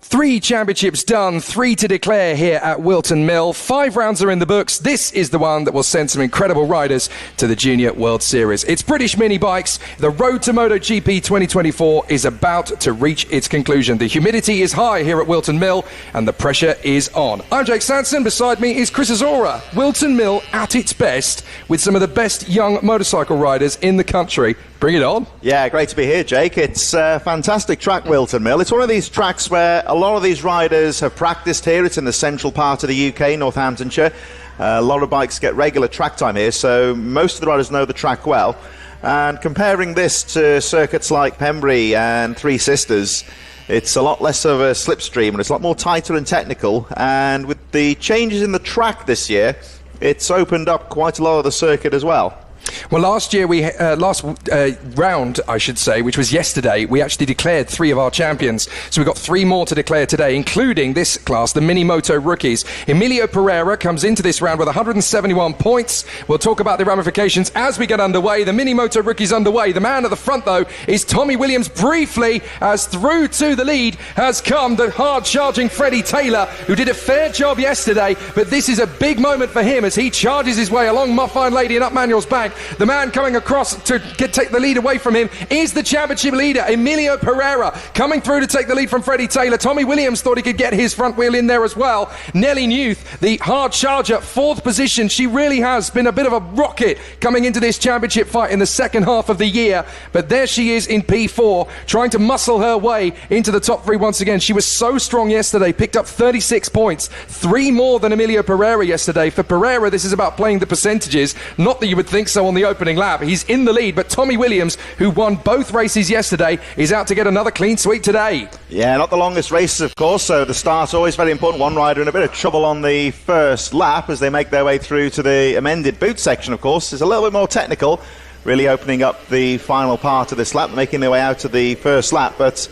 3 championships done, 3 to declare here at Whilton Mill. 5 rounds are in the books. This is the one that will send some incredible riders to the Junior World Series. It's British mini bikes. The road to Moto GP 2024 is about to reach its conclusion. The humidity is high here at Whilton Mill and the pressure is on. I'm Jake Sanson. Beside me is Chris Azora. Whilton Mill at its best with some of the best young motorcycle riders in the country. Bring it on. Yeah, great to be here, Jake. It's a fantastic track, Whilton Mill. It's one of these tracks where a lot of these riders have practiced here. It's in the central part of the UK, Northamptonshire. A lot of bikes get regular track time here, so most of the riders know the track well. And comparing this to circuits like Pembrey and Three Sisters, it's a lot less of a slipstream and it's a lot more tighter and technical. And with the changes in the track this year, it's opened up quite a lot of the circuit as well. Well, last year, last round, I should say, which was yesterday, we actually declared 3 of our champions. So we've got 3 more to declare today, including this class, the Mini Moto rookies. Emilio Pereira comes into this round with 171 points. We'll talk about the ramifications as we get underway. The Mini Moto rookies underway. The man at the front, though, is Tommy Williams. Briefly, as through to the lead has come the hard-charging Freddie Taylor, who did a fair job yesterday. But this is a big moment for him as he charges his way along Muffine Lady and up Manuel's Bank. The man coming across to take the lead away from him is the championship leader, Emilio Pereira, coming through to take the lead from Freddie Taylor. Tommy Williams thought he could get his front wheel in there as well. Nellie Newth, the hard charger, 4th position. She really has been a bit of a rocket coming into this championship fight in the second half of the year. But there she is in P4, trying to muscle her way into the top 3 once again. She was so strong yesterday, picked up 36 points, 3 more than Emilio Pereira yesterday. For Pereira, this is about playing the percentages. Not that you would think so on the opening lap. He's in the lead, but Tommy Williams, who won both races yesterday, is out to get another clean sweep today. Yeah, not the longest races, of course, so the start's always very important. One rider in a bit of trouble on the first lap as they make their way through to the amended boot section, of course. It's a little bit more technical, really opening up the final part of this lap, making their way out to the first lap, but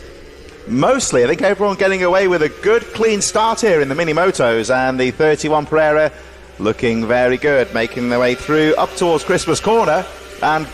mostly I think everyone getting away with a good clean start here in the Mini Motos, and the 31 Pereira looking very good, making their way through up towards Christmas Corner, and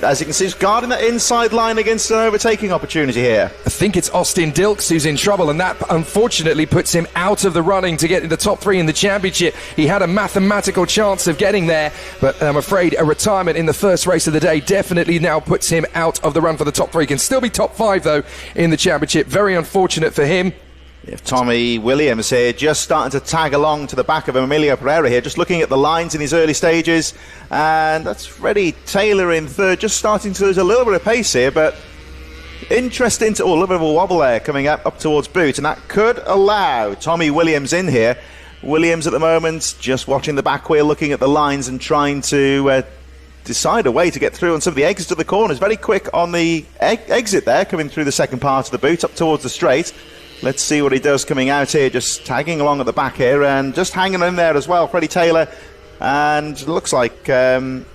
as you can see, he's guarding that inside line against an overtaking opportunity here. I think it's Austin Dilks who's in trouble, and that unfortunately puts him out of the running to get in the top 3 in the championship. He had a mathematical chance of getting there, but I'm afraid a retirement in the first race of the day definitely now puts him out of the run for the top 3. Can still be top 5 though in the championship. Very unfortunate for him. Tommy Williams here just starting to tag along to the back of Emilio Pereira here, just looking at the lines in his early stages, and that's Freddie Taylor in 3rd, just starting to lose a little bit of pace here, but interesting to, a little bit of a wobble there coming up towards boot, and that could allow Tommy Williams in here. Williams at the moment just watching the back wheel, looking at the lines and trying to decide a way to get through on some of the exits of the corners. Very quick on the exit there, coming through the second part of the boot up towards the straight. Let's see what he does coming out here, just tagging along at the back here and just hanging in there as well, Freddie Taylor. And it looks like, Nellie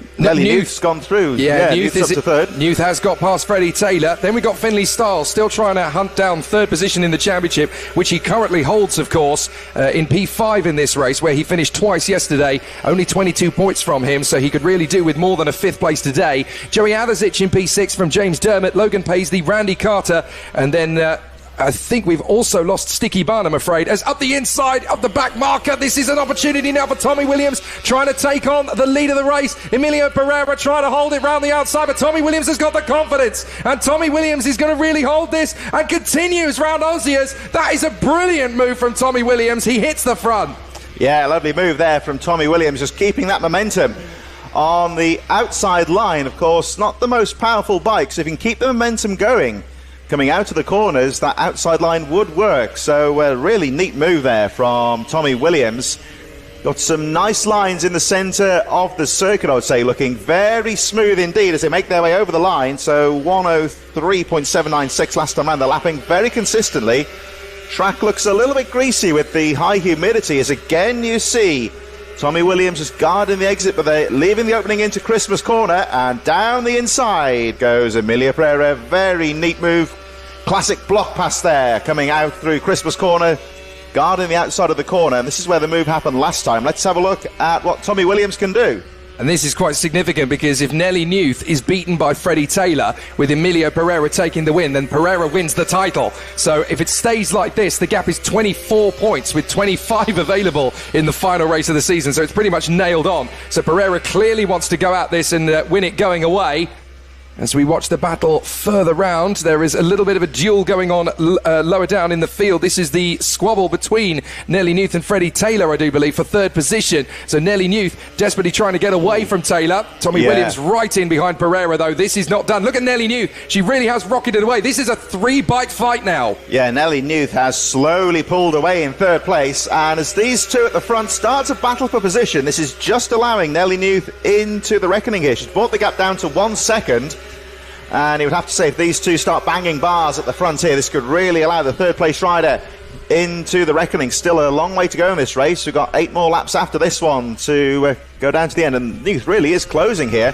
Newth's gone through. Yeah, Newth's up to 3rd. Newth has got past Freddie Taylor. Then we got Finlay Stiles still trying to hunt down 3rd position in the championship, which he currently holds, of course, in P5 in this race, where he finished twice yesterday. Only 22 points from him, so he could really do with more than a 5th place today. Joey Athersich in P6 from James Dermott, Logan Paisley, Randy Carter, and then I think we've also lost Sticky Barn, I'm afraid, as up the inside, up the back marker. This is an opportunity now for Tommy Williams, trying to take on the lead of the race. Emilio Pereira trying to hold it round the outside, but Tommy Williams has got the confidence, and Tommy Williams is going to really hold this and continues round Oziers. That is a brilliant move from Tommy Williams. He hits the front. Yeah, lovely move there from Tommy Williams, just keeping that momentum on the outside line. Of course, not the most powerful bike, so if you can keep the momentum going coming out of the corners, that outside line would work. So a really neat move there from Tommy Williams. Got some nice lines in the centre of the circuit, I would say, looking very smooth indeed as they make their way over the line. So 103.796 last time round. They're lapping very consistently. Track looks a little bit greasy with the high humidity, as again you see Tommy Williams is guarding the exit, but they're leaving the opening into Christmas Corner, and down the inside goes Emilio Pereira. Very neat move. Classic block pass there, coming out through Christmas Corner, guarding the outside of the corner. And this is where the move happened last time. Let's have a look at what Tommy Williams can do. And this is quite significant because if Nelly Newth is beaten by Freddie Taylor with Emilio Pereira taking the win, then Pereira wins the title. So if it stays like this, the gap is 24 points with 25 available in the final race of the season. So it's pretty much nailed on. So Pereira clearly wants to go at this and win it going away. As we watch the battle further round, there is a little bit of a duel going on lower down in the field. This is the squabble between Nelly Newth and Freddie Taylor, I do believe, for third position. So Nelly Newth desperately trying to get away from Taylor. Tommy Williams right in behind Pereira, though. This is not done. Look at Nelly Newth. She really has rocketed away. This is a 3-bike fight now. Yeah, Nelly Newth has slowly pulled away in third place. And as these two at the front start to battle for position, this is just allowing Nelly Newth into the reckoning here. She's brought the gap down to 1 second. And you would have to say if these two start banging bars at the front here, this could really allow the third place rider into the reckoning. Still a long way to go in this race. We've got 8 more laps after this one to go down to the end. And Newth really is closing here.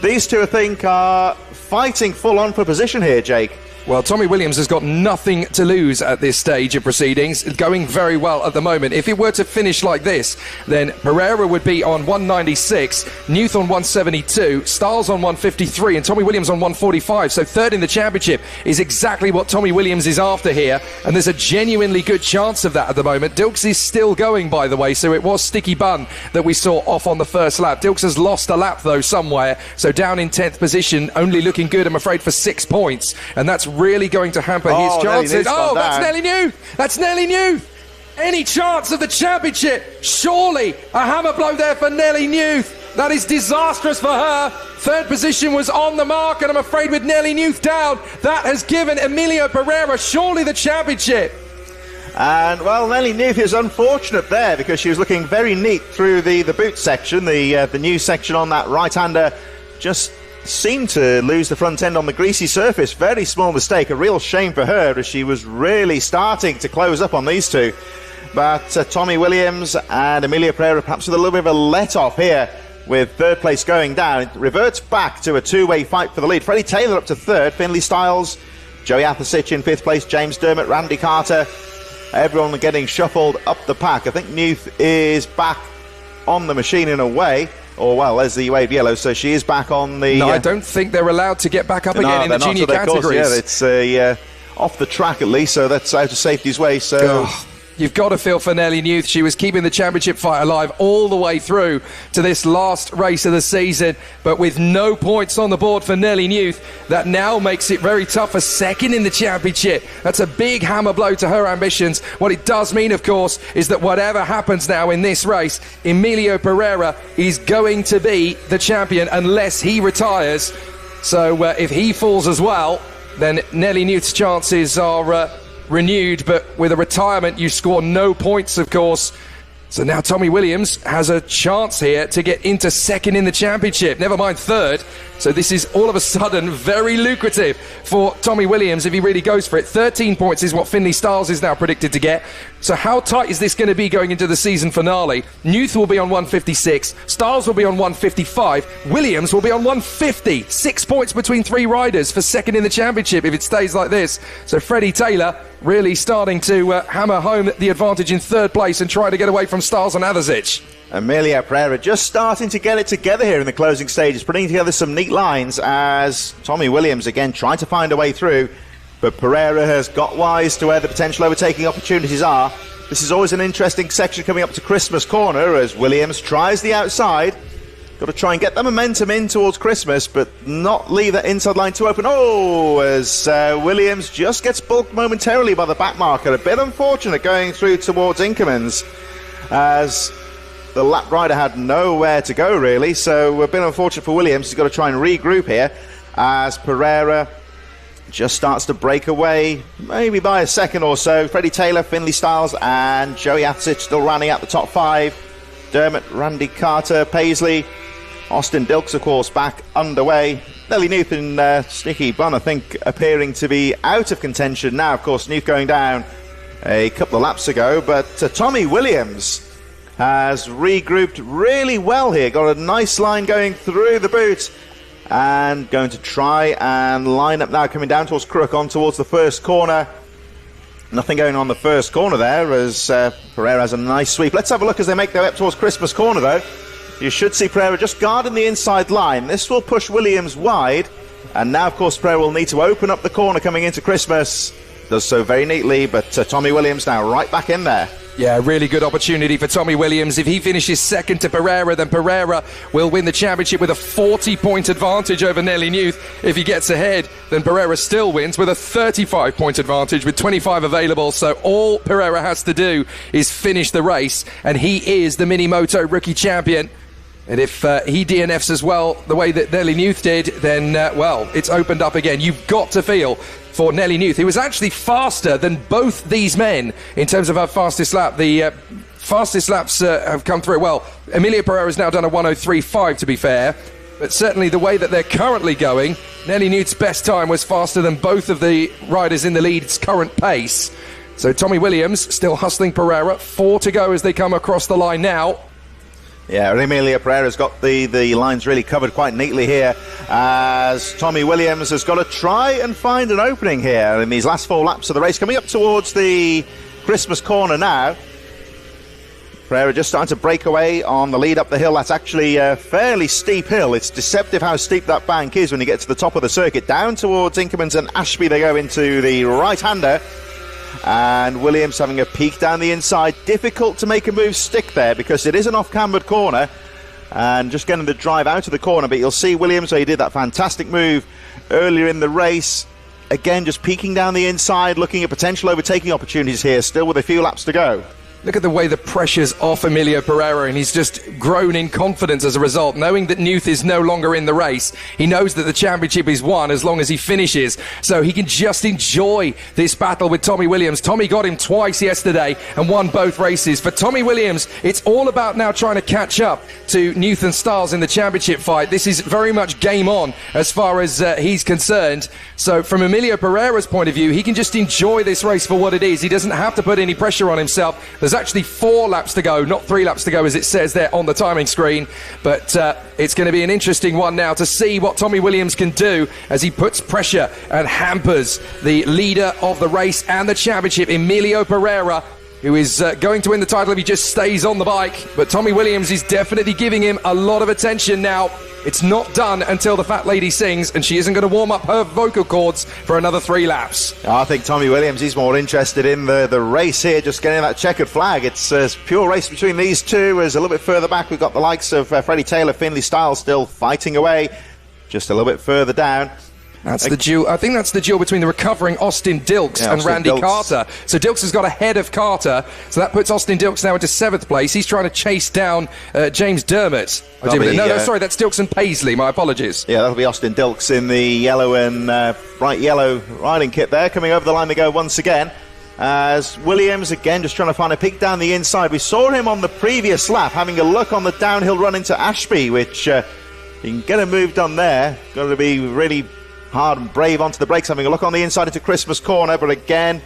These two, I think, are fighting full on for position here, Jake. Well, Tommy Williams has got nothing to lose at this stage of proceedings, going very well at the moment. If it were to finish like this, then Pereira would be on 196, Newth on 172, Stiles on 153, and Tommy Williams on 145. So third in the championship is exactly what Tommy Williams is after here, and there's a genuinely good chance of that at the moment. Dilks is still going, by the way, so it was Sticky Bun that we saw off on the first lap. Dilks has lost a lap, though, somewhere, so down in 10th position, only looking good, I'm afraid, for 6 points, and that's really going to hamper his chances. Oh, that's Nelly Newth. That's Nelly Newth. Any chance of the championship? Surely a hammer blow there for Nelly Newth. That is disastrous for her. Third position was on the mark, and I'm afraid with Nelly Newth down, that has given Emilio Pereira surely the championship. And, well, Nelly Newth is unfortunate there because she was looking very neat through the boot section, the new section on that right-hander. Just seemed to lose the front end on the greasy surface. Very small mistake, a real shame for her as she was really starting to close up on these two. But Tommy Williams and Emilio Pereira perhaps with a little bit of a let-off here with third place going down. It reverts back to a two-way fight for the lead. Freddie Taylor up to third, Finley Stiles, Joey Athasich in fifth place, James Dermott, Randy Carter. Everyone getting shuffled up the pack. I think Newth is back on the machine in a way. Or, well, there's the wave yellow, so she is back on the... No, I don't think they're allowed to get back up again in the junior categories. Course, yeah, it's off the track at least, so that's out of safety's way, so... You've got to feel for Nelly Newth. She was keeping the championship fight alive all the way through to this last race of the season, but with no points on the board for Nelly Newth, that now makes it very tough for second in the championship. That's a big hammer blow to her ambitions. What it does mean, of course, is that whatever happens now in this race, Emilio Pereira is going to be the champion unless he retires. So if he falls as well, then Nelly Newth's chances are... renewed, but with a retirement you score no points, of course. So now Tommy Williams has a chance here to get into second in the championship, never mind third. So this is all of a sudden very lucrative for Tommy Williams if he really goes for it. 13 points is what Finley Stiles is now predicted to get. So how tight is this going to be going into the season finale? Newth will be on 156, Stiles will be on 155, Williams will be on 150. 6 points between 3 riders for second in the championship if it stays like this. So Freddie Taylor really starting to hammer home the advantage in third place and try to get away from Stiles and Athasich. Emilio Pereira just starting to get it together here in the closing stages, putting together some neat lines as Tommy Williams again trying to find a way through, but Pereira has got wise to where the potential overtaking opportunities are. This is always an interesting section coming up to Christmas corner as Williams tries the outside. Got to try and get the momentum in towards Christmas, but not leave that inside line too open. Oh, as Williams just gets bulked momentarily by the back marker. A bit unfortunate going through towards Inkermans as the lap rider had nowhere to go, really. So a bit unfortunate for Williams. He's got to try and regroup here as Pereira just starts to break away, maybe by a second or so. Freddie Taylor, Finley Stiles, and Joey Athasich still rounding out the top 5. Dermott, Randy Carter, Paisley, Austin Dilks, of course, back underway. Nelly Newth and Sticky Bun, I think, appearing to be out of contention now. Of course, Newth going down a couple of laps ago, but Tommy Williams has regrouped really well here. Got a nice line going through the boot and going to try and line up now, coming down towards Crook on towards the first corner. Nothing going on the first corner there as Pereira has a nice sweep. Let's have a look as they make their way up towards Christmas corner, though. You should see Pereira just guarding the inside line. This will push Williams wide. And now, of course, Pereira will need to open up the corner coming into Christmas. Does so very neatly, but Tommy Williams now right back in there. Yeah, really good opportunity for Tommy Williams. If he finishes second to Pereira, then Pereira will win the championship with a 40-point advantage over Nelly Newth. If he gets ahead, then Pereira still wins with a 35-point advantage with 25 available. So all Pereira has to do is finish the race, and he is the Mini Moto rookie champion. And if he DNFs as well, the way that Nelly Newth did, then, well, it's opened up again. You've got to feel for Nelly Newth. He was actually faster than both these men in terms of our fastest lap. The fastest laps have come through. Well, Emilio Pereira has now done a 1:03.5, to be fair. But certainly the way that they're currently going, Nelly Newth's best time was faster than both of the riders in the lead's current pace. So Tommy Williams still hustling Pereira. 4 to go as they come across the line now. Yeah, Emilio Pereira's got the lines really covered quite neatly here, as Tommy Williams has got to try and find an opening here in these last 4 laps of the race. Coming up towards the Christmas corner now. Pereira just starting to break away on the lead up the hill. That's actually a fairly steep hill. It's deceptive how steep that bank is when you get to the top of the circuit. Down towards Inkermans and Ashby they go into the right-hander. And Williams having a peek down the inside. Difficult to make a move stick there because it is an off-cambered corner. And just getting the drive out of the corner. But you'll see Williams, where he did that fantastic move earlier in the race. Again, just peeking down the inside, looking at potential overtaking opportunities here, still with a few laps to go. Look at the way the pressure's off Emilio Pereira, and he's just grown in confidence as a result, knowing that Newth is no longer in the race. He knows that the championship is won as long as he finishes, so he can just enjoy this battle with Tommy Williams. Tommy got him twice yesterday and won both races. For Tommy Williams, it's all about now trying to catch up to Newth and Stiles in the championship fight. This is very much game on as far as he's concerned. So from Emilio Pereira's point of view, he can just enjoy this race for what it is. He doesn't have to put any pressure on himself. There's actually 4 laps to go, not 3 laps to go as it says there on the timing screen. But it's going to be an interesting one now to see what Tommy Williams can do as he puts pressure and hampers the leader of the race and the championship, Emilio Pereira, who is going to win the title if he just stays on the bike. But Tommy Williams is definitely giving him a lot of attention now. It's not done until the fat lady sings, and she isn't going to warm up her vocal cords for another 3 laps. I think Tommy Williams, he's more interested in the race here, just getting that checkered flag. It's a pure race between these two. As a little bit further back, we've got the likes of Freddie Taylor, Finley Stiles still fighting away. Just a little bit further down. That's the duel. I think that's the duel between the recovering Austin Dilks and Randy Carter. So Dilks has got ahead of Carter, so that puts Austin Dilks now into 7th place. He's trying to chase down James Dermott. Sorry, that's Dilks and Paisley. My apologies. Yeah, that'll be Austin Dilks in the yellow and bright yellow riding kit there. Coming over the line they go once again. As Williams, again, just trying to find a peek down the inside. We saw him on the previous lap having a look on the downhill run into Ashby, which you can get a move done there. Got to be really hard and brave onto the brakes, having a look on the inside into Christmas corner. But again,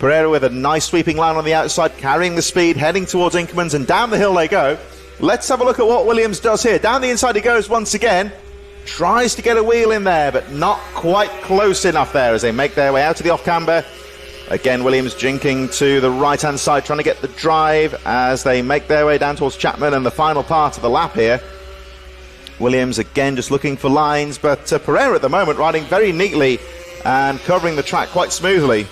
Pereira with a nice sweeping line on the outside, carrying the speed, heading towards Inkermans, and down the hill they go. Let's have a look at what Williams does here. Down the inside he goes once again. Tries to get a wheel in there, but not quite close enough there as they make their way out of the off-camber. Again, Williams jinking to the right-hand side, trying to get the drive as they make their way down towards Chapman and the final part of the lap here. Williams again just looking for lines, but Pereira at the moment riding very neatly and covering the track quite smoothly.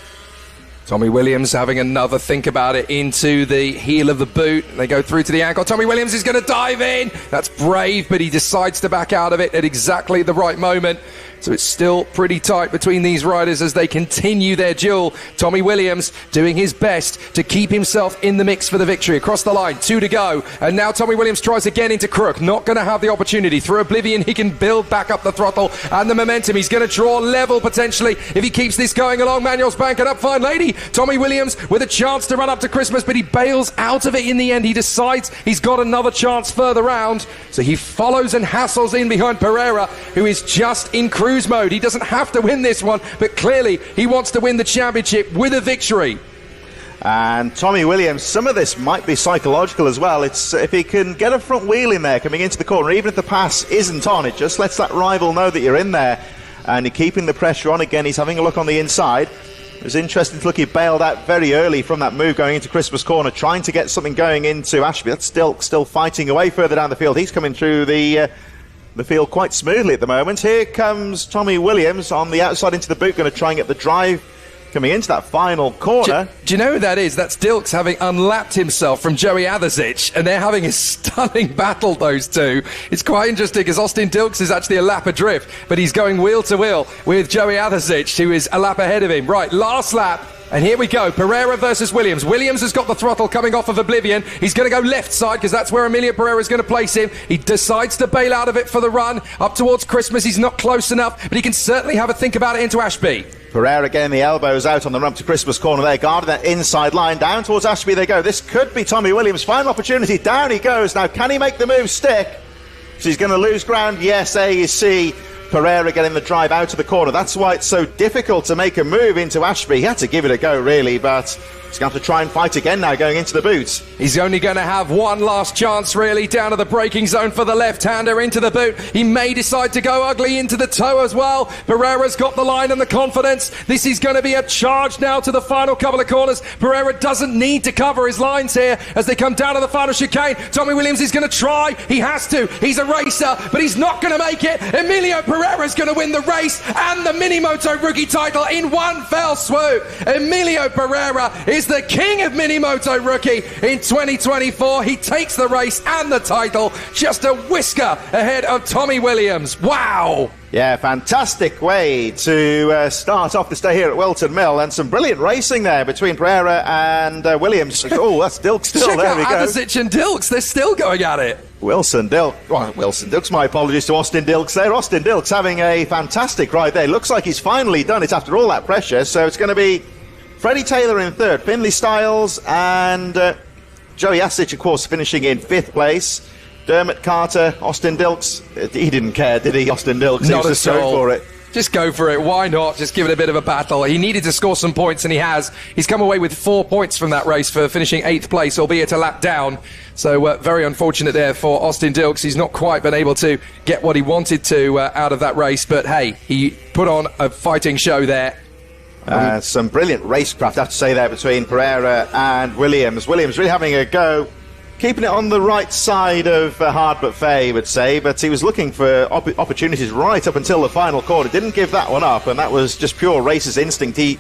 Tommy Williams having another think about it into the heel of the boot. They go through to the ankle. Tommy Williams is going to dive in. That's brave, but he decides to back out of it at exactly the right moment. So it's still pretty tight between these riders as they continue their duel. Tommy Williams doing his best to keep himself in the mix for the victory. Across the line, 2 to go. And now Tommy Williams tries again into Crook. Not going to have the opportunity. Through Oblivion, he can build back up the throttle and the momentum. He's going to draw level potentially if he keeps this going along. Manuel's banking up, fine lady. Tommy Williams with a chance to run up to Christmas, but he bails out of it in the end. He decides he's got another chance further round. So he follows and hassles in behind Pereira, who is just in cruise mode. He doesn't have to win this one, but clearly he wants to win the championship with a victory. And Tommy Williams, some of this might be psychological as well. It's if he can get a front wheel in there coming into the corner, even if the pass isn't on, it just lets that rival know that you're in there and you're keeping the pressure on. Again, he's having a look on the inside. It was interesting to look, he bailed out very early from that move going into Christmas Corner, trying to get something going into Ashby. That's still fighting away further down the field. He's coming through the field quite smoothly at the moment. Here comes Tommy Williams on the outside into the boot, going to try and get the drive coming into that final corner. Do you know who that is? That's Dilks having unlapped himself from Joey Atherzic, and they're having a stunning battle, those two. It's quite interesting because Austin Dilks is actually a lap adrift, but he's going wheel to wheel with Joey Atherzic, who is a lap ahead of him. Right, last lap. And here we go, Pereira versus Williams. Williams has got the throttle coming off of Oblivion. He's going to go left side because that's where Emilio Pereira is going to place him. He decides to bail out of it for the run. Up towards Christmas, he's not close enough, but he can certainly have a think about it into Ashby. Pereira getting the elbows out on the rump to Christmas Corner there, guarding that inside line. Down towards Ashby they go. This could be Tommy Williams' final opportunity. Down he goes. Now, can he make the move stick? So he's going to lose ground. Yes, there you see Pereira getting the drive out of the corner. That's why it's so difficult to make a move into Ashby. He had to give it a go, really, but he's going to have to try and fight again now going into the boot. He's only going to have one last chance, really, down to the braking zone for the left-hander into the boot. He may decide to go ugly into the toe as well. Pereira's got the line and the confidence. This is going to be a charge now to the final couple of corners. Pereira doesn't need to cover his lines here as they come down to the final chicane. Tommy Williams is going to try. He has to. He's a racer, but he's not going to make it. Emilio Pereira's going to win the race and the Mini Moto rookie title in one fell swoop. Emilio Pereira is the king of Mini Moto rookie in 2024. He takes the race and the title, just a whisker ahead of Tommy Williams. Wow! Yeah, fantastic way to start off this day here at Whilton Mill, and some brilliant racing there between Pereira and Williams. Oh, that's Dilks still. Check there out we go. Atherzic and Dilks, they're still going at it. Wilson Dilks, my apologies to Austin Dilks there. Austin Dilks having a fantastic ride there. Looks like he's finally done it after all that pressure, so it's going to be Freddie Taylor in third, Finley Styles and Joey Atherzic, of course, finishing in fifth place. Dermot Carter, Austin Dilks, he didn't care, did he, Austin Dilks? Not he was at just all. going for it. Just go for it. Why not? Just give it a bit of a battle. He needed to score some points, and he has. He's come away with 4 points from that race for finishing 8th place, albeit a lap down. So very unfortunate there for Austin Dilks. He's not quite been able to get what he wanted to out of that race, but hey, he put on a fighting show there. Some brilliant racecraft, I have to say, there between Pereira and Williams. Williams really having a go, keeping it on the right side of hard but fair, you would say, but he was looking for opportunities right up until the final corner. Didn't give that one up, and that was just pure racer's instinct. He, in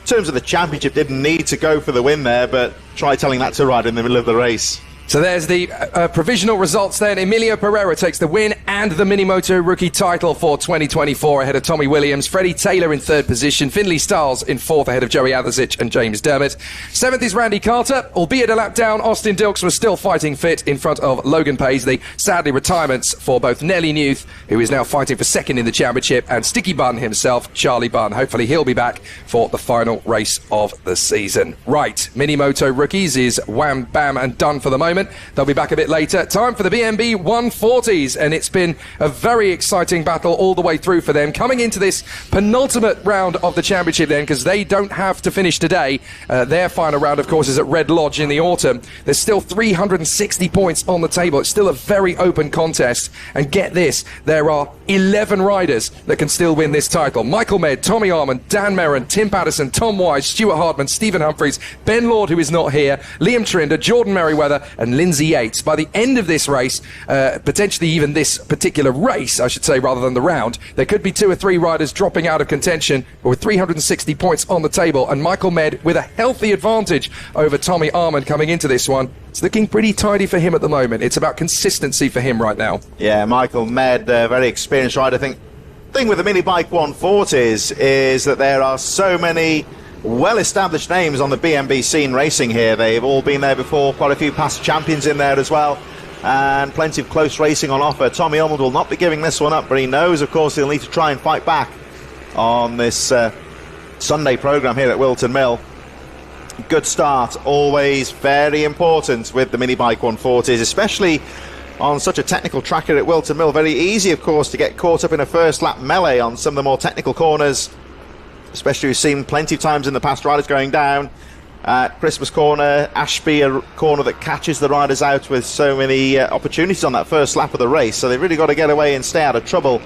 terms of the championship, didn't need to go for the win there, but try telling that to Ryder in the middle of the race. So there's the provisional results then. Emilio Pereira takes the win and the Mini Moto rookie title for 2024 ahead of Tommy Williams. Freddie Taylor in third position. Finley Styles in fourth ahead of Joey Atherzic and James Dermott. Seventh is Randy Carter. Albeit a lap down, Austin Dilks was still fighting fit in front of Logan Paisley. Sadly, retirements for both Nelly Newth, who is now fighting for second in the championship, and Sticky Bun himself, Charlie Bunn. Hopefully he'll be back for the final race of the season. Right, Mini Moto rookies is wham, bam and done for the moment. They'll be back a bit later. Time for the BMB 140s, and it's been a very exciting battle all the way through for them. Coming into this penultimate round of the championship then, because they don't have to finish today. Their final round, of course, is at Red Lodge in the autumn. There's still 360 points on the table. It's still a very open contest. And get this, there are 11 riders that can still win this title. Michael Med, Tommy Armand, Dan Merrin, Tim Patterson, Tom Wise, Stuart Hardman, Stephen Humphreys, Ben Lord, who is not here, Liam Trinder, Jordan Merriweather, and Lindsay Yates. By the end of this race, potentially even this particular race, I should say, rather than the round, there could be 2 or 3 riders dropping out of contention, but with 360 points on the table, and Michael Med with a healthy advantage over Tommy Armand coming into this one. It's looking pretty tidy for him at the moment. It's about consistency for him right now. Yeah, Michael Med, very experienced rider. I think the thing with the Mini Bike 140s is that there are so many well-established names on the BMB scene racing here. They've all been there before, quite a few past champions in there as well, and plenty of close racing on offer. Tommy Armand will not be giving this one up, but he knows, of course, he'll need to try and fight back on this Sunday programme here at Whilton Mill. Good start, always very important with the Mini Bike 140s, especially on such a technical track here at Whilton Mill. Very easy, of course, to get caught up in a first lap melee on some of the more technical corners, especially we've seen plenty of times in the past riders going down at Christmas Corner, Ashby, a corner that catches the riders out with so many opportunities on that first lap of the race. So they've really got to get away and stay out of trouble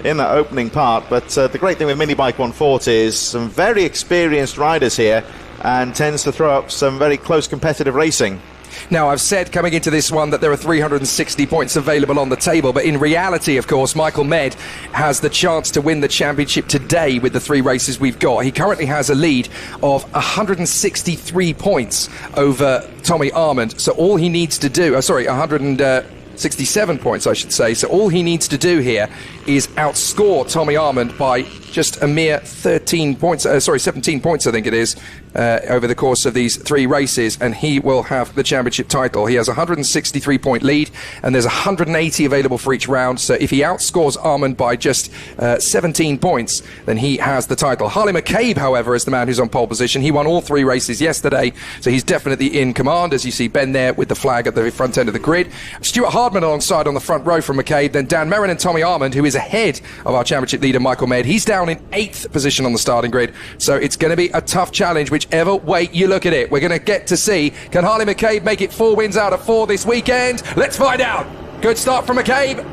in that opening part. But the great thing with Mini Bike 140 is some very experienced riders here, and tends to throw up some very close competitive racing. Now, I've said coming into this one that there are 360 points available on the table, but in reality, of course, Michael Med has the chance to win the championship today with the 3 races we've got. He currently has a lead of 163 points over Tommy Armand, so all he needs to do, 167 points, I should say. So all he needs to do here is outscore Tommy Armand by just a mere 17 points, I think it is, over the course of these 3 races, and he will have the championship title. He has a 163-point lead, and there's 180 available for each round. So if he outscores Armand by just 17 points, then he has the title. Harley McCabe, however, is the man who's on pole position. He won all 3 races yesterday, so he's definitely in command, as you see Ben there with the flag at the front end of the grid. Stuart Hardman alongside on the front row from McCabe, then Dan Merrin and Tommy Armand, who is ahead of our championship leader Michael Med. He's down in 8th position on the starting grid, so it's going to be a tough challenge whichever way you look at it. We're going to get to see, can Harley McCabe make it 4 wins out of 4 this weekend? Let's find out. Good start from McCabe,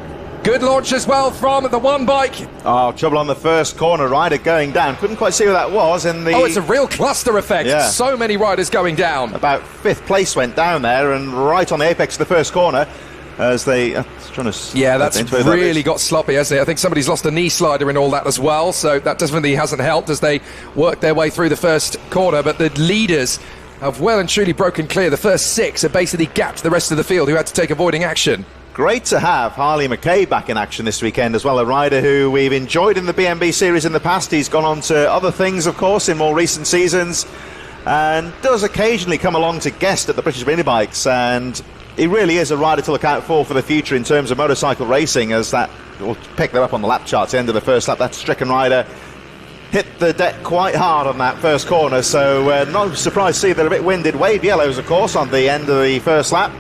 good launch as well from the one bike. Oh, trouble on the first corner, rider going down, couldn't quite see who that was. It's a real cluster effect. Yeah. So many riders going down. About 5th place went down there, and right on the apex of the first corner as they that's really got sloppy, hasn't it? I think somebody's lost a knee slider in all that as well, so that definitely hasn't helped as they work their way through the first corner. But the leaders have well and truly broken clear. The first 6 have basically gapped the rest of the field, who had to take avoiding action. Great to have Harley McCabe back in action this weekend as well, a rider who we've enjoyed in the BMB series in the past. He's gone on to other things, of course, in more recent seasons, and does occasionally come along to guest at the British Mini Bikes, and he really is a rider to look out for the future in terms of motorcycle racing, as that we'll pick that up on the lap charts. The end of the first lap, that stricken rider hit the deck quite hard on that first corner, so not surprised to see they're a bit winded. Wave yellows, of course, on the end of the first lap.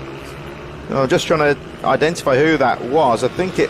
Just trying to identify who that was. I think it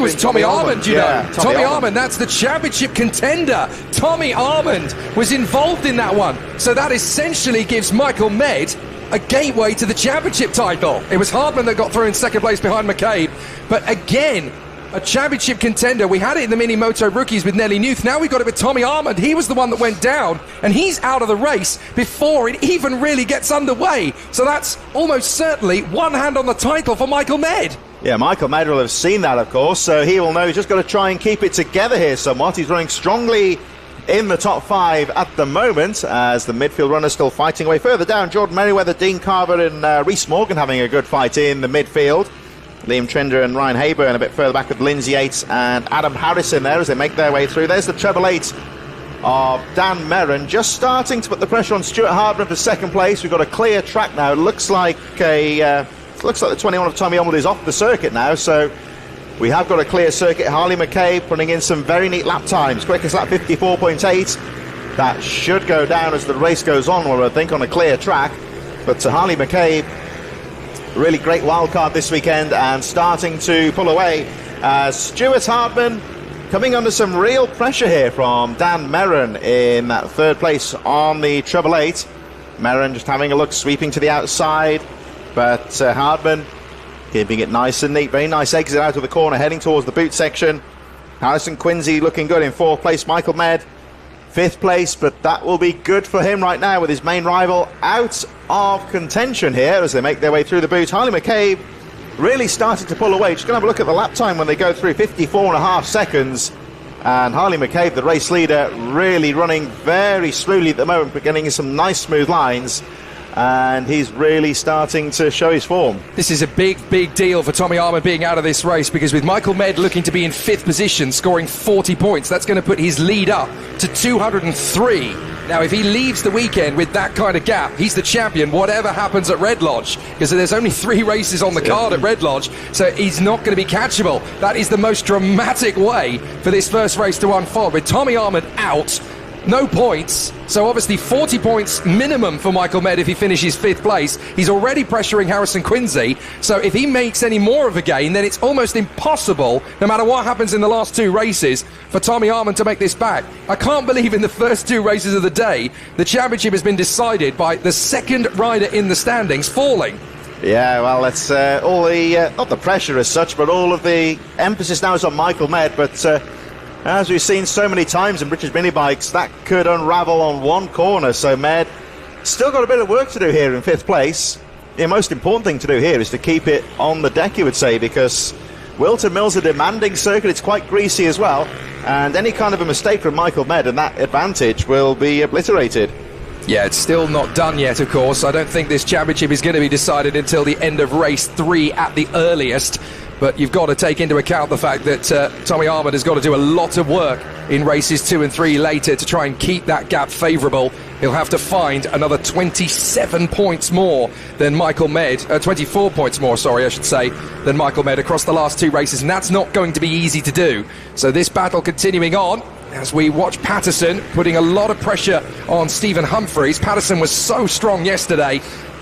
was Tommy Armand, you know. Tommy Armand, that's the championship contender. Tommy Armand was involved in that one, so that essentially gives Michael Med a gateway to the championship title. It was Hardman that got through in 2nd place behind McCabe, but again, a championship contender. We had it in the Mini Moto rookies with Nelly Newth. Now we've got it with Tommy Armand. He was the one that went down, and he's out of the race before it even really gets underway. So that's almost certainly one hand on the title for Michael Med. Yeah, Michael Med will have seen that, of course, so he will know he's just got to try and keep it together here somewhat. He's running strongly in the top 5 at the moment, as the midfield runners still fighting away. Further down, Jordan Merriweather, Dean Carver and Rhys Morgan having a good fight in the midfield. Liam Trinder and Ryan Hayburn a bit further back with Lindsay Yates and Adam Harrison there as they make their way through. There's the treble 8 of Dan Merrin, just starting to put the pressure on Stuart Hardman for 2nd place. We've got a clear track now. It looks like the 21 of Tommy Armand is off the circuit now, so we have got a clear circuit. Harley McCabe putting in some very neat lap times. Quickest lap 54.8. That should go down as the race goes on, I think, on a clear track. But to Harley McCabe, really great wildcard this weekend and starting to pull away. Stuart Hardman coming under some real pressure here from Dan Merrin in that 3rd place on the treble 8. Merrin just having a look, sweeping to the outside, but Hardman keeping it nice and neat. Very nice exit out of the corner, heading towards the boot section. Harrison Quincy looking good in 4th place. Michael Med 5th place, but that will be good for him right now with his main rival out of contention here as they make their way through the boot. Harley McCabe really started to pull away. Just going to have a look at the lap time when they go through, 54.5 seconds. And Harley McCabe, the race leader, really running very smoothly at the moment, but getting some nice smooth lines. And he's really starting to show his form. This is a big deal for Tommy Armand being out of this race, because with Michael Med looking to be in 5th position, scoring 40 points, that's going to put his lead up to 203. Now, if he leaves the weekend with that kind of gap, he's the champion, whatever happens at Red Lodge, because there's only 3 races on the card at Red Lodge, so he's not going to be catchable. That is the most dramatic way for this first race to unfold, with Tommy Armand out, no points, so obviously 40 points minimum for Michael Med if he finishes 5th place. He's already pressuring Harrison Quincy, so if he makes any more of a gain, then it's almost impossible, no matter what happens in the last 2 races, for Tommy Armand to make this back. I can't believe in the first 2 races of the day, the championship has been decided by the 2nd rider in the standings falling. Yeah, well, it's all the, not the pressure as such, but all of the emphasis now is on Michael Med. But as we've seen so many times in British mini bikes, that could unravel on one corner. So Med still got a bit of work to do here in 5th place. The most important thing to do here is to keep it on the deck, you would say, because Whilton Mill's a demanding circuit. It's quite greasy as well, and any kind of a mistake from Michael Med and that advantage will be obliterated. Yeah, it's still not done yet, of course. I don't think this championship is going to be decided until the end of race 3 at the earliest. But you've got to take into account the fact that Tommy Armand has got to do a lot of work in races 2 and 3 later to try and keep that gap favourable. He'll have to find another 27 points more than Michael Med, 24 points more, sorry, I should say, than Michael Med across the last 2 races, and that's not going to be easy to do. So this battle continuing on as we watch Patterson putting a lot of pressure on Stephen Humphries. Patterson was so strong yesterday,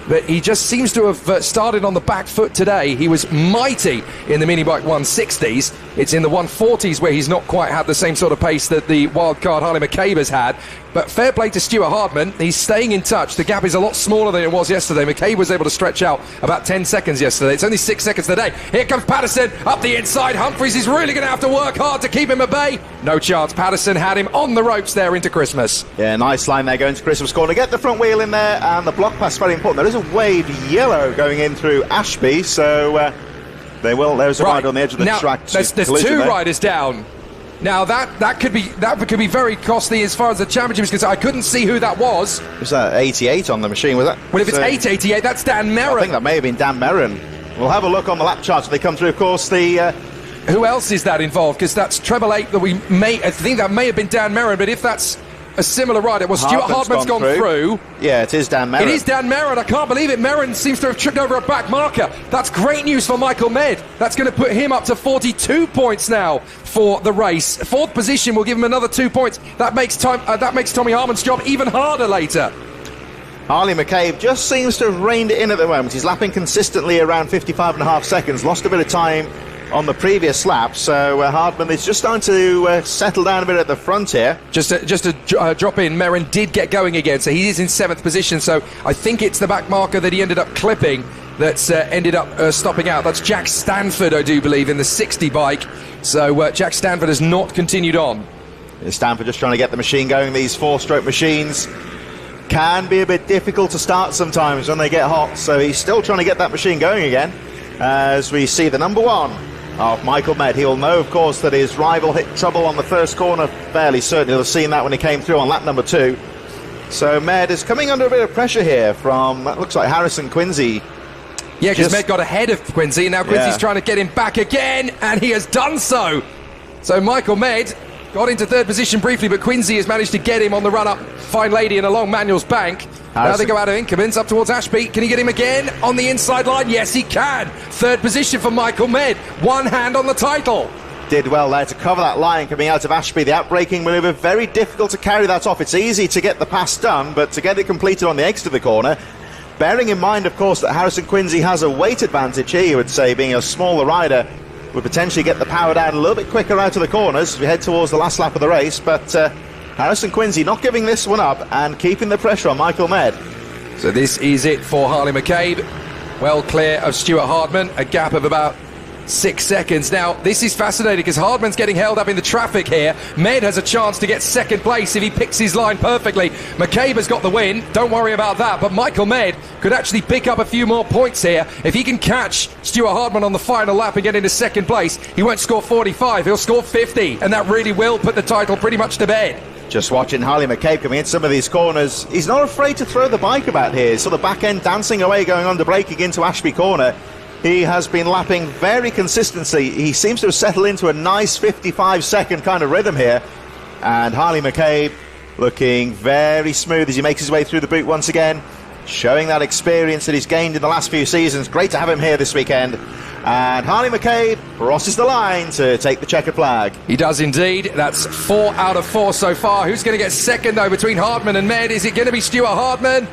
but he just seems to have started on the back foot today. He was mighty in the mini bike 160s. It's in the 140s where he's not quite had the same sort of pace that the wildcard Harley McCabe has had. But fair play to Stuart Hardman. He's staying in touch. The gap is a lot smaller than it was yesterday. McCabe was able to stretch out about 10 seconds yesterday. It's only 6 seconds today. Here comes Patterson up the inside. Humphries is really going to have to work hard to keep him at bay. No chance. Patterson had him on the ropes there into Christmas. Yeah, nice line there going to Christmas corner. Get the front wheel in there, and the block pass very important. There is a waved yellow going in through Ashby, so there's a rider on the edge of the track. There's 2 riders down. Now that could be very costly as far as the championship is concerned. I couldn't see who that was. Was that 88 on the machine? Was that? Well, if it's 888, that's Dan Merrin. I think that may have been Dan Merrin. We'll have a look on the lap charts when they come through. Of course, the who else is that involved? Because that's treble 8 that I think that may have been Dan Merrin. But if that's a similar rider, well, Stuart Hardman's gone through. Yeah, it is Dan Merrin. It is Dan Merrin. I can't believe it. Merrin seems to have tripped over a back marker. That's great news for Michael Med. That's going to put him up to 42 points now for the race. 4th position will give him another 2 points. That makes Tommy Armand's job even harder later. Harley McCabe just seems to have reined it in at the moment. He's lapping consistently around 55.5 seconds. Lost a bit of time on the previous lap, so Hardman is just starting to settle down a bit at the front here. Just to drop in, Merrin did get going again, so he is in 7th position, so I think it's the back marker that he ended up clipping that's ended up stopping out. That's Jack Stanford, I do believe, in the 60 bike, so Jack Stanford has not continued on. Stanford just trying to get the machine going. These 4-stroke machines can be a bit difficult to start sometimes when they get hot, so he's still trying to get that machine going again as we see the number 1 of Michael Med. He'll know, of course, that his rival hit trouble on the first corner. Fairly certain he'll have seen that when he came through on lap number 2. So Med is coming under a bit of pressure here from, that looks like Harrison Quincy. Yeah, because Med got ahead of Quincy, and now Quincy's trying to get him back again, and he has done so. So Michael Med got into 3rd position briefly, but Quincy has managed to get him on the run-up. Fine lady and along Manuel's bank. Now they go out of increments up towards Ashby. Can he get him again on the inside line? Yes, he can. 3rd position for Michael Med. One hand on the title. Did well there to cover that line coming out of Ashby. The outbraking manoeuvre, very difficult to carry that off. It's easy to get the pass done, but to get it completed on the exit of the corner, bearing in mind, of course, that Harrison Quincy has a weight advantage here, you would say, being a smaller rider, would potentially get the power down a little bit quicker out of the corners as we head towards the last lap of the race, but Harrison Quincy not giving this one up and keeping the pressure on Michael Med. So this is it for Harley McCabe. Well clear of Stuart Hardman, a gap of about 6 seconds. Now, this is fascinating because Hardman's getting held up in the traffic here. Med has a chance to get 2nd place if he picks his line perfectly. McCabe has got the win, don't worry about that, but Michael Med could actually pick up a few more points here. If he can catch Stuart Hardman on the final lap and get into 2nd place, he won't score 45, he'll score 50, and that really will put the title pretty much to bed. Just watching Harley McCabe coming in some of these corners. He's not afraid to throw the bike about here. Sort of back end dancing away, going under braking into Ashby Corner. He has been lapping very consistently. He seems to have settled into a nice 55-second kind of rhythm here. And Harley McCabe looking very smooth as he makes his way through the boot once again, showing that experience that he's gained in the last few seasons. Great to have him here this weekend. And Harley McCabe crosses the line to take the checkered flag. He does indeed. That's 4 out of 4 so far. Who's going to get 2nd, though, between Hardman and Med? Is it going to be Stuart Hardman?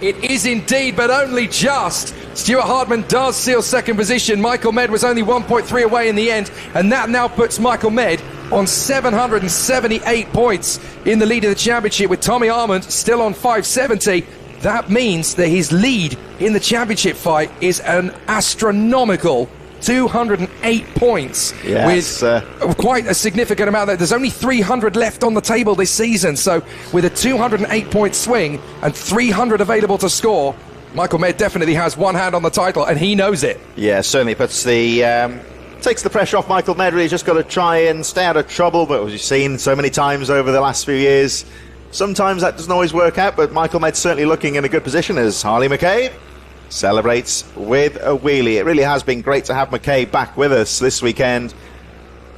It is indeed, but only just. Stuart Hardman does seal 2nd position. Michael Med was only 1.3 away in the end, and that now puts Michael Med on 778 points in the lead of the championship, with Tommy Armand still on 570. that means that his lead in the championship fight is an astronomical 208 points, yes, with quite a significant amount there. There's only 300 left on the table this season, so with a 208-point swing and 300 available to score, Michael Med definitely has one hand on the title, and he knows it. Yeah, certainly puts the takes the pressure off Michael Med. He's just got to try and stay out of trouble, but as you've seen so many times over the last few years, sometimes that doesn't always work out, but Michael Med's certainly looking in a good position as Harley McCabe celebrates with a wheelie. It really has been great to have McCabe back with us this weekend.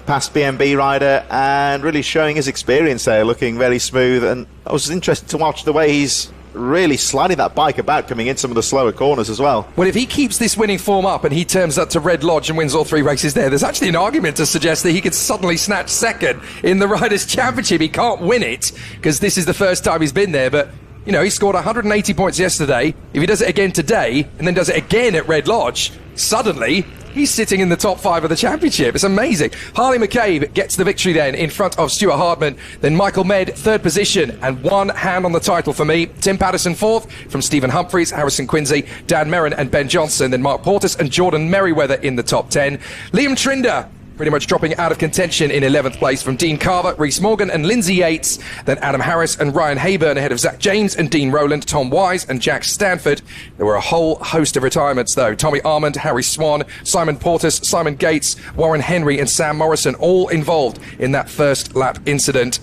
Past BMB rider and really showing his experience there, looking very smooth. And I was interested to watch the way he's really sliding that bike about, coming in some of the slower corners as well. Well, if he keeps this winning form up and he turns up to Red Lodge and wins all 3 races there's actually an argument to suggest that he could suddenly snatch second in the Riders' Championship. He can't win it because this is the first time he's been there, but you know, he scored 180 points yesterday. If he does it again today and then does it again at Red Lodge, suddenly he's sitting in the top 5 of the championship. It's amazing. Harley McCabe gets the victory then in front of Stuart Hardman. Then Michael Med, 3rd position and one hand on the title for me. Tim Patterson, 4th from Stephen Humphreys, Harrison Quincy, Dan Merrin and Ben Johnson. Then Mark Portis and Jordan Merriweather in the top 10. Liam Trinder pretty much dropping out of contention in 11th place from Dean Carver, Reese Morgan and Lindsay Yates. Then Adam Harris and Ryan Hayburn ahead of Zach James and Dean Rowland, Tom Wise and Jack Stanford. There were a whole host of retirements though. Tommy Armand, Harry Swan, Simon Portis, Simon Gates, Warren Henry and Sam Morrison all involved in that first lap incident.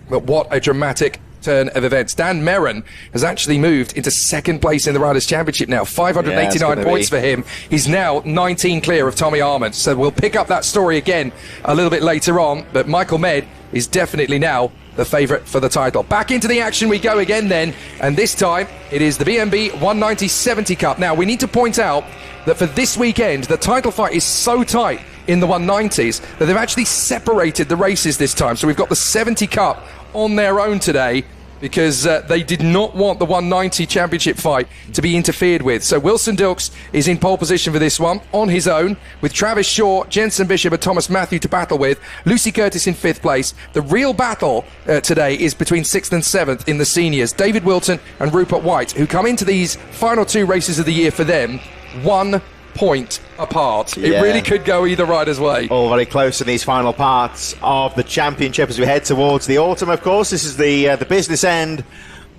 But what a dramatic turn of events. Dan Merrin has actually moved into 2nd place in the Riders' Championship now. 589 points for him. He's now 19 clear of Tommy Armand. So we'll pick up that story again a little bit later on. But Michael Med is definitely now the favourite for the title. Back into the action we go again then. And this time it is the BMB 190-70 Cup. Now we need to point out that for this weekend the title fight is so tight in the 190s that they've actually separated the races this time. So we've got the 70 Cup on their own today because they did not want the 190 championship fight to be interfered with. So Wilson Dilks is in pole position for this one on his own, with Travis Shaw, Jensen Bishop and Thomas Matthew to battle with. Lucy Curtis in 5th place. The real battle today is between 6th and 7th in the seniors. David Whilton and Rupert White, who come into these final 2 races of the year for them 1 point apart. It really could go either rider's way. All very close in these final parts of the championship as we head towards the autumn, of course. This is the business end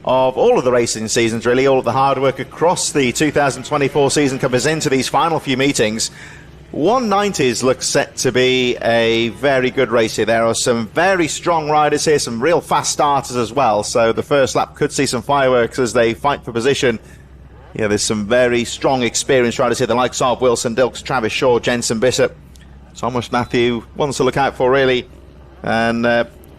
of all of the racing seasons, really. All of the hard work across the 2024 season comes into these final few meetings. 190s looks set to be a very good race here. There are some very strong riders here, some real fast starters as well. So the first lap could see some fireworks as they fight for position. Yeah, there's some very strong experienced riders here, the likes of Wilson Dilks, Travis Shaw, Jensen Bishop, Thomas Matthew, ones to look out for really. And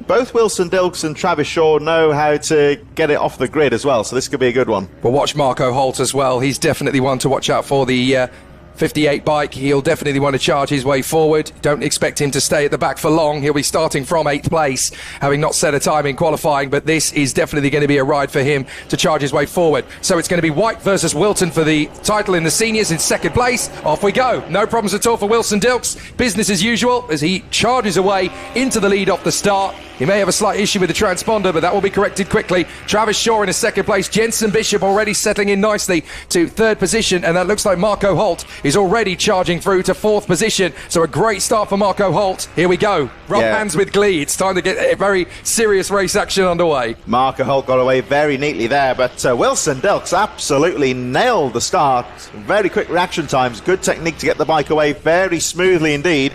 both Wilson Dilks and Travis Shaw know how to get it off the grid as well, so this could be a good one. We'll watch Marco Holt as well. He's definitely one to watch out for. The 58 bike, he'll definitely want to charge his way forward. Don't expect him to stay at the back for long. He'll be starting from 8th place, having not set a time in qualifying, but this is definitely going to be a ride for him to charge his way forward. So it's going to be White versus Wilton for the title in the seniors in 2nd place. Off we go. No problems at all for Wilson Dilks. Business as usual as he charges away into the lead off the start. He may have a slight issue with the transponder, but that will be corrected quickly. Travis Shaw in a 2nd place. Jensen Bishop already settling in nicely to 3rd position, and that looks like Marco Holt is already charging through to 4th position. So a great start for Marco Holt. Here we go. Rub hands with glee. It's time to get a very serious race action underway. Marco Holt got away very neatly there, but Wilson Dilks absolutely nailed the start. Very quick reaction times. Good technique to get the bike away very smoothly indeed.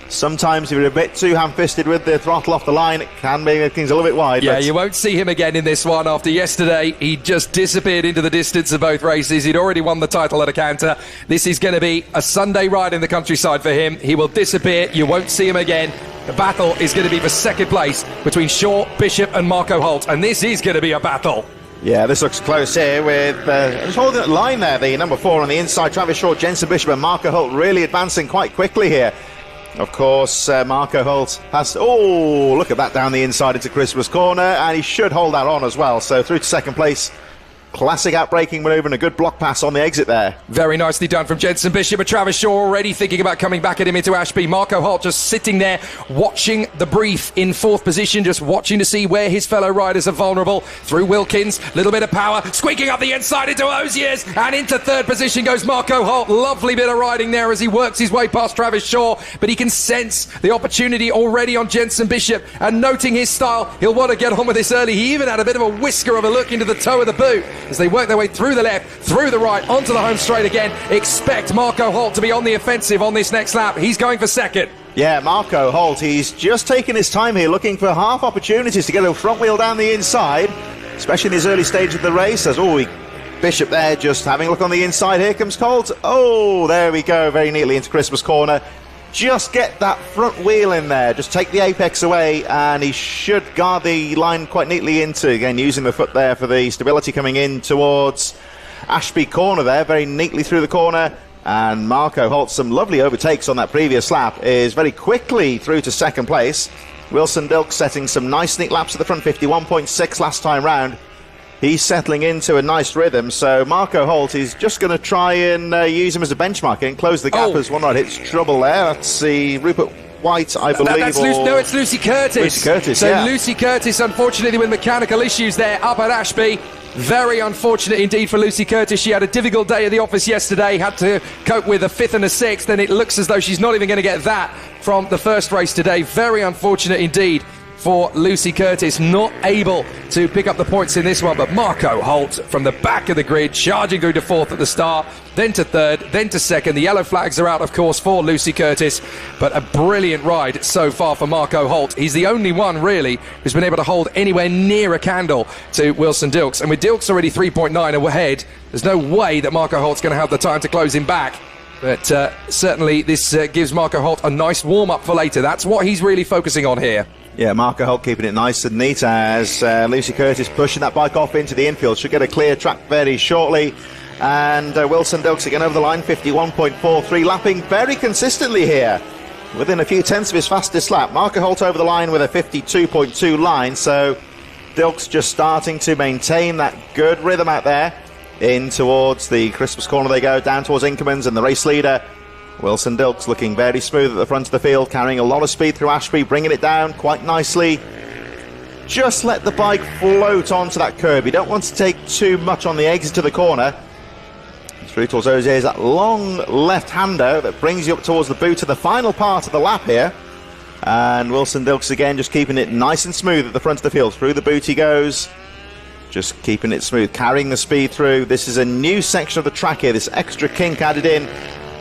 Sometimes if you're a bit too ham-fisted with the throttle off the line, it can make things a little bit wide. Yeah, you won't see him again in this one. After yesterday, he just disappeared into the distance of both races. He'd already won the title at a canter. This is going to be a Sunday ride in the countryside for him. He will disappear. You won't see him again. The battle is going to be for 2nd place between Shaw, Bishop and Marco Holt. And this is going to be a battle. Yeah, this looks close here with just holding that line there, the number 4 on the inside, Travis Shaw, Jensen Bishop and Marco Holt really advancing quite quickly here. Of course, Marco Holt has... look at that down the inside into Christmas corner, and he should hold that on as well. So through to 2nd place Classic outbraking manoeuvre and a good block pass on the exit there. Very nicely done from Jensen Bishop, but Travis Shaw already thinking about coming back at him into Ashby. Marco Holt just sitting there watching the brief in fourth position, just watching to see where his fellow riders are vulnerable. Through Wilkins, little bit of power, squeaking up the inside into Oziers, and into third position goes Marco Holt. Lovely bit of riding there as he works his way past Travis Shaw, but he can sense the opportunity already on Jensen Bishop, and noting his style, he'll want to get on with this early. He even had a bit of a whisker of a look into the toe of the boot as they work their way through the left, through the right, onto the home straight again. Expect Marco Holt to be on the offensive on this next lap. He's going for second. Yeah, Marco Holt, he's just taking his time here, looking for half opportunities to get a front wheel down the inside, especially in his early stage of the race. As Bishop there just having a look on the inside. Here comes Holt. Oh, there we go, very neatly into Christmas corner. Just get that front wheel in there, just take the apex away, and he should guard the line quite neatly into, again, using the foot there for the stability coming in towards Ashby corner there, very neatly through the corner. And Marco Holt, some lovely overtakes on that previous lap, is very quickly through to second place. Wilson Dilks setting some nice neat laps at the front, 51.6 last time round. He's settling into a nice rhythm, so Marco Holt is just going to try and use him as a benchmark and close the gap as one ride hits trouble there. That's the Rupert White, I believe. No, it's Lucy Curtis. Lucy Curtis, so yeah. Lucy Curtis, unfortunately, with mechanical issues there up at Ashby. Very unfortunate indeed for Lucy Curtis. She had a difficult day at the office yesterday, had to cope with a fifth and a sixth, and it looks as though she's not even going to get that from the first race today. Very unfortunate indeed for Lucy Curtis, not able to pick up the points in this one. But Marco Holt from the back of the grid, charging through to fourth at the start, then to third, then to second. The yellow flags are out, of course, for Lucy Curtis, but a brilliant ride so far for Marco Holt. He's the only one, really, who's been able to hold anywhere near a candle to Wilson Dilks. And with Dilks already 3.9 ahead, there's no way that Marco Holt's going to have the time to close him back. But certainly this gives Marco Holt a nice warm-up for later. That's what he's really focusing on here. Yeah, Marco Holt keeping it nice and neat as Lucy Curtis pushing that bike off into the infield. Should get a clear track very shortly. And Wilson Dilks again over the line, 51.43, lapping very consistently here. Within a few tenths of his fastest lap. Marco Holt over the line with a 52.2 line. So Dilks just starting to maintain that good rhythm out there. In towards the Christmas corner they go, down towards Inkermans and the race leader. Wilson Dilks looking very smooth at the front of the field, carrying a lot of speed through Ashby, bringing it down quite nicely. Just let the bike float onto that curb. You don't want to take too much on the exit to the corner. Through towards those ears, that long left-hander that brings you up towards the boot of the final part of the lap here. And Wilson Dilks again just keeping it nice and smooth at the front of the field. Through the boot he goes. Just keeping it smooth, carrying the speed through. This is a new section of the track here, this extra kink added in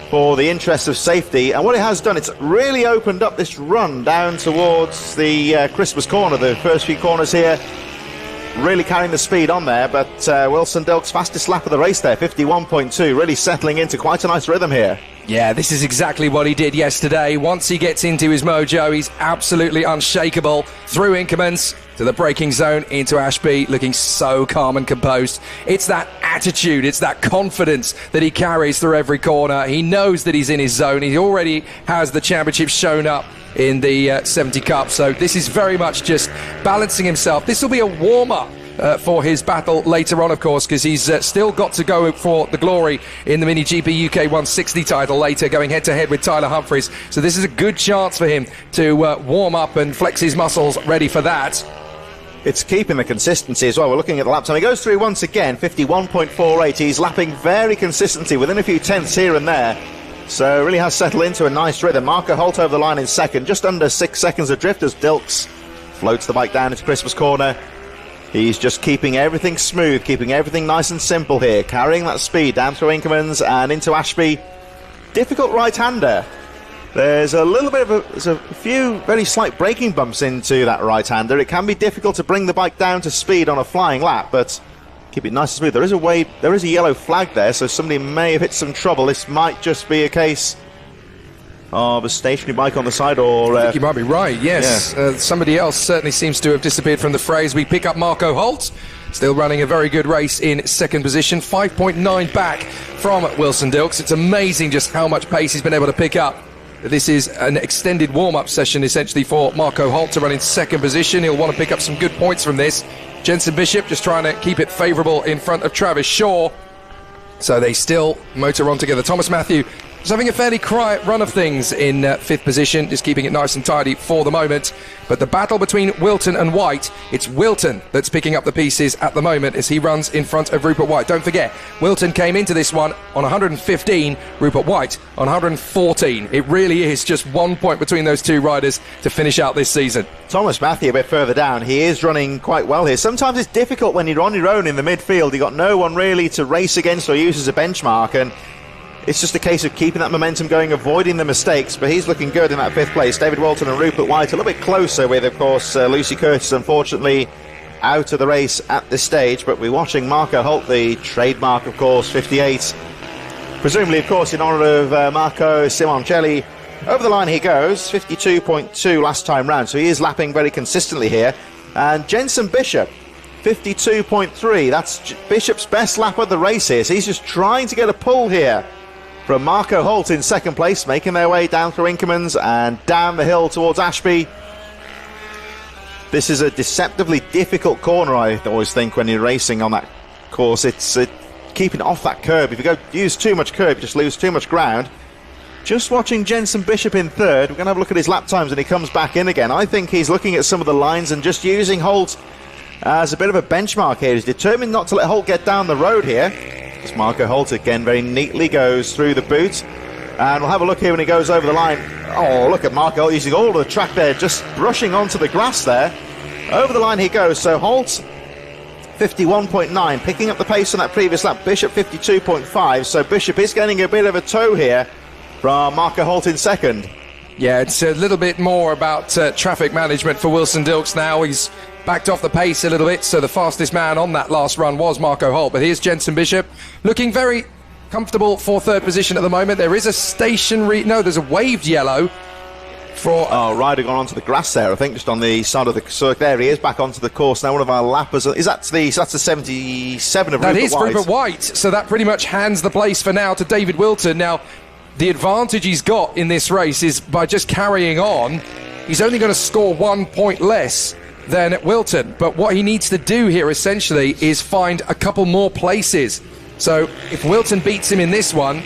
for the interest of safety. And what it has done, it's really opened up this run down towards the Christmas corner, the first few corners here. Really carrying the speed on there, but Wilson Dilks' fastest lap of the race there, 51.2, really settling into quite a nice rhythm here. Yeah, this is exactly what he did yesterday. Once he gets into his mojo, he's absolutely unshakable. Through Inkermans to the braking zone into Ashby, looking so calm and composed. It's that attitude, it's that confidence that he carries through every corner. He knows that he's in his zone. He already has the championship shown up in the 70 Cup, so this is very much just balancing himself. This will be a warm-up for his battle later on, of course, because he's still got to go for the glory in the Mini GP UK 160 title later, going head-to-head with Tyler Humphries. So this is a good chance for him to warm up and flex his muscles ready for that. It's keeping the consistency as well. We're looking at the lap time. He goes through once again, 51.48. He's lapping very consistently within a few tenths here and there. So really has settled into a nice rhythm. Marco Holt over the line in second, just under 6 seconds adrift as Dilks floats the bike down into Christmas corner. He's just keeping everything smooth, keeping everything nice and simple here, carrying that speed down through Inkermans and into Ashby. Difficult right-hander. There's a little bit of there's a few very slight braking bumps into that right-hander. It can be difficult to bring the bike down to speed on a flying lap, but keep it nice and smooth. There is a yellow flag there, so somebody may have hit some trouble. This might just be a case of a stationary bike on the side, or I think you might be right, yes. Yeah. Somebody else certainly seems to have disappeared from the phrase. We pick up Marco Holt, still running a very good race in second position, 5.9 back from Wilson Dilks. It's amazing just how much pace he's been able to pick up. This is an extended warm-up session essentially for Marco Holt to run in second position. He'll want to pick up some good points from this. Jenson Bishop just trying to keep it favourable in front of Travis Shaw. So they still motor on together. Thomas Matthew just having a fairly quiet run of things in fifth position, just keeping it nice and tidy for the moment. But the battle between Whilton and White, it's Whilton that's picking up the pieces at the moment as he runs in front of Rupert White. Don't forget, Whilton came into this one on 115, Rupert White on 114. It really is just 1 point between those two riders to finish out this season. Thomas Matthew a bit further down. He is running quite well here. Sometimes it's difficult when you're on your own in the midfield. You've got no one really to race against or use as a benchmark, and it's just a case of keeping that momentum going, avoiding the mistakes, but he's looking good in that fifth place. David Whilton and Rupert White a little bit closer with, of course, Lucy Curtis, unfortunately, out of the race at this stage, but we're watching Marco Holt, the trademark, of course, 58. Presumably, of course, in honour of Marco Simoncelli. Over the line he goes, 52.2 last time round, so he is lapping very consistently here. And Jenson Bishop, 52.3, that's Bishop's best lap of the race here, so he's just trying to get a pull here from Marco Holt in second place, making their way down through Inkermans and down the hill towards Ashby. This is a deceptively difficult corner, I always think, when you're racing on that course. It's keeping off that curb. If you go use too much curb, you just lose too much ground. Just watching Jenson Bishop in third. We're going to have a look at his lap times when he comes back in again. I think he's looking at some of the lines and just using Holt as a bit of a benchmark here. He's determined not to let Holt get down the road here. As Marco Holt again very neatly goes through the boot. And we'll have a look here when he goes over the line. Oh, look at Marco Holt using all of the track there, just brushing onto the grass there. Over the line he goes. So Holt, 51.9, picking up the pace on that previous lap. Bishop, 52.5. So Bishop is getting a bit of a tow here from Marco Holt in second. Yeah, it's a little bit more about traffic management for Wilson Dilks now. He's backed off the pace a little bit, so the fastest man on that last run was Marco Holt. But here's Jenson Bishop, looking very comfortable for third position at the moment. There is a there's a waved yellow for... Oh, rider gone onto the grass there, I think, just on the side of the circuit. There he is, back onto the course now. One of our lappers, that's the 77 of Rupert White. That is Rupert White, so that pretty much hands the place for now to David Whilton. Now, the advantage he's got in this race is by just carrying on, he's only going to score 1 point less than at Whilton. But what he needs to do here essentially is find a couple more places. So if Whilton beats him in this one,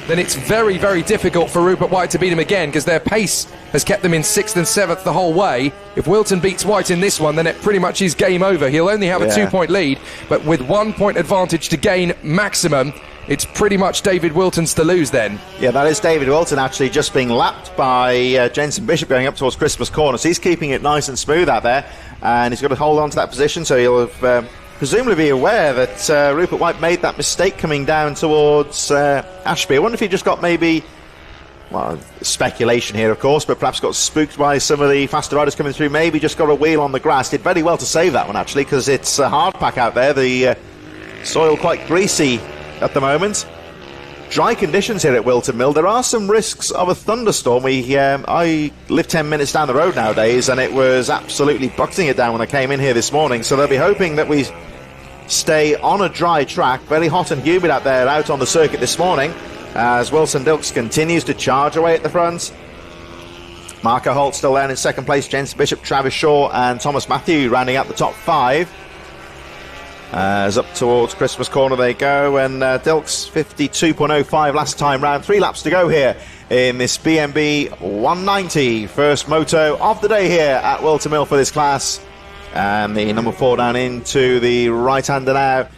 then it's very, very difficult for Rupert White to beat him again, because their pace has kept them in 6th and 7th the whole way. If Whilton beats White in this one, then it pretty much is game over. He'll only have a 2 point lead, but with 1 point advantage to gain maximum, it's pretty much David Whilton's to lose then. Yeah, that is David Whilton actually just being lapped by Jenson Bishop going up towards Christmas Corner. So he's keeping it nice and smooth out there, and he's got to hold on to that position, so he'll have presumably be aware that Rupert White made that mistake coming down towards Ashby. I wonder if he just got maybe, well, speculation here of course, but perhaps got spooked by some of the faster riders coming through, maybe just got a wheel on the grass. Did very well to save that one actually, because it's a hard pack out there, the soil quite greasy at the moment. Dry conditions here at Whilton Mill. There are some risks of a thunderstorm. I live 10 minutes down the road nowadays, and it was absolutely bucketing it down when I came in here this morning, so they'll be hoping that we stay on a dry track. Very hot and humid out there out on the circuit this morning as Wilson Dilks continues to charge away at the front. Marco Holt still there in second place, Jenson Bishop, Travis Shaw and Thomas Matthew rounding out the top five. As up towards Christmas Corner they go, and Dilks 52.05 last time round. 3 laps to go here in this BMB 190, first moto of the day here at Whilton Mill for this class. And the number 4 down into the right-hander now.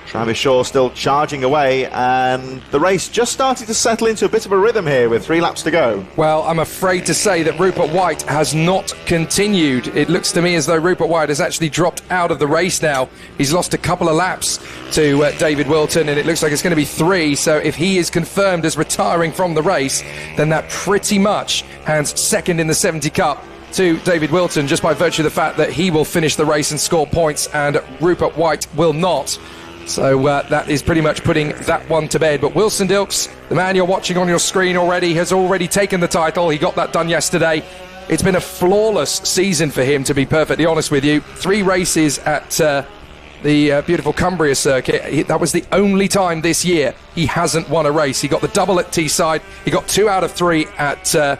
Travis Shaw still charging away, and the race just starting to settle into a bit of a rhythm here with 3 laps to go. Well, I'm afraid to say that Rupert White has not continued. It looks to me as though Rupert White has actually dropped out of the race now. He's lost a couple of laps to David Whilton, and it looks like it's going to be 3. So if he is confirmed as retiring from the race, then that pretty much hands second in the 70 Cup to David Whilton, just by virtue of the fact that he will finish the race and score points, and Rupert White will not. So that is pretty much putting that one to bed. But Wilson Dilks, the man you're watching on your screen already, has already taken the title. He got that done yesterday. It's been a flawless season for him, to be perfectly honest with you. 3 races at the beautiful Cumbria circuit. That was the only time this year he hasn't won a race. He got the double at Teesside. He got 2 out of 3 at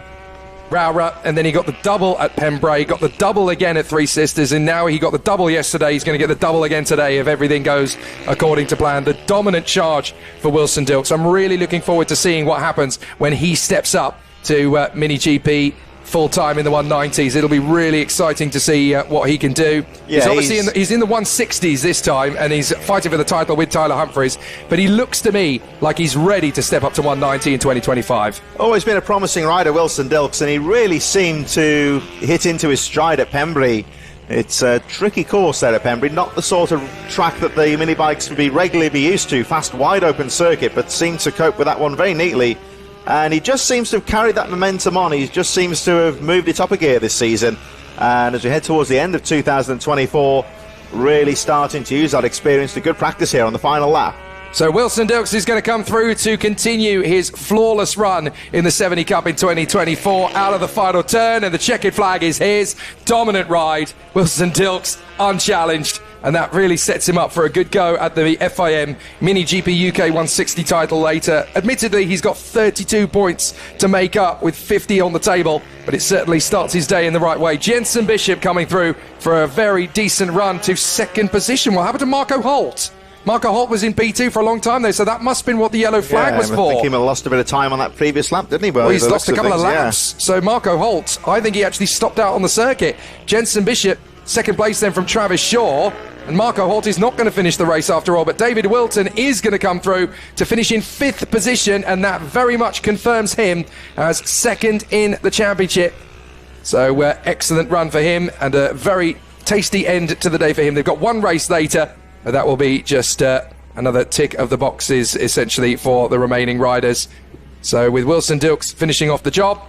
Rowra, and then he got the double at Pembrey, got the double again at Three Sisters, and now he got the double yesterday. He's going to get the double again today if everything goes according to plan. The dominant charge for Wilson Dilks. I'm really looking forward to seeing what happens when he steps up to Mini GP full-time in the 190s. It'll be really exciting to see what he can do. Yeah, he's in the 160s this time, and he's fighting for the title with Tyler Humphries, but he looks to me like he's ready to step up to 190 in 2025. Always been a promising rider, Wilson Dilks, and he really seemed to hit into his stride at Pembrey. It's a tricky course there at Pembrey, not the sort of track that the mini bikes would regularly be used to, fast, wide open circuit, but seemed to cope with that one very neatly. And he just seems to have carried that momentum on. He just seems to have moved it up a gear this season. And as we head towards the end of 2024, really starting to use that experience to good practice here on the final lap. So Wilson Dilks is going to come through to continue his flawless run in the 70 Cup in 2024. Out of the final turn, and the checkered flag is his. Dominant ride. Wilson Dilks unchallenged. And that really sets him up for a good go at the FIM Mini GP UK 160 title later. Admittedly, he's got 32 points to make up with 50 on the table, but it certainly starts his day in the right way. Jensen Bishop coming through for a very decent run to second position. What happened to Marco Holt? Marco Holt was in P2 for a long time, though, so that must have been what the yellow flag was for. I think he lost a bit of time on that previous lap, didn't he? Well, he's lost a couple of laps. Yeah. So Marco Holt, I think he actually stopped out on the circuit. Jensen Bishop, second place then from Travis Shaw. And Marco Holt is not going to finish the race after all, but David Whilton is going to come through to finish in 5th position, and that very much confirms him as second in the championship. So excellent run for him, and a very tasty end to the day for him. They've got one race later, and that will be just another tick of the boxes, essentially, for the remaining riders. So with Wilson Dilks finishing off the job,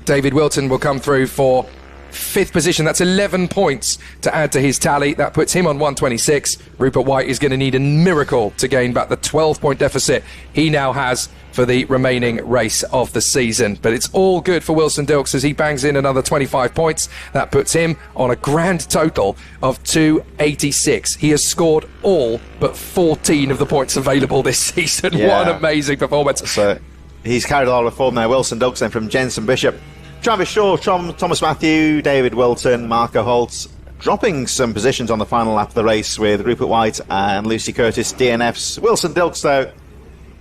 David Whilton will come through for 5th position. That's 11 points to add to his tally. That puts him on 126. Rupert White is going to need a miracle to gain back the 12-point deficit he now has for the remaining race of the season. But it's all good for Wilson Dilks as he bangs in another 25 points. That puts him on a grand total of 286. He has scored all but 14 of the points available this season. Yeah. What an amazing performance. So he's carried a lot of form there. Wilson Dilks then from Jensen Bishop. Travis Shaw, Thomas Matthew, David Whilton, Marco Holt dropping some positions on the final lap of the race with Rupert White and Lucy Curtis DNFs. Wilson Dilks, though,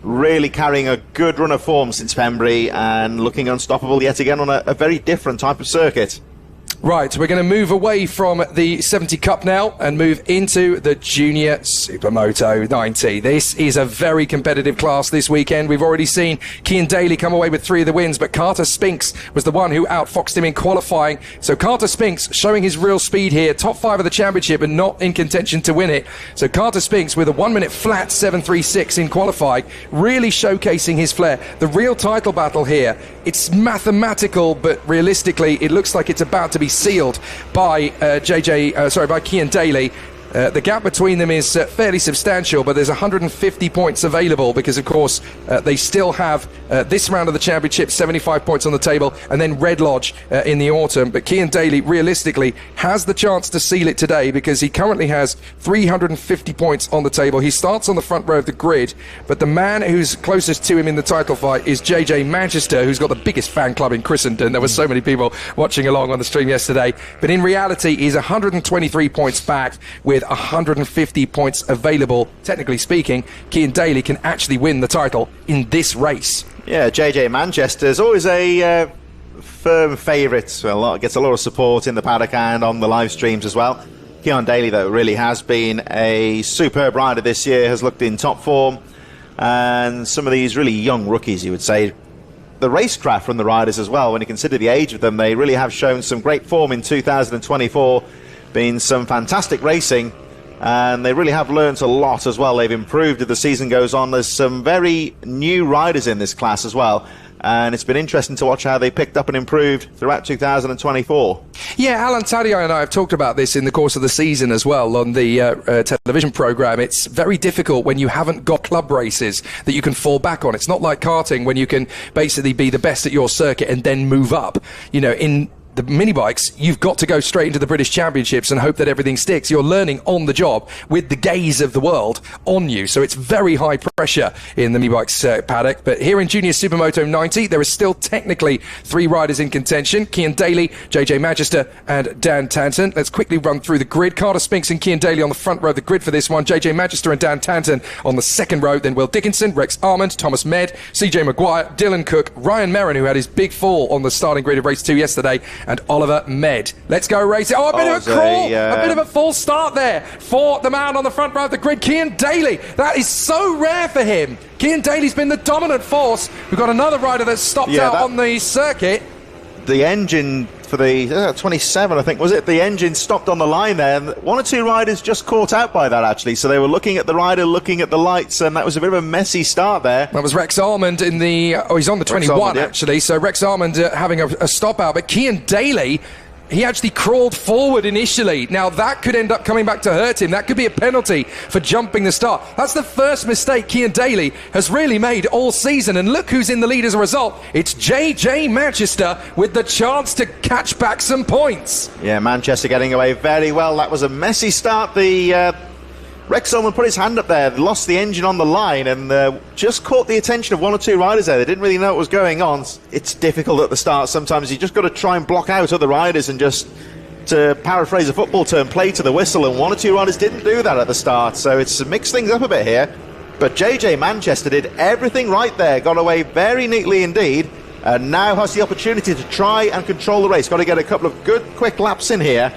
really carrying a good run of form since Pembrey and looking unstoppable yet again on a very different type of circuit. Right, we're going to move away from the 70 Cup now and move into the Junior Super Moto 90. This is a very competitive class this weekend. We've already seen Cian Daly come away with 3 of the wins, but Carter Spinks was the one who outfoxed him in qualifying. So Carter Spinks showing his real speed here, top 5 of the championship and not in contention to win it. So Carter Spinks with a 1 minute flat 7.36 in qualifying, really showcasing his flair. The real title battle here, it's mathematical, but realistically it looks like it's about to be sealed by by Cian Daly. The gap between them is fairly substantial, but there's 150 points available because, of course, they still have this round of the championship, 75 points on the table, and then Red Lodge in the autumn. But Cian Daly, realistically, has the chance to seal it today because he currently has 350 points on the table. He starts on the front row of the grid, but the man who's closest to him in the title fight is JJ Manchester, who's got the biggest fan club in Christendom. There were so many people watching along on the stream yesterday. But in reality, he's 123 points back with 150 points available. Technically speaking, Cian Daly can actually win the title in this race. Yeah, JJ Manchester is always a firm favourite. Well, gets a lot of support in the paddock and on the live streams as well. Cian Daly, though, really has been a superb rider this year, has looked in top form, and some of these really young rookies, you would say, the racecraft from the riders as well, when you consider the age of them, they really have shown some great form in 2024. Been some fantastic racing, and they really have learnt a lot as well. They've improved as the season goes on. There's some very new riders in this class as well, and it's been interesting to watch how they picked up and improved throughout 2024. Yeah, Alan Taddeo and I have talked about this in the course of the season as well on the television programme. It's very difficult when you haven't got club races that you can fall back on. It's not like karting when you can basically be the best at your circuit and then move up. You know, in the mini bikes, you've got to go straight into the British Championships and hope that everything sticks. You're learning on the job with the gaze of the world on you. So it's very high pressure in the mini bikes paddock. But here in Junior Super Moto 90, there is still technically 3 riders in contention: Cian Daly, JJ Magister and Dan Tanton. Let's quickly run through the grid. Carter Spinks and Cian Daly on the front row of the grid for this one. JJ Magister and Dan Tanton on the second row. Then Will Dickinson, Rex Armand, Thomas Med, CJ Maguire, Dylan Cook, Ryan Merrin, who had his big fall on the starting grid of race 2 yesterday, and Oliver Med. Let's go racing. Oh, a bit of a crawl, a bit of a false start there for the man on the front row of the grid, Cian Daly. That is so rare for him. Cian Daly's been the dominant force. We've got another rider that's stopped out on the circuit. The engine for the 27, I think, was it? The engine stopped on the line there, and 1 or 2 riders just caught out by that, actually. So they were looking at the rider, looking at the lights, and that was a bit of a messy start there. That was Rex Armand in the... he's on the 21, Armand, actually. So Rex Armand having a stop out. But Cian Daly, he actually crawled forward initially. Now, that could end up coming back to hurt him. That could be a penalty for jumping the start. That's the first mistake Cian Daly has really made all season. And look who's in the lead as a result. It's JJ Manchester with the chance to catch back some points. Yeah, Manchester getting away very well. That was a messy start. The Rex Orman put his hand up there, lost the engine on the line, and just caught the attention of 1 or 2 riders there. They didn't really know what was going on. It's difficult at the start. Sometimes you just got to try and block out other riders and just, to paraphrase a football term, play to the whistle, and 1 or 2 riders didn't do that at the start. So it's mixed things up a bit here. But JJ Manchester did everything right there, got away very neatly indeed, and now has the opportunity to try and control the race. Got to get a couple of good quick laps in here.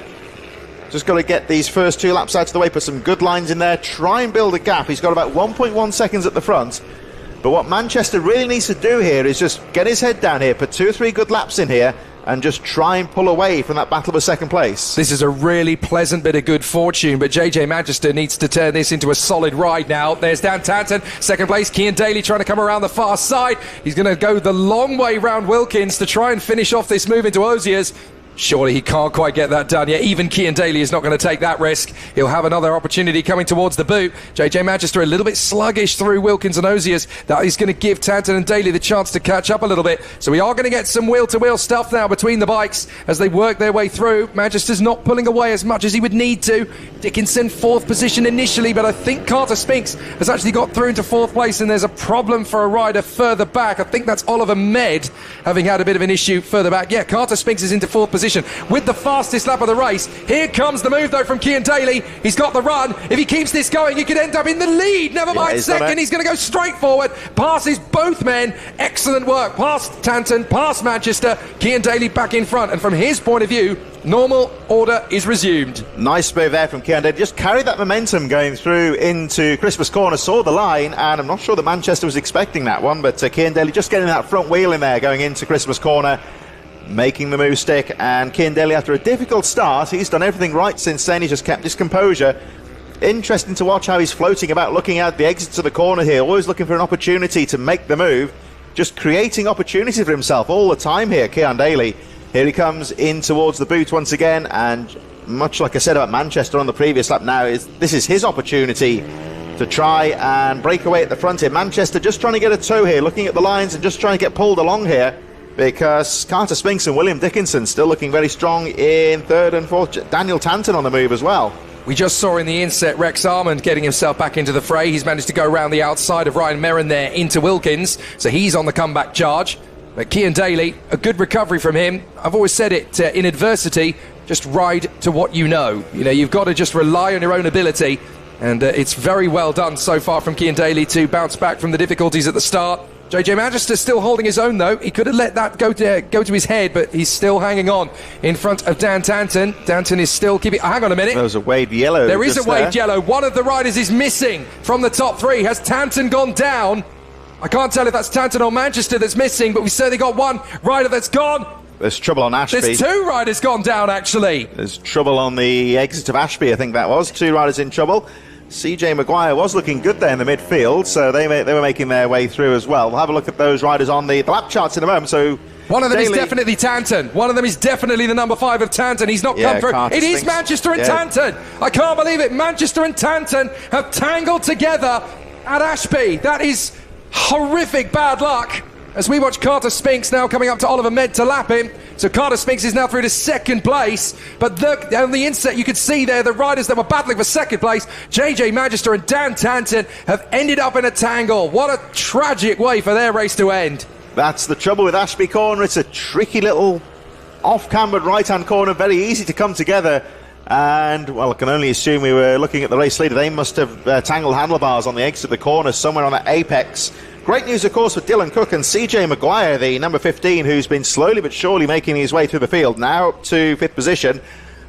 Just got to get these first 2 laps out of the way, put some good lines in there, try and build a gap. He's got about 1.1 seconds at the front. But what Manchester really needs to do here is just get his head down here, put 2 or 3 good laps in here, and just try and pull away from that battle for second place. This is a really pleasant bit of good fortune, but JJ Manchester needs to turn this into a solid ride now. There's Dan Tanton, second place. Cian Daly trying to come around the far side. He's going to go the long way round Wilkins to try and finish off this move into Osiers. Surely he can't quite get that done yet. Even Cian Daly is not going to take that risk. He'll have another opportunity coming towards the boot. JJ Manchester a little bit sluggish through Wilkins and Osiers. That is going to give Tanton and Daly the chance to catch up a little bit. So we are going to get some wheel-to-wheel stuff now between the bikes as they work their way through. Manchester's not pulling away as much as he would need to. Dickinson 4th position initially, but I think Carter Spinks has actually got through into 4th place, and there's a problem for a rider further back. I think that's Oliver Med having had a bit of an issue further back. Yeah, Carter Spinks is into 4th position with the fastest lap of the race. Here comes the move though from Cian Daly. He's got the run. If he keeps this going, he could end up in the lead. Never mind second. He's going to go straight forward. Passes both men. Excellent work. Past Tanton, past Manchester. Cian Daly back in front. And from his point of view, normal order is resumed. Nice move there from Cian Daly. Just carried that momentum going through into Christmas Corner, saw the line, and I'm not sure that Manchester was expecting that one, but Cian Daly just getting that front wheel in there going into Christmas Corner, making the move stick. And Cian Daly, after a difficult start, he's done everything right since then. He's just kept his composure. Interesting to watch how he's floating about, looking at the exits of the corner here, always looking for an opportunity to make the move, just creating opportunities for himself all the time here, Cian Daly. Here he comes in towards the boot once again, and much like I said about Manchester on the previous lap, now this is his opportunity to try and break away at the front here. Manchester just trying to get a toe here, looking at the lines and just trying to get pulled along here, because Carter Spinks and William Dickinson still looking very strong in 3rd and 4th. Daniel Tanton on the move as well. We just saw in the inset Rex Armand getting himself back into the fray. He's managed to go around the outside of Ryan Merrin there into Wilkins, so he's on the comeback charge. But Cian Daly, a good recovery from him. I've always said it, in adversity, just ride to what you know. You know, you've got to just rely on your own ability, and it's very well done so far from Cian Daly to bounce back from the difficulties at the start. JJ Manchester still holding his own though. He could have let that go to his head, but he's still hanging on in front of Dan Tanton. Tanton is still keeping... hang on a minute. There was a waved yellow. There is a waved yellow. One of the riders is missing from the top 3. Has Tanton gone down? I can't tell if that's Tanton or Manchester that's missing, but we certainly got one rider that's gone. There's trouble on Ashby. There's 2 riders gone down, actually. There's trouble on the exit of Ashby, I think that was. 2 riders in trouble. CJ Maguire was looking good there in the midfield, so they were making their way through as well. We'll have a look at those riders on the lap charts in a moment. So one of them is definitely Tanton. One of them is definitely the number 5 of Tanton. He's not come through. It is Manchester and Tanton. I can't believe it. Manchester and Tanton have tangled together at Ashby. That is horrific bad luck. As we watch Carter Spinks now coming up to Oliver Med to lap him. So Carter Spinks is now through to second place, but on the inset you could see there the riders that were battling for second place, JJ Magister and Dan Tanton, have ended up in a tangle. What a tragic way for their race to end. That's the trouble with Ashby Corner. It's a tricky little off-cambered right-hand corner, very easy to come together. And, well, I can only assume we were looking at the race leader. They must have tangled handlebars on the exit of the corner somewhere on that apex. Great news, of course, for Dylan Cook and CJ Maguire, the number 15, who's been slowly but surely making his way through the field, now up to 5th position.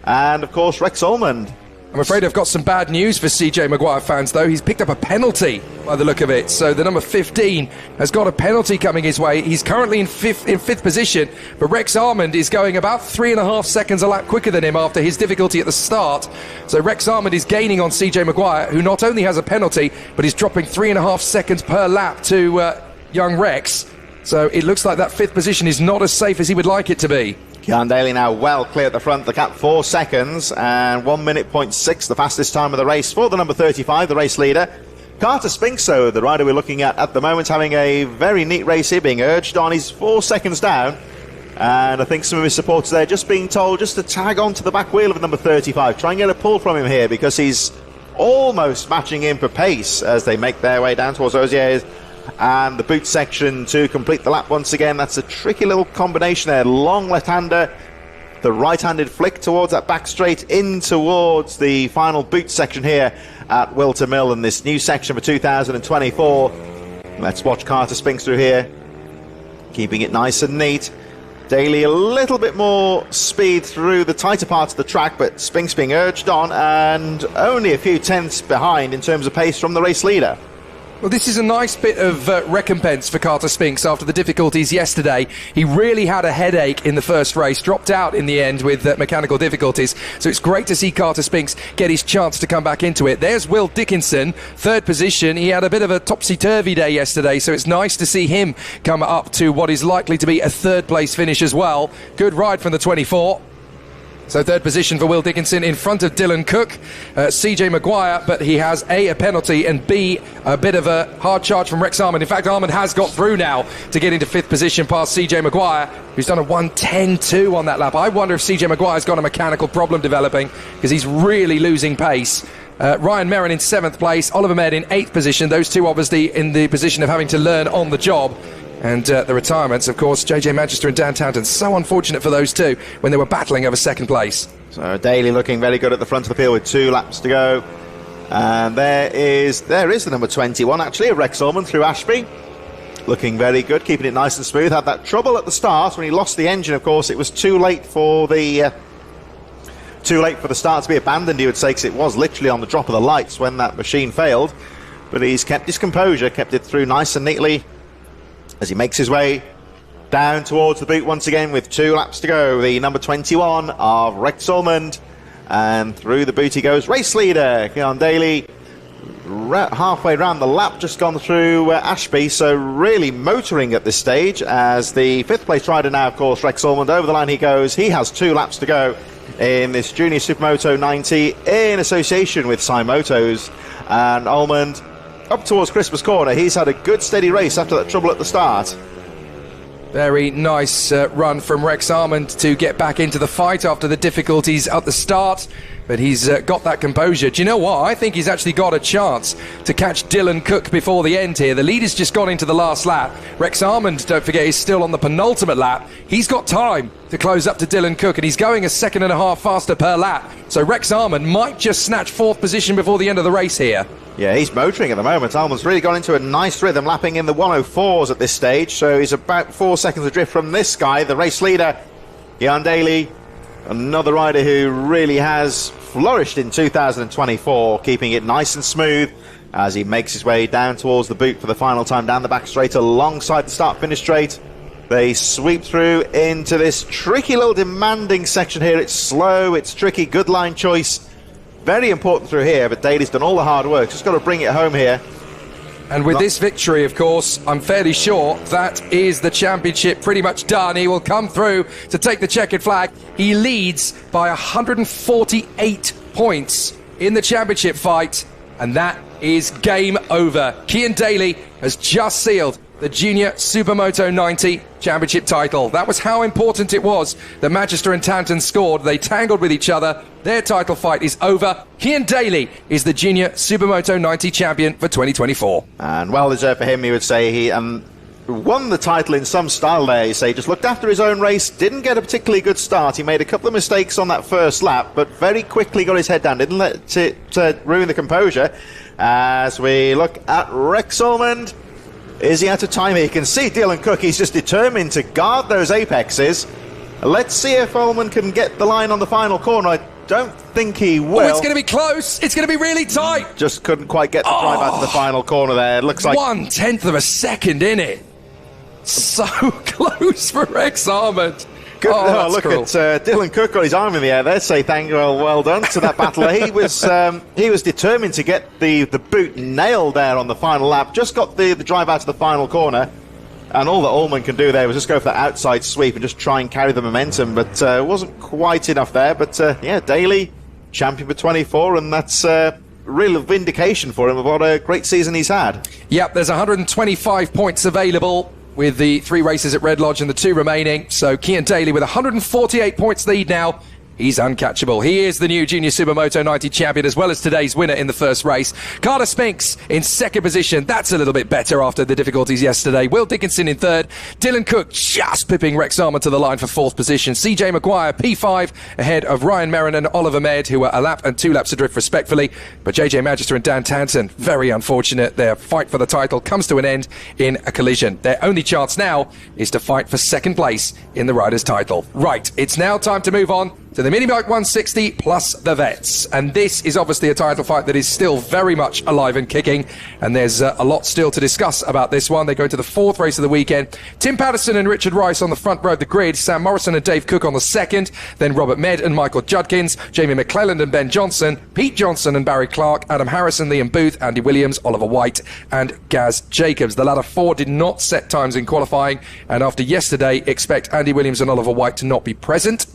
And, of course, Rex Ormond. I'm afraid I've got some bad news for CJ Maguire fans, though. He's picked up a penalty by the look of it. So the number 15 has got a penalty coming his way. He's currently in fifth position, but Rex Ormond is going about 3.5 seconds a lap quicker than him after his difficulty at the start. So Rex Ormond is gaining on CJ Maguire, who not only has a penalty, but is dropping 3.5 seconds per lap to young Rex. So it looks like that 5th position is not as safe as he would like it to be. Cian Daly now well clear at the front, the gap 4 seconds and 1 minute 0.6, the fastest time of the race for the number 35, the race leader. Carter Spinks, so the rider we're looking at the moment, having a very neat race here, being urged on. He's 4 seconds down, and I think some of his supporters there just being told just to tag on to the back wheel of number 35, try and get a pull from him here, because he's almost matching him for pace as they make their way down towards Ozier and the boot section to complete the lap once again. That's a tricky little combination there. Long left-hander, the right-handed flick towards that back straight in towards the final boot section here at Whilton Mill in this new section for 2024. Let's watch Carter Spinks through here, keeping it nice and neat. Daly a little bit more speed through the tighter parts of the track, but Spinks being urged on and only a few tenths behind in terms of pace from the race leader. Well, this is a nice bit of recompense for Carter Spinks after the difficulties yesterday. He really had a headache in the first race, dropped out in the end with mechanical difficulties. So it's great to see Carter Spinks get his chance to come back into it. There's Will Dickinson, 3rd position. He had a bit of a topsy-turvy day yesterday, so it's nice to see him come up to what is likely to be a 3rd place finish as well. Good ride from the 24. So 3rd position for Will Dickinson in front of Dylan Cook, CJ Maguire, but he has A penalty, and B, a bit of a hard charge from Rex Ormond. In fact, Ormond has got through now to get into 5th position past CJ Maguire, who's done a 1:10.2 on that lap. I wonder if CJ Maguire's got a mechanical problem developing, because he's really losing pace. Ryan Merrin in 7th place, Oliver Med in 8th position. Those two obviously in the position of having to learn on the job. And the retirements, of course, JJ Magister and Dan Tanton. So unfortunate for those two when they were battling over 2nd place. So Daly looking very good at the front of the field with 2 laps to go. And there is the number 21, actually, Rex Ormond through Ashby. Looking very good, keeping it nice and smooth. Had that trouble at the start when he lost the engine, of course. It was too late for the start to be abandoned, you would say, because it was literally on the drop of the lights when that machine failed. But he's kept his composure, kept it through nice and neatly, as he makes his way down towards the boot once again with 2 laps to go. The number 21 of Rex Ormond, and through the boot he goes. Race leader Cian Daly, halfway round the lap, just gone through Ashby, so really motoring at this stage, as the 5th place rider now, of course, Rex Ormond, over the line he goes. He has 2 laps to go in this Junior Super Moto 90 in association with FIM Motos, and Ormond up towards Christmas Corner. He's had a good steady race after that trouble at the start. Very nice run from Rex Ormond to get back into the fight after the difficulties at the start, but he's got that composure. Do you know what? I think he's actually got a chance to catch Dylan Cook before the end here. The leader's just gone into the last lap. Rex Ormond, don't forget, is still on the penultimate lap. He's got time to close up to Dylan Cook, and he's going 1.5 seconds faster per lap. So Rex Ormond might just snatch 4th position before the end of the race here. Yeah, he's motoring at the moment. Ormond's really gone into a nice rhythm, lapping in the 104s at this stage, so he's about 4 seconds adrift from this guy, the race leader, Cian Daly, another rider who really has flourished in 2024, keeping it nice and smooth as he makes his way down towards the boot for the final time down the back straight alongside the start-finish straight. They sweep through into this tricky little demanding section here. It's slow, it's tricky, good line choice. Very important through here, but Daly's done all the hard work. Just got to bring it home here. And with this victory, of course, I'm fairly sure that is the championship pretty much done. He will come through to take the checkered flag. He leads by 148 points in the championship fight, and that is game over. Cian Daly has just sealed the Junior Super Moto 90 Championship title. That was how important it was that Magister and Tanton scored. They tangled with each other. Their title fight is over. Cian Daly is the Junior Super Moto 90 champion for 2024. And well deserved for him, he would say. He won the title in some style there, you say. Just looked after his own race, didn't get a particularly good start. He made a couple of mistakes on that first lap, but very quickly got his head down, didn't let it ruin the composure. As we look at Rex Ormond, is he out of time here? You can see Dylan Cook, he's just determined to guard those apexes. Let's see if Ormond can get the line on the final corner. I don't think he will. Oh, it's going to be close. It's going to be really tight. Just couldn't quite get the drive out to the final corner there. It looks like 1/10 of a second in it. So close for Rex Ormond. Good. Oh, Look cruel. at Dylan Cook got his arm in the air there. Say thank you, well done to that battler. He was determined to get the boot nailed there on the final lap. Just got the drive out to the final corner, and all that Ormond can do there was just go for that outside sweep and just try and carry the momentum. But it wasn't quite enough there. But yeah, Daly champion for 24, and that's real vindication for him of what a great season he's had. Yep, there's 125 points available with the 3 races at Red Lodge and the 2 remaining. So Cian Daly with 148 points lead now. He's uncatchable. He is the new Junior Super Moto 90 champion, as well as today's winner in the first race. Carter Spinks in second position. That's a little bit better after the difficulties yesterday. Will Dickinson in third. Dylan Cook just pipping Rex Ormond to the line for fourth position. CJ Maguire, P5, ahead of Ryan Merrin and Oliver Med, who are a lap and 2 laps adrift respectfully. But JJ Magister and Dan Tanton, very unfortunate. Their fight for the title comes to an end in a collision. Their only chance now is to fight for second place in the Riders' title. Right, it's now time to move on to the Mini Bike 160 plus the Vets. And this is obviously a title fight that is still very much alive and kicking. And there's a lot still to discuss about this one. They go to the 4th race of the weekend. Tim Patterson and Richard Rice on the front row of the grid. Sam Morrison and Dave Cook on the second. Then Robert Med and Michael Judkins. Jamie McClelland and Ben Johnson. Pete Johnson and Barry Clark. Adam Harrison, Liam Booth, Andy Williams, Oliver White and Gaz Jacobs. The latter 4 did not set times in qualifying. And after yesterday, expect Andy Williams and Oliver White to not be present.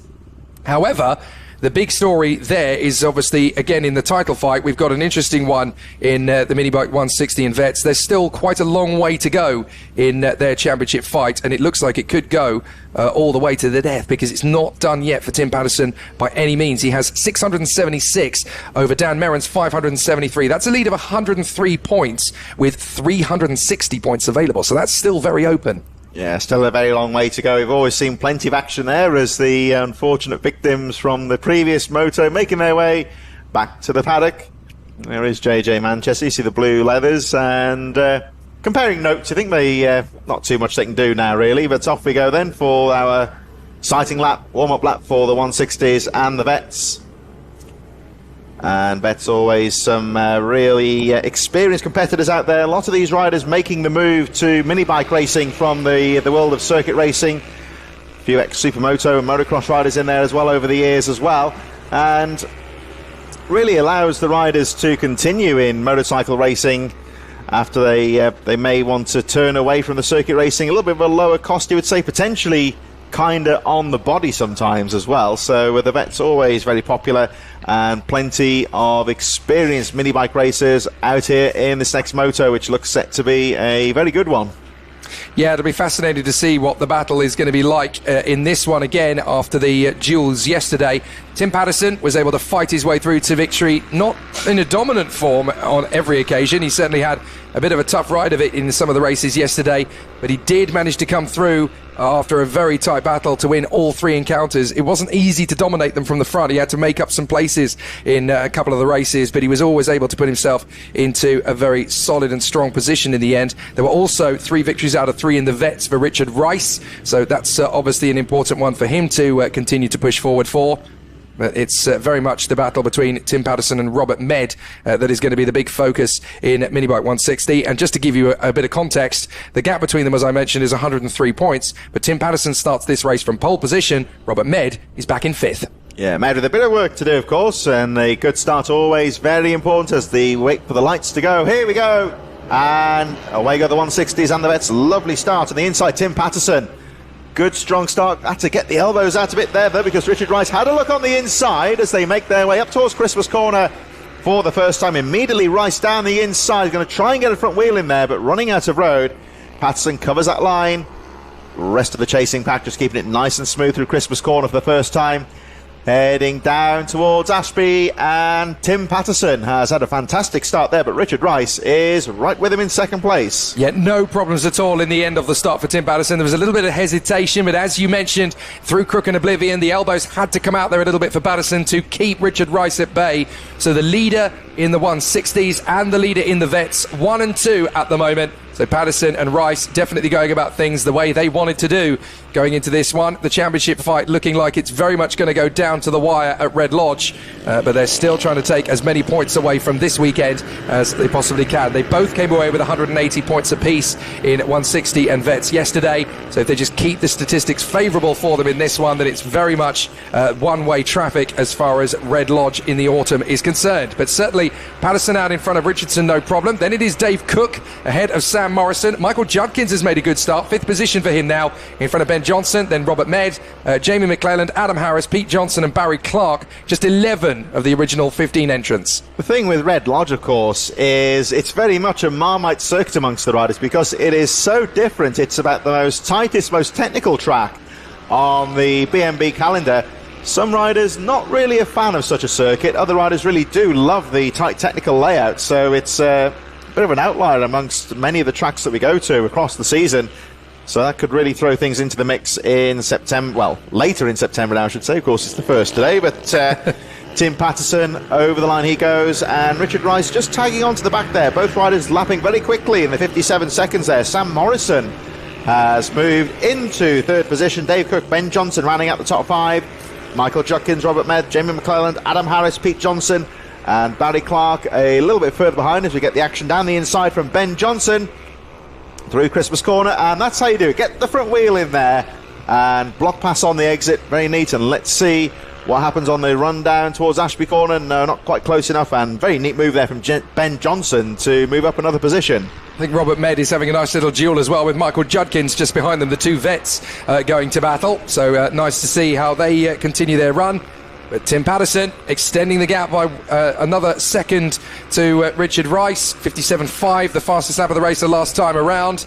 However, the big story there is obviously, again, in the title fight. We've got an interesting one in the Mini Bike 160 in Vets. There's still quite a long way to go in their championship fight, and it looks like it could go all the way to the death, because it's not done yet for Tim Patterson by any means. He has 676 over Dan Merrin's 573. That's a lead of 103 points with 360 points available, so that's still very open. Yeah, still a very long way to go. We've always seen plenty of action there as the unfortunate victims from the previous moto making their way back to the paddock. There is JJ Manchester. You see the blue leathers, and comparing notes, I think they not too much they can do now really, but off we go then for our sighting lap, warm-up lap for the 160s and the Vets. And Vets always some really experienced competitors out there. A lot of these riders making the move to mini bike racing from the world of circuit racing. A few ex-Super Moto and motocross riders in there as well over the years as well. And really allows the riders to continue in motorcycle racing after they may want to turn away from the circuit racing. A little bit of a lower cost, you would say, potentially kind of on the body sometimes as well. So the Vets always very popular, and plenty of experienced mini bike racers out here in this next moto, which looks set to be a very good one. Yeah, it'll be fascinating to see what the battle is going to be like in this one again after the duels yesterday. Tim Patterson was able to fight his way through to victory, not in a dominant form on every occasion. He certainly had a bit of a tough ride of it in some of the races yesterday, but he did manage to come through after a very tight battle to win all 3 encounters. It wasn't easy to dominate them from the front. He had to make up some places in a couple of the races, but he was always able to put himself into a very solid and strong position in the end. There were also 3 victories out of 3 in the Vets for Richard Rice, so that's obviously an important one for him to continue to push forward for. But it's very much the battle between Tim Patterson and Robert Med that is going to be the big focus in Mini Bike 160. And just to give you a bit of context, the gap between them, as I mentioned, is 103 points. But Tim Patterson starts this race from pole position. Robert Med is back in 5th. Yeah, Med with a bit of work to do, of course, and a good start always very important as they wait for the lights to go. Here we go. And away go the 160s and the Vets. Lovely start on the inside, Tim Patterson. Good strong start. Had to get the elbows out a bit there though, because Richard Rice had a look on the inside as they make their way up towards Christmas Corner for the first time. Immediately Rice down the inside, going to try and get a front wheel in there, but running out of road. Patterson covers that line. Rest of the chasing pack just keeping it nice and smooth through Christmas Corner for the first time. Heading down towards Ashby, and Tim Patterson has had a fantastic start there, but Richard Rice is right with him in second place. Yeah, no problems at all in the end of the start for Tim Patterson. There was a little bit of hesitation, but as you mentioned, through Crook and Oblivion, the elbows had to come out there a little bit for Patterson to keep Richard Rice at bay. So the leader in the 160s and the leader in the vets, 1 and 2 at the moment. So Patterson and Rice definitely going about things the way they wanted to do going into this one. The championship fight looking like it's very much going to go down to the wire at Red Lodge, but they're still trying to take as many points away from this weekend as they possibly can. They both came away with 180 points apiece in 160 and vets yesterday, so if they just keep the statistics favourable for them in this one, then it's very much one-way traffic as far as Red Lodge in the autumn is concerned. But certainly Patterson out in front of Richardson, no problem. Then it is Dave Cook ahead of Sam Morrison. Michael Judkins has made a good start, 5th position for him now in front of Ben Johnson, then Robert Med, Jamie McClelland, Adam Harris, Pete Johnson and Barry Clark, just 11 of the original 15 entrants. The thing with Red Lodge, of course, is it's very much a Marmite circuit amongst the riders because it is so different. It's about the most tightest, most technical track on the BMB calendar. Some riders not really a fan of such a circuit, other riders really do love the tight technical layout, so it's a bit of an outlier amongst many of the tracks that we go to across the season. So that could really throw things into the mix in September, well, later in September now I should say, of course it's the first today, but Tim Patterson over the line he goes, and Richard Rice just tagging on to the back there, both riders lapping very quickly in the 57 seconds there. Sam Morrison has moved into 3rd position, Dave Cook, Ben Johnson rounding out the top 5, Michael Judkins, Robert Med, Jamie McClelland, Adam Harris, Pete Johnson and Barry Clark a little bit further behind as we get the action down the inside from Ben Johnson through Christmas Corner, and that's how you do it. Get the front wheel in there and block pass on the exit, very neat, and let's see what happens on the run down towards Ashby Corner. No, not quite close enough, and very neat move there from Ben Johnson to move up another position. I think Robert Med is having a nice little duel as well with Michael Judkins just behind them, the two vets going to battle, so nice to see how they continue their run. But Tim Patterson extending the gap by another second to Richard Rice, 57.5, the fastest lap of the race the last time around.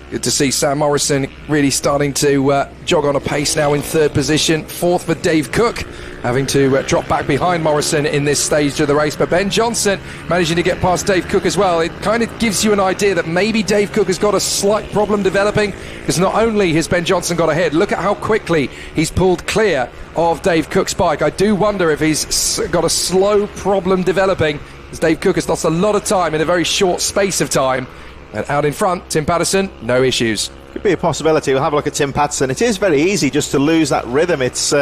Good to see Sam Morrison really starting to jog on a pace now in 3rd position. 4th for Dave Cook, having to drop back behind Morrison in this stage of the race. But Ben Johnson managing to get past Dave Cook as well. It kind of gives you an idea that maybe Dave Cook has got a slight problem developing, because not only has Ben Johnson got ahead, look at how quickly he's pulled clear of Dave Cook's bike. I do wonder if he's got a slow problem developing, as Dave Cook has lost a lot of time in a very short space of time. And out in front, Tim Patterson, no issues. Could be a possibility. We'll have a look at Tim Patterson. It is very easy just to lose that rhythm. It's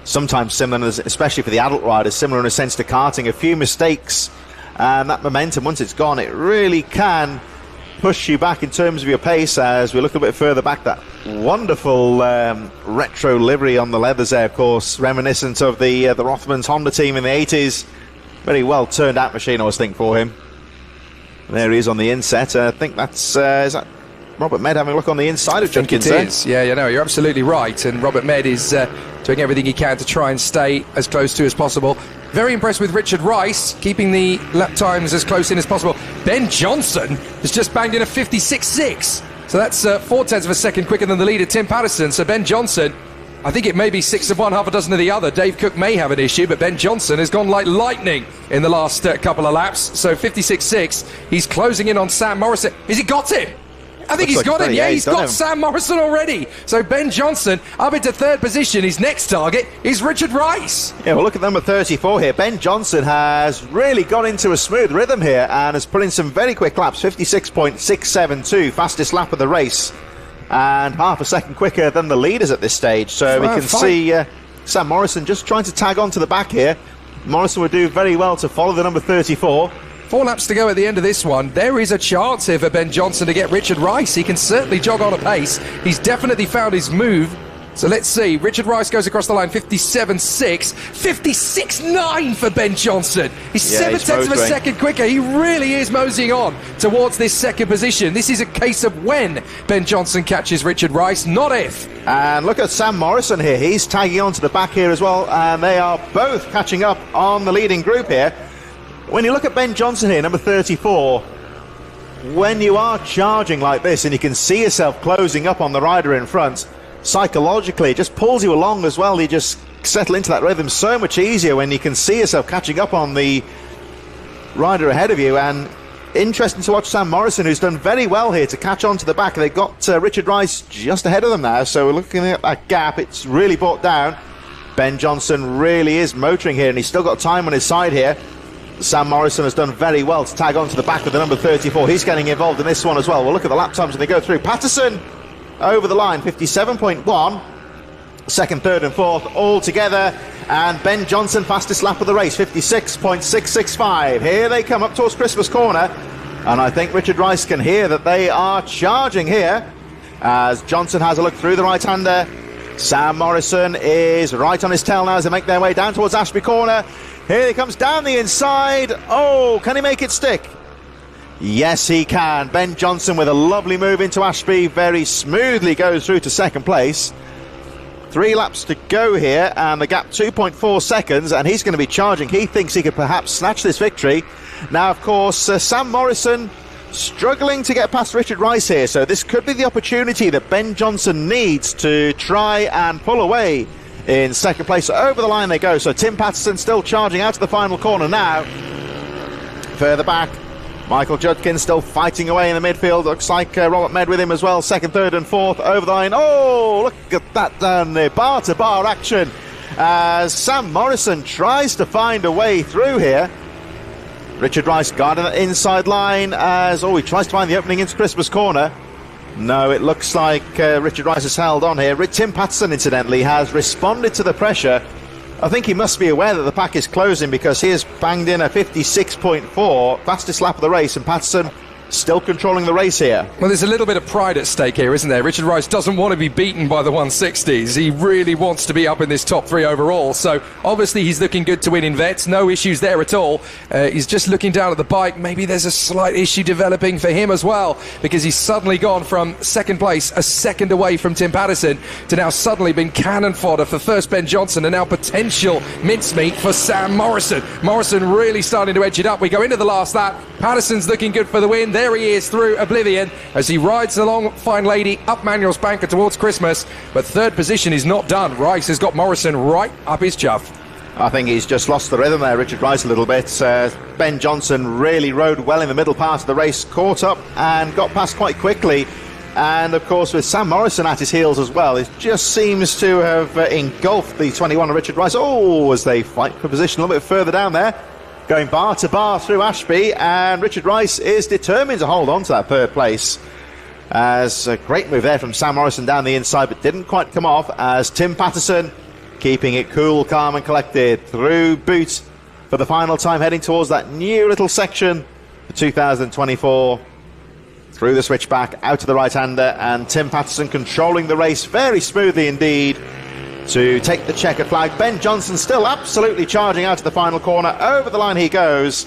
sometimes similar, especially for the adult riders, similar in a sense to karting. A few mistakes and that momentum, once it's gone, it really can push you back in terms of your pace. As we look a bit further back, that wonderful retro livery on the leathers there, of course, reminiscent of the Rothmans Honda team in the 80s. Very well turned out machine, I was thinking, for him. There he is on the inset. I think that's is that Robert Med having a look on the inside of Judkins? It is. Yeah, you know, you're absolutely right. And Robert Med is doing everything he can to try and stay as close to as possible. Very impressed with Richard Rice, keeping the lap times as close in as possible. Ben Johnson has just banged in a 56.6. So that's 0.4 of a second quicker than the leader, Tim Patterson. So Ben Johnson, I think it may be 6 of one, half a dozen of the other. Dave Cook may have an issue, but Ben Johnson has gone like lightning in the last couple of laps. So 56.6, he's closing in on Sam Morrison. Has he got him? I think he's got him. Yeah, he's got Sam Morrison already. So Ben Johnson up into 3rd position. His next target is Richard Rice. Yeah, well, look at number 34 here. Ben Johnson has really gone into a smooth rhythm here and has put in some very quick laps. 56.672, fastest lap of the race, and half a second quicker than the leaders at this stage. So we can see Sam Morrison just trying to tag on to the back here. Morrison would do very well to follow the number 34. 4 laps to go at the end of this one. There is a chance here for Ben Johnson to get Richard Rice. He can certainly jog on a pace. He's definitely found his move. So let's see. Richard Rice goes across the line, 57.6. 56.9 for Ben Johnson. He's 7/10 of a second quicker. He really is moseying on towards this second position. This is a case of when Ben Johnson catches Richard Rice, not if. And look at Sam Morrison here. He's tagging on to the back here as well. And they are both catching up on the leading group here. When you look at Ben Johnson here, number 34, when you are charging like this and you can see yourself closing up on the rider in front, psychologically it just pulls you along as well. You just settle into that rhythm so much easier when you can see yourself catching up on the rider ahead of you. And interesting to watch Sam Morrison, who's done very well here to catch on to the back. They've got Richard Rice just ahead of them now, so we're looking at that gap. It's really brought down. Ben Johnson really is motoring here, and he's still got time on his side here. Sam Morrison has done very well to tag on to the back of the number 34. He's getting involved in this one as well. We'll look at the lap times when they go through. Patterson over the line, 57.1. Second, third and fourth all together. And Ben Johnson, fastest lap of the race, 56.665. Here they come up towards Christmas Corner. And I think Richard Rice can hear that they are charging here as Johnson has a look through the right-hander. Sam Morrison is right on his tail now as they make their way down towards Ashby Corner. Here he comes down the inside. Oh, can he make it stick? Yes, he can. Ben Johnson with a lovely move into Ashby, very smoothly goes through to second place. 3 laps to go here, and the gap 2.4 seconds, and he's going to be charging. He thinks he could perhaps snatch this victory. Now, of course, Sam Morrison struggling to get past Richard Rice here, so this could be the opportunity that Ben Johnson needs to try and pull away in second place. So over the line they go. So Tim Patterson still charging out to the final corner now. Further back, Michael Judkins still fighting away in the midfield. Looks like Robert Med with him as well. Second, third and fourth over the line. Oh, look at that down there. Bar-to-bar action as Sam Morrison tries to find a way through here. Richard Rice guarding that inside line as, he tries to find the opening into Christmas Corner. No, it looks like Richard Rice has held on here. Tim Patterson, incidentally, has responded to the pressure. I think he must be aware that the pack is closing because he has banged in a 56.4, fastest lap of the race, and Patterson still controlling the race here. Well, there's a little bit of pride at stake here, isn't there? Richard Rice doesn't want to be beaten by the 160s. He really wants to be up in this top 3 overall. So obviously he's looking good to win in vets. No issues there at all. He's just looking down at the bike. Maybe there's a slight issue developing for him as well, because he's suddenly gone from second place, a second away from Tim Patterson, to now suddenly being cannon fodder for first Ben Johnson and now potential mincemeat for Sam Morrison. Morrison really starting to edge it up. We go into the last lap. Patterson's looking good for the win. There he is through oblivion as he rides along Fine Lady up Manuel's Banker towards Christmas. But third position is not done. Rice has got Morrison right up his chuff. I think he's just lost the rhythm there, Richard Rice, a little bit. Ben Johnson really rode well in the middle part of the race, caught up and got past quite quickly. And of course, with Sam Morrison at his heels as well, it just seems to have engulfed the 21 of Richard Rice. As they fight for position a little bit further down there. Going bar to bar through Ashby, and Richard Rice is determined to hold on to that third place. As a great move there from Sam Morrison down the inside, but didn't quite come off, as Tim Patterson keeping it cool, calm and collected through Boot for the final time, heading towards that new little section for 2024. Through the switchback, out to the right-hander, and Tim Patterson controlling the race very smoothly indeed to take the checkered flag. Ben Johnson still absolutely charging out to the final corner. Over the line he goes.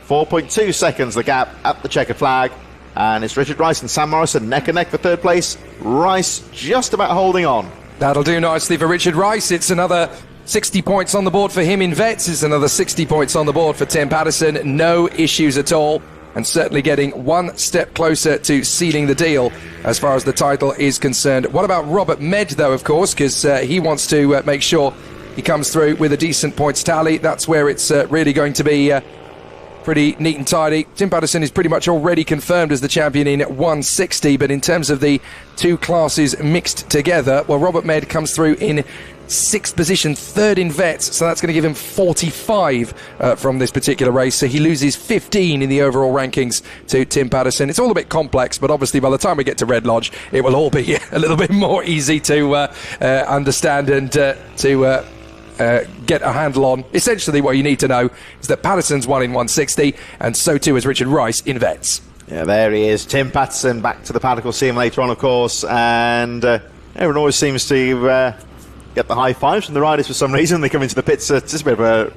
4.2 seconds the gap at the checkered flag. And it's Richard Rice and Sam Morrison neck and neck for third place. Rice just about holding on. That'll do nicely for Richard Rice. It's another 60 points on the board for him in vets. It's another 60 points on the board for Tim Patterson. No issues at all. And certainly getting one step closer to sealing the deal as far as the title is concerned. What about Robert Med, though, of course, because he wants to make sure he comes through with a decent points tally. That's where it's really going to be pretty neat and tidy. Tim Patterson is pretty much already confirmed as the champion in 160, but in terms of the two classes mixed together, well, Robert Med comes through in 6th position, 3rd in vets, so that's going to give him 45 from this particular race. So he loses 15 in the overall rankings to Tim Patterson. It's all a bit complex, but obviously by the time we get to Red Lodge, it will all be a little bit more easy to understand and to get a handle on. Essentially what you need to know is that Patterson's won in 160, and so too is Richard Rice in vets. Yeah, there he is, Tim Patterson, back to the paddock. We'll see him later on, of course, and everyone always seems to get the high fives from the riders for some reason. They come into the pits, it's just a bit of a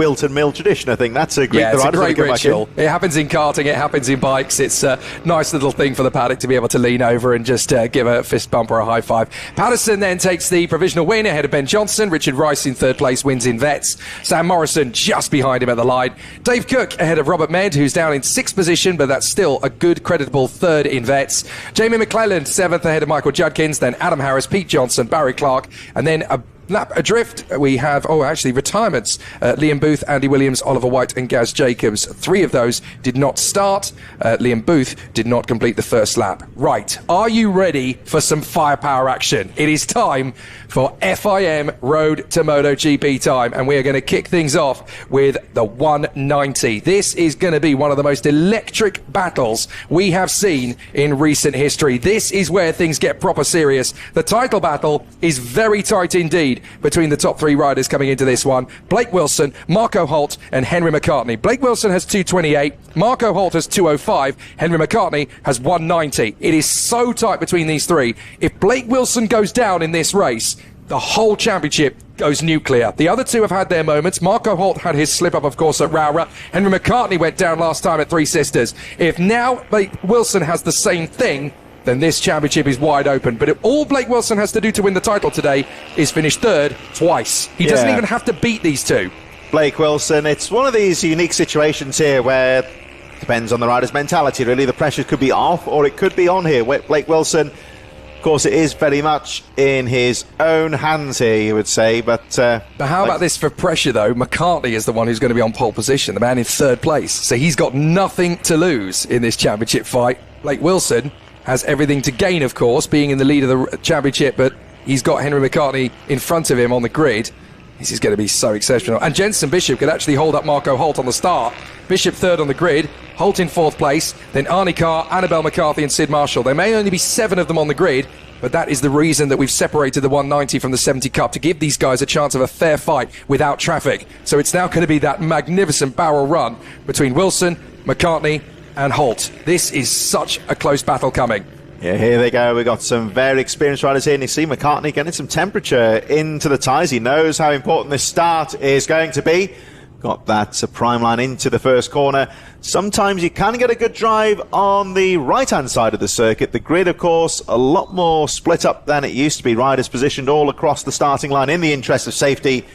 Whilton Mill tradition, I think. That's a great, it's a great ritual. It happens in karting, it happens in bikes. It's a nice little thing for the paddock to be able to lean over and just give a fist bump or a high five. Patterson then takes the provisional win ahead of Ben Johnson. Richard Rice in third place wins in Vets. Sam Morrison just behind him at the line. Dave Cook ahead of Robert Med, who's down in sixth position, but that's still a good, creditable third in Vets. Jamie McClelland, seventh ahead of Michael Judkins, then Adam Harris, Pete Johnson, Barry Clark, and then a lap adrift, we have, retirements. Liam Booth, Andy Williams, Oliver White and Gaz Jacobs. Three of those did not start. Liam Booth did not complete the first lap. Right, are you ready for some firepower action? It is time for FIM Road to Moto GP time, and we are going to kick things off with the 190. This is going to be one of the most electric battles we have seen in recent history. This is where things get proper serious. The title battle is very tight indeed between the top three riders coming into this one. Blake Wilson, Marco Holt and Henry McCartney. Blake Wilson has 228, Marco Holt has 205, Henry McCartney has 190. It is so tight between these three. If Blake Wilson goes down in this race, the whole championship goes nuclear. The other two have had their moments. Marco Holt had his slip-up, of course, at Rowrah. Henry McCartney went down last time at Three Sisters. If now Blake Wilson has the same thing, then this championship is wide open. But all Blake Wilson has to do to win the title today is finish third twice. He doesn't even have to beat these two. Blake Wilson, it's one of these unique situations here where it depends on the rider's mentality, really. The pressure could be off or it could be on here. Blake Wilson, of course, it is very much in his own hands here, you would say. But how about this for pressure, though? McCartney is the one who's going to be on pole position, the man in third place. So he's got nothing to lose in this championship fight. Blake Wilson has everything to gain, of course, being in the lead of the championship, but he's got Henry McCartney in front of him on the grid. This is going to be so exceptional. And Jenson Bishop could actually hold up Marco Holt on the start. Bishop third on the grid, Holt in fourth place, then Arnie Carr, Annabelle McCarthy and Sid Marshall. There may only be 7 of them on the grid, but that is the reason that we've separated the 190 from the 70 Cup, to give these guys a chance of a fair fight without traffic. So it's now going to be that magnificent barrel run between Wilson, McCartney and Holt. This is such a close battle coming. Yeah, here they go. We've got some very experienced riders here, and you see McCartney getting some temperature into the tyres. He knows how important this start is going to be. Got that prime line into the first corner. Sometimes you can get a good drive on the right-hand side of the circuit. The grid, of course, a lot more split up than it used to be. Riders positioned all across the starting line in the interest of safety,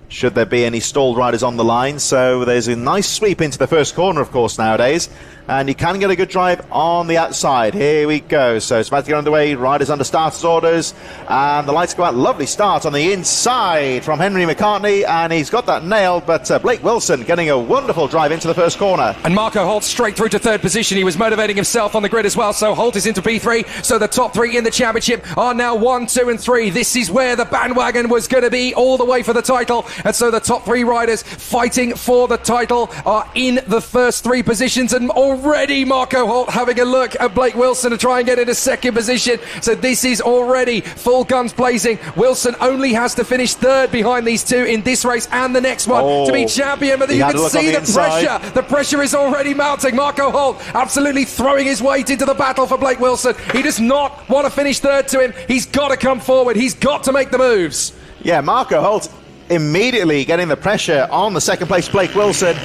should there be any stalled riders on the line. So there's a nice sweep into the first corner, of course, nowadays. And you can get a good drive on the outside. Here we go. So it's about to get underway. Riders under starters orders. And the lights go out. Lovely start on the inside from Henry McCartney. And he's got that nailed. But Blake Wilson getting a wonderful drive into the first corner. And Marco Holt straight through to third position. He was motivating himself on the grid as well. So Holt is into P3. So the top three in the championship are now 1, 2 and 3. This is where the bandwagon was going to be, all the way for the title. And so the top three riders fighting for the title are in the first 3 positions. And already Marco Holt having a look at Blake Wilson to try and get into second position. So this is already full guns blazing. Wilson only has to finish third behind these two in this race and the next one to be champion. But you can see the pressure. The pressure is already mounting. Marco Holt absolutely throwing his weight into the battle for Blake Wilson. He does not want to finish third to him. He's got to come forward. He's got to make the moves. Yeah, Marco Holt immediately getting the pressure on the second place Blake Wilson.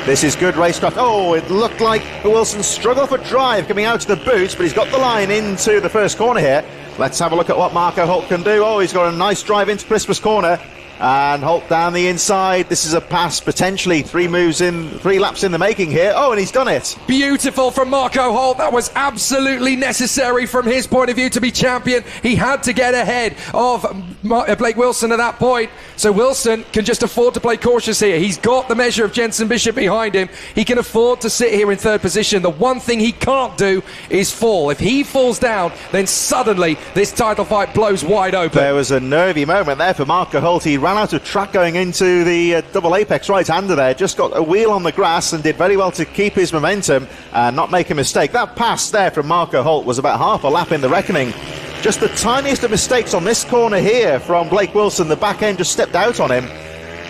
This is good racecraft. Oh, it looked like Wilson struggled for drive coming out to the boots, but he's got the line into the first corner here. Let's have a look at what Marco Holt can do. Oh, he's got a nice drive into Christmas corner. And Holt down the inside. This is a pass, potentially 3 laps in the making here. Oh, and he's done it. Beautiful from Marco Holt. That was absolutely necessary from his point of view to be champion. He had to get ahead of Blake Wilson at that point. So Wilson can just afford to play cautious here. He's got the measure of Jenson Bishop behind him. He can afford to sit here in third position. The one thing he can't do is fall. If he falls down, then suddenly this title fight blows wide open. There was a nervy moment there for Marco Holt. He ran out of track going into the double apex right-hander there. Just got a wheel on the grass and did very well to keep his momentum and not make a mistake. That pass there from Marco Holt was about half a lap in the reckoning. Just the tiniest of mistakes on this corner here from Blake Wilson. The back end just stepped out on him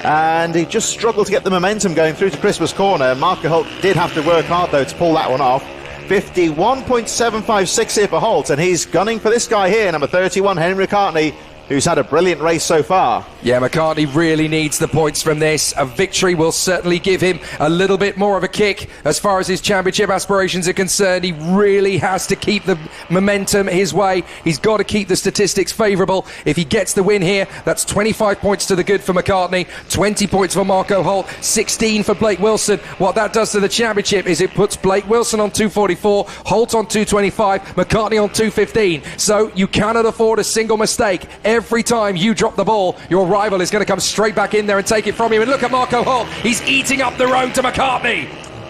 and he just struggled to get the momentum going through to Christmas corner. Marco Holt did have to work hard though to pull that one off. 51.756 here for Holt, and he's gunning for this guy here, number 31, Henry McCartney. who's had a brilliant race so far. Yeah, McCartney really needs the points from this. A victory will certainly give him a little bit more of a kick as far as his championship aspirations are concerned. He really has to keep the momentum his way. He's got to keep the statistics favourable. If he gets the win here, that's 25 points to the good for McCartney, 20 points for Marco Holt, 16 for Blake Wilson. What that does to the championship is it puts Blake Wilson on 244, Holt on 225, McCartney on 215. So you cannot afford a single mistake. Every time you drop the ball, your rival is going to come straight back in there and take it from you. And look at Marco Holt. He's eating up the road to McCartney.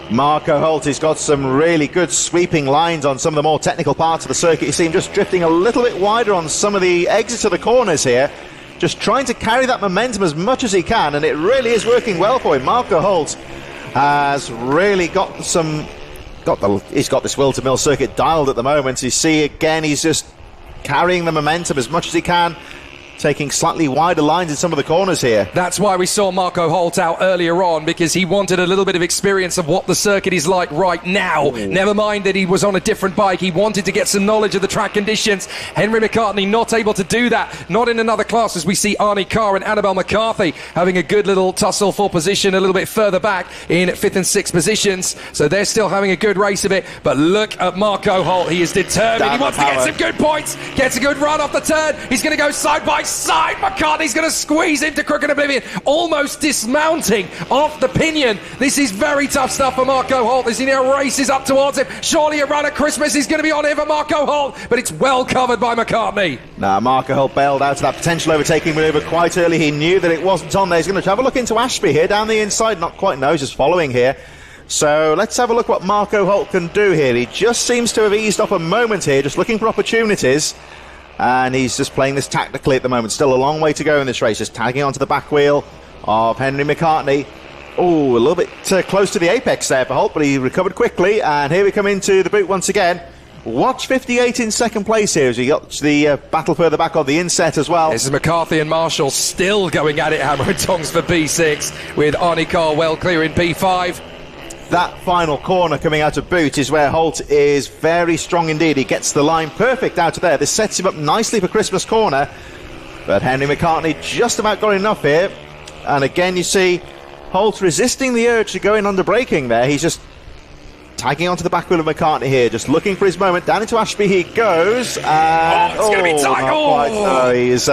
Marco Holt has got some really good sweeping lines on some of the more technical parts of the circuit. You see him just drifting a little bit wider on some of the exits of the corners here, just trying to carry that momentum as much as he can, and it really is working well for him. Marco Holt has really got he's got this Whilton Mill circuit dialed at the moment. You see again, he's just carrying the momentum as much as he can, taking slightly wider lines in some of the corners here. That's why we saw Marco Holt out earlier on, because he wanted a little bit of experience of what the circuit is like right now. Never mind that he was on a different bike. He wanted to get some knowledge of the track conditions. Henry McCartney not able to do that. Not in another class, as we see Arnie Carr and Annabelle McCarthy having a good little tussle for position a little bit further back in 5th and 6th positions. So they're still having a good race of it. But look at Marco Holt. He is determined. He wants to get some good points. Gets a good run off the turn. He's going to go side by side. McCartney's going to squeeze into crooked oblivion, almost dismounting off the pinion. This is very tough stuff for Marco Holt as he now races up towards him. Surely a run at Christmas is going to be on here for Marco Holt, but it's well covered by McCartney. Now Marco Holt bailed out of that potential overtaking manoeuvre quite early. He knew that it wasn't on there. He's going to have a look into Ashby here down the inside. Not quite, no, just following here. So let's have a look what Marco Holt can do here. He just seems to have eased off a moment here, just looking for opportunities. And he's just playing this tactically at the moment. Still a long way to go in this race. Just tagging onto the back wheel of Henry McCartney. Oh, a little bit close to the apex there for Holt, but he recovered quickly. And here we come into the boot once again. Watch 58 in second place here as he got the battle further back on the inset as well. This is McCarthy and Marshall still going at it, hammer and tongs for P6, with Arnie Carr well clear in P5. That final corner coming out of boot is where Holt is very strong indeed. He gets the line perfect out of there. This sets him up nicely for Christmas corner. But Henry McCartney just about got enough here. And again, you see Holt resisting the urge to go in under braking there. He's just tagging onto the back wheel of McCartney here, just looking for his moment. Down into Ashby he goes. And it's going to be tight. No, he's...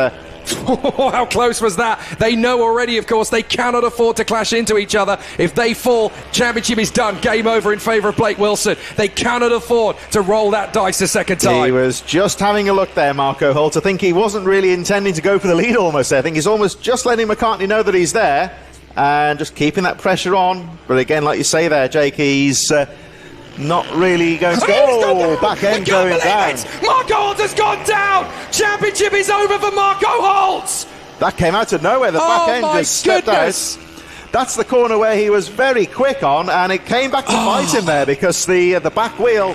How close was that? They know already, of course, they cannot afford to clash into each other. If they fall, championship is done. Game over in favour of Blake Wilson. They cannot afford to roll that dice a second time. He was just having a look there, Marco Holt. I think he wasn't really intending to go for the lead almost there. I think he's almost just letting McCartney know that he's there and just keeping that pressure on. But again, like you say there, Jake, he's... not really going to go. Back end going down. Marco Holt has gone down. Championship is over for Marco Holt. That came out of nowhere. The back end just stepped out. That's the corner where he was very quick on, and it came back to bite him there because the back wheel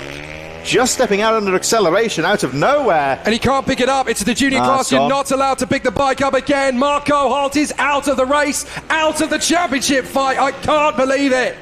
just stepping out under acceleration out of nowhere. And he can't pick it up. It's the junior class. You're not allowed to pick the bike up again. Marco Holt is out of the race, out of the championship fight. I can't believe it.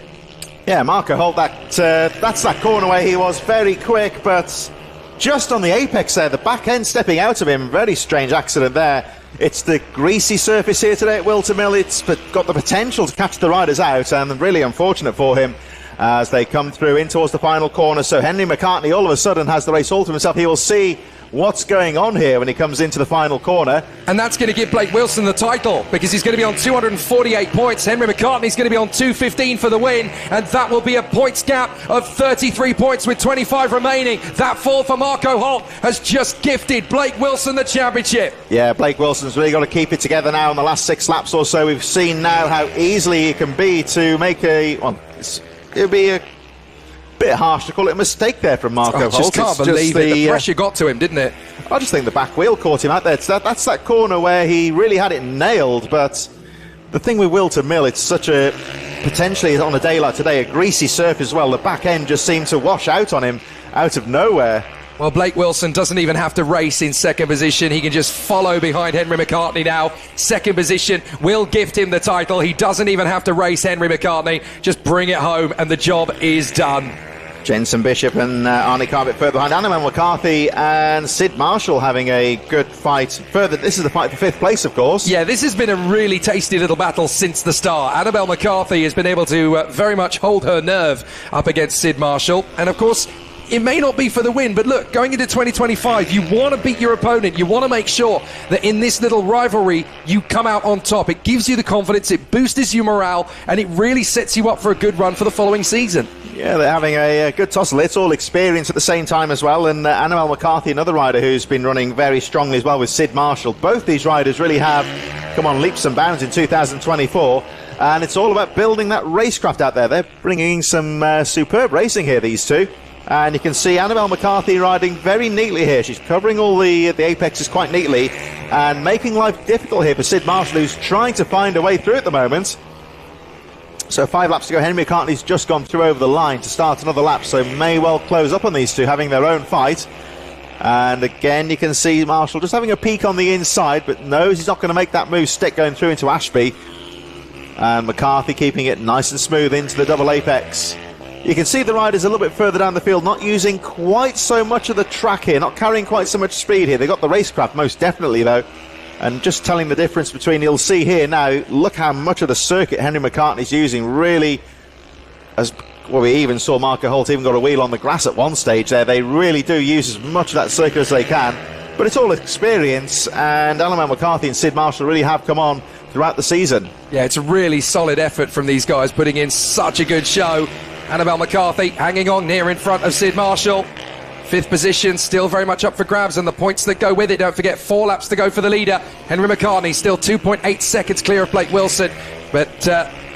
Yeah, Marco Holt, that's that corner where he was very quick, but just on the apex there, the back end stepping out of him. Very strange accident there. It's the greasy surface here today at Whilton Mill. It's got the potential to catch the riders out, and really unfortunate for him as they come through in towards the final corner. So Henry McCartney all of a sudden has the race all to himself. He will see what's going on here when he comes into the final corner. And that's going to give Blake Wilson the title because he's going to be on 248 points. Henry McCartney's going to be on 215 for the win, and that will be a points gap of 33 points with 25 remaining. That fall for Marco Holt has just gifted Blake Wilson the championship. Yeah, Blake Wilson's really got to keep it together now in the last 6 laps or so. We've seen now how easily it can be to make it'll be a bit harsh to call it a mistake there from Marco Holt. I just can't believe it. The pressure got to him, didn't it? I just think the back wheel caught him out there. That's that corner where he really had it nailed. But the thing with Whilton Mill, it's such a, potentially on a day like today, a greasy surface as well. The back end just seemed to wash out on him out of nowhere. Well, Blake Wilson doesn't even have to race in second position. He can just follow behind Henry McCartney now. Second position will gift him the title. He doesn't even have to race Henry McCartney. Just bring it home and the job is done. Jensen Bishop and Arnie Carr a bit further behind. Annabelle McCarthy and Sid Marshall having a good fight further. This is the fight for 5th place, of course. Yeah, this has been a really tasty little battle since the start. Annabelle McCarthy has been able to very much hold her nerve up against Sid Marshall. And, of course, it may not be for the win, but look, going into 2025, you want to beat your opponent. You want to make sure that in this little rivalry, you come out on top. It gives you the confidence, it boosts your morale, and it really sets you up for a good run for the following season. Yeah, they're having a good tussle. It's all experience at the same time as well. And Annabelle McCarthy, another rider who's been running very strongly as well with Sid Marshall. Both these riders really have come on leaps and bounds in 2024. And it's all about building that racecraft out there. They're bringing some superb racing here, these two. And you can see Annabelle McCarthy riding very neatly here. She's covering all the apexes quite neatly and making life difficult here for Sid Marshall, who's trying to find a way through at the moment. So 5 laps to go. Henry McCartney's just gone through over the line to start another lap, so may well close up on these two having their own fight. And again, you can see Marshall just having a peek on the inside, but knows he's not going to make that move stick going through into Ashby. And McCarthy keeping it nice and smooth into the double apex. You can see the riders a little bit further down the field, not using quite so much of the track here, not carrying quite so much speed here. They've got the racecraft most definitely though. And just telling the difference between, you'll see here now, look how much of the circuit Henry McCartney's using, really, as well, we even saw Marco Holt even got a wheel on the grass at one stage there. They really do use as much of that circuit as they can, but it's all experience, and Annabelle McCarthy and Sid Marshall really have come on throughout the season. Yeah, it's a really solid effort from these guys, putting in such a good show. Annabelle McCarthy hanging on near in front of Sid Marshall. 5th position, still very much up for grabs, and the points that go with it. Don't forget, 4 laps to go for the leader. Henry McCartney still 2.8 seconds clear of Blake Wilson, but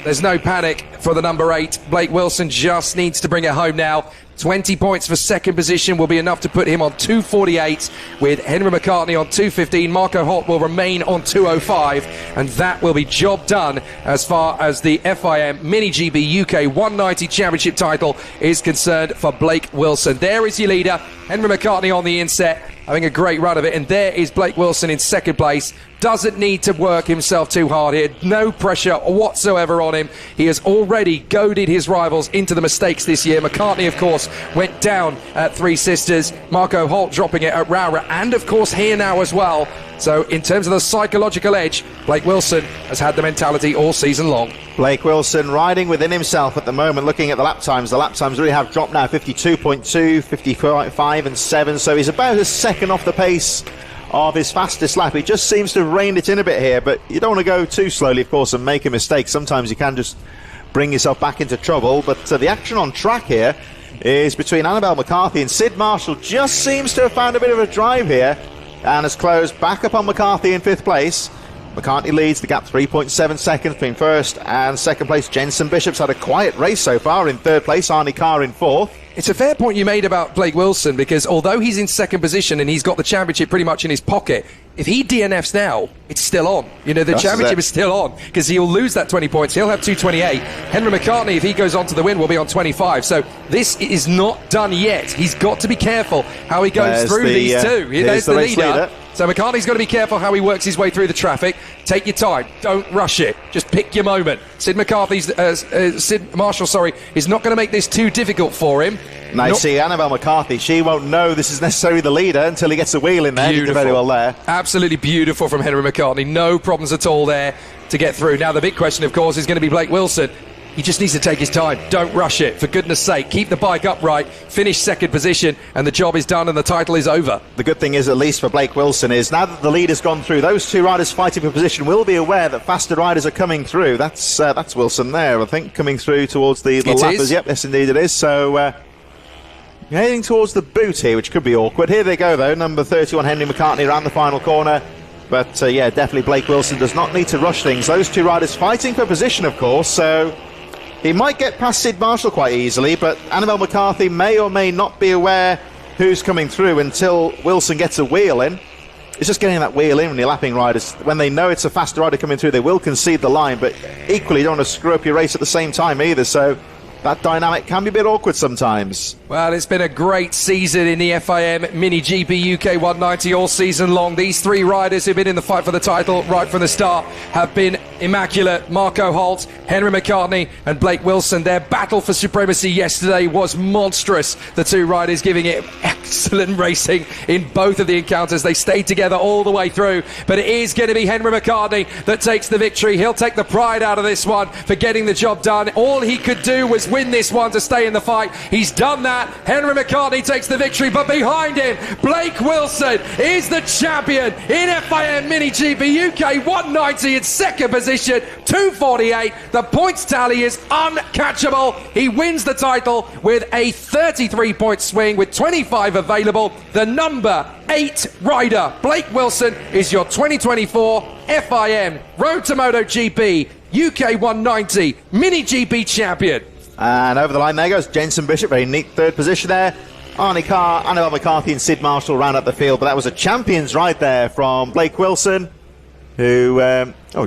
there's no panic for the number 8. Blake Wilson just needs to bring it home now. 20 points for 2nd position will be enough to put him on 248, with Henry McCartney on 215. Marco Holt will remain on 205, and that will be job done as far as the FIM Mini GP UK 190 Championship title is concerned for Blake Wilson. There is your leader, Henry McCartney on the inset, having a great run of it, and there is Blake Wilson in 2nd place. Doesn't need to work himself too hard here. No pressure whatsoever on him. He has already goaded his rivals into the mistakes this year. McCartney, of course, went down at Three Sisters. Marco Holt dropping it at Rowrah, and of course here now as well. So in terms of the psychological edge, Blake Wilson has had the mentality all season long. Blake Wilson riding within himself at the moment. Looking at the lap times really have dropped now. 52.2, 55 and 7. So he's about a second off the pace of his fastest lap. He just seems to have reined it in a bit here, but you don't want to go too slowly, of course, and make a mistake. Sometimes you can just bring yourself back into trouble, but the action on track here is between Annabelle McCarthy and Sid Marshall. Just seems to have found a bit of a drive here and has closed back up on McCarthy in 5th place. McCartney leads the gap 3.7 seconds between 1st and 2nd place. Jensen Bishop's had a quiet race so far in 3rd place. Arnie Carr in 4th. It's a fair point you made about Blake Wilson, because although he's in 2nd position and he's got the championship pretty much in his pocket, if he DNFs now, it's still on. You know, the championship is still on, because he'll lose that 20 points. He'll have 228. Henry McCartney, if he goes on to the win, will be on 25. So this is not done yet. He's got to be careful how he goes through these two. There's the leader. So McCartney's got to be careful how he works his way through the traffic. Take your time. Don't rush it. Just pick your moment. Sid Marshall, is not going to make this too difficult for him. Now you see Annabelle McCarthy, she won't know this is necessarily the leader until he gets a wheel in there. He did very well there. Absolutely beautiful from Henry McCartney. No problems at all there to get through. Now the big question, of course, is going to be Blake Wilson. He just needs to take his time. Don't rush it. For goodness sake, keep the bike upright, finish 2nd position, and the job is done and the title is over. The good thing is, at least for Blake Wilson, is now that the lead has gone through, those 2 riders fighting for position will be aware that faster riders are coming through. That's Wilson there, I think, coming through towards the lappers. Yep, yes, indeed it is. So heading towards the boot here, which could be awkward. Here they go, though. Number 31, Henry McCartney, around the final corner. But, yeah, definitely Blake Wilson does not need to rush things. Those 2 riders fighting for position, of course, so he might get past Sid Marshall quite easily, but Annabelle McCarthy may or may not be aware who's coming through until Wilson gets a wheel in. It's just getting that wheel in when you're lapping riders. When they know it's a faster rider coming through, they will concede the line, but equally you don't want to screw up your race at the same time either. So that dynamic can be a bit awkward sometimes. Well, it's been a great season in the FIM Mini GP UK 190 all season long. These three riders who've been in the fight for the title right from the start have been immaculate. Marco Holt, Henry McCartney and Blake Wilson. Their battle for supremacy yesterday was monstrous. The two riders giving it excellent racing in both of the encounters. They stayed together all the way through, but it is going to be Henry McCartney that takes the victory. He'll take the pride out of this one for getting the job done. All he could do was win this one to stay in the fight. He's done that. Henry McCartney takes the victory, but behind him, Blake Wilson is the champion in FIM Mini GP UK 190 in second position, 248. The points tally is uncatchable. He wins the title with a 33-point swing with 25 available. The number 8 rider, Blake Wilson, is your 2024 FIM Road to Moto GP UK 190 Mini GP champion. And over the line there goes Jenson Bishop, very neat third position there. Arnie Carr, Annabelle McCarthy and Sid Marshall round up the field, but that was a champion's ride there from Blake Wilson, who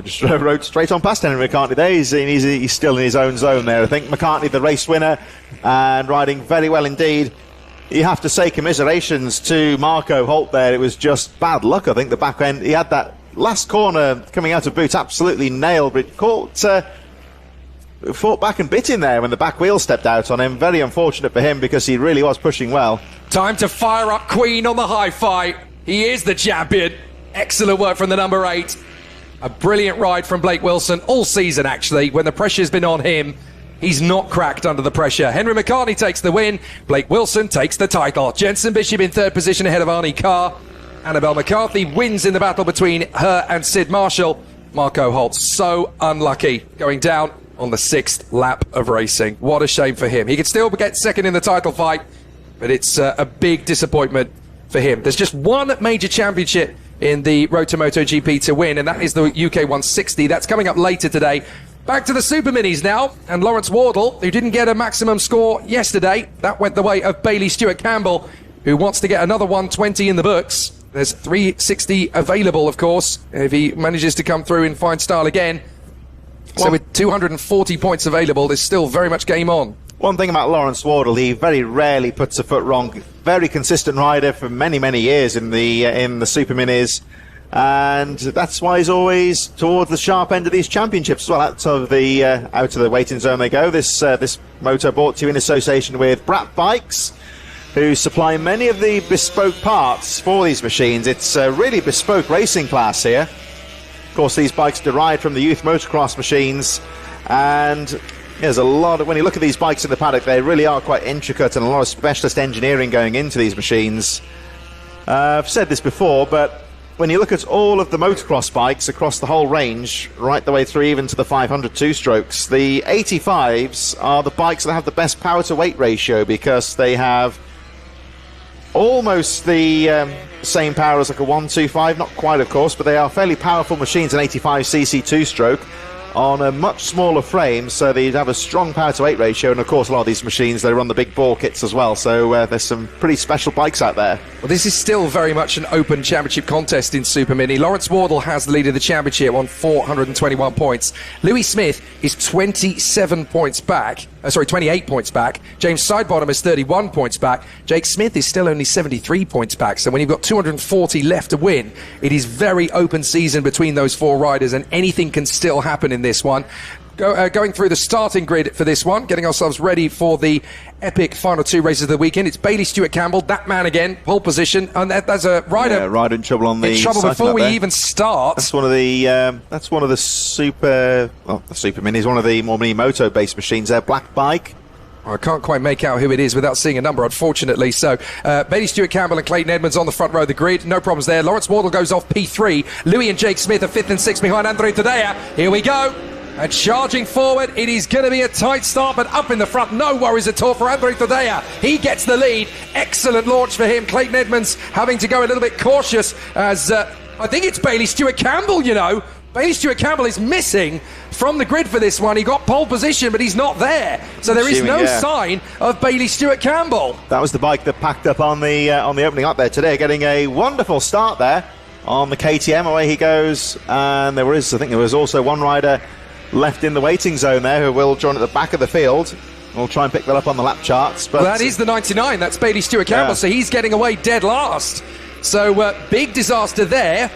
just rode straight on past Henry McCartney there. He's still in his own zone there, I think. McCartney, the race winner, and riding very well indeed. You have to say commiserations to Marco Holt there. It was just bad luck, I think, the back end. He had that last corner coming out of boot absolutely nailed, but it fought back and bit in there when the back wheel stepped out on him. Very unfortunate for him because he really was pushing well. Time to fire up Queen on the hi-fi. He is the champion. Excellent work from the number 8. A brilliant ride from Blake Wilson all season, actually. When the pressure's been on him, he's not cracked under the pressure. Henry McCartney takes the win. Blake Wilson takes the title. Jenson Bishop in third position ahead of Arnie Carr. Annabelle McCarthy wins in the battle between her and Sid Marshall. Marco Holt so unlucky going down on the 6th lap of racing. What a shame for him. He could still get second in the title fight, but it's a big disappointment for him. There's just one major championship in the Road to Moto GP to win, and that is the UK 160. That's coming up later today. Back to the Super Minis now, and Lawrence Wardle, who didn't get a maximum score yesterday. That went the way of Bailey Stewart Campbell, who wants to get another 120 in the books. There's 360 available, of course, if he manages to come through in fine style again. So with 240 points available, there's still very much game on. One thing about Lawrence Wardle, he very rarely puts a foot wrong. Very consistent rider for many, many years in the Super Minis. And that's why he's always towards the sharp end of these championships as well. Out of the waiting zone they go. This moto brought to you in association with Bratt Bikes, who supply many of the bespoke parts for these machines. It's a really bespoke racing class here. Of course, these bikes derived from the youth motocross machines, and there's a lot of, when you look at these bikes in the paddock, they really are quite intricate and a lot of specialist engineering going into these machines. I've said this before, but when you look at all of the motocross bikes across the whole range, right the way through even to the 500 two-strokes, the 85s are the bikes that have the best power to weight ratio because they have almost the same power as like a 125, not quite of course, but they are fairly powerful machines, an 85cc two-stroke on a much smaller frame, so they'd have a strong power to weight ratio, and of course a lot of these machines, they run the big bore kits as well, so there's some pretty special bikes out there. Well, this is still very much an open championship contest in Super Mini. Lawrence Wardle has the lead of the championship on 421 points. Louis Smith is 28 points back. James Sidebottom is 31 points back. Jake Smith is still only 73 points back. So when you've got 240 left to win, it is very open season between those four riders, and anything can still happen in this one. Going through the starting grid for this one, getting ourselves ready for the epic final two races of the weekend. It's Bailey Stewart Campbell, that man again, pole position, and there's a rider. Yeah, rider in trouble on the. In trouble before we even start. That's one of the Super Minis, one of the more mini moto based machines there. Black bike. I can't quite make out who it is without seeing a number, unfortunately. So, Bailey Stewart Campbell and Clayton Edmonds on the front row of the grid. No problems there. Lawrence Wardle goes off P3. Louis and Jake Smith are 5th and 6th behind Anthony Tadea. Here we go. And charging forward, it is going to be a tight start, but up in the front, no worries at all for Anthony Tadea. He gets the lead. Excellent launch for him. Clayton Edmonds having to go a little bit cautious as I think it's Bailey Stewart Campbell, you know. Bailey Stewart Campbell is missing from the grid for this one. He got pole position, but he's not there. So there is no sign of Bailey Stewart Campbell. That was the bike that packed up on the opening up there today, getting a wonderful start there on the KTM. Away he goes, and I think there was also one rider left in the waiting zone there who will join at the back of the field. We'll try and pick that up on the lap charts. But well, that is the 99. That's Bailey Stewart Campbell, so he's getting away dead last. So big disaster there.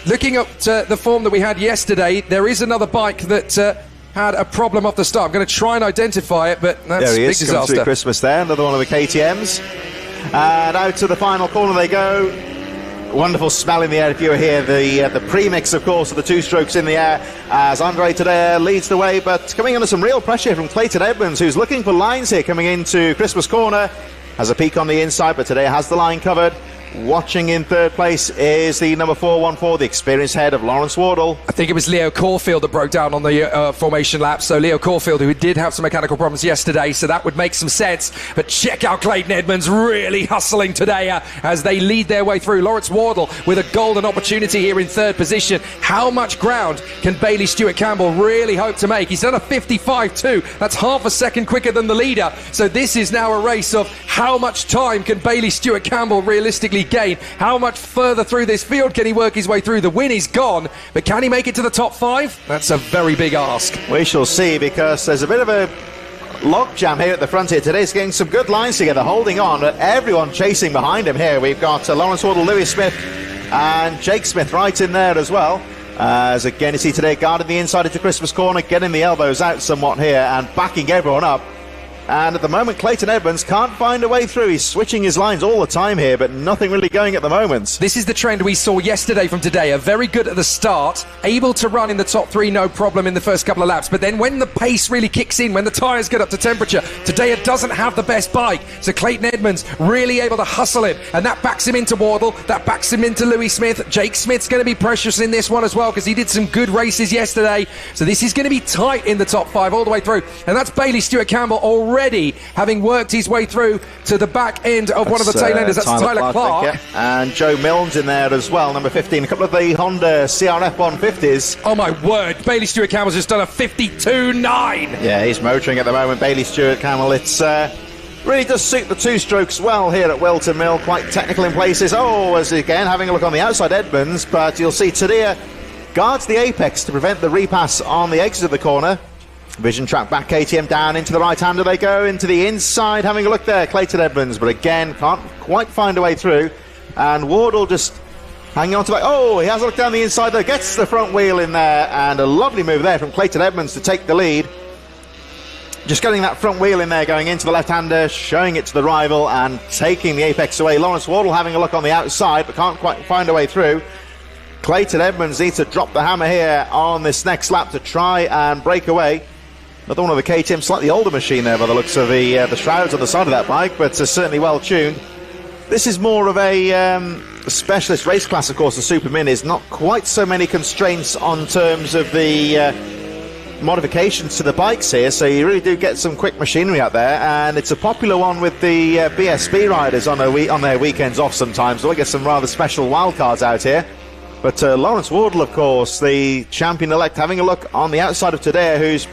Looking at the form that we had yesterday, there is another bike that had a problem off the start. I'm going to try and identify it, but that's there he big is, disaster. Coming through Christmas there, another one of the KTMs. And out to the final corner they go. Wonderful smell in the air if you were here. The premix, of course, of the two strokes in the air as Andre Tadea leads the way, but coming under some real pressure from Clayton Edmonds, who's looking for lines here coming into Christmas Corner. Has a peak on the inside, but Tadea has the line covered. Watching in third place is the number 414, the experienced head of Lawrence Wardle. I think it was Leo Caulfield that broke down on the formation lap. So Leo Caulfield, who did have some mechanical problems yesterday, so that would make some sense. But check out Clayton Edmonds really hustling today as they lead their way through. Lawrence Wardle with a golden opportunity here in third position. How much ground can Bailey Stewart Campbell really hope to make? He's done a 55.2. That's half a second quicker than the leader. So this is now a race of how much time can Bailey Stewart Campbell realistically gain? How much further through this field can he work his way through? The win is gone, but can he make it to the top 5? That's a very big ask. We shall see, because there's a bit of a logjam here at the front here today. He's getting some good lines together, holding on, but everyone chasing behind him here. We've got Lawrence Wardle, Lewis Smith and Jake Smith right in there as well. As again, you see today guarding the inside into Christmas Corner, getting the elbows out somewhat here and backing everyone up. And at the moment, Clayton Edmonds can't find a way through. He's switching his lines all the time here, but nothing really going at the moment. This is the trend we saw yesterday from Tadea. Very good at the start, able to run in the top 3, no problem in the first couple of laps. But then when the pace really kicks in, when the tyres get up to temperature, Tadea doesn't have the best bike. So Clayton Edmonds really able to hustle him, and that backs him into Wardle, that backs him into Louis Smith. Jake Smith's going to be precious in this one as well, because he did some good races yesterday. So this is going to be tight in the top 5 all the way through. And that's Bailey Stewart Campbell already having worked his way through to the back end of one of the tail enders. That's Tyler Clark. And Joe Milne's in there as well, number 15. A couple of the Honda CRF 150s. Oh my word, Bailey Stewart Campbell's just done a 52.9. Yeah, he's motoring at the moment, Bailey Stewart Campbell. It's really does suit the two strokes well here at Whilton Mill. Quite technical in places. Oh, as again, having a look on the outside Edmonds, but you'll see Tadea guards the apex to prevent the repass on the exit of the corner. Vision track back, KTM down into the right-hander they go, into the inside, having a look there, Clayton Edmonds, but again, can't quite find a way through, and Wardle just hanging on to that. Oh, he has a look down the inside there, gets the front wheel in there, and a lovely move there from Clayton Edmonds to take the lead. Just getting that front wheel in there, going into the left-hander, showing it to the rival, and taking the apex away. Lawrence Wardle having a look on the outside, but can't quite find a way through. Clayton Edmonds needs to drop the hammer here on this next lap to try and break away. Another one of the KTM, slightly older machine there by the looks of the shrouds on the side of that bike, but certainly well tuned. This is more of a specialist race class, of course, the Super Mini. Is not quite so many constraints on terms of the modifications to the bikes here, so you really do get some quick machinery out there, and it's a popular one with the BSB riders on their weekends off sometimes. So I get some rather special wildcards out here. But Lawrence Wardle, of course, the champion-elect, having a look on the outside of Tadea, who's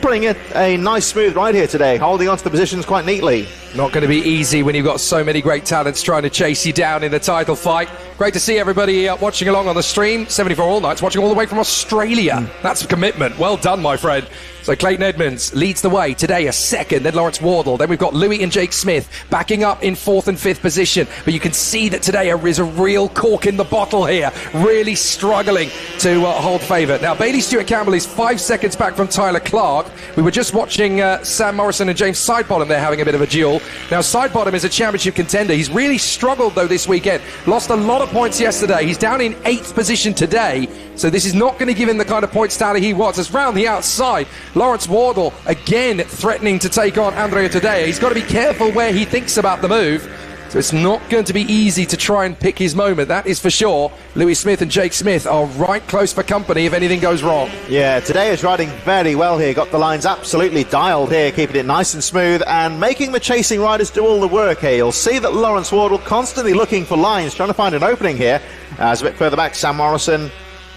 putting it a nice smooth ride here today, holding on to the positions quite neatly. Not going to be easy when you've got so many great talents trying to chase you down in the title fight. Great to see everybody watching along on the stream. 74 All Nights watching all the way from Australia. That's a commitment. Well done, my friend. So Clayton Edmonds leads the way today, a second, then Lawrence Wardle. Then we've got Louis and Jake Smith backing up in 4th and 5th position. But you can see that today is a real cork in the bottle here, really struggling to hold favour. Now, Bailey Stewart Campbell is 5 seconds back from Tyler Clark. We were just watching Sam Morrison and James Sidebottom there having a bit of a duel. Now, Sidebottom is a championship contender. He's really struggled, though, this weekend. Lost a lot of points yesterday. He's down in 8th position today. So this is not going to give him the kind of points tally he wants. It's round the outside. Lawrence Wardle, again, threatening to take on Andrea Tadea. He's got to be careful where he thinks about the move. So it's not going to be easy to try and pick his moment, that is for sure. Louis Smith and Jake Smith are right close for company if anything goes wrong. Yeah, Tadea is riding very well here. Got the lines absolutely dialed here, keeping it nice and smooth and making the chasing riders do all the work here. You'll see that Lawrence Wardle constantly looking for lines, trying to find an opening here. As a bit further back, Sam Morrison,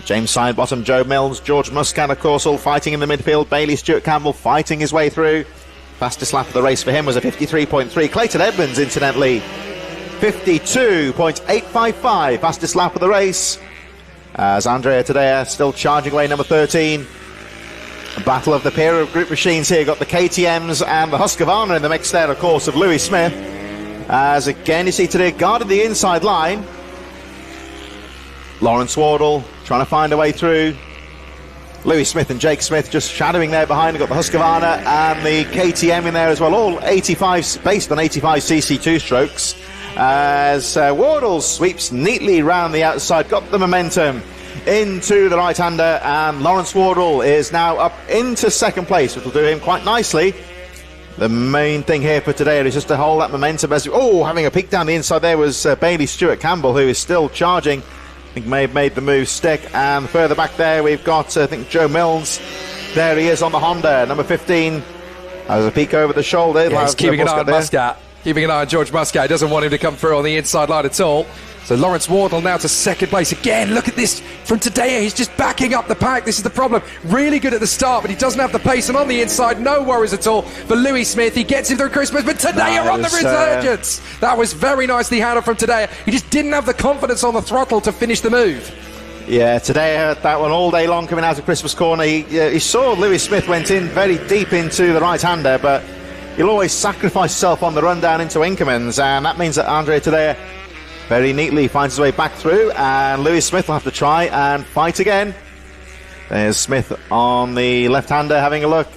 James Sidebottom, Joe Milnes, George Muscat, of course, all fighting in the midfield. Bailey Stewart Campbell fighting his way through. Fastest lap of the race for him was a 53.3. Clayton Edmonds, incidentally, 52.855, fastest lap of the race. As Andrea Tadea still charging away, number 13. Battle of the pair of group machines here. Got the KTMs and the Husqvarna in the mix there, of course, of Louis Smith. As again, you see today, guarded the inside line. Lawrence Wardle trying to find a way through. Louis Smith and Jake Smith just shadowing there behind. We've got the Husqvarna and the KTM in there as well, all 85, based on 85cc two-strokes. As Wardle sweeps neatly round the outside, got the momentum into the right-hander, and Lawrence Wardle is now up into second place, which will do him quite nicely. The main thing here for today is just to hold that momentum. As having a peek down the inside there was Bailey Stewart Campbell, who is still charging. I think may have made the move stick. And further back there we've got I think Joe Mills. There he is on the Honda, number 15. As a peek over the shoulder. Yeah, he's keeping an eye on Muscat. Keeping an eye on George Muscat. He doesn't want him to come through on the inside line at all. So Lawrence Wardle now to second place again. Look at this from Tadeo. He's just backing up the pack. This is the problem. Really good at the start, but he doesn't have the pace. And on the inside, no worries at all for Louis Smith. He gets him through Christmas, but Tadeo on the resurgence. That was very nicely handled from Tadeo. He just didn't have the confidence on the throttle to finish the move. Yeah, today I heard that one all day long coming out of Christmas corner. He saw Louis Smith went in very deep into the right-hander, but he'll always sacrifice himself on the run down into Inkermans, and that means that Andre Tadeo very neatly finds his way back through, and Louis Smith will have to try and fight again. There's Smith on the left-hander having a look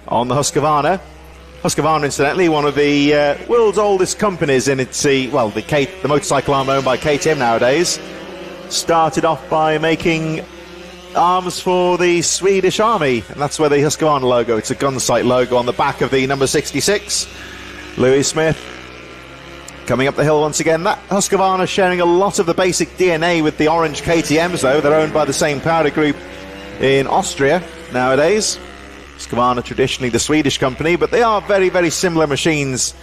on the Husqvarna. Husqvarna, incidentally, one of the world's oldest companies in its, the motorcycle arm owned by KTM nowadays. Started off by making arms for the Swedish Army, and that's where the Husqvarna logo, it's a gun sight logo on the back of the number 66. Louis Smith coming up the hill once again. That Husqvarna sharing a lot of the basic DNA with the orange KTMs, though. They're owned by the same powder group in Austria nowadays. Husqvarna traditionally the Swedish company, but they are very, very similar machines,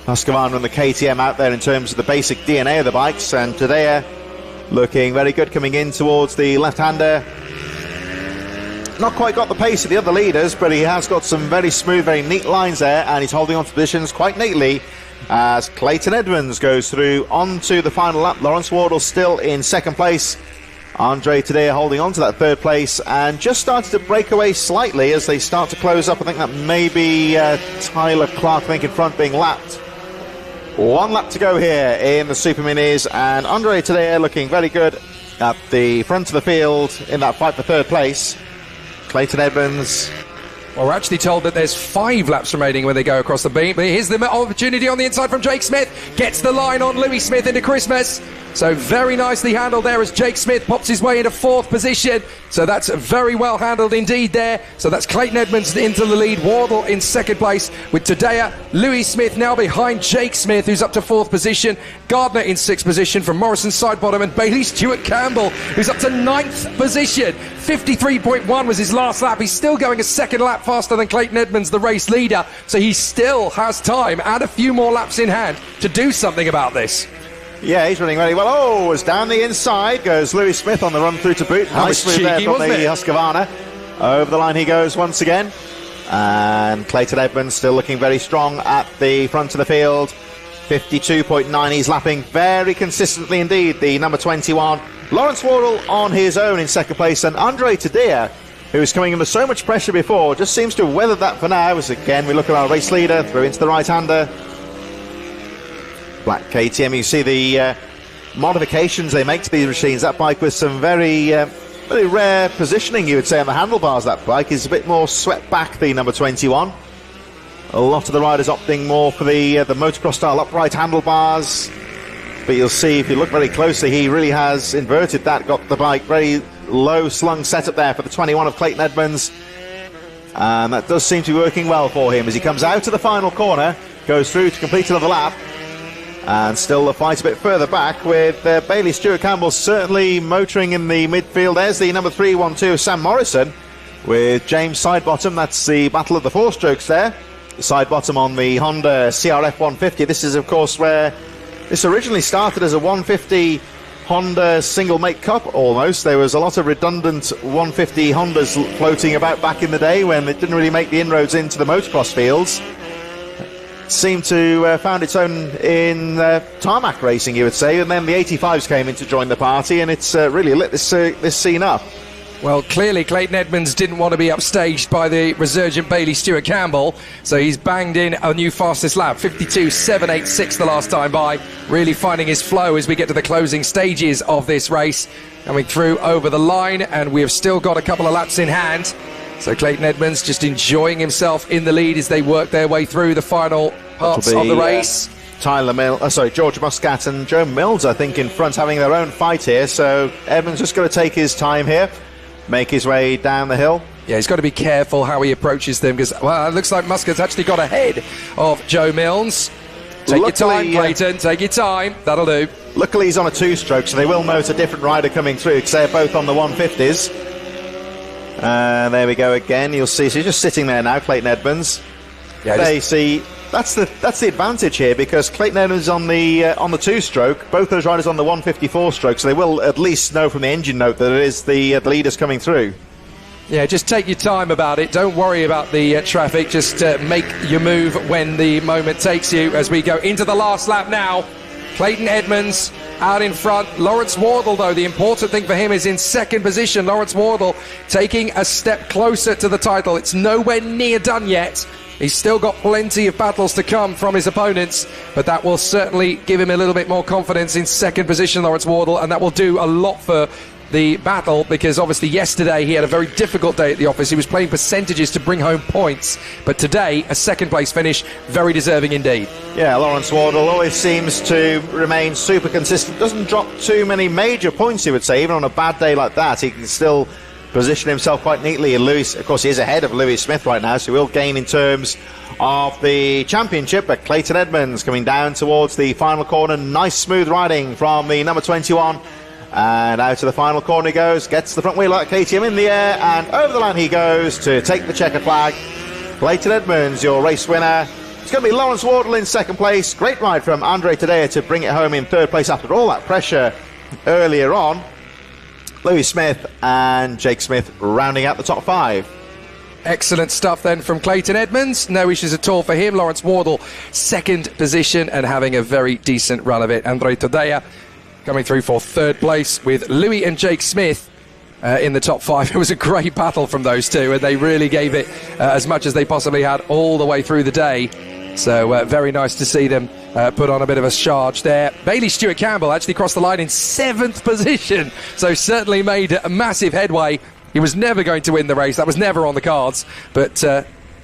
Husqvarna and the KTM, out there in terms of the basic DNA of the bikes. And today looking very good coming in towards the left-hander. Not quite got the pace of the other leaders, but he has got some very smooth, very neat lines there, and he's holding on to positions quite neatly as Clayton Edmonds goes through onto the final lap. Lawrence Wardle still in second place. Andre Tadeo holding on to that third place and just started to break away slightly as they start to close up. I think that may be Tyler Clark, I think, in front being lapped. One lap to go here in the Super Minis, and Andre Tadeo looking very good at the front of the field in that fight for third place. Clayton Edmonds. Well, we're actually told that there's 5 laps remaining when they go across the beam. But here's the opportunity on the inside from Jake Smith. Gets the line on Louis Smith into Christmas. So very nicely handled there as Jake Smith pops his way into 4th position. So that's very well handled indeed there. So that's Clayton Edmonds into the lead. Wardle in second place with Tadeo. Louis Smith now behind Jake Smith, who's up to 4th position. Gardner in 6th position from Morrison side bottom. And Bailey Stewart Campbell, who's up to 9th position. 53.1 was his last lap. He's still going a second lap faster than Clayton Edmonds, the race leader. So he still has time and a few more laps in hand to do something about this. Yeah, he's running very well. Oh, as down the inside goes Louis Smith on the run through to boot. Nice move there from the Husqvarna. Over the line he goes once again. And Clayton Edmonds still looking very strong at the front of the field. 52.9, he's lapping very consistently indeed, the number 21. Lawrence Wardle on his own in second place, and Andre Tadeo, who was coming under so much pressure before, just seems to have weathered that for now. As again we look at our race leader through into the right-hander. Black KTM, you see the modifications they make to these machines. That bike with some very rare positioning, you would say, on the handlebars. That bike is a bit more swept back, the number 21. A lot of the riders opting more for the motocross style upright handlebars, but you'll see if you look very closely, he really has inverted that, got the bike very low slung setup there for the 21 of Clayton Edmonds, and that does seem to be working well for him as he comes out to the final corner, goes through to complete another lap. And still the fight a bit further back with Bailey Stewart Campbell certainly motoring in the midfield. There's the number 312 Sam Morrison with James Sidebottom. That's the battle of the 4 strokes there. Sidebottom on the Honda CRF 150. This is of course where this originally started as a 150 Honda single make cup almost. There was a lot of redundant 150 Hondas floating about back in the day when it didn't really make the inroads into the motocross fields. Seemed to found its own in tarmac racing, you would say, and then the 85s came in to join the party, and it's really lit this scene up. Well, clearly Clayton Edmonds didn't want to be upstaged by the resurgent Bailey Stewart Campbell, so he's banged in a new fastest lap, 52.786 the last time by, really finding his flow as we get to the closing stages of this race, coming through over the line, and we have still got a couple of laps in hand. So Clayton Edmonds just enjoying himself in the lead as they work their way through the final parts of the race. George Muscat and Joe Mills, I think, in front, having their own fight here. So Edmonds just got to take his time here, make his way down the hill. Yeah, he's got to be careful how he approaches them because, well, it looks like Muscat's actually got ahead of Joe Mills. Take your time, Clayton. Take your time. That'll do. Luckily, he's on a two-stroke, so they will note a different rider coming through because they're both on the 150s. There we go again. You'll see. So he's just sitting there now, Clayton Edmonds. Yeah, they see. That's the advantage here because Clayton Edmonds on the two-stroke, both those riders on the 154-stroke, so they will at least know from the engine note that it is the leaders coming through. Yeah, just take your time about it. Don't worry about the traffic. Just make your move when the moment takes you. As we go into the last lap now, Clayton Edmonds out in front. Lawrence Wardle, though, the important thing for him is in second position. Lawrence Wardle taking a step closer to the title. It's nowhere near done yet. He's still got plenty of battles to come from his opponents, but that will certainly give him a little bit more confidence in second position, Lawrence Wardle, and that will do a lot for the battle because obviously yesterday he had a very difficult day at the office. He was playing percentages to bring home points, but today a second place finish, very deserving indeed. Yeah, Lawrence Wardle always seems to remain super consistent, doesn't drop too many major points, you would say. Even on a bad day like that, he can still position himself quite neatly. And Lewis, of course, he is ahead of Lewis Smith right now, so he will gain in terms of the championship. But Clayton Edmonds coming down towards the final corner, nice smooth riding from the number 21, and out to the final corner he goes, gets the front wheel like KTM in the air, and over the line he goes to take the checker flag. Clayton Edmonds, your race winner. It's going to be Lawrence Wardle in second place. Great ride from Andre Tadea to bring it home in third place after all that pressure earlier on. Lewis Smith and Jake Smith rounding out the top five. Excellent stuff then from Clayton Edmonds. No issues at all for him. Lawrence Wardle, second position and having a very decent run of it. Andre Tadea coming through for third place with Louis and Jake Smith in the top five. It was a great battle from those two, and they really gave it as much as they possibly had all the way through the day. So very nice to see them put on a bit of a charge there. Bailey Stewart Campbell actually crossed the line in seventh position, so certainly made a massive headway. He was never going to win the race. That was never on the cards, but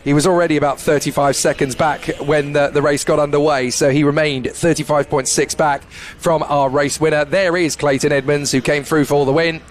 he was already about 35 seconds back when the race got underway, so he remained 35.6 back from our race winner. There is Clayton Edmonds, who came through for the win.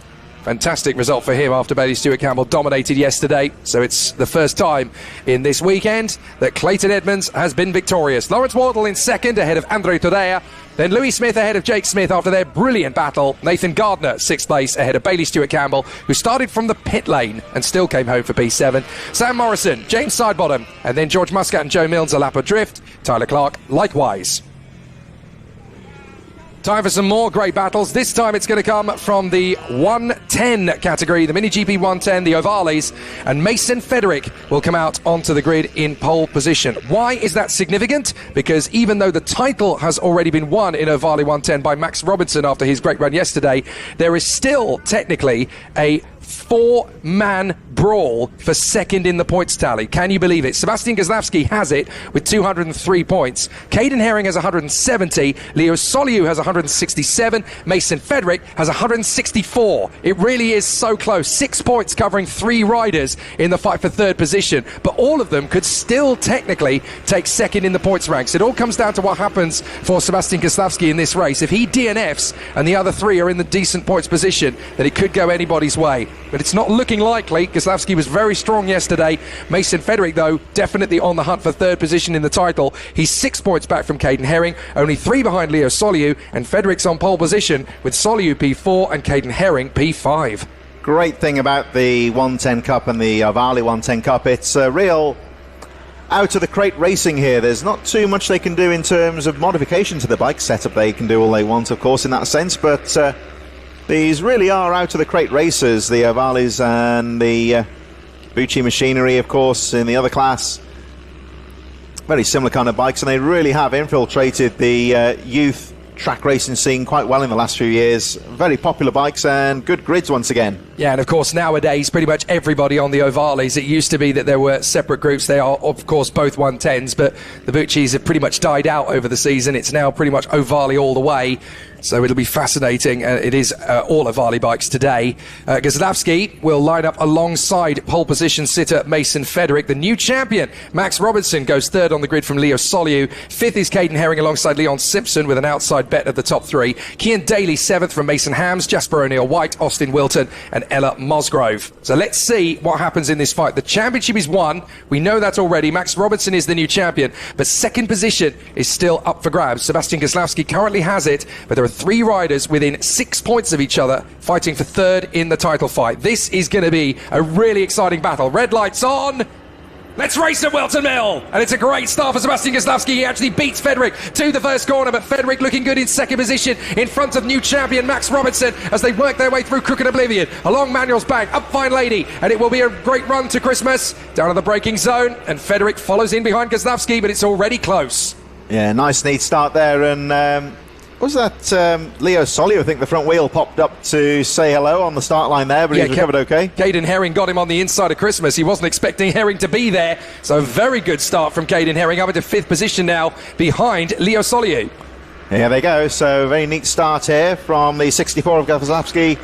Fantastic result for him after Bailey Stewart Campbell dominated yesterday. So it's the first time in this weekend that Clayton Edmonds has been victorious. Lawrence Wardle in second ahead of Andre Tadea. Then Louis Smith ahead of Jake Smith after their brilliant battle. Nathan Gardner, sixth place, ahead of Bailey Stewart Campbell, who started from the pit lane and still came home for P7. Sam Morrison, James Sidebottom, and then George Muscat and Joe Mills a lap adrift. Tyler Clark, likewise. Time for some more great battles. This time it's going to come from the 110 category, the Mini GP 110, the Ovales, and Mason Federick will come out onto the grid in pole position. Why is that significant? Because even though the title has already been won in Ovale 110 by Max Robinson after his great run yesterday, there is still technically a four-man brawl for second in the points tally. Can you believe it? Sebastian Goslavsky has it with 203 points. Caden Herring has 170. Leo Soliu has 167. Mason Federick has 164. It really is so close. 6 points covering 3 riders in the fight for third position. But all of them could still technically take second in the points ranks. It all comes down to what happens for Sebastian Goslavsky in this race. If he DNFs and the other 3 are in the decent points position, then it could go anybody's way. But it's not looking likely. Goslavsky was very strong yesterday. Mason Federick, though, definitely on the hunt for third position in the title. He's 6 points back from Caden Herring, only 3 behind Leo Soliu, and Federick's on pole position with Soliu P4 and Caden Herring P5. Great thing about the 110 Cup and the Ovale 110 Cup, it's a real out of the crate racing here. There's not too much they can do in terms of modification to the bike setup. They can do all they want, of course, in that sense, but these really are out of the crate racers, the Ovales and the Bucci machinery, of course, in the other class. Very similar kind of bikes, and they really have infiltrated the youth track racing scene quite well in the last few years. Very popular bikes and good grids once again. Yeah, and of course nowadays pretty much everybody on the Ovalis. It used to be that there were separate groups. They are of course both 110s, but the Buccis have pretty much died out over the season. It's now pretty much Ovali all the way. So it'll be fascinating. It is all Ovali bikes today. Gazlowski will line up alongside pole position sitter Mason Federick. The new champion, Max Robinson, goes third on the grid from Leo Soliu. Fifth is Caden Herring alongside Leon Simpson with an outside bet at the top three. Cian Daly seventh from Mason Hams, Jasper O'Neill-White, Austin Whilton and Ella Musgrove. So let's see what happens in this fight. The championship is won. We know that already. Max Robinson is the new champion, but second position is still up for grabs. Sebastian Gazlowski currently has it, but there are three riders within 6 points of each other fighting for third in the title fight. This is going to be a really exciting battle. Red lights on. Let's race at Whilton Mill. And it's a great start for Sebastian Gazlowski. He actually beats Federick to the first corner, but Federick looking good in second position in front of new champion Max Robinson as they work their way through Crooked Oblivion, along Manuel's Bank, up Fine Lady, and it will be a great run to Christmas, down to the braking zone, and Federick follows in behind Gazlowski, but it's already close. Yeah, nice neat start there, and was that Leo Soliu? I think the front wheel popped up to say hello on the start line there, but he's recovered okay. Caden Herring got him on the inside of Christmas. He wasn't expecting Herring to be there, so a very good start from Caden Herring, up into fifth position now behind Leo Soliu. Here they go, so very neat start here from the 64 of Gazlowski.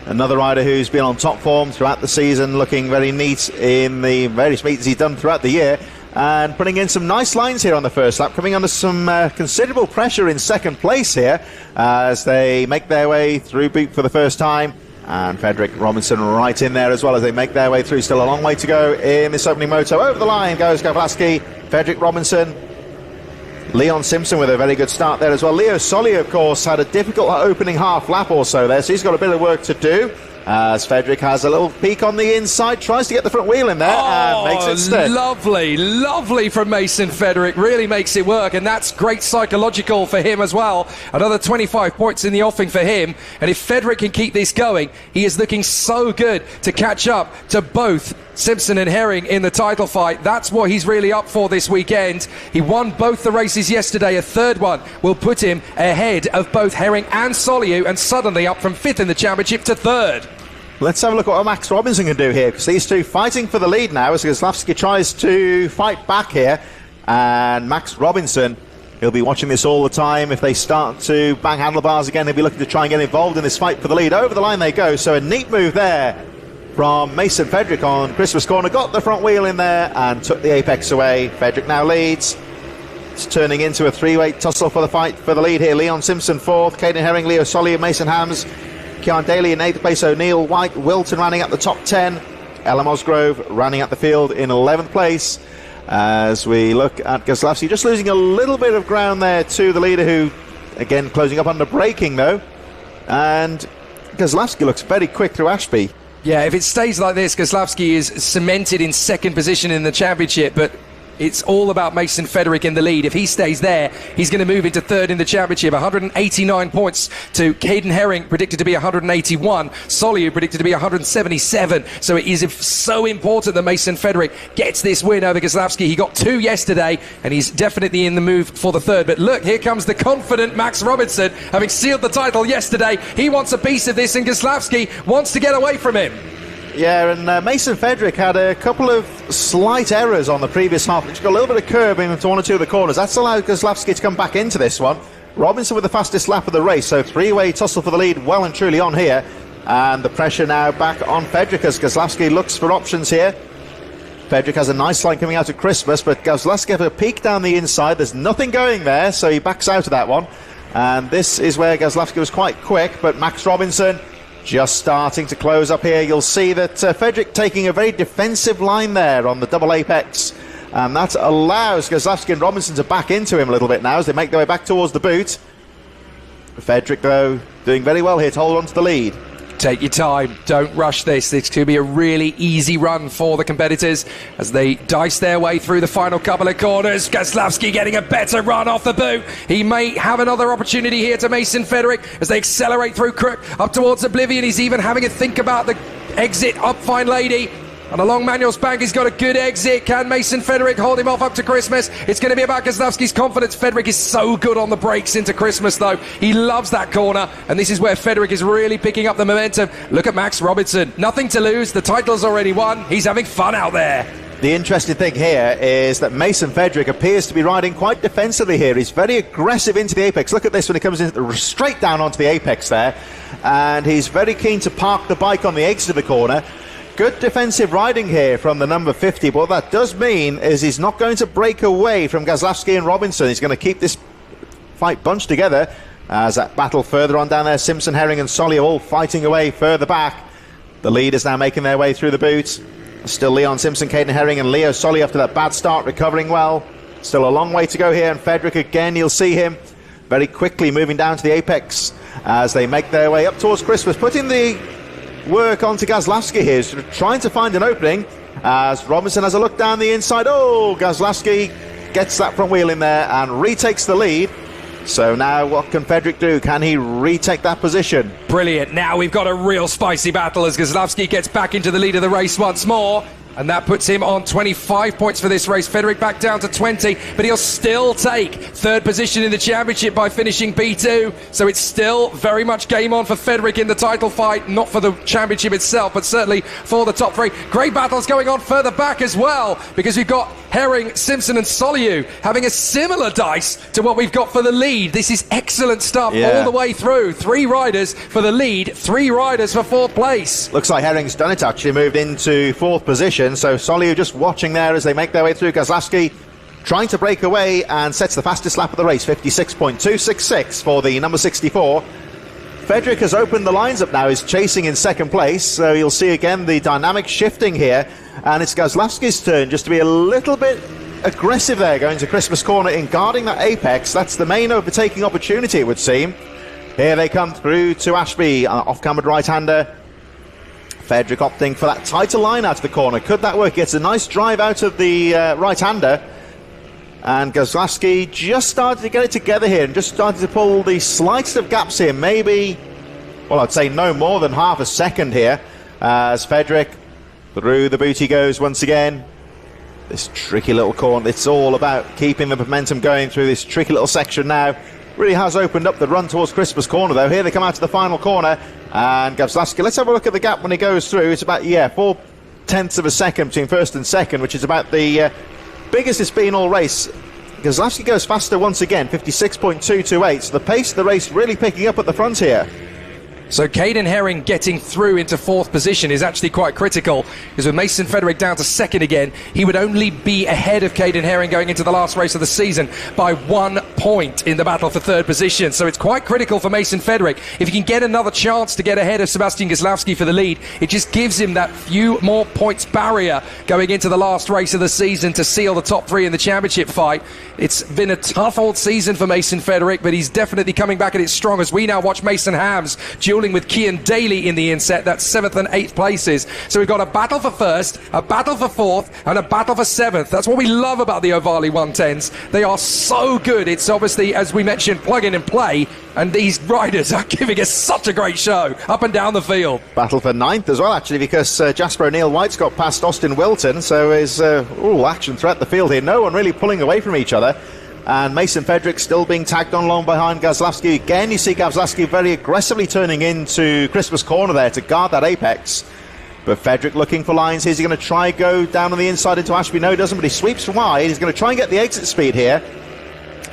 Another rider who's been on top form throughout the season, looking very neat in the various meets he's done throughout the year, and putting in some nice lines here on the first lap, coming under some considerable pressure in second place here as they make their way through Boot for the first time, and Federick Robinson right in there as well as they make their way through. Still a long way to go in this opening moto. Over the line goes Gazlowski, Federick Robinson, Leon Simpson with a very good start there as well. Leo Soliu, of course, had a difficult opening half lap or so there, so he's got a bit of work to do. As Federick has a little peek on the inside, tries to get the front wheel in there and makes it stick. Lovely from Mason Federick, really makes it work, and that's great psychological for him as well. Another 25 points in the offing for him, and if Federick can keep this going, he is looking so good to catch up to both Simpson and Herring in the title fight. That's what he's really up for this weekend. He won both the races yesterday. A third one will put him ahead of both Herring and Soliu, and suddenly up from fifth in the championship to third. Let's have a look at what Max Robinson can do here, because these two fighting for the lead now as Gazlowski tries to fight back here, and Max Robinson, he'll be watching this all the time. If they start to bang handlebars again, he'll be looking to try and get involved in this fight for the lead. Over the line they go, so a neat move there from Mason Federick on Christmas corner, got the front wheel in there and took the apex away. Federick now leads. It's turning into a three-way tussle for the fight for the lead here. Leon Simpson fourth, Caden Herring, Leo Soliu, Mason Hams, Cian Daly in 8th place, O'Neill, White, Whilton running at the top 10, Ella Musgrove running at the field in 11th place. As we look at Gazlowski, just losing a little bit of ground there to the leader, who again closing up under braking though, and Gazlowski looks very quick through Ashby. Yeah, if it stays like this, Gazlowski is cemented in second position in the championship, but it's all about Mason Federick in the lead. If he stays there, he's going to move into third in the championship. 189 points to Caden Herring, predicted to be 181. Soliu predicted to be 177. So it is so important that Mason Federick gets this win over Gazlowski. He got two yesterday, and he's definitely in the move for the third. But look, here comes the confident Max Robinson, having sealed the title yesterday. He wants a piece of this, and Gazlowski wants to get away from him. Yeah, and Mason Federick had a couple of slight errors on the previous half, which got a little bit of curb into one or two of the corners. That's allowed Gazlowski to come back into this one. Robinson with the fastest lap of the race, so three-way tussle for the lead well and truly on here. And the pressure now back on Federick as Gazlowski looks for options here. Federick has a nice line coming out of Christmas, but Gazlowski has a peek down the inside. There's nothing going there, so he backs out of that one. And this is where Gazlowski was quite quick, but Max Robinson just starting to close up here. You'll see that Federick taking a very defensive line there on the double apex, and that allows Gazlowski and Robinson to back into him a little bit now as they make their way back towards the boot. Federick, though, doing very well here to hold on to the lead. Take your time, don't rush this. This could be a really easy run for the competitors as they dice their way through the final couple of corners. Gazlowski getting a better run off the boot. He may have another opportunity here to Mason Federick as they accelerate through Crook up towards Oblivion. He's even having a think about the exit up Fine Lady. And along Manuel's bank, he's got a good exit. Can Mason Frederick hold him off up to Christmas? It's going to be about Kozlowski's confidence. Frederick is so good on the brakes into Christmas, though. He loves that corner, and this is where Frederick is really picking up the momentum. Look at Max Robinson. Nothing to lose. The title's already won. He's having fun out there. The interesting thing here is that Mason Frederick appears to be riding quite defensively here. He's very aggressive into the apex. Look at this when he comes in straight down onto the apex there. And he's very keen to park the bike on the exit of the corner. Good defensive riding here from the number 50, but what that does mean is he's not going to break away from Kozlowski and Robinson. He's going to keep this fight bunched together as that battle further on down there. Simpson, Herring and Solly all fighting away further back. The leaders now making their way through the boot. Still Leon Simpson, Caden Herring and Leo Solly after that bad start, recovering well. Still a long way to go here, and Frederick again, you'll see him very quickly moving down to the apex as they make their way up towards Christmas, putting the work onto Kozlowski here, sort of trying to find an opening as Robinson has a look down the inside. Oh, Kozlowski gets that front wheel in there and retakes the lead. So now what can Frederick do? Can he retake that position? Brilliant. Now we've got a real spicy battle as Kozlowski gets back into the lead of the race once more. And that puts him on 25 points for this race. Frederick back down to 20, but he'll still take third position in the championship by finishing P2. So it's still very much game on for Frederick in the title fight, not for the championship itself, but certainly for the top three. Great battles going on further back as well, because we've got Herring, Simpson and Soliu having a similar dice to what we've got for the lead. This is excellent stuff all the way through. 3 riders for the lead, 3 riders for 4th place. Looks like Herring's done it, actually, moved into 4th position. So Soliu just watching there as they make their way through. Kozlowski trying to break away and sets the fastest lap of the race, 56.266 for the number 64. Frederick has opened the lines up now, is chasing in 2nd place, so you'll see again the dynamic shifting here, and it's Kozlowski's turn just to be a little bit aggressive there going to Christmas corner in guarding that apex. That's the main overtaking opportunity, it would seem. Here they come through to Ashby, off-cambered right-hander. Frederick opting for that tighter line out of the corner. Could that work? Gets a nice drive out of the right-hander. And Kozlowski just started to get it together here and just started to pull the slightest of gaps here. Maybe, well, I'd say no more than half a second here. As Frederick through the boot he goes once again. This tricky little corner. It's all about keeping the momentum going through this tricky little section now. Really has opened up the run towards Christmas corner, though. Here they come out to the final corner. And Kozlowski, let's have a look at the gap when he goes through. It's about, 4/10 of a second between first and second, which is about the biggest it's been all race. Kozlowski goes faster once again, 56.228. So the pace of the race really picking up at the front here. So Caden Herring getting through into 4th position is actually quite critical, because with Mason Frederick down to 2nd again, he would only be ahead of Caden Herring going into the last race of the season by 1 point in the battle for 3rd position. So it's quite critical for Mason Frederick. If he can get another chance to get ahead of Sebastian Kozlowski for the lead, it just gives him that few more points barrier going into the last race of the season to seal the top 3 in the championship fight. It's been a tough old season for Mason Frederick, but he's definitely coming back at it strong as we now watch Mason Hams dueling with Kian Daly in the inset. That's 7th and 8th places. So we've got a battle for 1st, a battle for 4th, and a battle for 7th. That's what we love about the Ovali 110s. They are so good. It's obviously, as we mentioned, plug in and play, and these riders are giving us such a great show up and down the field. Battle for 9th as well, actually, because Jasper O'Neill-White's got past Austin Whilton, so is action throughout the field here. No one really pulling away from each other. And Mason Frederick still being tagged on long behind Kozlowski. Again, you see Kozlowski very aggressively turning into Christmas corner there to guard that apex. But Frederick looking for lines. Is he going to try go down on the inside into Ashby? No, he doesn't, but he sweeps wide. He's going to try and get the exit speed here.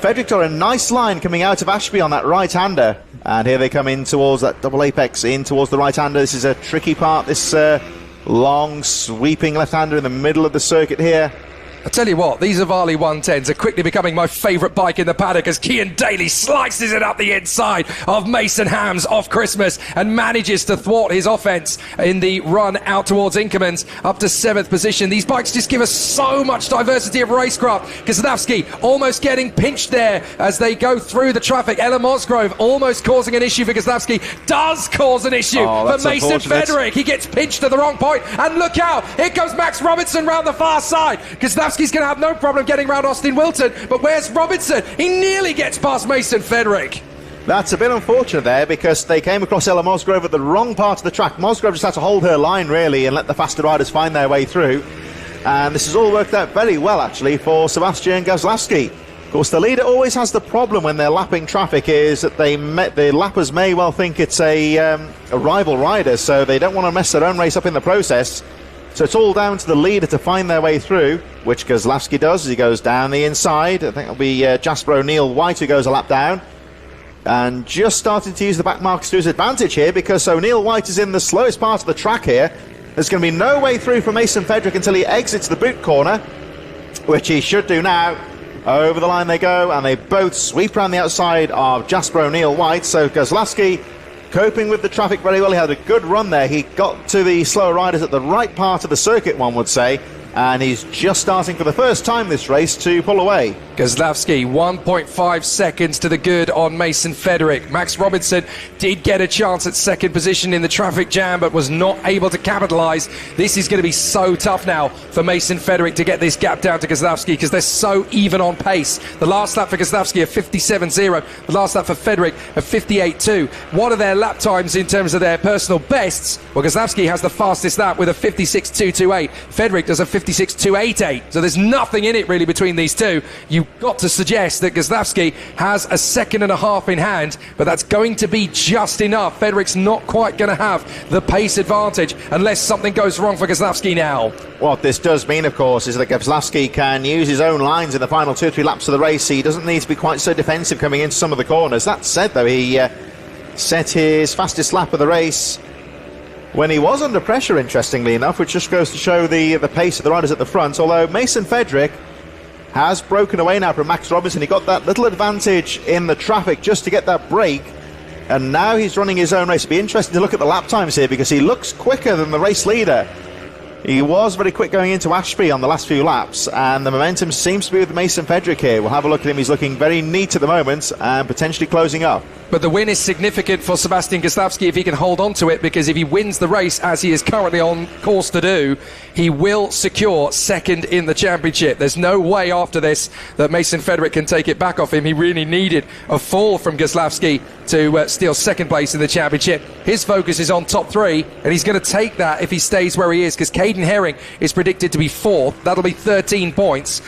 Frederick's got a nice line coming out of Ashby on that right-hander. And here they come in towards that double apex, in towards the right-hander. This is a tricky part, this long, sweeping left-hander in the middle of the circuit here. I tell you what, these Ovali 110s are quickly becoming my favourite bike in the paddock as Kian Daly slices it up the inside of Mason Hams off Christmas and manages to thwart his offence in the run out towards Inkermans up to 7th position. These bikes just give us so much diversity of racecraft. Kozlowski almost getting pinched there as they go through the traffic. Ella Mosgrove almost causing an issue for Kozlowski. Does cause an issue for Mason Frederick. He gets pinched at the wrong point. And look out, here goes Max Robinson round the far side. Kozlowski's going to have no problem getting round Austin Whilton, but where's Robinson? He nearly gets past Mason Frederick. That's a bit unfortunate there, because they came across Ella Mosgrove at the wrong part of the track. Mosgrove just had to hold her line, really, and let the faster riders find their way through. And this has all worked out very well, actually, for Sebastian Gazlowski. Of course, the leader always has the problem when they're lapping traffic, is that the lappers may well think it's a rival rider, so they don't want to mess their own race up in the process. So it's all down to the leader to find their way through, which Gazlowski does as he goes down the inside. I think it'll be Jasper O'Neill-White who goes a lap down. And just starting to use the back markers to his advantage here, because O'Neill-White is in the slowest part of the track here. There's going to be no way through for Mason Fedrick until he exits the boot corner, which he should do now. Over the line they go, and they both sweep around the outside of Jasper O'Neill-White. So Gazlowski coping with the traffic very well. He had a good run there. He got to the slower riders at the right part of the circuit, one would say. And he's just starting for the first time this race to pull away. Gazlowski, 1.5 seconds to the good on Mason Fedrick. Max Robinson did get a chance at second position in the traffic jam, but was not able to capitalise. This is going to be so tough now for Mason Fedrick to get this gap down to Gazlowski, because they're so even on pace. The last lap for Gazlowski of 57.0, the last lap for Fedrick of 58.2. What are their lap times in terms of their personal bests? Well, Gazlowski has the fastest lap with a 56.228. Fedrick does a 56.288. So there's nothing in it really between these two. You've got to suggest that Gazlowski has a second and a half in hand, but that's going to be just enough. Fedrick's not quite going to have the pace advantage unless something goes wrong for Gazlowski now. What this does mean, of course, is that Gazlowski can use his own lines in the final 2 or 3 laps of the race. He doesn't need to be quite so defensive coming into some of the corners. That said, though, he set his fastest lap of the race when he was under pressure, interestingly enough, which just goes to show the pace of the riders at the front. Although Mason Fedrick has broken away now from Max Robinson. He got that little advantage in the traffic just to get that break, and now he's running his own race. It'll be interesting to look at the lap times here, because he looks quicker than the race leader. He was very quick going into Ashby on the last few laps, and the momentum seems to be with Mason Fedrick here. We'll have a look at him. He's looking very neat at the moment and potentially closing up. But the win is significant for Sebastian Gazlowski if he can hold on to it, because if he wins the race, as he is currently on course to do, he will secure second in the championship. There's no way after this that Mason Fedrick can take it back off him. He really needed a fall from Gazlowski to steal second place in the championship. His focus is on top 3, and he's going to take that if he stays where he is, because Caden Herring is predicted to be 4th. That'll be 13 points.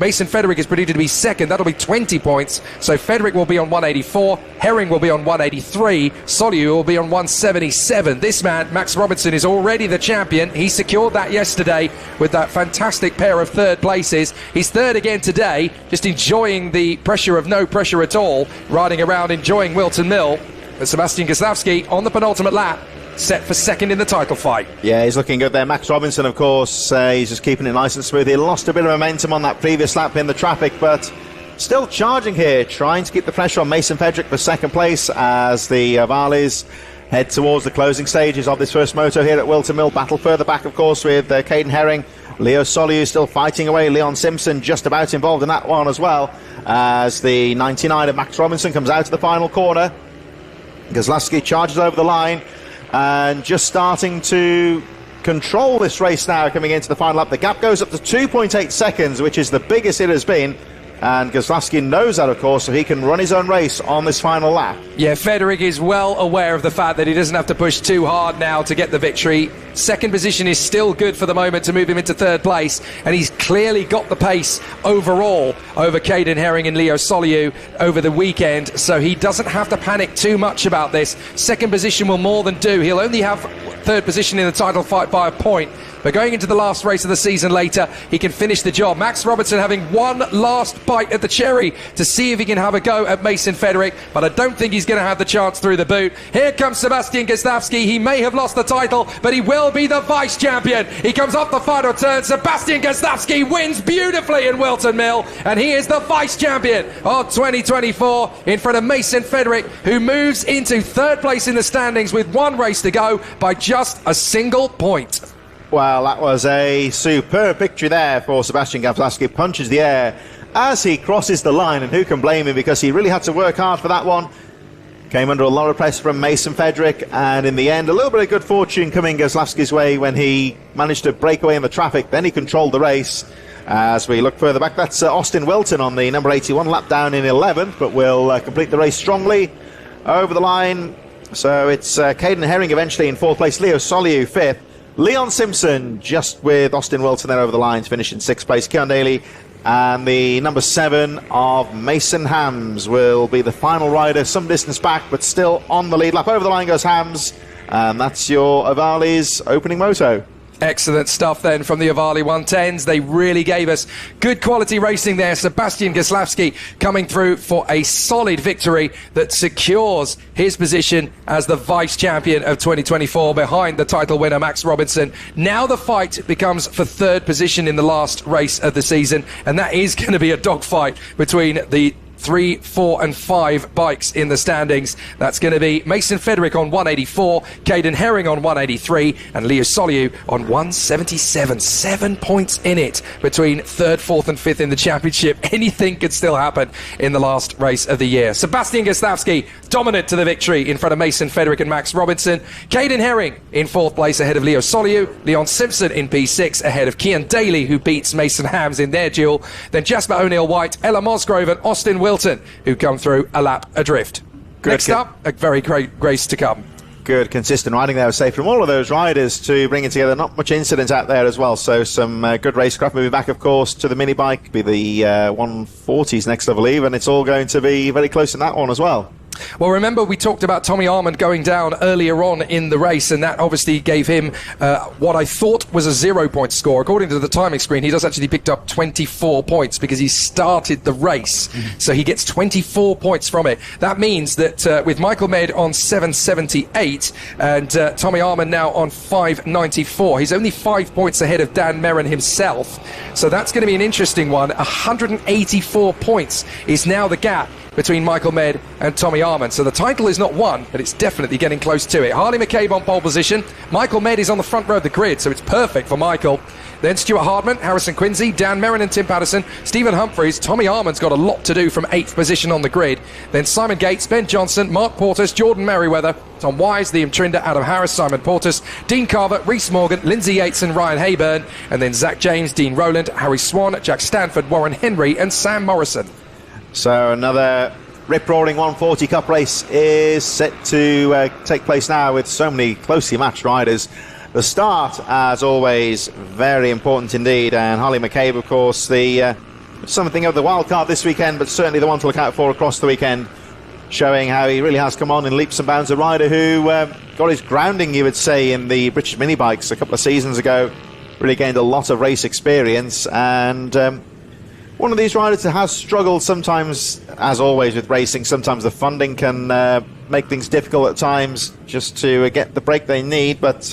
Mason Fedrick is predicted to be 2nd. That'll be 20 points. So Fedrick will be on 184. Herring will be on 183. Soliu will be on 177. This man, Max Robinson, is already the champion. He secured that yesterday with that fantastic pair of third places. He's third again today, just enjoying the pressure of no pressure at all, riding around enjoying Whilton Mill. But Sebastian Gazlowski on the penultimate lap, set for second in the title fight. Yeah, he's looking good there. Max Robinson, of course, he's just keeping it nice and smooth. He lost a bit of momentum on that previous lap in the traffic, but still charging here, trying to keep the pressure on Mason Fedrick for second place as the Valleys head towards the closing stages of this first moto here at Whilton Mill. Battle further back, of course, with Caden Herring. Leo Soliu still fighting away. Leon Simpson just about involved in that one as well, as the 99 of Max Robinson comes out to the final corner. Gazlowski charges over the line and just starting to control this race now coming into the final lap. The gap goes up to 2.8 seconds, which is the biggest it has been. And Gazlowski knows that, of course, so he can run his own race on this final lap. Yeah, Fedrick is well aware of the fact that he doesn't have to push too hard now to get the victory. Second position is still good for the moment to move him into third place, and he's clearly got the pace overall over Caden Herring and Leo Soliu over the weekend, so he doesn't have to panic too much about this. Second position will more than do. He'll only have third position in the title fight by a point, but going into the last race of the season later, he can finish the job. Max Robertson having one last bite at the cherry to see if he can have a go at Mason Fedrick, but I don't think he's going to have the chance through the boot. Here comes Sebastian Gazlowski. He may have lost the title, but he will be the vice champion. He comes off the final turn. Sebastian Gazlowski wins beautifully in Whilton Mill, and he is the vice champion of 2024 in front of Mason Fedrick, who moves into third place in the standings with one race to go by just a single point. Well, that was a superb victory there for Sebastian Gazlowski. Punches the air as he crosses the line, and who can blame him, because he really had to work hard for that one. Came under a lot of pressure from Mason Fedrick, and in the end a little bit of good fortune coming Gazlowski's way when he managed to break away in the traffic. Then he controlled the race. As we look further back, that's Austin Whilton on the number 81 lap down in 11th, but will complete the race strongly over the line. So it's Caden Herring eventually in 4th place, Leo Soliu 5th. Leon Simpson just with Austin Whilton there over the line to finish in 6th place. Keon Daly and the number 7 of Mason Hams will be the final rider, some distance back but still on the lead lap. Over the line goes Hams, and that's your Avali's opening moto. Excellent stuff then from the Avali 110s. They really gave us good quality racing there. Sebastian Goslavsky coming through for a solid victory that secures his position as the vice champion of 2024 behind the title winner Max Robinson. Now the fight becomes for 3rd position in the last race of the season, and that is going to be a dogfight between the 3, 4 and 5 bikes in the standings. That's going to be Mason Federick on 184, Caden Herring on 183 and Leo Soliu on 177. 7 points in it between 3rd, 4th and 5th in the championship. Anything could still happen in the last race of the year. Sebastian Goslavsky dominant to the victory in front of Mason Federick and Max Robinson. Caden Herring in 4th place ahead of Leo Soliu. Leon Simpson in P6 ahead of Keon Daly, who beats Mason Hams in their duel. Then Jasper O'Neill-White, Ella Mosgrove and Austin Whilton, who come through a lap adrift. Next up, a very great race to come. Good, consistent riding there, I would say, from all of those riders to bring it together. Not much incident out there as well, so some good racecraft. Moving back, of course, to the mini bike, be the 140s next, I believe, and it's all going to be very close in that one as well. Well, remember we talked about Tommy Armand going down earlier on in the race, and that obviously gave him what I thought was a 0-point score. According to the timing screen, he does actually picked up 24 points because he started the race. So he gets 24 points from it. That means that with Michael Med on 778 and Tommy Armand now on 594, he's only 5 points ahead of Dan Merrin himself. So that's going to be an interesting one. 184 points is now the gap between Michael Med and Tommy Armand. So the title is not won, but it's definitely getting close to it. Harley McCabe on pole position. Michael Med is on the front row of the grid, so it's perfect for Michael. Then Stuart Hardman, Harrison Quincy, Dan Merrin and Tim Patterson, Stephen Humphreys. Tommy Armand's got a lot to do from 8th position on the grid. Then Simon Gates, Ben Johnson, Mark Portis, Jordan Merriweather, Tom Wise, Liam Trinder, Adam Harris, Simon Portis, Dean Carver, Reese Morgan, Lindsay Yates and Ryan Hayburn. And then Zach James, Dean Rowland, Harry Swan, Jack Stanford, Warren Henry and Sam Morrison. So another rip-roaring 140 Cup race is set to take place now with so many closely matched riders. The start, as always, very important indeed, and Harley McCabe, of course, the something of the wild card this weekend, but certainly the one to look out for across the weekend, showing how he really has come on in leaps and bounds. A rider who got his grounding, you would say, in the British mini bikes a couple of seasons ago, really gained a lot of race experience, and one of these riders that has struggled sometimes, as always with racing. Sometimes the funding can make things difficult at times just to get the break they need, but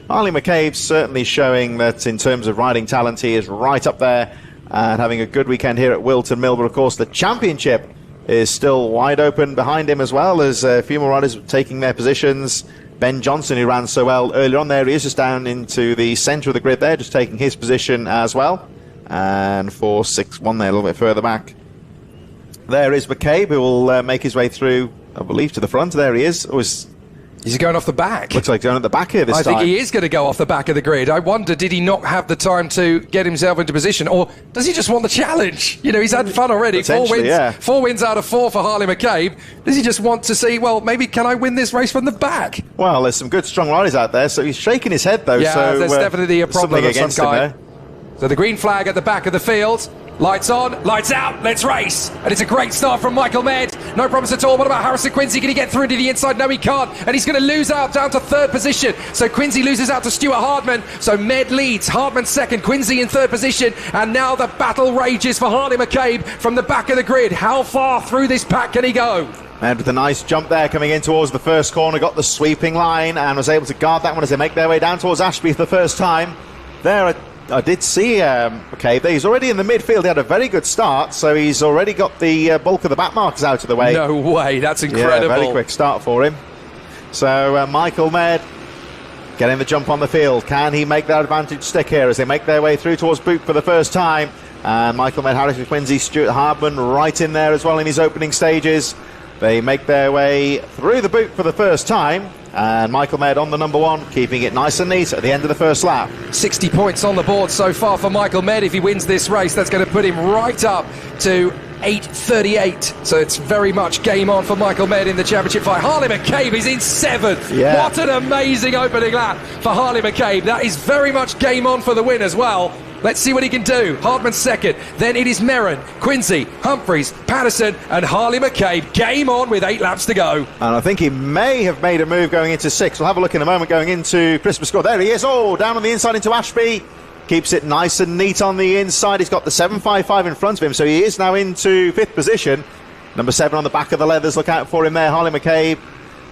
Harley McCabe certainly showing that in terms of riding talent he is right up there and having a good weekend here at Whilton Mill. But of course the championship is still wide open behind him, as well as a few more riders taking their positions. Ben Johnson, who ran so well earlier on there, he is just down into the centre of the grid there, just taking his position as well. And 4-6-1 there, a little bit further back. There is McCabe, who will make his way through, I believe, to the front. There he is. He's going off the back. Looks like going at the back here this time. I think he is going to go off the back of the grid. I wonder, did he not have the time to get himself into position, or does he just want the challenge? You know, he's had fun already. 4 wins, yeah. 4 wins out of 4 for Harley McCabe. Does he just want to see, well, maybe can I win this race from the back? Well, there's some good, strong riders out there, so he's shaking his head, though. Yeah, so, there's definitely a problem of some kind. There. So the green flag at the back of the field. Lights on, lights out, let's race. And it's a great start from Michael Med. No problems at all. What about Harrison Quincy? Can he get through to the inside? No, he can't. And he's going to lose out down to 3rd position. So Quincy loses out to Stuart Hardman. So Med leads. Hardman 2nd, Quincy in 3rd position. And now the battle rages for Harley McCabe from the back of the grid. How far through this pack can he go? And with a nice jump there coming in towards the first corner, got the sweeping line and was able to guard that one as they make their way down towards Ashby for the first time. There I did see McCabe there. He's already in the midfield. He had a very good start, so he's already got the bulk of the back markers out of the way. No way, that's incredible. Yeah, very quick start for him. So Michael Med getting the jump on the field. Can he make that advantage stick here as they make their way through towards Boot for the first time? And Michael Med, Harrison Quincy, Stuart Hardman right in there as well in his opening stages. They make their way through the Boot for the first time. And Michael Med on the number 1, keeping it nice and neat at the end of the first lap. 60 points on the board so far for Michael Med. If he wins this race, that's going to put him right up to 8:38. So it's very much game on for Michael Med in the championship fight. Harley McCabe is in 7th. Yeah. What an amazing opening lap for Harley McCabe. That is very much game on for the win as well. Let's see what he can do. Hardman 2nd. Then it is Merrin, Quincy, Humphries, Patterson and Harley McCabe. Game on with 8 laps to go. And I think he may have made a move going into 6th. We'll have a look in a moment going into Christmas score. There he is. Oh, down on the inside into Ashby. Keeps it nice and neat on the inside. He's got the 755 in front of him, so he is now into 5th position. Number 7 on the back of the leathers. Look out for him there, Harley McCabe.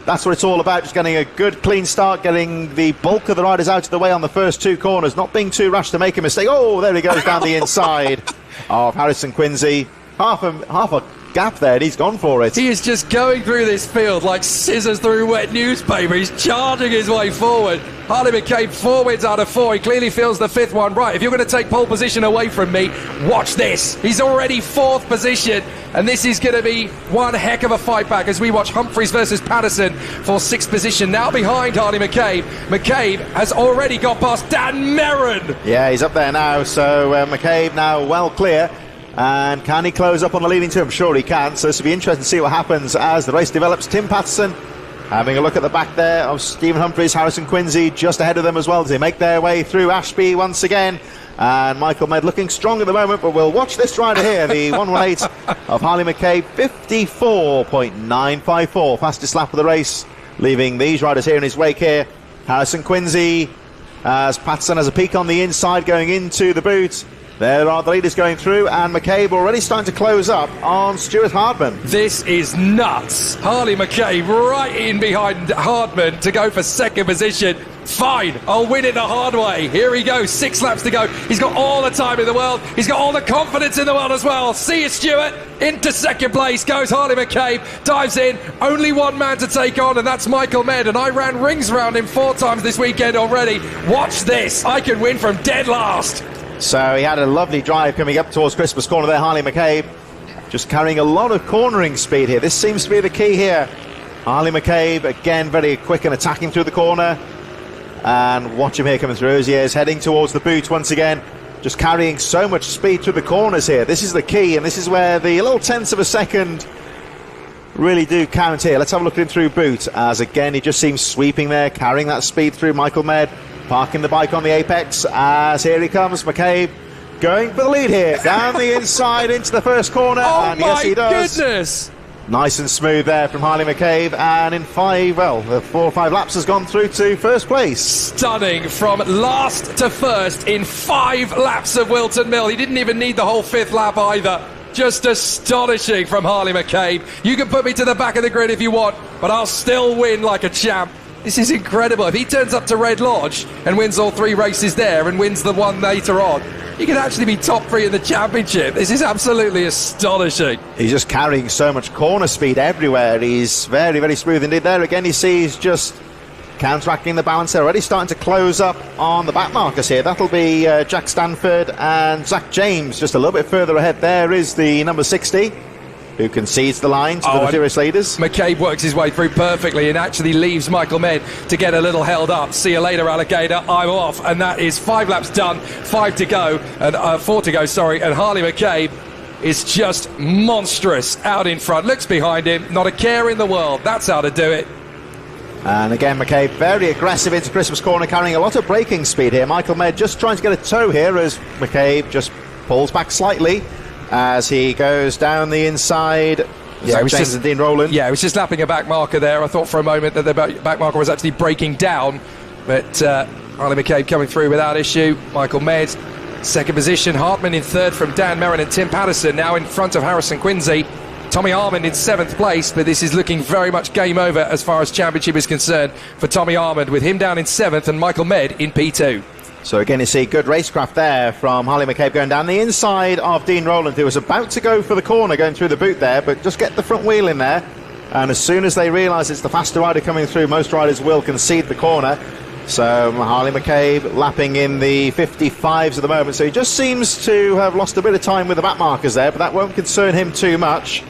That's what it's all about, just getting a good clean start, getting the bulk of the riders out of the way on the first 2 corners, not being too rash to make a mistake. Oh, there he goes down the inside of Harrison Quincy. Half a gap there, and he's gone for it. He is just going through this field like scissors through wet newspaper. He's charging his way forward. Harley McCabe 4 wins out of 4. He clearly feels the 5th one right. If you're going to take pole position away from me, watch this. He's already 4th position, and this is going to be one heck of a fight back as we watch Humphries versus Patterson for 6th position. Now behind Harley McCabe. McCabe has already got past Dan Merrin. Yeah, he's up there now, so McCabe now well clear. And can he close up on the leading 2? I'm sure he can, so this will be interesting to see what happens as the race develops. Tim Patterson having a look at the back there of Stephen Humphries, Harrison Quincy just ahead of them as well as they make their way through Ashby once again. And Michael Med looking strong at the moment, but we'll watch this rider here, the 118 of Harley McCabe, 54.954, fastest lap of the race, leaving these riders here in his wake here. Harrison Quincy, as Patterson has a peek on the inside going into the boot. There are the leaders going through, and McCabe already starting to close up on Stuart Hardman. This is nuts. Harley McCabe right in behind Hardman to go for 2nd position. Fine, I'll win it the hard way. Here he goes, 6 laps to go. He's got all the time in the world. He's got all the confidence in the world as well. See you, Stuart. Into 2nd place goes Harley McCabe. Dives in. Only one man to take on, and that's Michael Med. And I ran rings around him 4 times this weekend already. Watch this. I can win from dead last. So he had a lovely drive coming up towards Christmas corner there, Harley McCabe. Just carrying a lot of cornering speed here. This seems to be the key here. Harley McCabe, again, very quick and attacking through the corner. And watch him here coming through as he is heading towards the boot once again. Just carrying so much speed through the corners here. This is the key, and this is where the little tenths of a second really do count here. Let's have a look at him through boot, as again, he just seems sweeping there, carrying that speed through Michael Med. Parking the bike on the apex as here he comes, McCabe going for the lead here, down the inside into the first corner, and yes he does. Goodness! Nice and smooth there from Harley McCabe, and in 4 or 5 laps has gone through to 1st place. Stunning from last to 1st in 5 laps of Whilton Mill. He didn't even need the whole 5th lap either. Just astonishing from Harley McCabe. You can put me to the back of the grid if you want, but I'll still win like a champ. This is incredible. If he turns up to Red Lodge and wins all 3 races there and wins the one later on, he could actually be top 3 in the championship. This is absolutely astonishing. He's just carrying so much corner speed everywhere. He's very, very smooth indeed. There again, you see he's just counteracting the balance there. Already starting to close up on the back markers here. That'll be Jack Stanford and Zach James just a little bit further ahead. There is the number 60. Who concedes the line to the Furious leaders. McCabe works his way through perfectly and actually leaves Michael Med to get a little held up. See you later, alligator. I'm off. And that is 5 laps done, 4 to go, and Harley McCabe is just monstrous out in front. Looks behind him, not a care in the world. That's how to do it. And again, McCabe very aggressive into Christmas corner, carrying a lot of braking speed here. Michael Med just trying to get a toe here as McCabe just pulls back slightly as he goes down the inside. Yeah, it was James and Dean Rowland. Yeah, it was just lapping a back marker there. I thought for a moment that the back marker was actually breaking down, but Harley McCabe coming through without issue. Michael Med, 2nd position. Hartman in 3rd from Dan Merrin and Tim Patterson, now in front of Harrison Quincy. Tommy Armand in 7th place, but this is looking very much game over as far as championship is concerned for Tommy Armand, with him down in 7th and Michael Med in P2. So again, you see good racecraft there from Harley McCabe going down the inside of Dean Rowland, who was about to go for the corner going through the boot there, but just get the front wheel in there. And as soon as they realise it's the faster rider coming through, most riders will concede the corner. So Harley McCabe lapping in the 55s at the moment. So he just seems to have lost a bit of time with the back markers there, but that won't concern him too much.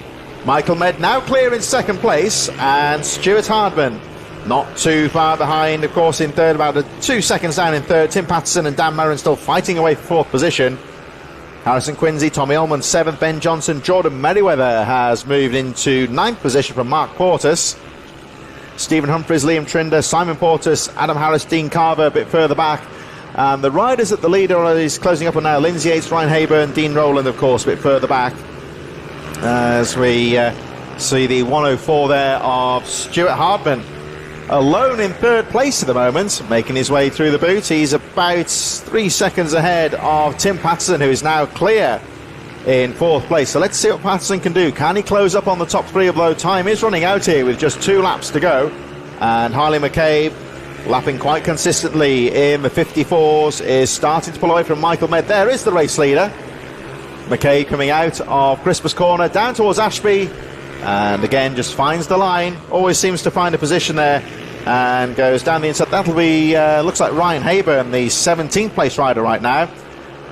Michael Med now clear in 2nd place, and Stuart Hardman not too far behind, of course, in 3rd, about 2 seconds down in 3rd. Tim Patterson and Dan Merrin still fighting away for 4th position. Harrison Quincy, Tommy Ullman 7th, Ben Johnson, Jordan Merriweather has moved into 9th position from Mark Portis. Stephen Humphries, Liam Trinder, Simon Portis, Adam Harris, Dean Carver a bit further back. And the riders at the leader is closing up on now. Lindsay Yates, Ryan Hayburn, Dean Rowland, of course, a bit further back. As we see the 104 there of Stuart Hardman, alone in 3rd place at the moment, making his way through the boot. He's about 3 seconds ahead of Tim Patterson, who is now clear in 4th place. So let's see what Patterson can do. Can he close up on the top 3, although time is running out here with just 2 laps to go. And Harley McCabe, lapping quite consistently in the 54s, is starting to pull away from Michael Med. There is the race leader. McCabe coming out of Christmas Corner, down towards Ashby, and again just finds the line, always seems to find a position there, and goes down the inside. That'll be, looks like Ryan Hayburn, the 17th place rider right now.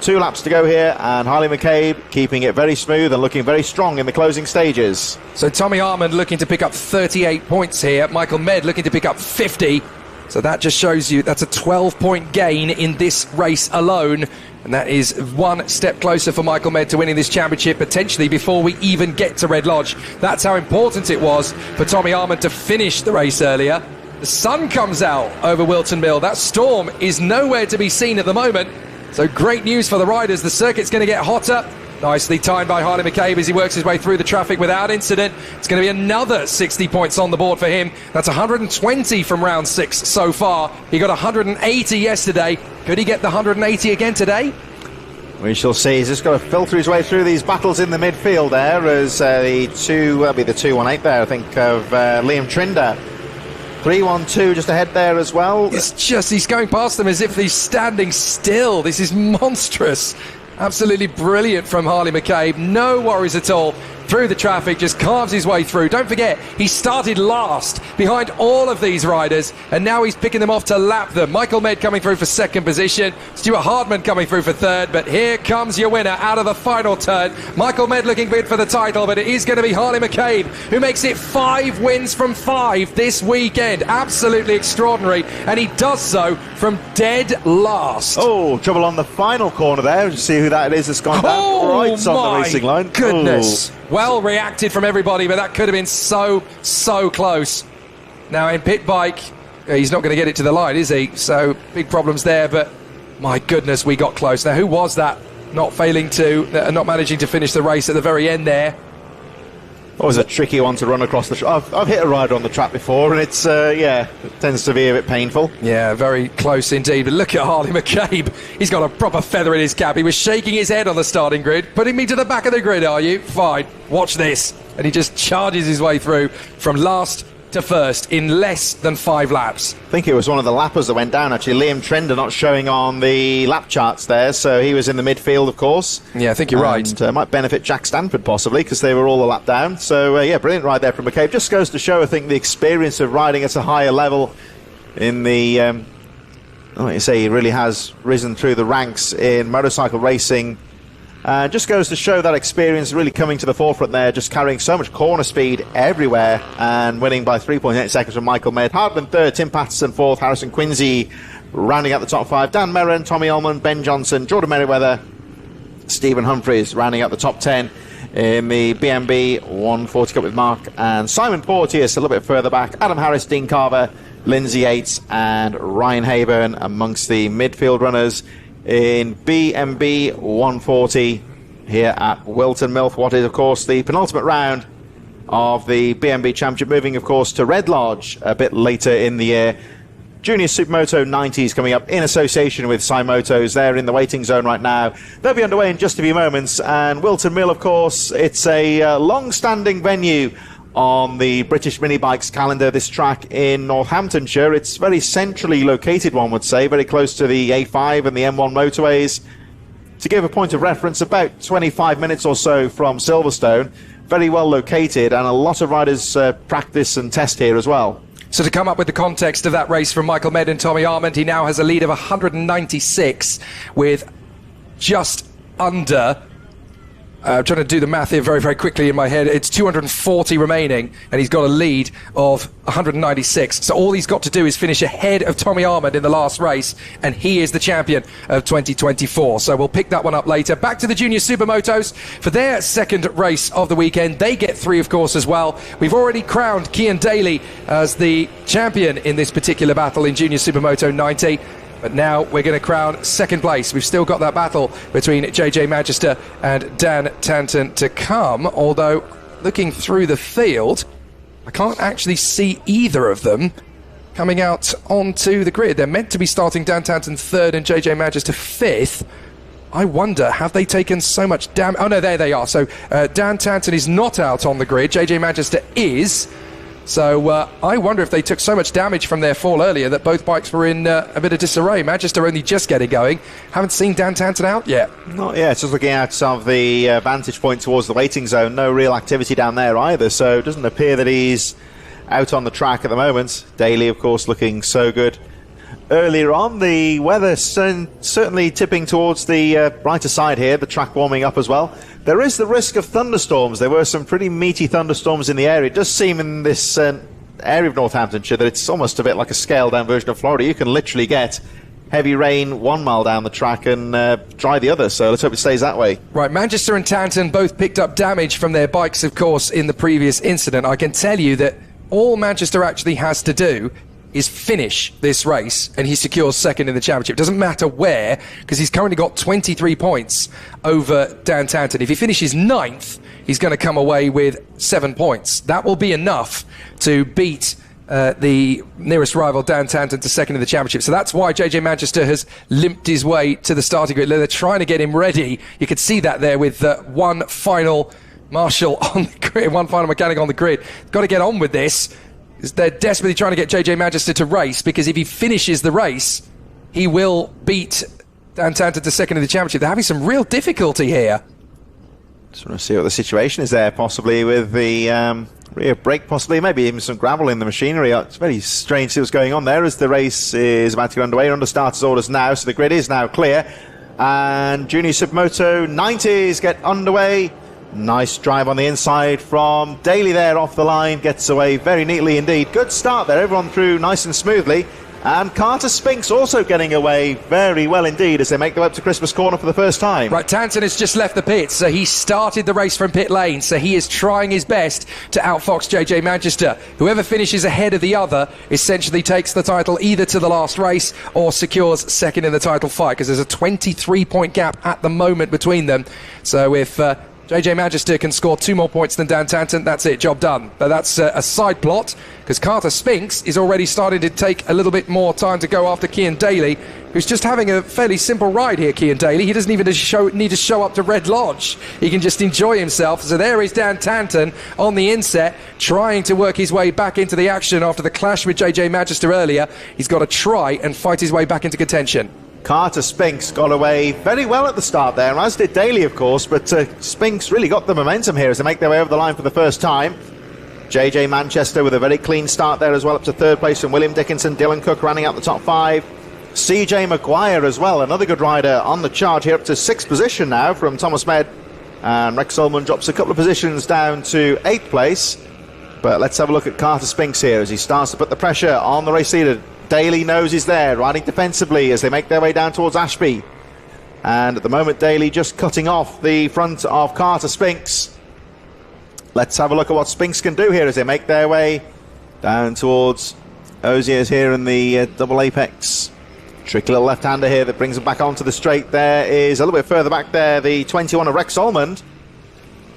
2 laps to go here, and Harley McCabe keeping it very smooth and looking very strong in the closing stages. So Tommy Harmon looking to pick up 38 points here. Michael Med looking to pick up 50. So that just shows you that's a 12-point gain in this race alone. And that is 1 step closer for Michael Med to winning this championship, potentially before we even get to Red Lodge. That's how important it was for Tommy Harmon to finish the race earlier. The sun comes out over Whilton Mill. That storm is nowhere to be seen at the moment. So great news for the riders. The circuit's going to get hotter. Nicely timed by Harley McCabe as he works his way through the traffic without incident. It's going to be another 60 points on the board for him. That's 120 from round 6 so far. He got 180 yesterday. Could he get the 180 again today? We shall see. He's just got to filter his way through these battles in the midfield there as that'll be the 218 there, I think, of Liam Trinder. 312 just ahead there as well. It's just, he's going past them as if he's standing still. This is monstrous. Absolutely brilliant from Harley McCabe. No worries at all. Through the traffic, just carves his way through. Don't forget, he started last behind all of these riders, and now he's picking them off to lap them. Michael Med coming through for 2nd position. Stuart Hardman coming through for 3rd, but here comes your winner out of the final turn. Michael Med looking good for the title, but it is going to be Harley McCabe, who makes it 5 wins from 5 this weekend. Absolutely extraordinary, and he does so from dead last. Oh, trouble on the final corner there. Just see who that is that's gone down right on the racing line. Goodness. Oh. Well reacted from everybody, but that could have been so close. Now in pit bike, he's not going to get it to the line, is he? So big problems there, but my goodness, we got close. Now who was that not managing to finish the race at the very end there? It was a tricky one to run across the track. I've hit a rider on the track before, and it's, it tends to be a bit painful. Yeah, very close indeed. But look at Harley McCabe. He's got a proper feather in his cap. He was shaking his head on the starting grid. Putting me to the back of the grid, are you? Fine. Watch this. And he just charges his way through from last to 1st in less than 5 laps. I think it was one of the lappers that went down, actually. Liam Trinder not showing on the lap charts there, so he was in the midfield, of course. Yeah, I think you're right. Might benefit Jack Stanford, possibly, because they were all a lap down. So, brilliant ride there from McCabe. Just goes to show, I think, the experience of riding at a higher level in the... like you say, he really has risen through the ranks in motorcycle racing. Just goes to show that experience really coming to the forefront there, just carrying so much corner speed everywhere and winning by 3.8 seconds from Michael Med. Hardman 3rd, Tim Patterson 4th, Harrison Quincy rounding out the top 5, Dan Merrin, Tommy Ullman, Ben Johnson, Jordan Merriweather, Stephen Humphries rounding out the top 10 in the BMB 140 Cup with Mark and Simon Porteous a little bit further back, Adam Harris, Dean Carver, Lindsay Yates and Ryan Hayburn amongst the midfield runners in BMB 140 here at Whilton Mill, what is of course the penultimate round of the BMB Championship, moving of course to Red Lodge a bit later in the year. Junior Super Moto 90s coming up in association with Motos. They're in the waiting zone right now. They'll be underway in just a few moments, and Whilton Mill, of course, it's a long-standing venue on the British mini bikes calendar. This track in Northamptonshire, it's very centrally located, one would say, very close to the A5 and the M1 motorways. To give a point of reference, about 25 minutes or so from Silverstone, very well located, and a lot of riders practice and test here as well. So to come up with the context of that race from Michael Med and Tommy Armand, he now has a lead of 196 with just under I'm trying to do the math here very, very quickly in my head. It's 240 remaining, and he's got a lead of 196. So all he's got to do is finish ahead of Tommy Armand in the last race, and he is the champion of 2024. So we'll pick that one up later. Back to the Junior Supermotos for their second race of the weekend. They get 3, of course, as well. We've already crowned Cian Daly as the champion in this particular battle in Junior Supermoto 90. But now we're going to crown second place. We've still got that battle between JJ Manchester and Dan Tanton to come, although looking through the field, I can't actually see either of them coming out onto the grid. They're meant to be starting Dan Tanton 3rd and JJ Manchester 5th. I wonder, have they taken so much damage? Oh no, there they are. So Dan Tanton is not out on the grid, JJ Manchester is. So I wonder if they took so much damage from their fall earlier that both bikes were in a bit of disarray. Manchester only just getting going. Haven't seen Dan Tanton out yet. Not yet. Just looking out of the vantage point towards the waiting zone. No real activity down there either. So it doesn't appear that he's out on the track at the moment. Daly, of course, looking so good. Earlier on, the weather certainly tipping towards the brighter side here. The track warming up as well. There is the risk of thunderstorms. There were some pretty meaty thunderstorms in the area. It does seem in this area of Northamptonshire that it's almost a bit like a scaled-down version of Florida. You can literally get heavy rain 1 mile down the track and dry the other. So let's hope it stays that way. Right, Manchester and Tanton both picked up damage from their bikes, of course, in the previous incident. I can tell you that all Manchester actually has to do is finish this race and he secures second in the championship. Doesn't matter where, because he's currently got 23 points over Dan Tanton. If he finishes 9th, he's going to come away with 7 points. That will be enough to beat the nearest rival, Dan Tanton, to second in the championship. So that's why JJ Manchester has limped his way to the starting grid. They're trying to get him ready. You could see that there with one final marshal on the grid, one final mechanic on the grid. Got to get on with this. They're desperately trying to get JJ Manchester to race, because if he finishes the race, he will beat Dan Tanton to second in the championship. They're having some real difficulty here. Just want to see what the situation is there, possibly with the rear brake, possibly, maybe even some gravel in the machinery. It's very strange to see what's going on there as the race is about to get underway. We're under starters orders now, so the grid is now clear. And Junior Supermoto 90s get underway. Nice drive on the inside from Daly there off the line. Gets away very neatly indeed. Good start there. Everyone through nice and smoothly. And Carter Spinks also getting away very well indeed as they make their way up to Christmas Corner for the first time. Right, Tanton has just left the pits, so he started the race from pit lane, so he is trying his best to outfox JJ Manchester. Whoever finishes ahead of the other essentially takes the title either to the last race or secures second in the title fight, because there's a 23-point gap at the moment between them. So if JJ Manchester can score 2 more points than Dan Tanton, that's it, job done. But that's a side plot, because Carter Spinks is already starting to take a little bit more time to go after Cian Daly, who's just having a fairly simple ride here, Cian Daly. He doesn't even need to show up to Red Lodge. He can just enjoy himself. So there is Dan Tanton on the inset, trying to work his way back into the action after the clash with JJ Manchester earlier. He's got to try and fight his way back into contention. Carter Spinks got away very well at the start there, as did Daly, of course, but Spinks really got the momentum here as they make their way over the line for the first time. JJ Manchester with a very clean start there as well, up to 3rd place from William Dickinson. Dylan Cook running out the top 5. CJ Maguire as well, another good rider on the chart here, up to 6th position now from Thomas Med. And Rex Ullman drops a couple of positions down to 8th place. But let's have a look at Carter Spinks here as he starts to put the pressure on the race leader. Daly knows he's there, riding defensively as they make their way down towards Ashby. And at the moment, Daly just cutting off the front of Carter Spinks. Let's have a look at what Spinks can do here as they make their way down towards Ozier's here in the double apex. Tricky little left-hander here that brings him back onto the straight. There is a little bit further back there, the 21 of Rex Ullman.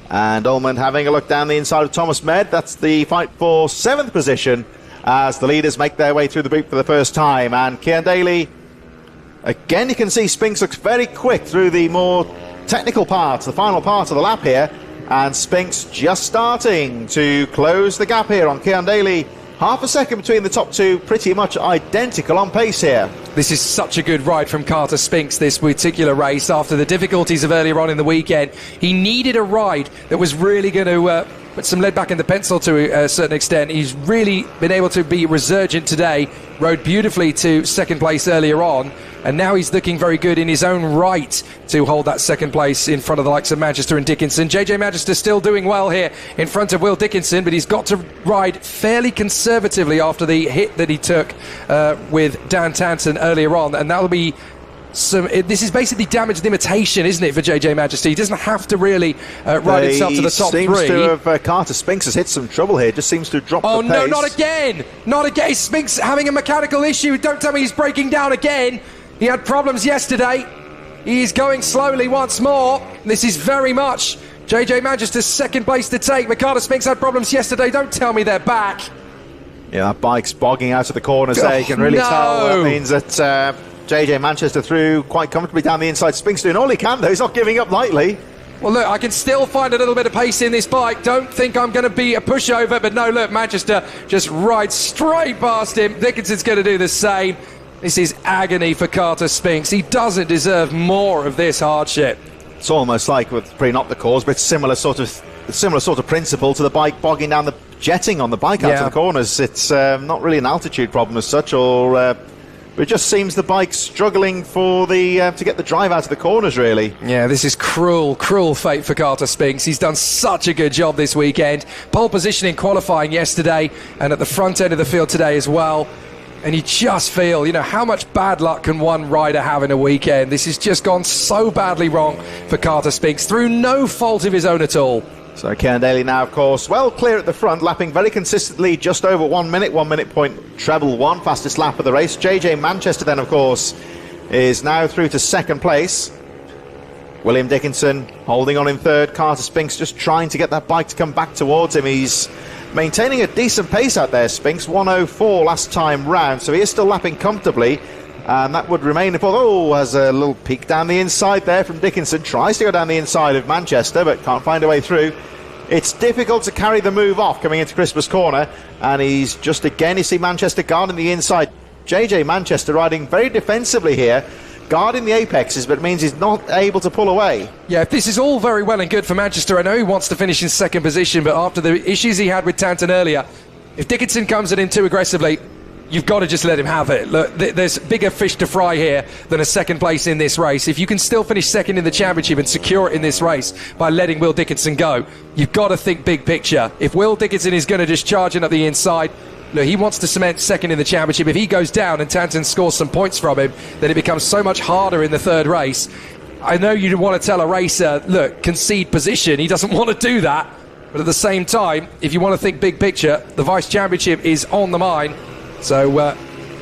And Ullman having a look down the inside of Thomas Med. That's the fight for 7th position as the leaders make their way through the boot for the first time. And Cian Daly, again, you can see Spinks looks very quick through the more technical parts, the final part of the lap here. And Spinks just starting to close the gap here on Cian Daly. Half a second between the top two, pretty much identical on pace here. This is such a good ride from Carter Spinks, this particular race, after the difficulties of earlier on in the weekend. He needed a ride that was really going to put some lead back in the pencil to a certain extent. He's really been able to be resurgent today, rode beautifully to second place earlier on, and now he's looking very good in his own right to hold that second place in front of the likes of Manchester and Dickinson. JJ Manchester still doing well here in front of Will Dickinson, but he's got to ride fairly conservatively after the hit that he took with Dan Tanton earlier on, and that'll be this is basically damage limitation, isn't it, for JJ Manchester? He doesn't have to really ride himself to the top three. Seems to have Carter Spinks has hit some trouble here. Just seems to have dropped the pace. Oh no, not again! Not again! Spinks having a mechanical issue. Don't tell me he's breaking down again. He had problems yesterday. He's going slowly once more. This is very much JJ Manchester's second place to take. Carter Spinks had problems yesterday. Don't tell me they're back. Yeah, that bike's bogging out of the corners there. You can really tell. That means that JJ Manchester through quite comfortably down the inside. Spinks doing all he can, though. He's not giving up lightly. Well, look, I can still find a little bit of pace in this bike. Don't think I'm going to be a pushover, but no, look, Manchester just rides straight past him. Dickinson's going to do the same. This is agony for Carter Spinks. He doesn't deserve more of this hardship. It's almost like, with probably not the cause, but similar sort of principle to the bike bogging down, the jetting on the bike out of the corners. It's not really an altitude problem as such, or but it just seems the bike's struggling for the to get the drive out of the corners, really. Yeah, this is cruel, cruel fate for Carter Spinks. He's done such a good job this weekend. Pole position in qualifying yesterday and at the front end of the field today as well. And you just feel, you know, how much bad luck can one rider have in a weekend? This has just gone so badly wrong for Carter Spinks through no fault of his own at all. So Ciaran Daly now, of course, well clear at the front, lapping very consistently, just over 1 minute, 1 minute point treble one, fastest lap of the race. JJ Manchester then, of course, is now through to second place. William Dickinson holding on in third. Carter Spinks just trying to get that bike to come back towards him. He's maintaining a decent pace out there, Spinks, 104 last time round, so he is still lapping comfortably. And that would remain if... Oh, has a little peek down the inside there from Dickinson. Tries to go down the inside of Manchester, but can't find a way through. It's difficult to carry the move off coming into Christmas Corner. And he's just again, you see Manchester guarding the inside. JJ Manchester riding very defensively here, guarding the apexes, but it means he's not able to pull away. Yeah, this is all very well and good for Manchester. I know he wants to finish in second position, but after the issues he had with Tanton earlier, if Dickinson comes at him too aggressively, you've got to just let him have it. Look, there's bigger fish to fry here than a second place in this race. If you can still finish second in the championship and secure it in this race by letting Will Dickinson go, you've got to think big picture. If Will Dickinson is going to just charge in at the inside, look, he wants to cement second in the championship. If he goes down and Tanton scores some points from him, then it becomes so much harder in the third race. I know you want to tell a racer, look, concede position. He doesn't want to do that. But at the same time, if you want to think big picture, the vice championship is on the mind. So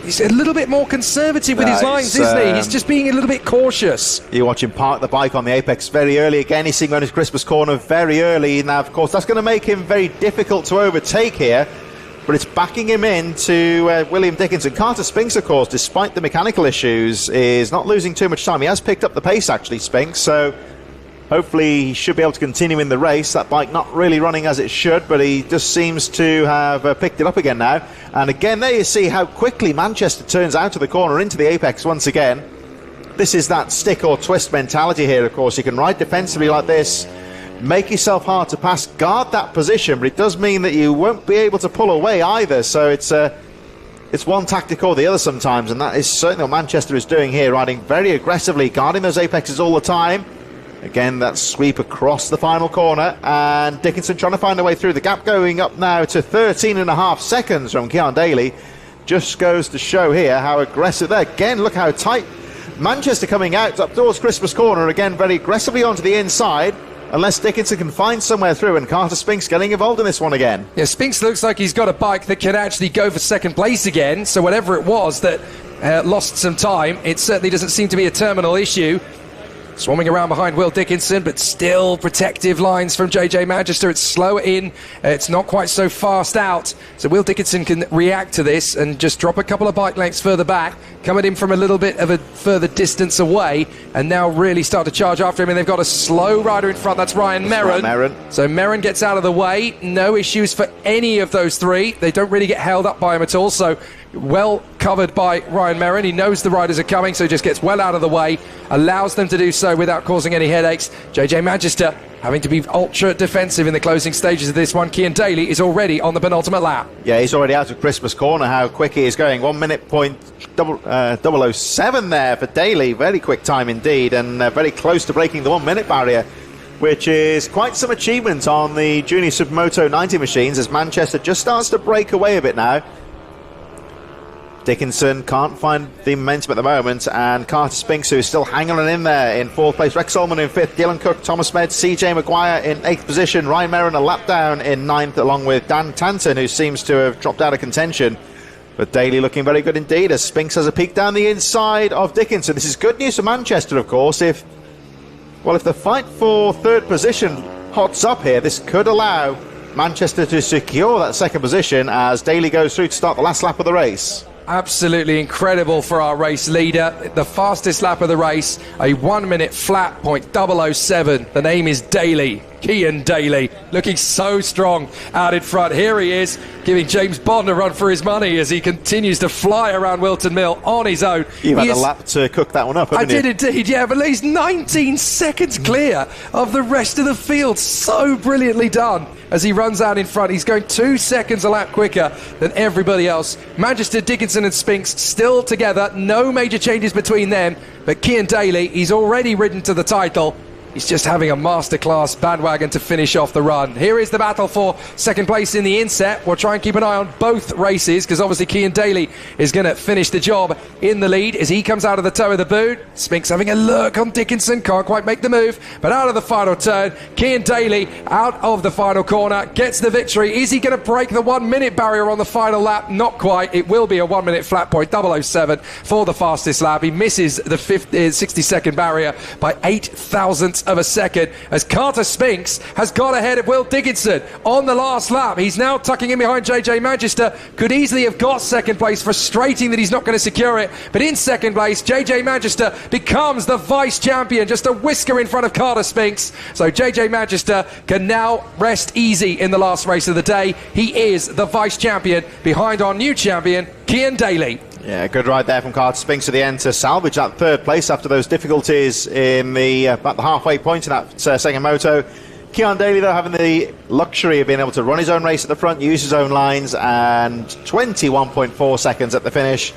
he's a little bit more conservative with his lines, isn't he? He's just being a little bit cautious. You watch him park the bike on the apex very early. Again, he's seeing on his Christmas Corner very early. Now, of course, that's going to make him very difficult to overtake here. But it's backing him into William Dickinson. Carter Spinks, of course, despite the mechanical issues, is not losing too much time. He has picked up the pace, actually, Spinks. So hopefully he should be able to continue in the race. That bike not really running as it should, but he just seems to have picked it up again now. And again, there you see how quickly Manchester turns out of the corner into the apex once again. This is that stick or twist mentality here, of course. You can ride defensively like this, make yourself hard to pass, guard that position, but it does mean that you won't be able to pull away either. So it's one tactic or the other sometimes, and that is certainly what Manchester is doing here, riding very aggressively, guarding those apexes all the time. Again, that sweep across the final corner, and Dickinson trying to find a way through. The gap going up now to 13.5 seconds from Ciaran Daly. Just goes to show here how aggressive there. Again, look how tight. Manchester coming out up towards Christmas Corner, again very aggressively onto the inside, unless Dickinson can find somewhere through, and Carter Spinks getting involved in this one again. Yeah, Spinks looks like he's got a bike that can actually go for second place again, so whatever it was that lost some time, it certainly doesn't seem to be a terminal issue. Swarming around behind Will Dickinson, but still protective lines from JJ Manchester. It's slower in, it's not quite so fast out. So Will Dickinson can react to this and just drop a couple of bike lengths further back, come at him from a little bit of a further distance away, and now really start to charge after him. And they've got a slow rider in front, that's Ryan Merrin. So Merrin gets out of the way, no issues for any of those three. They don't really get held up by him at all. So well covered by Ryan Merrin. He knows the riders are coming, so he just gets well out of the way, allows them to do so without causing any headaches. JJ Magister having to be ultra defensive in the closing stages of this one. Cian Daly is already on the penultimate lap. Yeah, he's already out of Christmas corner. How quick he is going. 1 minute point 007 there for Daly. Very quick time indeed, and very close to breaking the 1 minute barrier, which is quite some achievement on the Junior Super Moto 90 machines, as Manchester just starts to break away a bit now. Dickinson can't find the momentum at the moment, and Carter Spinks, who is still hanging on in there in 4th place. Rex Ullman in 5th, Dylan Cook, Thomas Med, CJ Maguire in 8th position, Ryan Merrin a lap down in 9th, along with Dan Tanton, who seems to have dropped out of contention. But Daly looking very good indeed, as Spinks has a peek down the inside of Dickinson. This is good news for Manchester, of course. If the fight for 3rd position hots up here, this could allow Manchester to secure that 2nd position as Daly goes through to start the last lap of the race. Absolutely incredible for our race leader. The fastest lap of the race, a 1 minute flat, .007. The name is Daly, Cian Daly, looking so strong out in front. Here he is, giving James Bond a run for his money as he continues to fly around Whilton Mill on his own. You've had a lap to cook that one up, haven't you? I did indeed, yeah, but he's 19 seconds clear of the rest of the field. So brilliantly done as he runs out in front. He's going 2 seconds a lap quicker than everybody else. Manchester, Dickinson and Spinks still together. No major changes between them. But Cian Daly, he's already ridden to the title. He's just having a masterclass bandwagon to finish off the run. Here is the battle for 2nd place in the inset. We'll try and keep an eye on both races, because obviously Cian Daly is going to finish the job in the lead as he comes out of the toe of the boot. Spinks having a lurk on Dickinson, can't quite make the move, but out of the final turn, Cian Daly out of the final corner, gets the victory. Is he going to break the 1 minute barrier on the final lap? Not quite. It will be a 1 minute flat .007 for the fastest lap. He misses the 60-second barrier by 0.008 of a second, as Carter Spinks has got ahead of Will Dickinson on the last lap. He's now tucking in behind JJ Magister. Could easily have got 2nd place. Frustrating that he's not going to secure it, but in 2nd place JJ Magister becomes the vice champion, just a whisker in front of Carter Spinks. So JJ Magister can now rest easy in the last race of the day. He is the vice champion behind our new champion Cian Daly. Yeah, good ride there from Carter Spinks to the end to salvage that 3rd place after those difficulties in about the halfway point in that 2nd moto. Cian Daly, though, having the luxury of being able to run his own race at the front, use his own lines, and 21.4 seconds at the finish.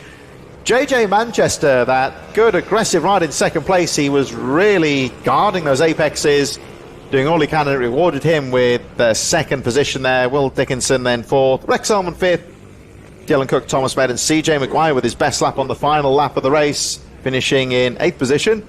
JJ Manchester, that good aggressive ride in 2nd place. He was really guarding those apexes, doing all he can, and it rewarded him with the 2nd position there. Will Dickinson then 4th, Rex Ullman 5th, Dylan Cook, Thomas Med and CJ Maguire with his best lap on the final lap of the race, finishing in 8th position.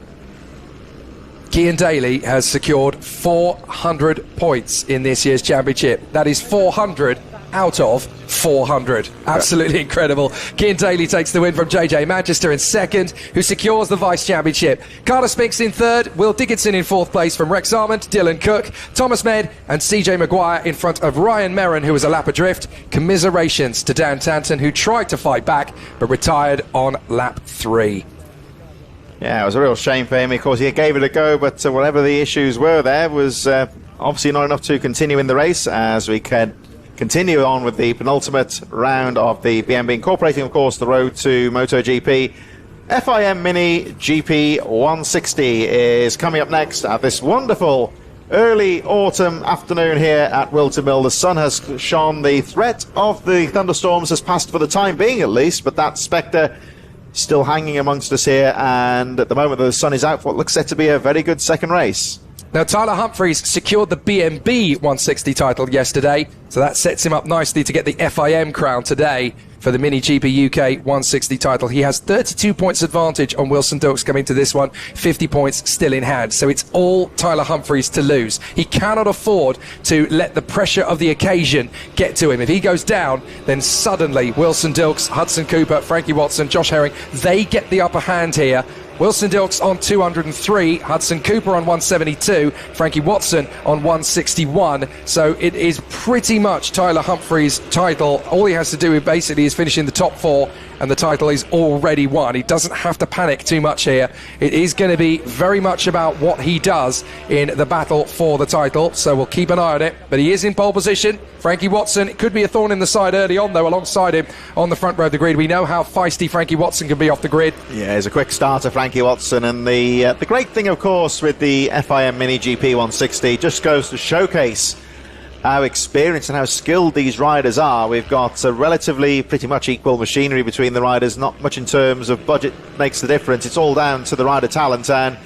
Cian Daly has secured 400 points in this year's championship. That is 400 out of 400. Absolutely incredible. Cian Daly takes the win from JJ Manchester in 2nd, who secures the vice championship. Carter Spinks in 3rd, Will Dickinson in 4th place from Rex Armand, Dylan Cook, Thomas Med and CJ Maguire in front of Ryan Merrin, who was a lap adrift. Commiserations to Dan Tanton, who tried to fight back but retired on lap 3. Yeah, it was a real shame for him. Of course, he gave it a go, but whatever the issues were there was obviously not enough to continue in the race, as we can continue on with the penultimate round of the BMB, incorporating, of course, the road to Moto GP. FIM Mini GP 160 is coming up next at this wonderful early autumn afternoon here at Whilton Mill. The sun has shone. The threat of the thunderstorms has passed for the time being, at least, but that spectre still hanging amongst us here, and at the moment the sun is out for what looks set to be a very good 2nd race. Now, Tyler Humphries secured the BMB 160 title yesterday, so that sets him up nicely to get the FIM crown today for the Mini GP UK 160 title. He has 32 points advantage on Wilson Dilks coming to this one, 50 points still in hand. So it's all Tyler Humphries to lose. He cannot afford to let the pressure of the occasion get to him. If he goes down, then suddenly Wilson Dilks, Hudson Cooper, Frankie Watson, Josh Herring, they get the upper hand here. Wilson Dilks on 203, Hudson Cooper on 172, Frankie Watson on 161. So it is pretty much Tyler Humphries' title. All he has to do basically is finish in the top 4 and the title is already won. He doesn't have to panic too much here. It is going to be very much about what he does in the battle for the title, so we'll keep an eye on it. But he is in pole position. Frankie Watson, it could be a thorn in the side early on, though, alongside him on the front row of the grid. We know how feisty Frankie Watson can be off the grid. Yeah, he's a quick starter, Frankie Watson, and the great thing, of course, with the FIM Mini GP 160 just goes to showcase how experienced and how skilled these riders are. We've got a relatively pretty much equal machinery between the riders, not much in terms of budget makes the difference. It's all down to the rider talent, and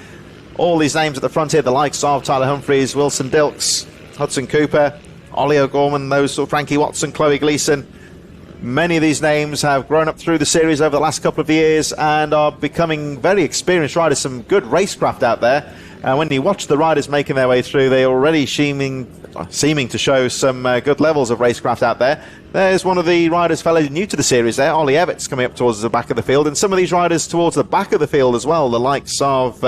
all these names at the front here, the likes of Tyler Humphries, Wilson Dilks, Hudson Cooper, Ollie O'Gorman, those sort of Frankie Watson, Chloe Gleeson. Many of these names have grown up through the series over the last couple of years and are becoming very experienced riders, some good racecraft out there. And when you watch the riders making their way through, they're already seeming to show some good levels of racecraft out there. There's one of the riders, fellow new to the series there, Ollie Everts, coming up towards the back of the field, and some of these riders towards the back of the field as well, the likes of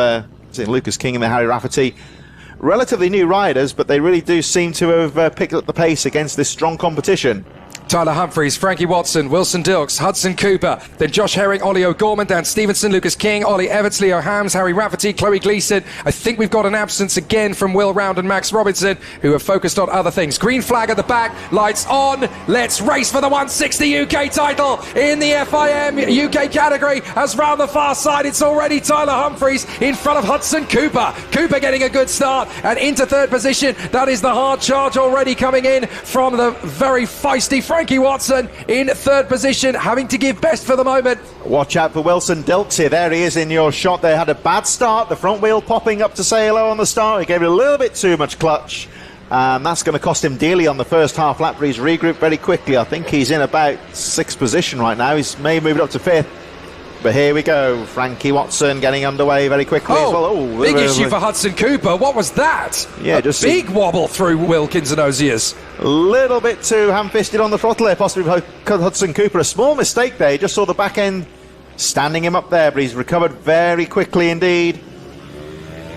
Lucas King and the Harry Rafferty. Relatively new riders, but they really do seem to have picked up the pace against this strong competition. Tyler Humphries, Frankie Watson, Wilson Dilks, Hudson Cooper, then Josh Herring, Ollie O'Gorman, Dan Stevenson, Lucas King, Ollie Everts, Leo Hams, Harry Rafferty, Chloe Gleeson. I think we've got an absence again from Will Round and Max Robinson, who have focused on other things. Green flag at the back, lights on. Let's race for the 160 UK title in the FIM UK category. As round the far side, it's already Tyler Humphries in front of Hudson Cooper. Cooper getting a good start and into third position. That is the hard charge already coming in from the very feisty Frankie Watson in third position, having to give best for the moment. Watch out for Wilson Dilks here. There he is in your shot. They had a bad start. The front wheel popping up to say hello on the start. He gave it a little bit too much clutch. That's going to cost him dearly on the first half lap, but he's regrouped very quickly. I think he's in about sixth position right now. He's may move it up to fifth. But here we go. Frankie Watson getting underway very quickly as well. Oh, big issue for Hudson Cooper. What was that? Yeah, just big wobble through Wilkins and Oziers. A little bit too ham-fisted on the throttle there, possibly Hudson Cooper. A small mistake there. He just saw the back end standing him up there, but he's recovered very quickly indeed.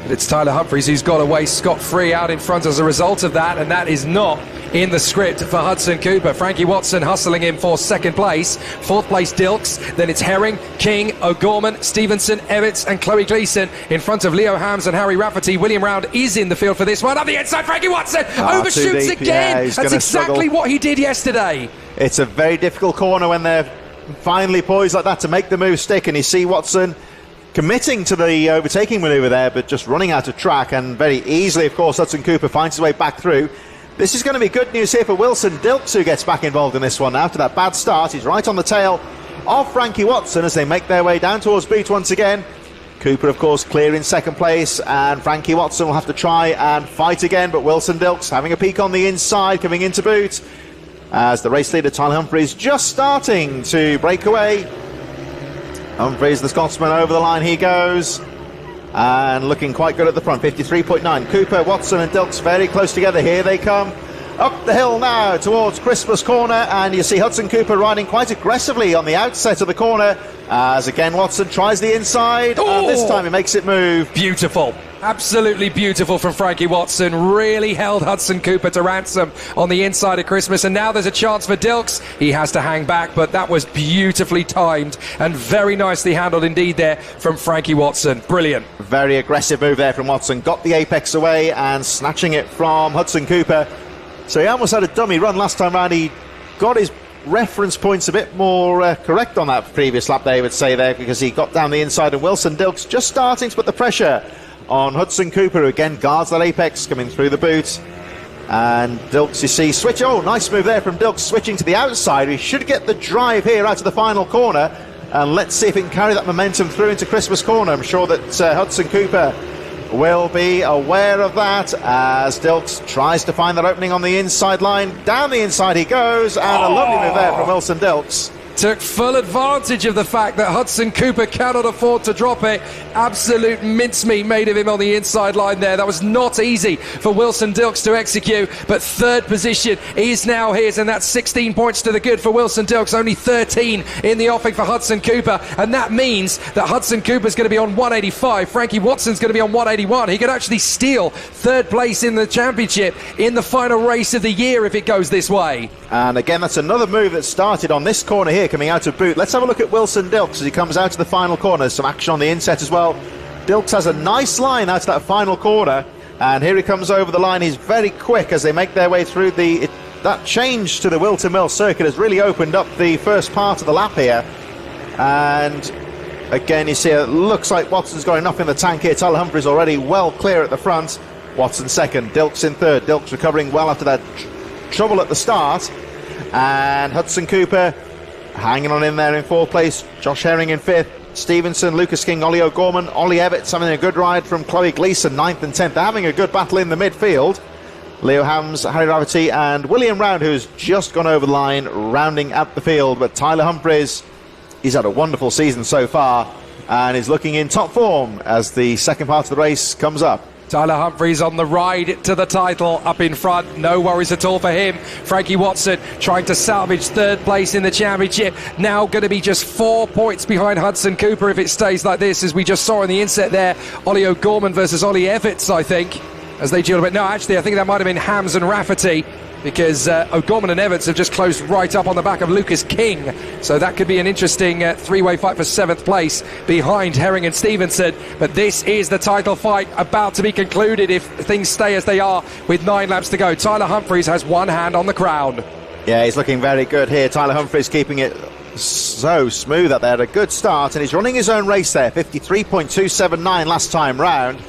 But it's Tyler Humphries who's got away scot-free out in front as a result of that, and that is not in the script for Hudson Cooper. Frankie Watson hustling him for second place. Fourth place Dilks, then it's Herring, King, O'Gorman, Stevenson, Everts and Chloe Gleeson in front of Leo Hams and Harry Rafferty. William Round is in the field for this one. Up the inside, Frankie Watson overshoots again. Yeah, that's exactly what he did yesterday. It's a very difficult corner when they're finally poised like that to make the move stick, and you see Watson committing to the overtaking manoeuvre there, but just running out of track, and very easily, of course, Hudson Cooper finds his way back through. This is going to be good news here for Wilson Dilks, who gets back involved in this one after that bad start. He's right on the tail of Frankie Watson as they make their way down towards boot once again. Cooper, of course, clear in second place, and Frankie Watson will have to try and fight again, but Wilson Dilks having a peek on the inside, coming into boot, as the race leader, Tyler Humphries, just starting to break away. Humphries, the Scotsman, over the line he goes, and looking quite good at the front. 53.9. Cooper, Watson and Dilks very close together. Here they come up the hill now towards Christmas Corner, and you see Hudson Cooper riding quite aggressively on the outset of the corner, as again Watson tries the inside, and this time he makes it move. Beautiful. Absolutely beautiful from Frankie Watson. Really held Hudson Cooper to ransom on the inside of Christmas, and now there's a chance for Dilks. He has to hang back, but that was beautifully timed and very nicely handled indeed there from Frankie Watson. Brilliant. Very aggressive move there from Watson. Got the apex away and snatching it from Hudson Cooper. So he almost had a dummy run last time round. He got his reference points a bit more correct on that previous lap, they would say there, because he got down the inside, and Wilson Dilks just starting to put the pressure on Hudson Cooper, who again guards that apex coming through the boot. And Dilks, you see, switch. Oh, nice move there from Dilks, switching to the outside. He should get the drive here out of the final corner, and let's see if he can carry that momentum through into Christmas Corner. I'm sure that Hudson Cooper will be aware of that, as Dilks tries to find that opening on the inside line. Down the inside he goes, and a lovely move there from Wilson Dilks. Took full advantage of the fact that Hudson Cooper cannot afford to drop it. Absolute mincemeat made of him on the inside line there. That was not easy for Wilson Dilks to execute, but third position is now his, and that's 16 points to the good for Wilson Dilks, only 13 in the offing for Hudson Cooper, and that means that Hudson Cooper's going to be on 185, Frankie Watson's going to be on 181. He could actually steal third place in the championship in the final race of the year if it goes this way. And again, that's another move that started on this corner here. here coming out of boot. Let's have a look at Wilson Dilks as he comes out to the final corner. Some action on the inset as well. Dilks has a nice line out to that final corner, and here he comes over the line. He's very quick as they make their way through that change to the Whilton Mill circuit has really opened up the first part of the lap here. And again, you see it looks like Watson's got enough in the tank here. Tyler Humphries already well clear at the front. Watson second, Dilks in third. Dilks recovering well after that trouble at the start. And Hudson Cooper hanging on in there in fourth place. Josh Herring in fifth. Stevenson, Lucas King, Ollie O'Gorman, Ollie Evans having a good ride from Chloe Gleeson, 9th and 10th. They're having a good battle in the midfield. Leo Hams, Harry Rafferty and William Round, who's just gone over the line, rounding out the field. But Tyler Humphries, he's had a wonderful season so far and is looking in top form as the second part of the race comes up. Tyler Humphries on the ride to the title up in front. No worries at all for him. Frankie Watson trying to salvage third place in the championship. Now going to be just 4 points behind Hudson Cooper if it stays like this, as we just saw in the inset there. Ollie O'Gorman versus Ollie Evans, I think, as they duel a bit. No, actually, I think that might have been Hams and Rafferty, because O'Gorman and Evans have just closed right up on the back of Lucas King. So that could be an interesting three-way fight for 7th place behind Herring and Stevenson. But this is the title fight about to be concluded if things stay as they are with 9 laps to go. Tyler Humphries has one hand on the crown. Yeah, he's looking very good here. Tyler Humphries keeping it so smooth out there. A good start, and he's running his own race there. 53.279 last time round.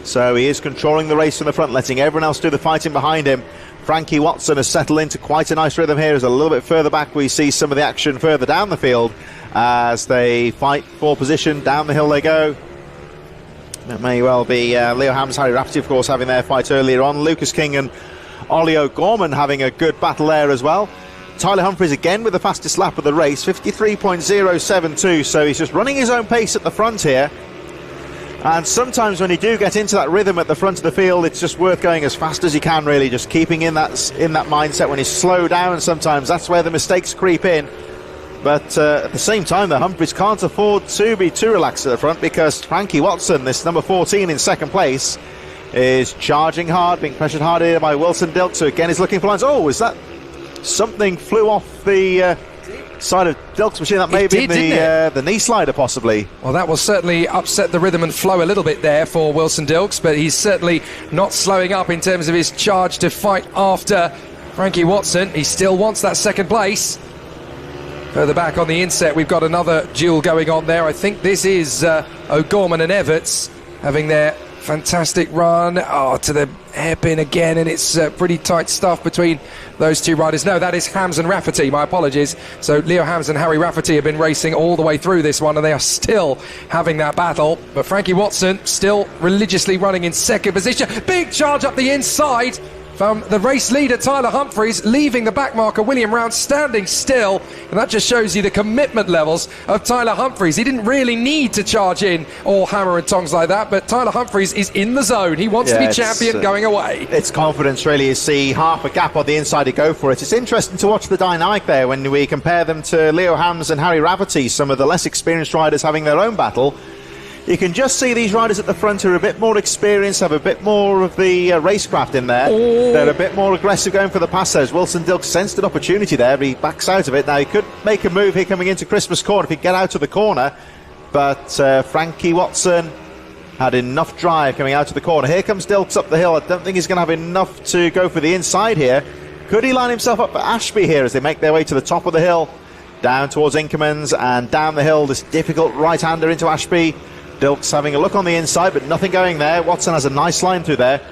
So he is controlling the race from the front, letting everyone else do the fighting behind him. Frankie Watson has settled into quite a nice rhythm here. As a little bit further back we see some of the action further down the field as they fight for position. Down the hill they go. It may well be Leo Hams, Harry Rafferty, of course, having their fight earlier on. Lucas King and Ollie O'Gorman having a good battle there as well. Tyler Humphries again with the fastest lap of the race, 53.072, so he's just running his own pace at the front here. And sometimes when you do get into that rhythm at the front of the field, it's just worth going as fast as you can, really, just keeping in that mindset. When you slow down, sometimes that's where the mistakes creep in. But at the same time, the Humphries can't afford to be too relaxed at the front, because Frankie Watson, this number 14 in second place, is charging hard, being pressured hard here by Wilson Dilks, who again is looking for lines. Oh, is that something flew off the side of Dilks' machine? That may be the knee slider, possibly. Well, that will certainly upset the rhythm and flow a little bit there for Wilson Dilks, but he's certainly not slowing up in terms of his charge to fight after Frankie Watson. He still wants that second place. Further back on the inset, we've got another duel going on there. I think this is O'Gorman and Everts having their fantastic run to the hairpin again, and it's pretty tight stuff between those two riders. No, that is Hams and Rafferty, my apologies. So Leo Hams and Harry Rafferty have been racing all the way through this one, and they are still having that battle. But Frankie Watson still religiously running in second position. Big charge up the inside from the race leader Tyler Humphries, leaving the backmarker William Round standing still, and that just shows you the commitment levels of Tyler Humphries. He didn't really need to charge in or hammer and tongs like that, but Tyler Humphries is in the zone. He wants to be champion going away. It's confidence, really. You see half a gap on the inside to go for it. It's interesting to watch the dynamic there when we compare them to Leo Hams and Harry Rafferty, some of the less experienced riders having their own battle. You can just see these riders at the front who are a bit more experienced, have a bit more of the racecraft in there. They're a bit more aggressive going for the passes. Wilson Dilks sensed an opportunity there, but he backs out of it. Now, he could make a move here coming into Christmas Corner if he could get out of the corner, but Frankie Watson had enough drive coming out of the corner. Here comes Dilks up the hill. I don't think he's going to have enough to go for the inside here. Could he line himself up for Ashby here as they make their way to the top of the hill, down towards Inkermans, and down the hill, this difficult right-hander into Ashby. Dilks having a look on the inside, but nothing going there. Watson has a nice line through there.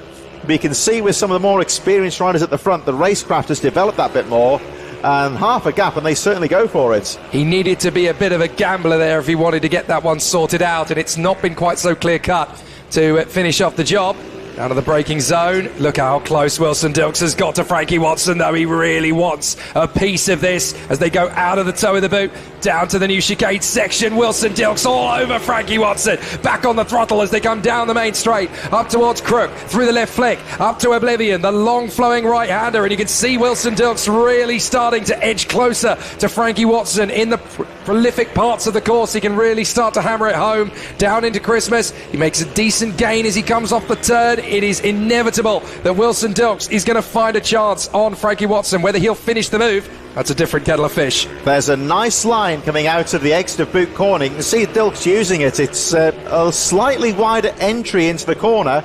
But you can see with some of the more experienced riders at the front, the racecraft has developed that bit more, and half a gap, and they certainly go for it. He needed to be a bit of a gambler there if he wanted to get that one sorted out, and it's not been quite so clear-cut to finish off the job. Down to the braking zone. Look how close Wilson Dilks has got to Frankie Watson, though. He really wants a piece of this as they go out of the toe of the boot, down to the new chicane section. Wilson Dilks all over Frankie Watson. Back on the throttle as they come down the main straight, up towards Crook, through the left flick, up to Oblivion, the long flowing right-hander, and you can see Wilson Dilks really starting to edge closer to Frankie Watson in the prolific parts of the course. He can really start to hammer it home down into Christmas. He makes a decent gain as he comes off the turn. It is inevitable that Wilson Dilks is going to find a chance on Frankie Watson. Whether he'll finish the move, That's a different kettle of fish. There's a nice line coming out of the exit of boot corner. You can see Dilks using it. It's a slightly wider entry into the corner,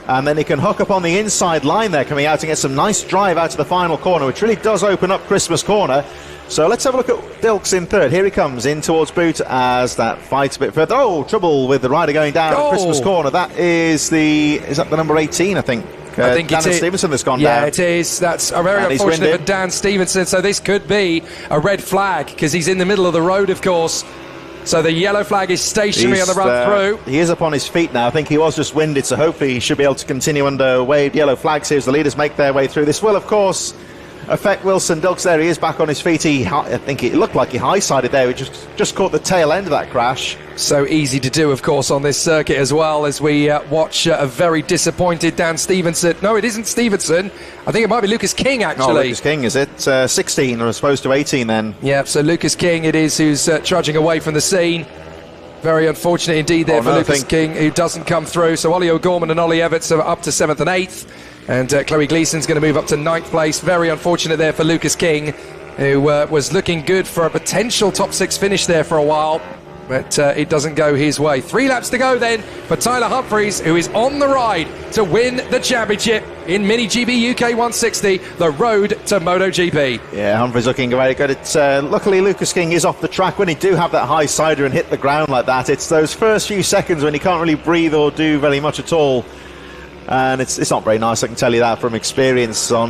and then he can hook up on the inside line there, coming out and get some nice drive out to the final corner, which really does open up Christmas Corner. So let's have a look at Dilks in third. Here he comes in towards boot as that fights a bit further. Oh, trouble with the rider going down at Christmas Corner. That is that the number 18, I think? I think Daniel Stevenson has gone down. Yeah, it is. That's very unfortunate for Dan Stevenson. So this could be a red flag because he's in the middle of the road, of course. So the yellow flag is stationary on the run through. He is up on his feet now. I think he was just winded, so hopefully he should be able to continue under waved yellow flags here as the leaders make their way through. This will, of course, affect Wilson Dilks there. He is back on his feet. I think it looked like he high-sided there. We just caught the tail end of that crash. So easy to do, of course, on this circuit as well, as we watch a very disappointed Dan Stevenson. No, it isn't Stevenson. I think it might be Lucas King, actually. Oh, Lucas King, is it? 16 as opposed to 18 then. Yeah, so Lucas King it is who's trudging away from the scene. Very unfortunate indeed there for Lucas King, who doesn't come through. So Ollie O'Gorman and Ollie Everts are up to 7th and 8th. And Chloe Gleason's going to move up to 9th place. Very unfortunate there for Lucas King, who was looking good for a potential top 6 finish there for a while. But it doesn't go his way. 3 laps to go then for Tyler Humphries, who is on the ride to win the championship in Mini GP UK 160, the road to Moto GP. Yeah, Humphries looking very good. It's luckily Lucas King is off the track. When he do have that high sider and hit the ground like that, it's those first few seconds when he can't really breathe or do very much at all. And it's not very nice, I can tell you that from experience. On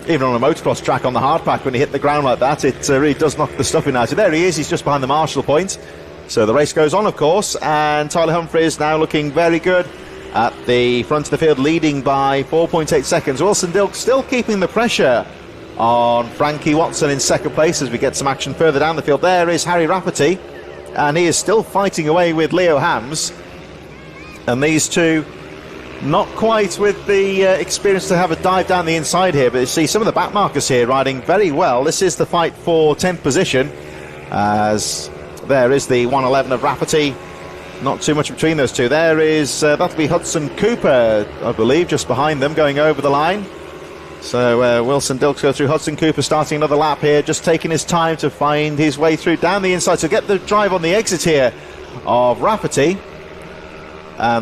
even on a motocross track on the hard pack, when you hit the ground like that, it really does knock the stuffing out. So there he is, he's just behind the marshal point. So the race goes on, of course, and Tyler Humphries now looking very good at the front of the field, leading by 4.8 seconds. Wilson Dilks still keeping the pressure on Frankie Watson in second place as we get some action further down the field. There is Harry Rafferty, and he is still fighting away with Leo Hams. And these two, not quite with the experience to have a dive down the inside here, but you see some of the back markers here riding very well. This is the fight for 10th position, as there is the 111 of Rafferty. Not too much between those two. There is, that'll be Hudson Cooper, I believe, just behind them, going over the line. So Wilson Dilks go through. Hudson Cooper starting another lap here, just taking his time to find his way through down the inside. So get the drive on the exit here of Rafferty.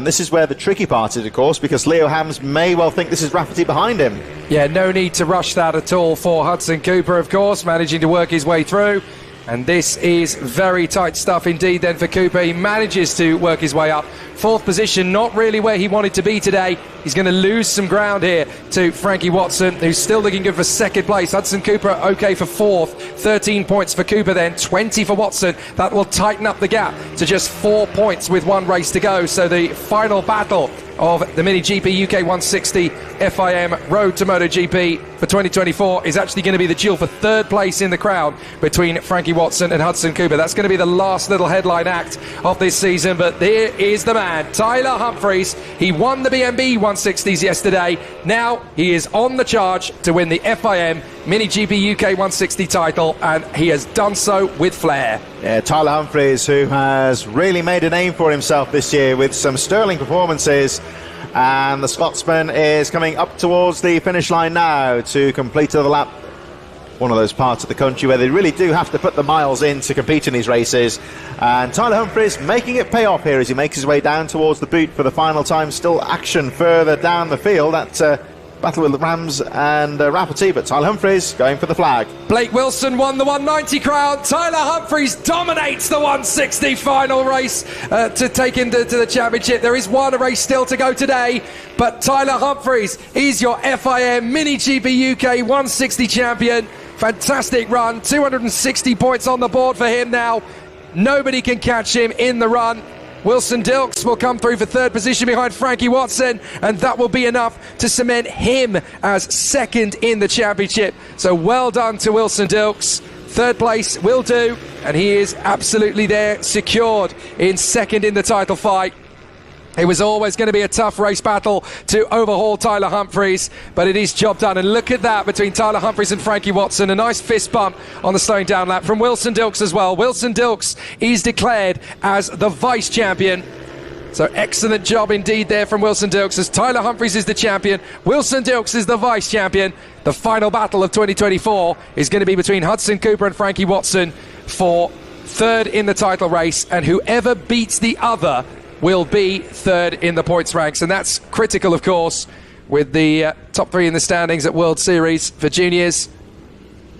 This is where the tricky part is, of course, because Leo Hams may well think this is Rafferty behind him. Yeah, no need to rush that at all for Hudson Cooper, of course, managing to work his way through. And this is very tight stuff indeed then for Cooper. He manages to work his way up. 4th position, not really where he wanted to be today. He's going to lose some ground here to Frankie Watson, who's still looking good for 2nd place. Hudson Cooper okay for 4th. 13 points for Cooper then, 20 for Watson. That will tighten up the gap to just 4 points with 1 race to go. So the final battle of the Mini GP UK 160 FIM Road to MotoGP for 2024 is actually going to be the duel for 3rd place in the crowd between Frankie Watson and Hudson Cooper. That's going to be the last little headline act of this season, but there is the man, Tyler Humphries. He won the BMB 160s yesterday. Now he is on the charge to win the FIM Mini GP UK 160 title, and he has done so with flair. Yeah, Tyler Humphries, who has really made a name for himself this year with some sterling performances. And the Scotsman is coming up towards the finish line now to complete another lap. One of those parts of the country where they really do have to put the miles in to compete in these races. And Tyler Humphries making it pay off here as he makes his way down towards the boot for the final time. Still action further down the field. That battle with the Rams and Rafferty, but Tyler Humphries going for the flag. Blake Wilson won the 190 crown. Tyler Humphries dominates the 160 final race to take him to the championship. There is one race still to go today, but Tyler Humphries is your FIM Mini GP UK 160 champion. Fantastic run, 260 points on the board for him now. Nobody can catch him in the run. Wilson Dilks will come through for 3rd position behind Frankie Watson, and that will be enough to cement him as 2nd in the championship. So well done to Wilson Dilks. 3rd place will do, and he is absolutely there, secured in 2nd in the title fight. It was always going to be a tough race battle to overhaul Tyler Humphries, but it is job done. And look at that between Tyler Humphries and Frankie Watson. A nice fist bump on the slowing down lap from Wilson Dilks as well. Wilson Dilks is declared as the vice champion. So excellent job indeed there from Wilson Dilks, as Tyler Humphries is the champion, Wilson Dilks is the vice champion. The final battle of 2024 is going to be between Hudson Cooper and Frankie Watson for third in the title race, and whoever beats the other will be third in the points ranks, and that's critical, of course, with the top three in the standings at World Series for juniors.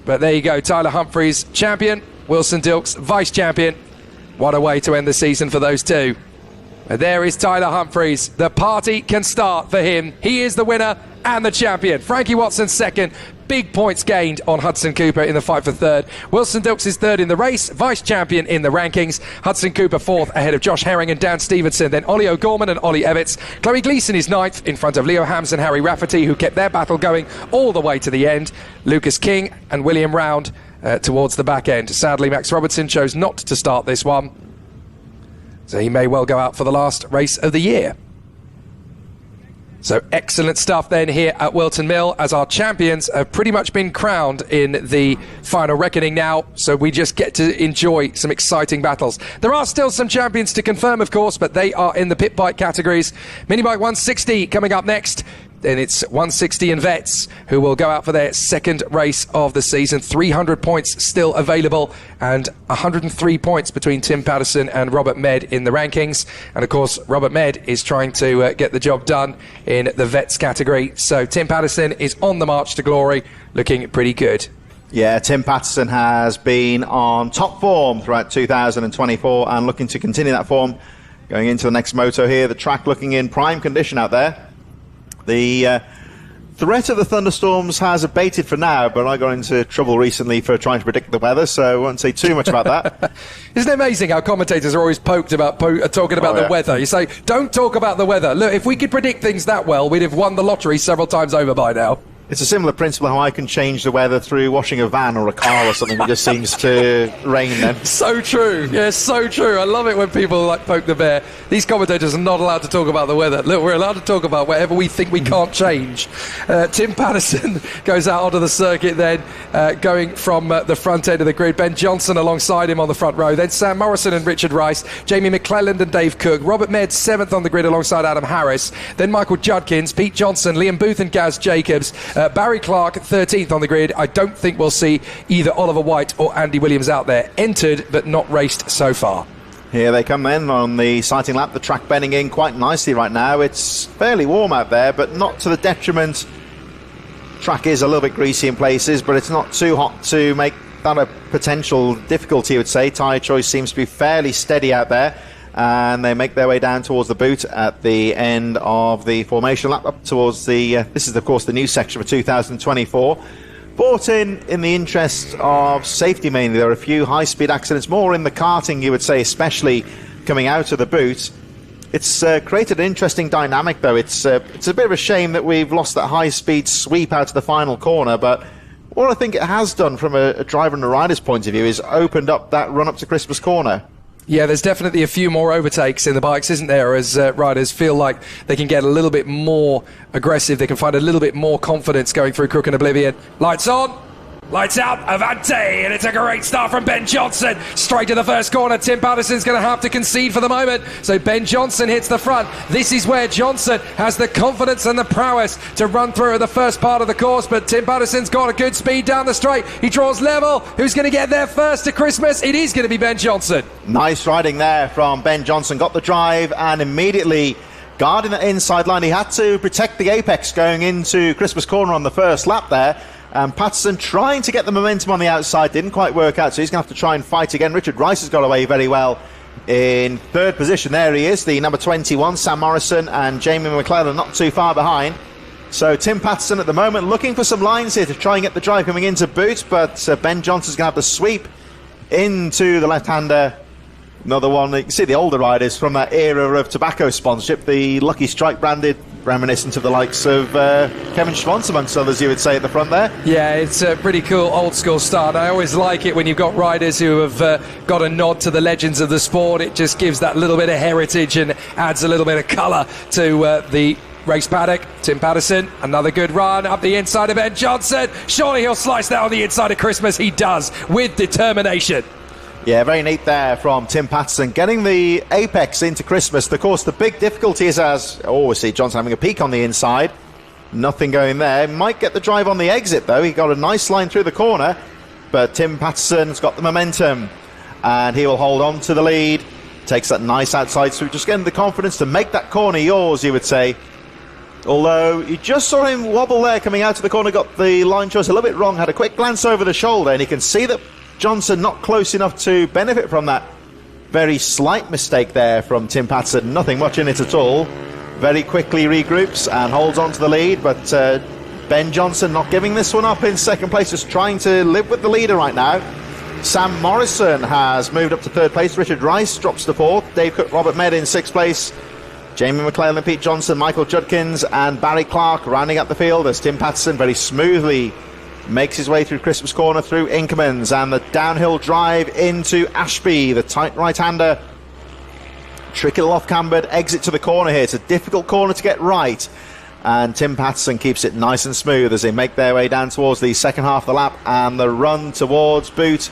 But there you go, Tyler Humphries champion, Wilson Dilks vice champion. What a way to end the season for those two. And there is Tyler Humphries. The party can start for him. He is the winner and the champion. Frankie Watson second. Big points gained on Hudson Cooper in the fight for third. Wilson Dilks is third in the race, vice champion in the rankings. Hudson Cooper fourth, ahead of Josh Herring and Dan Stevenson. Then Ollie O'Gorman and Ollie Evans. Chloe Gleeson is ninth, in front of Leo Hams and Harry Rafferty, who kept their battle going all the way to the end. Lucas King and William Round towards the back end. Sadly, Max Robertson chose not to start this one, so he may well go out for the last race of the year. So excellent stuff then here at Whilton Mill, as our champions have pretty much been crowned in the final reckoning now, so we just get to enjoy some exciting battles. There are still some champions to confirm, of course, but they are in the pit bike categories. Mini Bike 160 coming up next. Then it's 160 and Vets who will go out for their second race of the season. 300 points still available, and 103 points between Tim Patterson and Robert Med in the rankings. And of course, Robert Med is trying to get the job done in the Vets category. So Tim Patterson is on the march to glory, looking pretty good. Yeah, Tim Patterson has been on top form throughout 2024 and looking to continue that form going into the next moto here. The track looking in prime condition out there. The threat of the thunderstorms has abated for now, but I got into trouble recently for trying to predict the weather, so I won't say too much about that. Isn't it amazing how commentators are always poked about talking about the weather? You say, don't talk about the weather. Look, if we could predict things that well, we'd have won the lottery several times over by now. It's a similar principle how I can change the weather through washing a van or a car or something. It just seems to rain then. So true. Yeah, so true. I love it when people like poke the bear. These commentators are not allowed to talk about the weather. Look, we're allowed to talk about whatever we think we can't change. Tim Patterson goes out onto the circuit then, going from the front end of the grid. Ben Johnson alongside him on the front row. Then Sam Morrison and Richard Rice. Jamie McClelland and Dave Cook. Robert Med 7th on the grid alongside Adam Harris. Then Michael Judkins, Pete Johnson, Liam Booth and Gaz Jacobs. Barry Clark 13th on the grid. I don't think we'll see either Oliver White or Andy Williams out there. Entered but not raced so far. Here they come then on the sighting lap. The track bending in quite nicely right now. It's fairly warm out there, but not to the detriment. Track is a little bit greasy in places, but it's not too hot to make that a potential difficulty, I would say. Tyre choice seems to be fairly steady out there, and they make their way down towards the boot at the end of the formation lap, up towards the this is of course the new section for 2024. Bought in the interest of safety mainly. There are a few high-speed accidents, more in the karting you would say, especially coming out of the boot. It's created an interesting dynamic though. It's a bit of a shame that we've lost that high-speed sweep out to the final corner, but what I think it has done from a driver and a rider's point of view is opened up that run up to Christmas corner. Yeah, there's definitely a few more overtakes in the bikes, isn't there, as riders feel like they can get a little bit more aggressive, they can find a little bit more confidence going through Crook and Oblivion. Lights on, lights out, Avante, and it's a great start from Ben Johnson. Straight to the first corner. Tim Patterson's going to have to concede for the moment, so Ben Johnson hits the front. This is where Johnson has the confidence and the prowess to run through the first part of the course, but Tim Patterson's got a good speed down the straight. He draws level. Who's going to get there first to Christmas? It is going to be Ben Johnson. Nice riding there from Ben Johnson. Got the drive and immediately guarding the inside line. He had to protect the apex going into Christmas corner on the first lap there. Patterson trying to get the momentum on the outside, didn't quite work out, so he's going to have to try and fight again. Richard Rice has got away very well in third position. There he is, the number 21, Sam Morrison, and Jamie McClelland not too far behind. So Tim Patterson at the moment looking for some lines here to try and get the drive coming into boot, but Ben Johnson's going to have the sweep into the left-hander. Another one, you can see the older riders from that era of tobacco sponsorship, the Lucky Strike branded, reminiscent of the likes of Kevin Schwantz amongst others, you would say, at the front there. Yeah, it's a pretty cool old school start. I always like it when you've got riders who have got a nod to the legends of the sport. It just gives that little bit of heritage and adds a little bit of colour to the race paddock. Tim Patterson, another good run up the inside of Ben Johnson. Surely he'll slice that on the inside of Christmas. He does, with determination. Yeah, very neat there from Tim Patterson, getting the apex into Christmas. Of course, the big difficulty is, we see Johnson having a peek on the inside. Nothing going there. Might get the drive on the exit, though. He got a nice line through the corner, but Tim Patterson's got the momentum, and he will hold on to the lead. Takes that nice outside swoop, just getting the confidence to make that corner yours, you would say. Although you just saw him wobble there coming out of the corner, got the line choice a little bit wrong, had a quick glance over the shoulder, and you can see that Johnson not close enough to benefit from that very slight mistake there from Tim Patterson. Nothing much in it at all. Very quickly regroups and holds on to the lead, but Ben Johnson not giving this one up in second place, just trying to live with the leader right now. Sam Morrison has moved up to third place. Richard Rice drops to fourth. Dave Cook, Robert Med in sixth place. Jamie McClellan, Pete Johnson, Michael Judkins and Barry Clark rounding up the field as Tim Patterson very smoothly makes his way through Christmas Corner, through Inkermans, and the downhill drive into Ashby, the tight right-hander. Trickle off-cambered, exit to the corner here. It's a difficult corner to get right, and Tim Patterson keeps it nice and smooth as they make their way down towards the second half of the lap and the run towards Boot.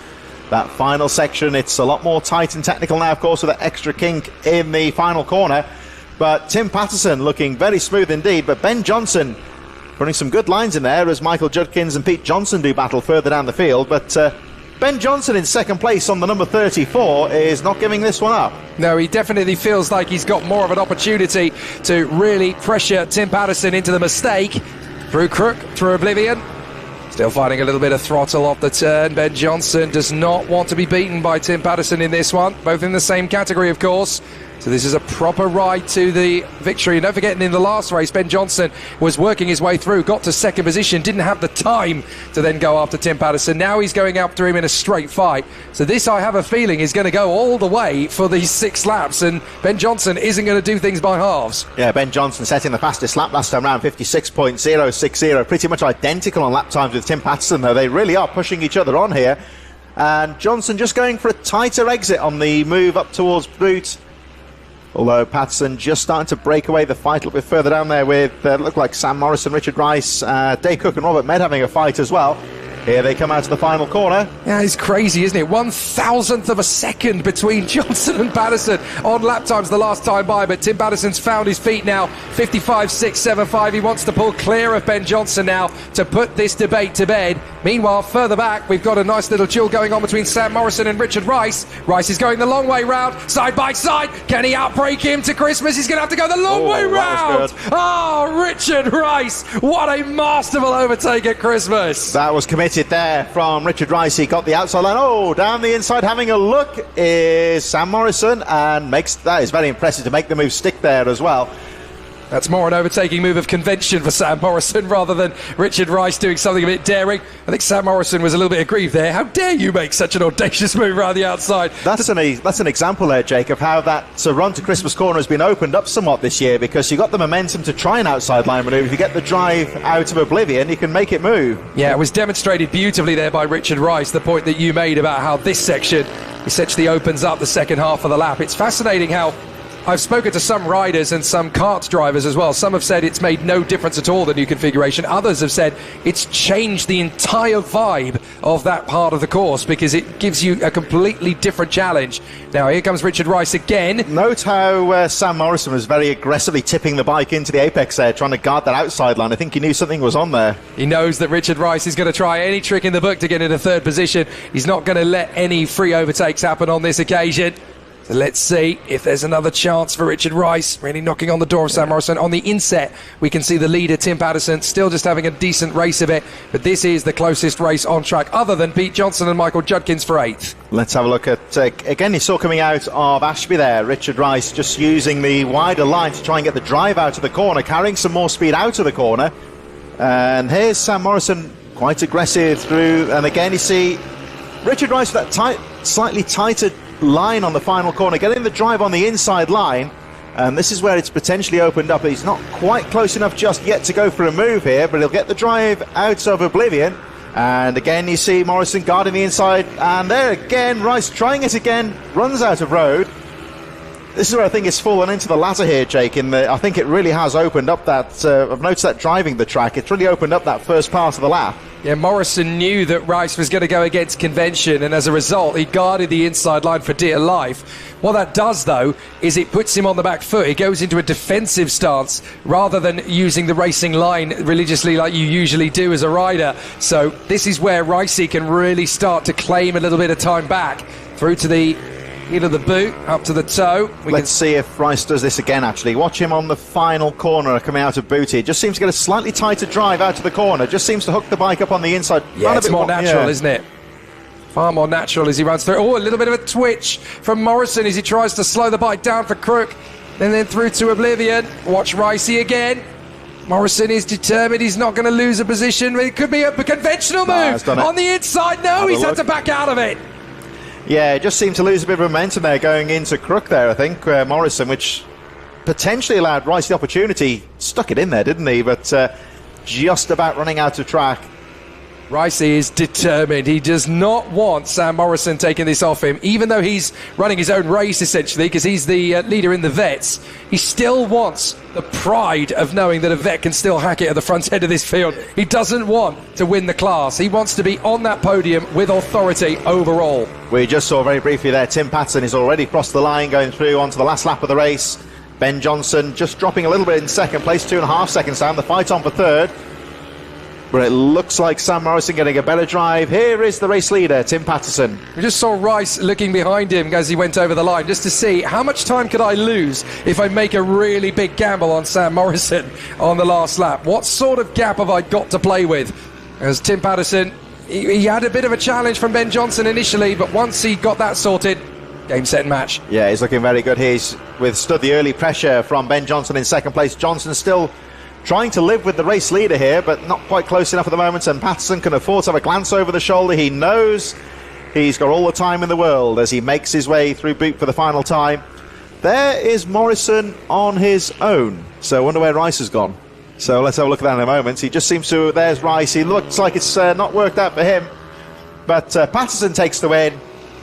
That final section, it's a lot more tight and technical now, of course, with that extra kink in the final corner. But Tim Patterson looking very smooth indeed, but Ben Johnson putting some good lines in there as Michael Judkins and Pete Johnson do battle further down the field. But Ben Johnson in second place on the number 34 is not giving this one up. No, he definitely feels like he's got more of an opportunity to really pressure Tim Patterson into the mistake. Through Crook, through Oblivion. Still finding a little bit of throttle off the turn. Ben Johnson does not want to be beaten by Tim Patterson in this one. Both in the same category, of course. So this is a proper ride to the victory. And don't forget, in the last race, Ben Johnson was working his way through, got to second position, didn't have the time to then go after Tim Patterson. Now he's going after him in a straight fight. So this, I have a feeling, is going to go all the way for these 6 laps. And Ben Johnson isn't going to do things by halves. Yeah, Ben Johnson setting the fastest lap last time round, 56.060. Pretty much identical on lap times with Tim Patterson, though. They really are pushing each other on here. And Johnson just going for a tighter exit on the move up towards Boot. Although Patterson just starting to break away the fight a little bit further down there with, look like Sam Morrison, Richard Rice, Dave Cook and Robert Med having a fight as well. Here they come out to the final corner. Yeah, it's crazy, isn't it? 1,000th of a second between Johnson and Patterson on lap times the last time by, but Tim Patterson's found his feet now. 55.675. He wants to pull clear of Ben Johnson now to put this debate to bed. Meanwhile, further back, we've got a nice little duel going on between Sam Morrison and Richard Rice. Rice is going the long way round, side by side. Can he outbreak him to Christmas? He's going to have to go the long way round. Oh, Richard Rice, what a masterful overtake at Christmas. That was committed there from Richard Rice. He got the outside line. Oh, down the inside having a look is Sam Morrison, and that is very impressive to make the move stick there as well. That's more an overtaking move of convention for Sam Morrison rather than Richard Rice doing something a bit daring. I think Sam Morrison was a little bit aggrieved there. How dare you make such an audacious move around the outside? That's an example there, Jake, of how that run to Christmas Corner has been opened up somewhat this year, because you got the momentum to try an outside line manoeuvre. If you get the drive out of Oblivion, you can make it move. Yeah, it was demonstrated beautifully there by Richard Rice, the point that you made about how this section essentially opens up the second half of the lap. It's fascinating how I've spoken to some riders and some kart drivers as well. Some have said it's made no difference at all, the new configuration. Others have said it's changed the entire vibe of that part of the course because it gives you a completely different challenge. Now, here comes Richard Rice again. Note how Sam Morrison was very aggressively tipping the bike into the apex there, trying to guard that outside line. I think he knew something was on there. He knows that Richard Rice is going to try any trick in the book to get into third position. He's not going to let any free overtakes happen on this occasion. So let's see if there's another chance for Richard Rice, really knocking on the door of Sam Morrison. On the inset, we can see the leader, Tim Patterson, still just having a decent race of it. But this is the closest race on track, other than Pete Johnson and Michael Judkins for 8th. Let's have a look at, again, you saw coming out of Ashby there, Richard Rice just using the wider line to try and get the drive out of the corner, carrying some more speed out of the corner. And here's Sam Morrison, quite aggressive through. And again, you see Richard Rice with that slightly tighter line on the final corner, getting the drive on the inside line, and this is where it's potentially opened up. He's not quite close enough just yet to go for a move here, but he'll get the drive out of Oblivion. And again you see Morrison guarding the inside, and there again Rice trying it again, runs out of road. This is where I think it's fallen into the latter here, Jake. I think it really has opened up that I've noticed that driving the track, it's really opened up that first part of the lap. Yeah, Morrison knew that Rice was going to go against convention, and as a result, he guarded the inside line for dear life. What that does, though, is it puts him on the back foot. He goes into a defensive stance rather than using the racing line religiously like you usually do as a rider. So this is where Ricey can really start to claim a little bit of time back through to the heel of the boot, up to the toe. Let's see if Rice does this again, actually. Watch him on the final corner coming out of boot here. Just seems to get a slightly tighter drive out to the corner. Just seems to hook the bike up on the inside. Yeah, it's more natural, isn't it? Far more natural as he runs through. Oh, a little bit of a twitch from Morrison as he tries to slow the bike down for Crook. And then through to oblivion. Watch Ricey again. Morrison is determined. He's not going to lose a position. It could be a conventional move on the inside. No, he's had to back out of it. Yeah, just seemed to lose a bit of momentum there going into Crook there, I think, Morrison, which potentially allowed Rice the opportunity. Stuck it in there, didn't he? But just about running out of track. Ricey is determined. He does not want Sam Morrison taking this off him, even though he's running his own race, essentially, because he's the leader in the vets. He still wants the pride of knowing that a vet can still hack it at the front end of this field. He doesn't want to win the class. He wants to be on that podium with authority overall. We just saw very briefly there, Tim Patterson is already crossed the line, going through onto the last lap of the race. Ben Johnson just dropping a little bit in second place, 2.5 seconds down. The fight on for third. But it looks like Sam Morrison getting a better drive. Here is the race leader, Tim Patterson. We just saw Rice looking behind him as he went over the line, just to see how much time could I lose if I make a really big gamble on Sam Morrison on the last lap. What sort of gap have I got to play with? As Tim Patterson, he had a bit of a challenge from Ben Johnson initially, but once he got that sorted, game, set, and match. Yeah, he's looking very good. He's withstood the early pressure from Ben Johnson in second place. Johnson still trying to live with the race leader here, but not quite close enough at the moment, and Patterson can afford to have a glance over the shoulder. He knows he's got all the time in the world as he makes his way through boot for the final time. There is Morrison on his own, so I wonder where Rice has gone. So let's have a look at that in a moment. He just seems to, there's Rice. He looks like it's not worked out for him, but Patterson takes the win.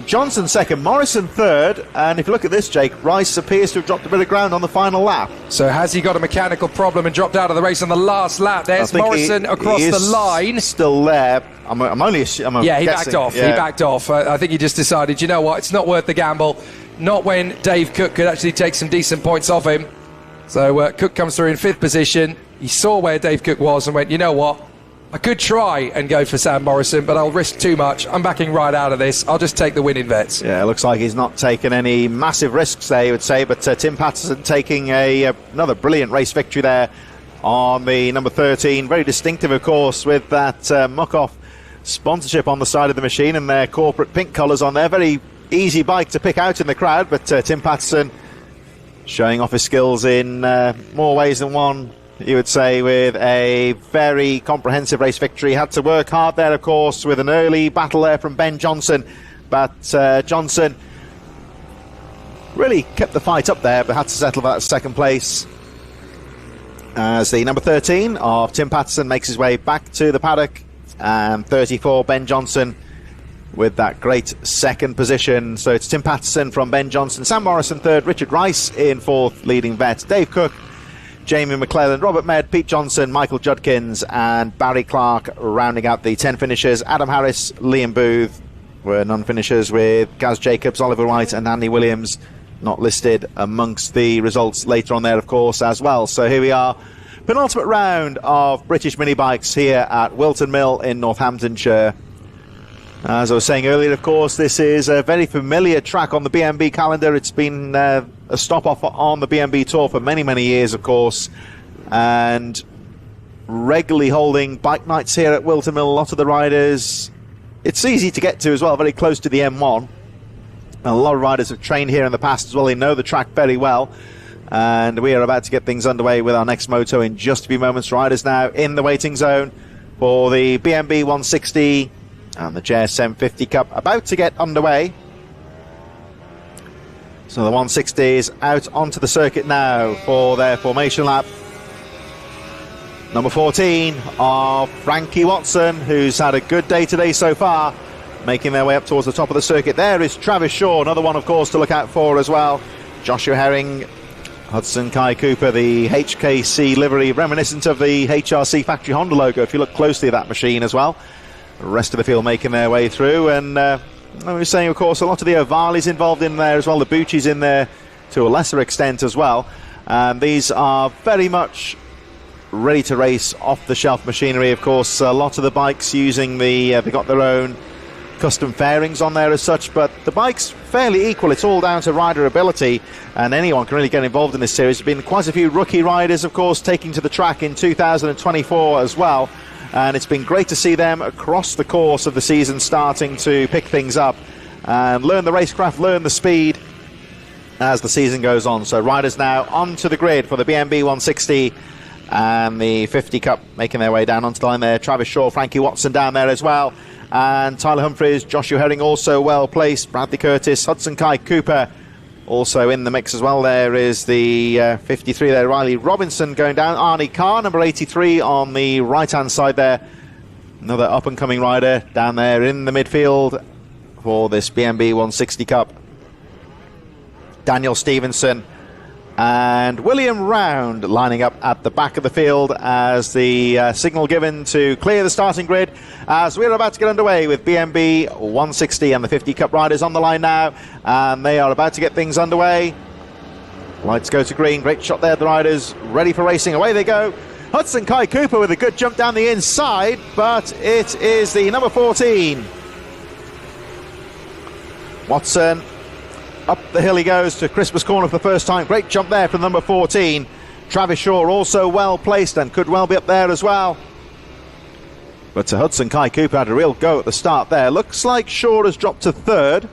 Johnson second, Morrison third, and if you look at this, Jake, Rice appears to have dropped a bit of ground on the final lap. So has he got a mechanical problem and dropped out of the race on the last lap? There's Morrison across the line. Still there. I'm only guessing. Yeah, he backed off. Yeah. He backed off. I think he just decided, you know what, it's not worth the gamble. Not when Dave Cook could actually take some decent points off him. So Cook comes through in 5th position. He saw where Dave Cook was and went, you know what, I could try and go for Sam Morrison, but I'll risk too much. I'm backing right out of this. I'll just take the win in vets. Yeah, it looks like he's not taken any massive risks there, you would say, but Tim Patterson taking another brilliant race victory there on the number 13. Very distinctive, of course, with that muck-off sponsorship on the side of the machine and their corporate pink colours on there. Very easy bike to pick out in the crowd, but Tim Patterson showing off his skills in more ways than one, you would say, with a very comprehensive race victory. Had to work hard there, of course, with an early battle there from Ben Johnson, but Johnson really kept the fight up there, but had to settle for that second place as the number 13 of Tim Patterson makes his way back to the paddock, and 34 Ben Johnson with that great second position. So it's Tim Patterson from Ben Johnson, Sam Morrison third, Richard Rice in fourth, leading vet, Dave Cook, Jamie McClellan, Robert Med, Pete Johnson, Michael Judkins and Barry Clark rounding out the 10 finishers. Adam Harris, Liam Booth were non-finishers, with Gaz Jacobs, Oliver White and Andy Williams not listed amongst the results later on there, of course, as well. So here we are, penultimate round of British mini bikes here at Whilton Mill in Northamptonshire. As I was saying earlier, of course, this is a very familiar track on the BMB calendar. It's been a stop-off on the BMB Tour for many, many years, of course, and regularly holding bike nights here at Whilton Mill. A lot of the riders, it's easy to get to as well, very close to the M1. And a lot of riders have trained here in the past as well. They know the track very well. And we are about to get things underway with our next moto in just a few moments. Riders now in the waiting zone for the BMB 160 and the JSM 50 Cup about to get underway. So the 160 is out onto the circuit now for their formation lap. Number 14 of Frankie Watson, who's had a good day today so far, making their way up towards the top of the circuit. There is Travis Shaw, another one, of course, to look out for as well. Joshua Herring Hudson Kai Cooper, the HKC livery, reminiscent of the HRC factory Honda logo, if you look closely at that machine as well. The rest of the field making their way through, and I was saying, of course, a lot of the Ovali's involved in there as well, the Bucci's in there to a lesser extent as well. These are very much ready to race, off-the-shelf machinery, of course. A lot of the bikes using they've got their own custom fairings on there as such, but the bike's fairly equal. It's all down to rider ability, and anyone can really get involved in this series. There's been quite a few rookie riders, of course, taking to the track in 2024 as well, and it's been great to see them across the course of the season starting to pick things up and learn the racecraft, learn the speed as the season goes on. So riders now onto the grid for the BMB 160 and the 50 Cup, making their way down onto the line there. Travis Shaw, Frankie Watson down there as well, and Tyler Humphries, Joshua Herring also well placed, Bradley Curtis, Hudson Kai Cooper also in the mix as well. There is the 53 there, Riley Robinson going down, Arnie Carr, number 83 on the right hand side there, another up and coming rider down there in the midfield for this BMB 160 Cup. Daniel Stevenson and William Round lining up at the back of the field as the signal given to clear the starting grid as we're about to get underway with BMB 160 and the 50 Cup riders on the line now, and they are about to get things underway. Lights go to green, great shot there, the riders ready for racing, away they go. Hudson Kai Cooper with a good jump down the inside, but it is the number 14 Watson. Up the hill he goes to Christmas Corner for the first time. Great jump there from number 14. Travis Shaw also well placed and could well be up there as well. But Hudson Kai Cooper had a real go at the start there. Looks like Shaw has dropped to third.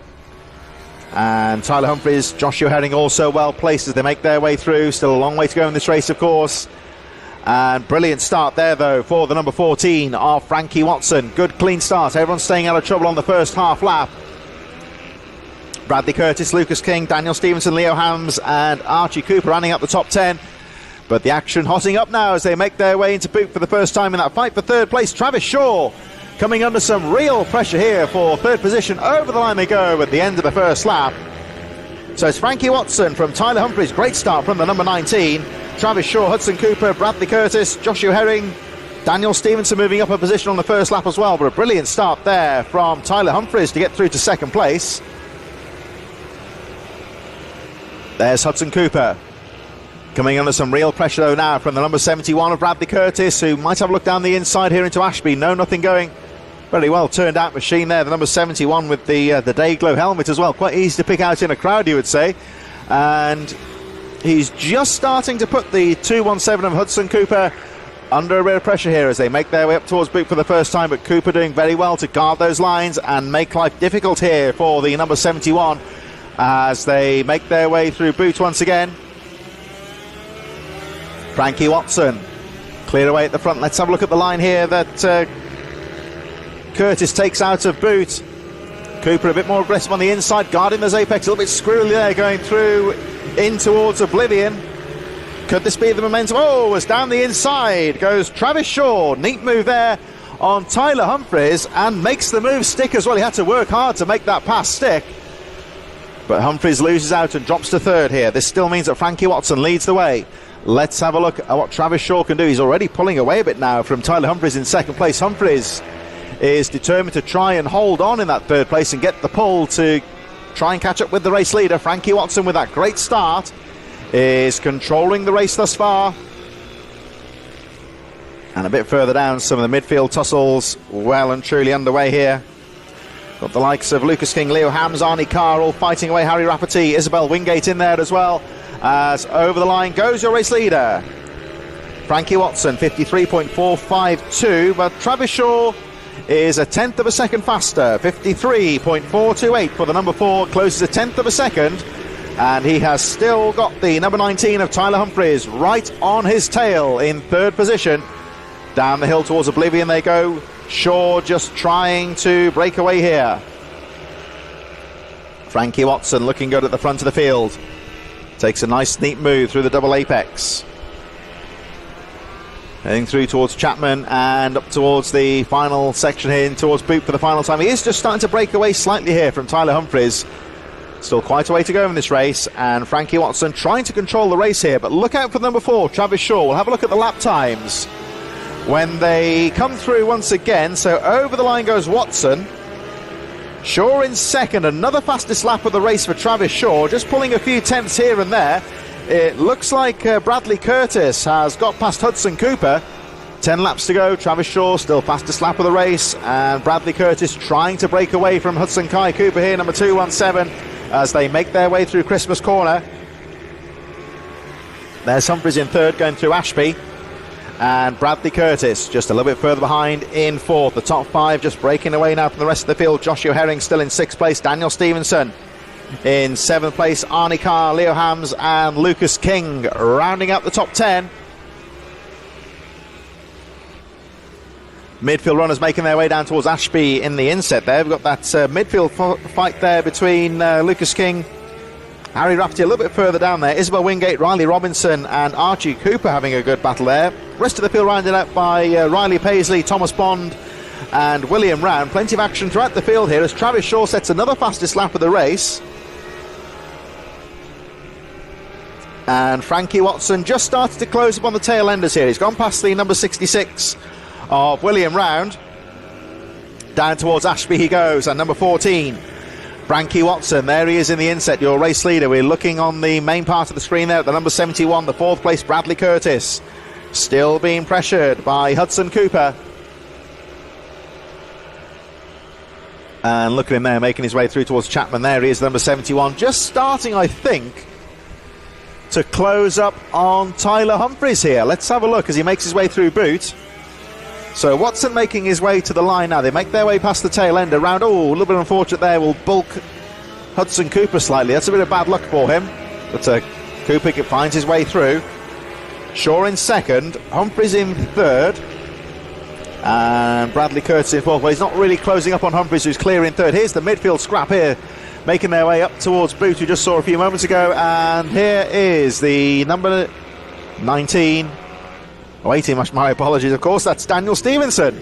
And Tyler Humphries, Joshua Herring also well placed as they make their way through. Still a long way to go in this race, of course. And brilliant start there, though, for the number 14 of Frankie Watson. Good clean start. Everyone's staying out of trouble on the first half lap. Bradley Curtis, Lucas King, Daniel Stevenson, Leo Hams and Archie Cooper running up the top 10. But the action hotting up now as they make their way into boot for the first time in that fight for third place. Travis Shaw coming under some real pressure here for third position. Over the line they go at the end of the first lap. So it's Frankie Watson from Tyler Humphries. Great start from the number 19. Travis Shaw, Hudson Cooper, Bradley Curtis, Joshua Herring, Daniel Stevenson moving up a position on the first lap as well. But a brilliant start there from Tyler Humphries to get through to second place. There's Hudson Cooper coming under some real pressure though now from the number 71 of Bradley Curtis, who might have a look down the inside here into Ashby. No, nothing going. Very well turned out machine there, the number 71 with the Dayglow helmet as well. Quite easy to pick out in a crowd, you would say. And he's just starting to put the 217 of Hudson Cooper under a bit of pressure here as they make their way up towards boot for the first time. But Cooper doing very well to guard those lines and make life difficult here for the number 71 as they make their way through boot once again. Frankie Watson clear away at the front. Let's have a look at the line here that Curtis takes out of boot. Cooper a bit more aggressive on the inside, guarding those apex, a little bit screwy there, going through in towards oblivion. Could this be the momentum? Oh, it's down the inside goes Travis Shaw. Neat move there on Tyler Humphries and makes the move stick as well. He had to work hard to make that pass stick. But Humphries loses out and drops to third here. This still means that Frankie Watson leads the way. Let's have a look at what Travis Shaw can do. He's already pulling away a bit now from Tyler Humphries in second place. Humphries is determined to try and hold on in that third place and get the pull to try and catch up with the race leader. Frankie Watson with that great start is controlling the race thus far. And a bit further down, some of the midfield tussles well and truly underway here. Got the likes of Lucas King, Leo Hams, Arnie Carr all fighting away. Harry Rafferty, Isabel Wingate in there as well. As over the line goes your race leader, Frankie Watson, 53.452. But Travis Shaw is a tenth of a second faster, 53.428 for the number 4. Closes a tenth of a second. And he has still got the number 19 of Tyler Humphries right on his tail in third position. Down the hill towards oblivion they go. Shaw just trying to break away here. Frankie Watson looking good at the front of the field. Takes a nice neat move through the double apex. Heading through towards Chapman and up towards the final section here, in towards boot for the final time. He is just starting to break away slightly here from Tyler Humphries. Still quite a way to go in this race, and Frankie Watson trying to control the race here, but look out for number 4, Travis Shaw. We'll have a look at the lap times when they come through once again. So over the line goes Watson. Shaw in second, another fastest lap of the race for Travis Shaw, just pulling a few tenths here and there. It looks like Bradley Curtis has got past Hudson Cooper. 10 laps to go, Travis Shaw still fastest lap of the race, and Bradley Curtis trying to break away from Hudson Kai Cooper here, number 217, as they make their way through Christmas Corner. There's Humphries in third, going through Ashby, and Bradley Curtis just a little bit further behind in fourth. The top 5 just breaking away now from the rest of the field. Joshua Herring still in 6th place, Daniel Stevenson in 7th place, Arnie Carr, Leo Hams and Lucas King rounding out the top 10. Midfield runners making their way down towards Ashby in the inset there. We've got that midfield fight there between Lucas King, Harry Rafferty a little bit further down there, Isabel Wingate, Riley Robinson and Archie Cooper having a good battle there. Rest of the field rounded out by Riley Paisley, Thomas Bond and William Round. Plenty of action throughout the field here as Travis Shaw sets another fastest lap of the race. And Frankie Watson just started to close up on the tail enders here. He's gone past the number 66 of William Round. Down towards Ashby he goes, and number 14, Frankie Watson. There he is in the inset, your race leader. We're looking on the main part of the screen there at the number 71, the 4th place Bradley Curtis. Still being pressured by Hudson Cooper. And look at him there, making his way through towards Chapman. There he is, number 71. Just starting, I think, to close up on Tyler Humphries here. Let's have a look as he makes his way through boot. So Watson making his way to the line now. They make their way past the tail end around. Oh, a little bit unfortunate there. Will bulk Hudson Cooper slightly. That's a bit of bad luck for him. But Cooper finds his way through. Shaw in second. Humphries in third. And Bradley Curtis in fourth. Well, he's not really closing up on Humphries, who's clear in third. Here's the midfield scrap here, making their way up towards Boot, who just saw a few moments ago. And here is the number 19. Oh, 18, my apologies, of course, that's Daniel Stevenson.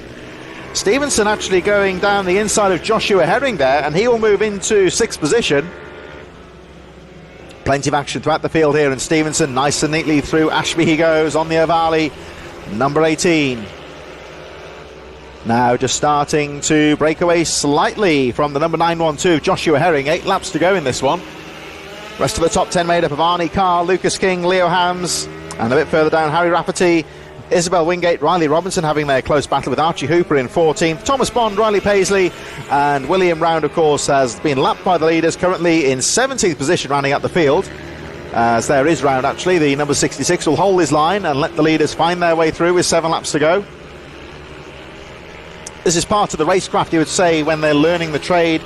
Stevenson actually going down the inside of Joshua Herring there, and he will move into 6th position. Plenty of action throughout the field here, and Stevenson nice and neatly through Ashby he goes on the Ovale, number 18. Now just starting to break away slightly from the number 912, Joshua Herring. 8 laps to go in this one. Rest of the top 10 made up of Arnie Carr, Lucas King, Leo Hams, and a bit further down, Harry Rafferty, Isabel Wingate, Riley Robinson having their close battle with Archie Hooper in 14th. Thomas Bond, Riley Paisley, and William Round, of course, has been lapped by the leaders, currently in 17th position, rounding up the field. As there is Round, actually, the number 66 will hold his line and let the leaders find their way through with 7 laps to go. This is part of the racecraft, you would say, when they're learning the trade.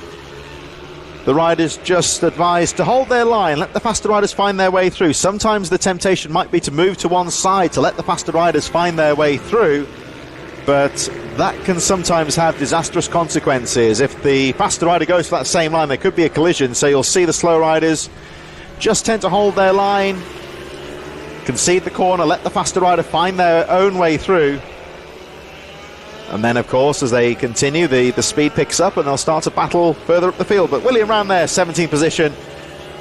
The riders just advised to hold their line, let the faster riders find their way through. Sometimes the temptation might be to move to one side to let the faster riders find their way through, but that can sometimes have disastrous consequences. If the faster rider goes to that same line, there could be a collision, so you'll see the slow riders just tend to hold their line, concede the corner, let the faster rider find their own way through. And then, of course, as they continue, the speed picks up and they'll start to battle further up the field. But William Round there, 17th position,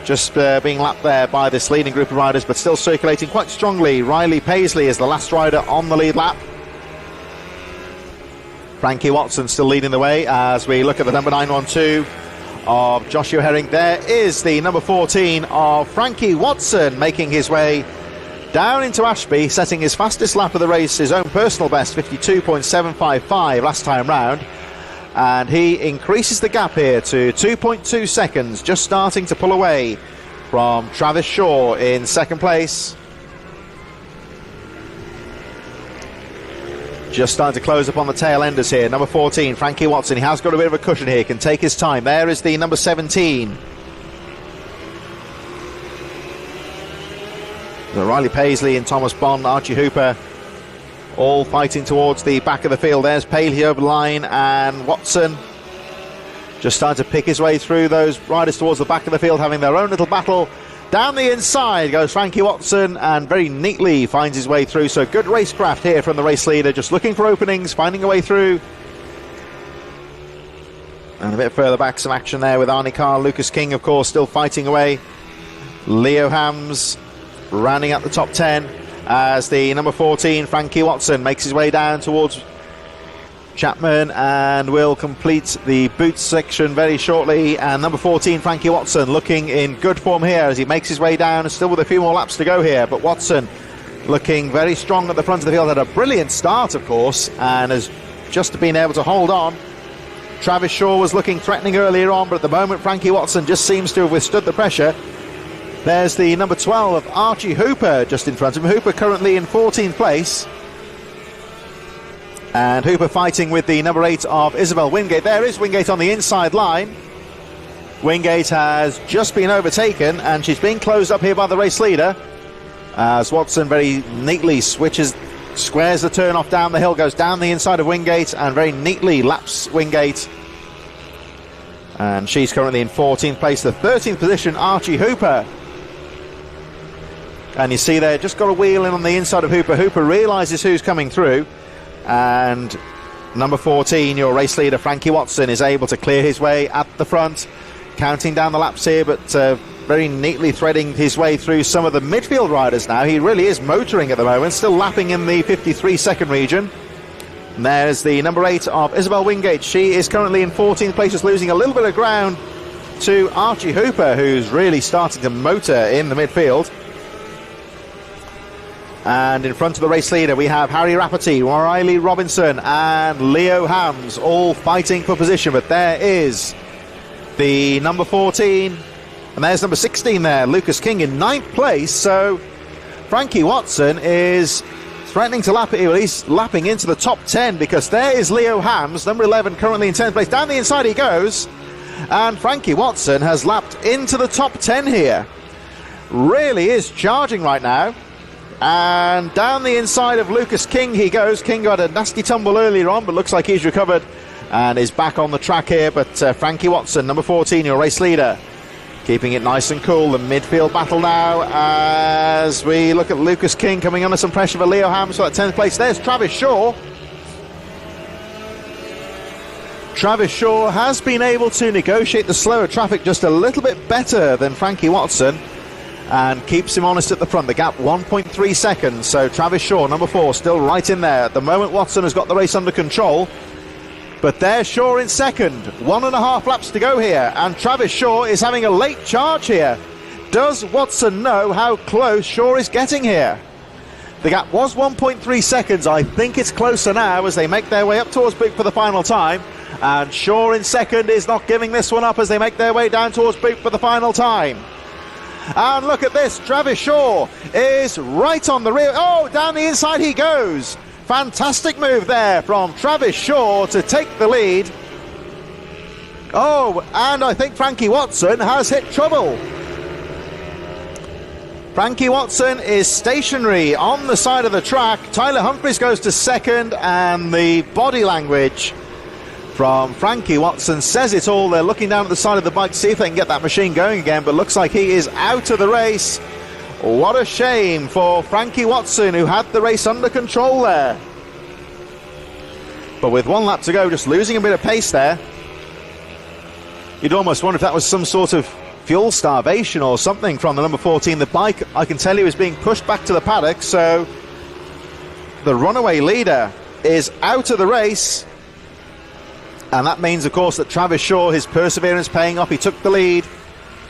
just being lapped there by this leading group of riders, but still circulating quite strongly. Riley Paisley is the last rider on the lead lap. Frankie Watson still leading the way as we look at the number 912 of Joshua Herring. There is the number 14 of Frankie Watson making his way down into Ashby, setting his fastest lap of the race, his own personal best, 52.755 last time round. And he increases the gap here to 2.2 seconds, just starting to pull away from Travis Shaw in 2nd place. Just starting to close up on the tail enders here. Number 14, Frankie Watson. He has got a bit of a cushion here, can take his time. There is the number 17. So Riley Paisley and Thomas Bond, Archie Hooper, all fighting towards the back of the field. There's Paisley over the line, and Watson just starting to pick his way through those riders towards the back of the field, having their own little battle. Down the inside goes Frankie Watson, and very neatly finds his way through. So good racecraft here from the race leader, just looking for openings, finding a way through. And a bit further back, some action there with Arnie Carr. Lucas King, of course, still fighting away. Leo Hams rounding out the top 10 as the number 14, Frankie Watson, makes his way down towards Chapman and will complete the boots section very shortly. And number 14, Frankie Watson, looking in good form here as he makes his way down, still with a few more laps to go here. But Watson looking very strong at the front of the field, had a brilliant start, of course, and has just been able to hold on. Travis Shaw was looking threatening earlier on, but at the moment Frankie Watson just seems to have withstood the pressure. There's the number 12 of Archie Hooper just in front of him. Hooper currently in 14th place. And Hooper fighting with the number 8 of Isabel Wingate. There is Wingate on the inside line. Wingate has just been overtaken and she's being closed up here by the race leader as Watson very neatly squares the turn off down the hill, goes down the inside of Wingate and very neatly laps Wingate. And she's currently in 14th place. The 13th position, Archie Hooper. And you see there, just got a wheel in on the inside of Hooper. Hooper realises who's coming through. And number 14, your race leader, Frankie Watson, is able to clear his way at the front. Counting down the laps here, but very neatly threading his way through some of the midfield riders now. He really is motoring at the moment, still lapping in the 53-second region. And there's the number 8 of Isabel Wingate. She is currently in 14th place, just losing a little bit of ground to Archie Hooper, who's really starting to motor in the midfield. And in front of the race leader, we have Harry Rafferty, Riley Robinson, and Leo Hams, all fighting for position. But there is the number 14, and there's number 16 there, Lucas King in 9th place. So Frankie Watson is threatening to lap it. Well, he's lapping into the top 10 because there is Leo Hams, number 11, currently in 10th place. Down the inside he goes, and Frankie Watson has lapped into the top 10 here. Really is charging right now. And down the inside of Lucas King he goes. King got a nasty tumble earlier on, but looks like he's recovered and is back on the track here. But Frankie Watson, number 14, your race leader, keeping it nice and cool. The midfield battle now as we look at Lucas King coming under some pressure for Leo Hams for that 10th place. There's Travis Shaw. Travis Shaw has been able to negotiate the slower traffic just a little bit better than Frankie Watson and keeps him honest at the front. The gap 1.3 seconds, so Travis Shaw, number 4, still right in there. At the moment Watson has got the race under control, but there's Shaw in second. 1.5 laps to go here, and Travis Shaw is having a late charge here. Does Watson know how close Shaw is getting here? The gap was 1.3 seconds. I think it's closer now as they make their way up towards Boot for the final time, and Shaw in second is not giving this one up as they make their way down towards Boot for the final time. And look at this, Travis Shaw is right on the rear. Oh, down the inside he goes. Fantastic move there from Travis Shaw to take the lead. Oh, and I think Frankie Watson has hit trouble. Frankie Watson is stationary on the side of the track. Tyler Humphries goes to second, and the body language from Frankie Watson says it all. They're looking down at the side of the bike to see if they can get that machine going again, but looks like he is out of the race. What a shame for Frankie Watson, who had the race under control there. But with 1 lap to go, just losing a bit of pace there. You'd almost wonder if that was some sort of fuel starvation or something from the number 14. The bike, I can tell you, is being pushed back to the paddock, so the runaway leader is out of the race. And that means, of course, that Travis Shaw, his perseverance paying off. He took the lead.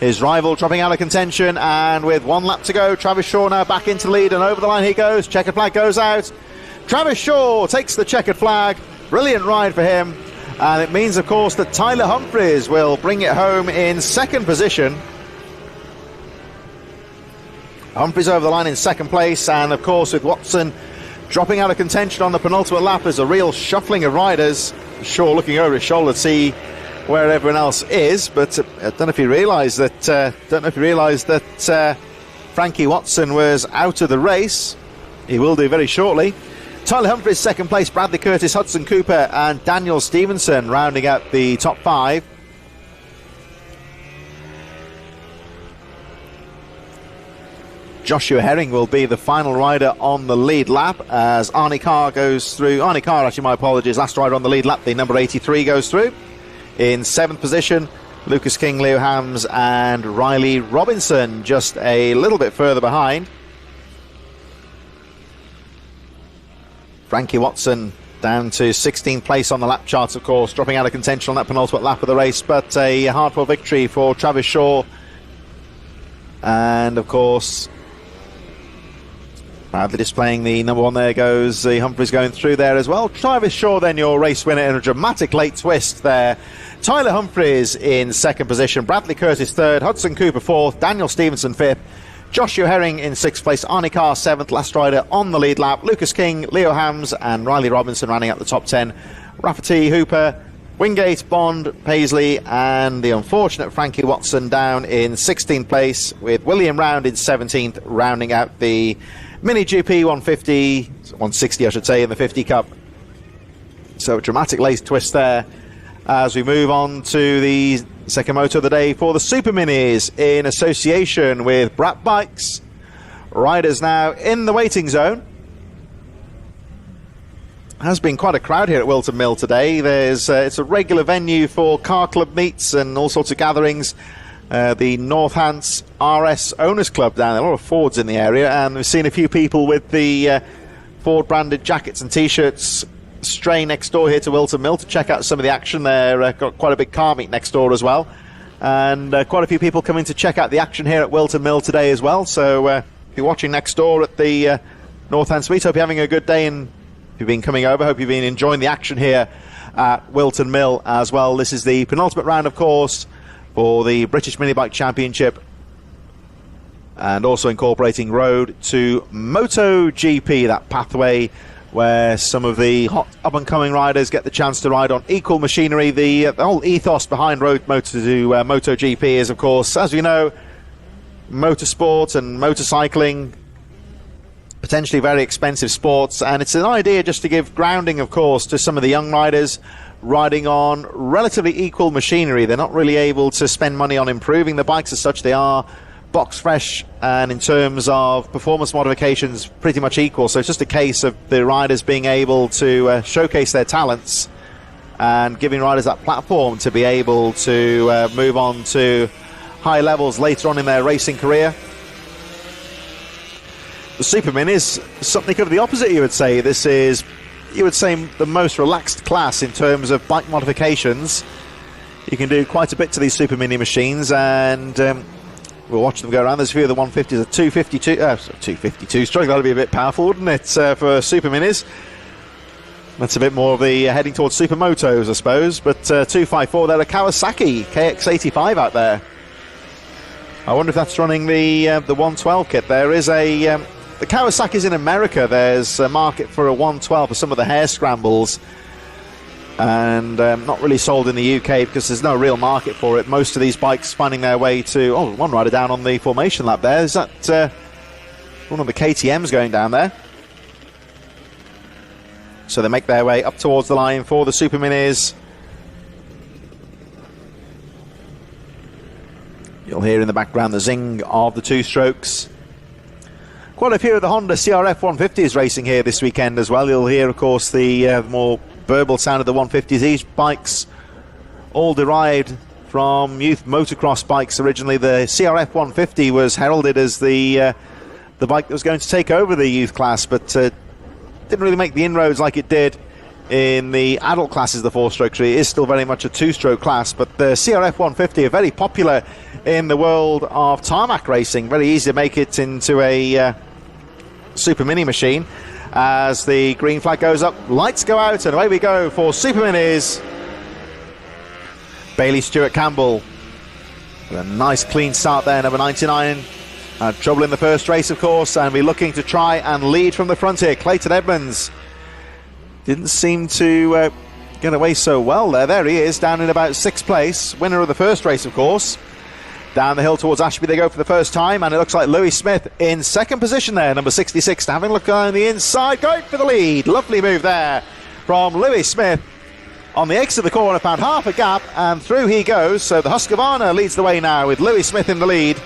His rival dropping out of contention. And with 1 lap to go, Travis Shaw now back into the lead. And over the line he goes. Checkered flag goes out. Travis Shaw takes the checkered flag. Brilliant ride for him. And it means, of course, that Tyler Humphries will bring it home in second position. Humphries over the line in second place. And, of course, with Watson dropping out of contention on the penultimate lap, there's a real shuffling of riders. Shaw looking over his shoulder to see where everyone else is, but I don't know if he realised that Frankie Watson was out of the race. He will do very shortly. Tyler Humphries second place, Bradley Curtis, Hudson Cooper and Daniel Stevenson rounding out the top 5. Joshua Herring will be the final rider on the lead lap as Arnie Carr goes through. Arnie Carr, actually, my apologies, last rider on the lead lap, the number 83 goes through in 7th position. Lucas King, Leo Hams and Riley Robinson just a little bit further behind. Frankie Watson down to 16th place on the lap charts, of course, dropping out of contention on that penultimate lap of the race, but a hard-fought victory for Travis Shaw. And, of course, proudly displaying the number 1, there goes the Humphreys going through there as well. Travis Shaw, then your race winner in a dramatic late twist there. Tyler Humphreys in 2nd position, Bradley Curtis 3rd, Hudson Cooper 4th, Daniel Stevenson 5th, Joshua Herring in 6th place, Arnie Carr 7th, last rider on the lead lap, Lucas King, Leo Hams and Riley Robinson rounding out the top 10. Rafferty, Hooper, Wingate, Bond, Paisley and the unfortunate Frankie Watson down in 16th place, with William Round in 17th, rounding out the Mini GP 160 I should say, in the 50 Cup. So a dramatic late twist there as we move on to the second moto of the day for the Super Minis in association with Brap Bikes. Riders now in the waiting zone. Has been quite a crowd here at Whilton Mill today. It's a regular venue for car club meets and all sorts of gatherings. The Northants RS Owners Club down there, a lot of Fords in the area, and we've seen a few people with the Ford branded jackets and t-shirts stray next door here to Whilton Mill to check out some of the action there. Got quite a big car meet next door as well, and quite a few people coming to check out the action here at Whilton Mill today as well. So if you're watching next door at the Northants meet, hope you're having a good day, and if you've been coming over, hope you've been enjoying the action here at Whilton Mill as well. This is the penultimate round, of course, for the British Minibike Championship, and also incorporating road to Moto GP, that pathway where some of the hot up-and-coming riders get the chance to ride on equal machinery. The whole ethos behind Road Moto to Moto GP is, of course, as we know, motorsport and motorcycling, potentially very expensive sports, and it's an idea just to give grounding, of course, to some of the young riders riding on relatively equal machinery. They're not really able to spend money on improving the bikes as such. They are box fresh, and in terms of performance modifications, pretty much equal. So it's just a case of the riders being able to showcase their talents and giving riders that platform to be able to move on to high levels later on in their racing career. The Super Min is something of the opposite, you would say. This is, you would say, the most relaxed class in terms of bike modifications. You can do quite a bit to these Super Mini machines, and we'll watch them go around. There's a few of the 150s, a 252 stroke. That'll be a bit powerful, wouldn't it, for Super Minis? That's a bit more of the heading towards Super Motos, I suppose. But 254 there, a Kawasaki KX85 out there. I wonder if that's running the 112 kit. There is a the Kawasaki's in America. There's a market for a 112 for some of the hair scrambles, and not really sold in the UK because there's no real market for it. Most of these bikes finding their way to... Oh, one rider down on the formation lap there. Is that one of the KTMs going down there? So they make their way up towards the line for the Super Minis. You'll hear in the background the zing of the two strokes. Quite a few of the Honda CRF 150s racing here this weekend as well. You'll hear, of course, the more verbal sound of the 150s. These bikes all derived from youth motocross bikes. Originally, the CRF 150 was heralded as the bike that was going to take over the youth class, but didn't really make the inroads like it did in the adult classes, the four-stroke. It is still very much a two-stroke class, but the CRF 150 are very popular in the world of tarmac racing. Very easy to make it into a Super Mini machine. As the green flag goes up, lights go out, and away we go for Super Minis. Bailey Stewart Campbell with a nice clean start there, number 99. Had trouble in the first race, of course, and we're looking to try and lead from the front here. Clayton Edmonds didn't seem to get away so well there. There he is, down in about 6th place. Winner of the first race, of course. Down the hill towards Ashby they go for the first time, and it looks like Louis Smith in 2nd position there, number 66, having a look on the inside, going for the lead. Lovely move there from Louis Smith. On the exit of the corner, found half a gap, and through he goes. So the Husqvarna leads the way now with Louis Smith in the lead.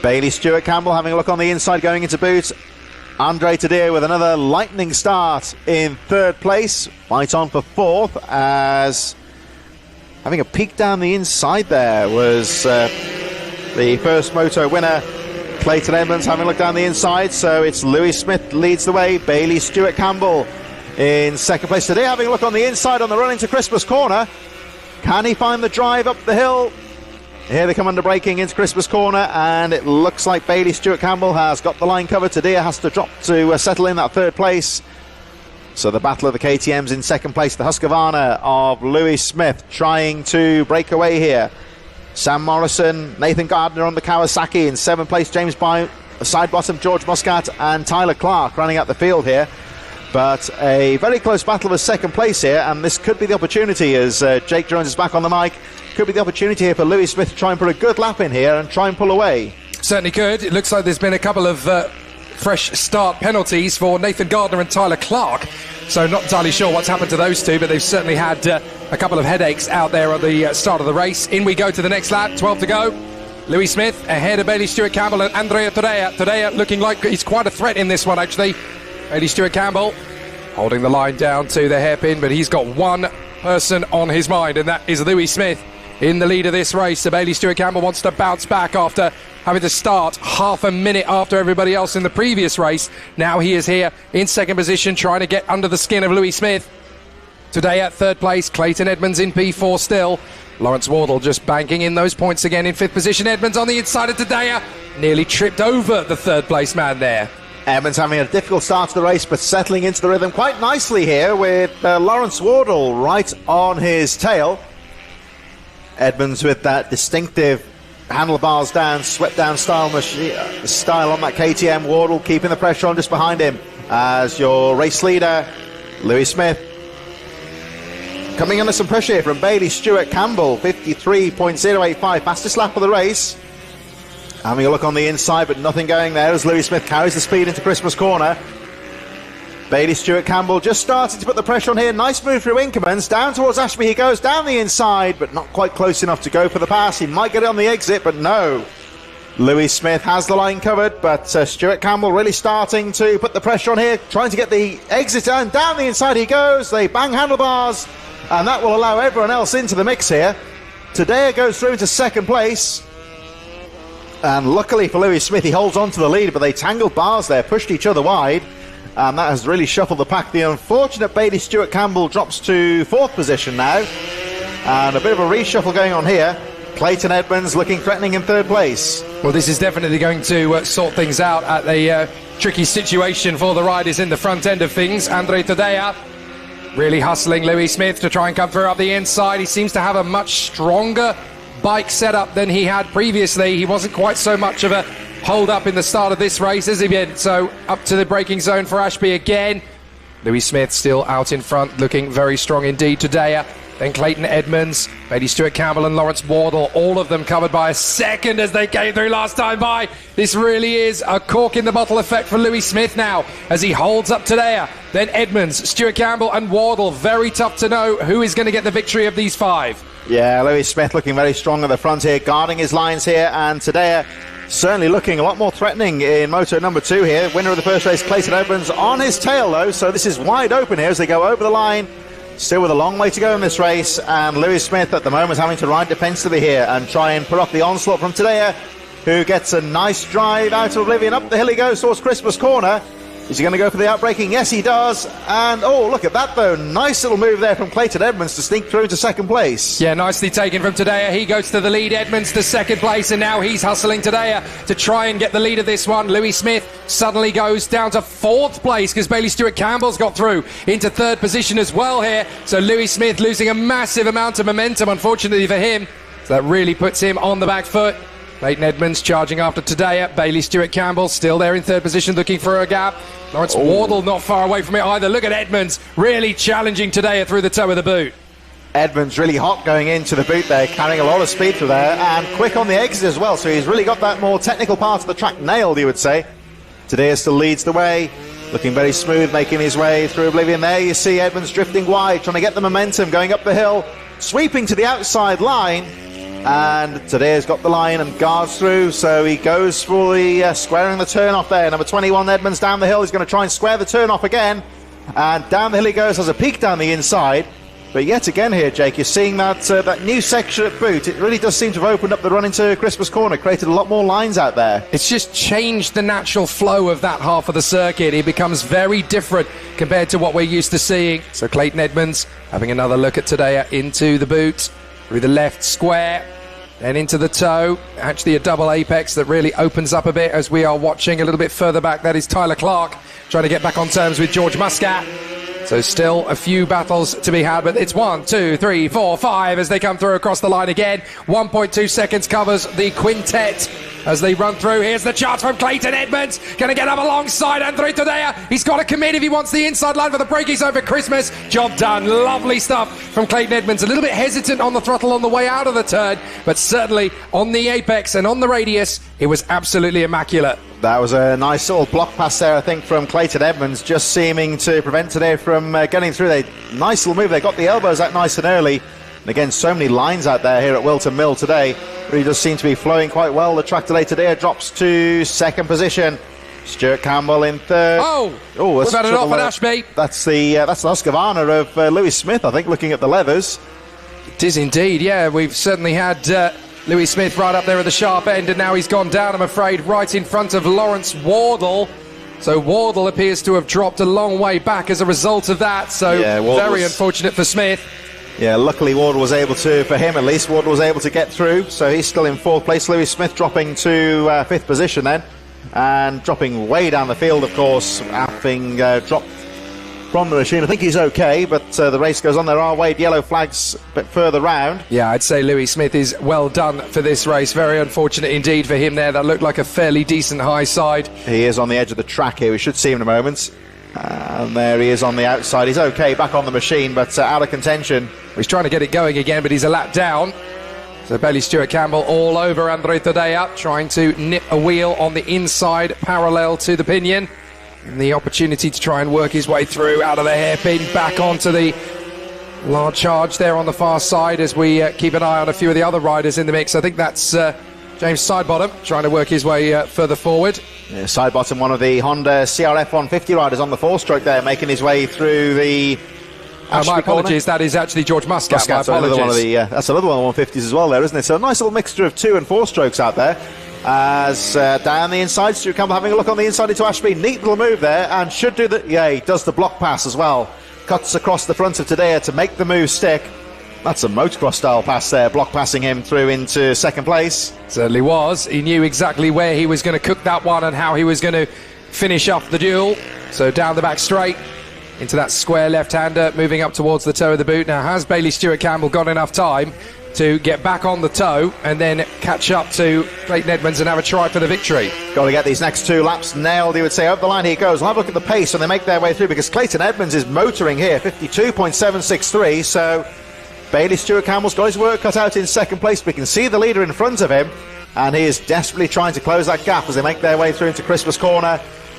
Bailey Stewart Campbell having a look on the inside, going into boot. Andre Tadea with another lightning start in third place. Fight on for fourth, as having a peek down the inside there was the first moto winner, Clayton Edmonds, having a look down the inside. So it's Louis Smith leads the way, Bailey Stewart Campbell in second place. Today having a look on the inside on the run into Christmas Corner. Can he find the drive up the hill? Here they come under braking into Christmas Corner, and it looks like Bailey Stewart Campbell has got the line covered. Tadea has to drop to settle in that third place. So the battle of the KTMs in second place. The Husqvarna of Louis Smith trying to break away here. Sam Morrison, Nathan Gardner on the Kawasaki in seventh place. James Sidebottom, George Muscat and Tyler Clark running out the field here. But a very close battle for second place here, and this could be the opportunity, as Jake Jones is back on the mic, could be the opportunity here for Louis Smith to try and put a good lap in here and try and pull away. Certainly could. It looks like there's been a couple of fresh start penalties for Nathan Gardner and Tyler Clark, so not entirely sure what's happened to those two, but they've certainly had a couple of headaches out there at the start of the race. In we go to the next lap, 12 to go. Louis Smith ahead of Bailey Stewart Campbell and Andrea Tadea. Tadea looking like he's quite a threat in this one, actually. Bailey Stewart Campbell holding the line down to the hairpin, but he's got one person on his mind, and that is Louis Smith in the lead of this race. So Bailey Stewart Campbell wants to bounce back after having to start half a minute after everybody else in the previous race. Now he is here in second position, trying to get under the skin of Louis Smith. Today at third place, Clayton Edmonds in P4 still. Lawrence Wardle just banking in those points again in fifth position. Edmonds on the inside of Tadea, nearly tripped over the third place man there. Edmonds having a difficult start to the race, but settling into the rhythm quite nicely here with Lawrence Wardle right on his tail. Edmonds with that distinctive handlebars down, swept down style on that KTM. Wardle keeping the pressure on just behind him as your race leader, Louis Smith. Coming under some pressure here from Bailey Stewart Campbell, 53.085, fastest lap of the race. Having a look on the inside, but nothing going there as Louis Smith carries the speed into Christmas Corner. Bailey Stewart Campbell just starting to put the pressure on here. Nice move through Inkermans. Down towards Ashby he goes, down the inside, but not quite close enough to go for the pass. He might get it on the exit, but no. Louis Smith has the line covered, but Stewart Campbell really starting to put the pressure on here, trying to get the exit, and down the inside he goes. They bang handlebars, and that will allow everyone else into the mix here. Tadea goes through into second place. And luckily for Louis Smith, he holds on to the lead, but they tangled bars there, pushed each other wide, and that has really shuffled the pack. The unfortunate Bailey Stewart Campbell drops to fourth position now, and a bit of a reshuffle going on here. Clayton Edmonds looking threatening in third place. Well, this is definitely going to sort things out at the tricky situation for the riders in the front end of things. Andre Tadea really hustling Louis Smith to try and come through up the inside. He seems to have a much stronger bike setup than he had previously. He wasn't quite so much of a hold up in the start of this race as he been. So up to the braking zone for Ashby again. Louis Smith still out in front, looking very strong indeed. Tadea, then Clayton Edmonds, Bailey Stewart Campbell and Lawrence Wardle, all of them covered by a second as they came through last time by. This really is a cork in the bottle effect for Louis Smith now as he holds up Tadea, then Edmonds, Stewart Campbell and Wardle. Very tough to know who is going to get the victory of these five. Yeah, Louis Smith looking very strong at the front here, guarding his lines here, and Tadea certainly looking a lot more threatening in Moto number 2 here. Winner of the first race, Clayton Edmonds, on his tail though, so this is wide open here as they go over the line. Still with a long way to go in this race, and Louis Smith at the moment is having to ride defensively here and try and put off the onslaught from Tadea, who gets a nice drive out of oblivion. Up the hill he goes towards Christmas Corner. Is he going to go for the outbraking? Yes, he does. And, oh, look at that, though. Nice little move there from Clayton Edmonds to sneak through to second place. Yeah, nicely taken from Tadea. He goes to the lead. Edmonds to second place, and now he's hustling Tadea to try and get the lead of this one. Louis Smith suddenly goes down to fourth place because Bailey Stewart Campbell's got through into third position as well here. So Louis Smith losing a massive amount of momentum, unfortunately for him. So that really puts him on the back foot. Clayton Edmonds charging after Tadea. Bailey Stewart Campbell still there in third position looking for a gap. Lawrence Wardle not far away from it either. Look at Edmonds really challenging Tadea through the toe of the boot. Edmonds really hot going into the boot there, carrying a lot of speed through there, and quick on the exit as well, so he's really got that more technical part of the track nailed, you would say. Tadea still leads the way, looking very smooth, making his way through oblivion there. You see Edmonds drifting wide, trying to get the momentum, going up the hill, sweeping to the outside line. And Tadea's got the line and guards through, so he goes for the squaring the turn off there. Number 21 Edmonds down the hill. He's going to try and square the turn off again, and down the hill he goes. Has a peak down the inside, but yet again here, Jake, you're seeing that that new section at boot. It really does seem to have opened up the run into Christmas Corner, created a lot more lines out there. It's just changed the natural flow of that half of the circuit. It becomes very different compared to what we're used to seeing. So Clayton Edmonds having another look at Tadea into the boot, through the left square, then into the toe. Actually a double apex that really opens up a bit as we are watching a little bit further back. That is Tyler Clark trying to get back on terms with George Muscat. So still a few battles to be had, but it's 1, 2, 3, 4, 5 as they come through across the line again. 1.2 seconds covers the quintet as they run through. Here's the chance from Clayton Edmonds. Going to get up alongside Andre Tadea. He's got to commit if he wants the inside line for the braking zone for Christmas. Job done. Lovely stuff from Clayton Edmonds. A little bit hesitant on the throttle on the way out of the turn, but certainly on the apex and on the radius, it was absolutely immaculate. That was a nice little block pass there, I think, from Clayton Edmonds, just seeming to prevent Tadea from getting through. Nice little move. They got the elbows out nice and early. And again, so many lines out there here at Whilton Mill today. Really does seem to be flowing quite well. The track delay Tadea drops to second position. Stuart Campbell in third. We've had it off at Ashby. That's the Husqvarna of Lewis Smith, I think, looking at the leathers. It is indeed, yeah. We've certainly had Louis Smith right up there at the sharp end, and now he's gone down, I'm afraid, right in front of Lawrence Wardle. So Wardle appears to have dropped a long way back as a result of that. So very unfortunate for Smith. Yeah, luckily Wardle was able to, for him at least, Wardle was able to get through. So he's still in fourth place. Louis Smith dropping to fifth position then, and dropping way down the field, of course, having dropped from the machine. I think he's okay, but the race goes on. There are waved yellow flags a bit further round. Yeah, I'd say Louis Smith is well done for this race. Very unfortunate indeed for him there. That looked like a fairly decent high side. He is on the edge of the track here. We should see him in a moment. And there he is on the outside. He's okay, back on the machine, but out of contention. He's trying to get it going again, but he's a lap down. So Bailey Stuart Campbell all over Andre Tadea, trying to nip a wheel on the inside, parallel to the pinion. And the opportunity to try and work his way through out of the hairpin, back onto the large charge there on the far side as we keep an eye on a few of the other riders in the mix. I think that's James Sidebottom trying to work his way further forward. Yeah, Sidebottom, one of the Honda CRF 150 riders on the four-stroke there, making his way through the... my apologies, that is actually George Muscat. My apologies. That's another one of the 150s as well there, isn't it? So a nice little mixture of two and four strokes out there. As down the inside, Stuart Campbell having a look on the inside into Ashby. Neat little move there, and should do the... Yeah, he does the block pass as well. Cuts across the front of Tadea to make the move stick. That's a motocross style pass there, block passing him through into second place. Certainly was. He knew exactly where he was going to cook that one and how he was going to finish off the duel. So down the back straight into that square left-hander, moving up towards the toe of the boot. Now, has Bailey Stuart Campbell got enough time to get back on the toe and then catch up to Clayton Edmonds and have a try for the victory? Got to get these next two laps nailed, he would say. Up the line he goes. We'll have a look at the pace when they make their way through, because Clayton Edmonds is motoring here, 52.763. So Bailey Stuart Campbell's got his work cut out in second place. We can see the leader in front of him, and he is desperately trying to close that gap as they make their way through into Christmas Corner.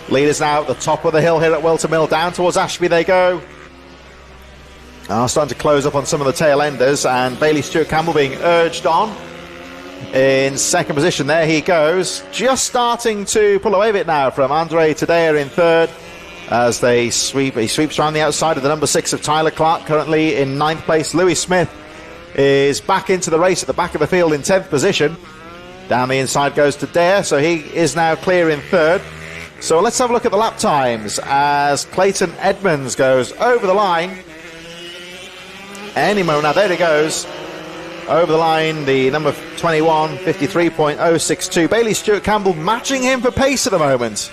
Leaders now at the top of the hill here at Whilton Mill. Down towards Ashby they go. Starting to close up on some of the tail enders, and Bailey Stuart Campbell being urged on in second position. There he goes, just starting to pull away a bit now from Andre Tadea in third as they sweep. He sweeps around the outside of the number 6 of Tyler Clark, currently in 9th place. Louis Smith is back into the race at the back of the field in 10th position. Down the inside goes Tadea, so he is now clear in third. So let's have a look at the lap times as Clayton Edmonds goes over the line any moment. Now there he goes over the line, the number 21, 53.062. Bailey Stuart Campbell matching him for pace at the moment.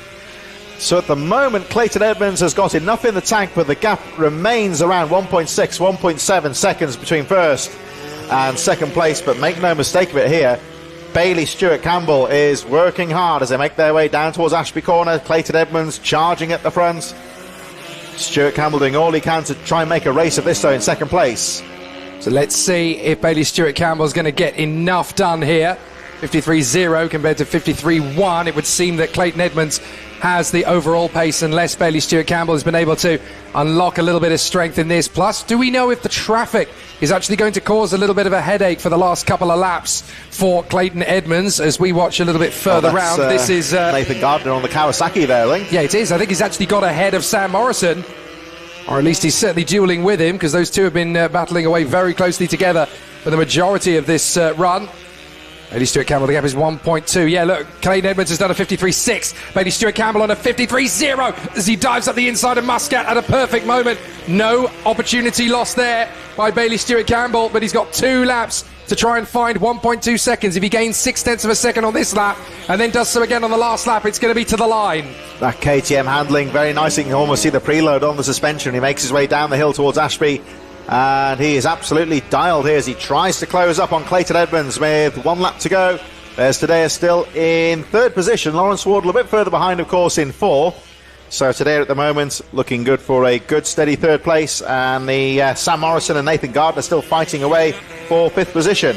So at the moment Clayton Edmonds has got enough in the tank, but the gap remains around 1.6, 1.7 seconds between first and second place. But make no mistake of it here, Bailey Stuart Campbell is working hard as they make their way down towards Ashby Corner. Clayton Edmonds charging at the front. Stuart Campbell doing all he can to try and make a race of this, though, in second place. So let's see if Bailey Stuart Campbell's going to get enough done here 53.0 compared to 53.1. It would seem that Clayton Edmonds has the overall pace, unless Bailey Stewart-Campbell has been able to unlock a little bit of strength in this. Plus, do we know if the traffic is actually going to cause a little bit of a headache for the last couple of laps for Clayton Edmonds as we watch a little bit further round? This is Nathan Gardner on the Kawasaki there, I think. Yeah, it is. I think he's actually got ahead of Sam Morrison, or at least he's certainly dueling with him, because those two have been battling away very closely together for the majority of this run. Bailey Stewart-Campbell, the gap is 1.2. Yeah, look, Clayton Edmonds has done a 53.6. Bailey Stewart-Campbell on a 53.0 as he dives up the inside of Muscat at a perfect moment. No opportunity lost there by Bailey Stewart-Campbell, but he's got 2 laps to try and find 1.2 seconds. If he gains 0.6 of a second on this lap and then does so again on the last lap, it's going to be to the line. That KTM handling very nice. You can almost see the preload on the suspension. He makes his way down the hill towards Ashby. And he is absolutely dialed here as he tries to close up on Clayton Edmonds with 1 lap to go. There's Tadeo still in 3rd position. Lawrence Wardle a bit further behind, of course, in 4. So Tadeo at the moment looking good for a good steady 3rd place. And the Sam Morrison and Nathan Gardner still fighting away for 5th position.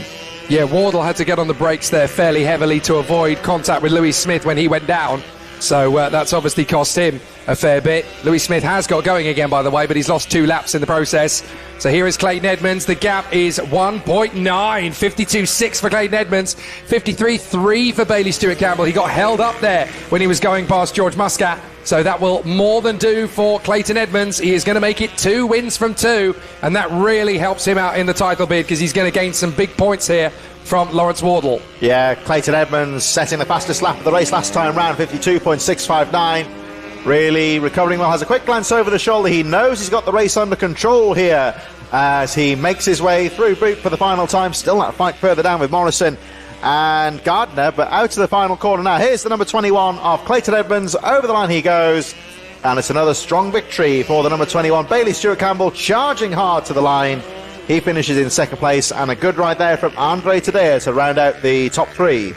Yeah, Wardle had to get on the brakes there fairly heavily to avoid contact with Louis Smith when he went down. So that's obviously cost him a fair bit. Louis Smith has got going again, by the way, but he's lost 2 laps in the process. So here is Clayton Edmonds. The gap is 1.9. 52.6 for Clayton Edmonds. 53.3 for Bailey Stewart-Campbell. He got held up there when he was going past George Muscat. So that will more than do for Clayton Edmonds. He is going to make it 2 wins from 2. And that really helps him out in the title bid, because he's going to gain some big points here from Lawrence Wardle. Yeah, Clayton Edmonds setting the fastest lap of the race last time round, 52.659. Really recovering well, has a quick glance over the shoulder. He knows he's got the race under control here as he makes his way through Boot for the final time. Still that fight further down with Morrison and Gardner, but out to the final corner now. Here's the number 21 of Clayton Edmonds. Over the line he goes, and it's another strong victory for the number 21. Bailey Stewart-Campbell charging hard to the line. He finishes in 2nd place, and a good ride there from Andre Tadeo to round out the top 3.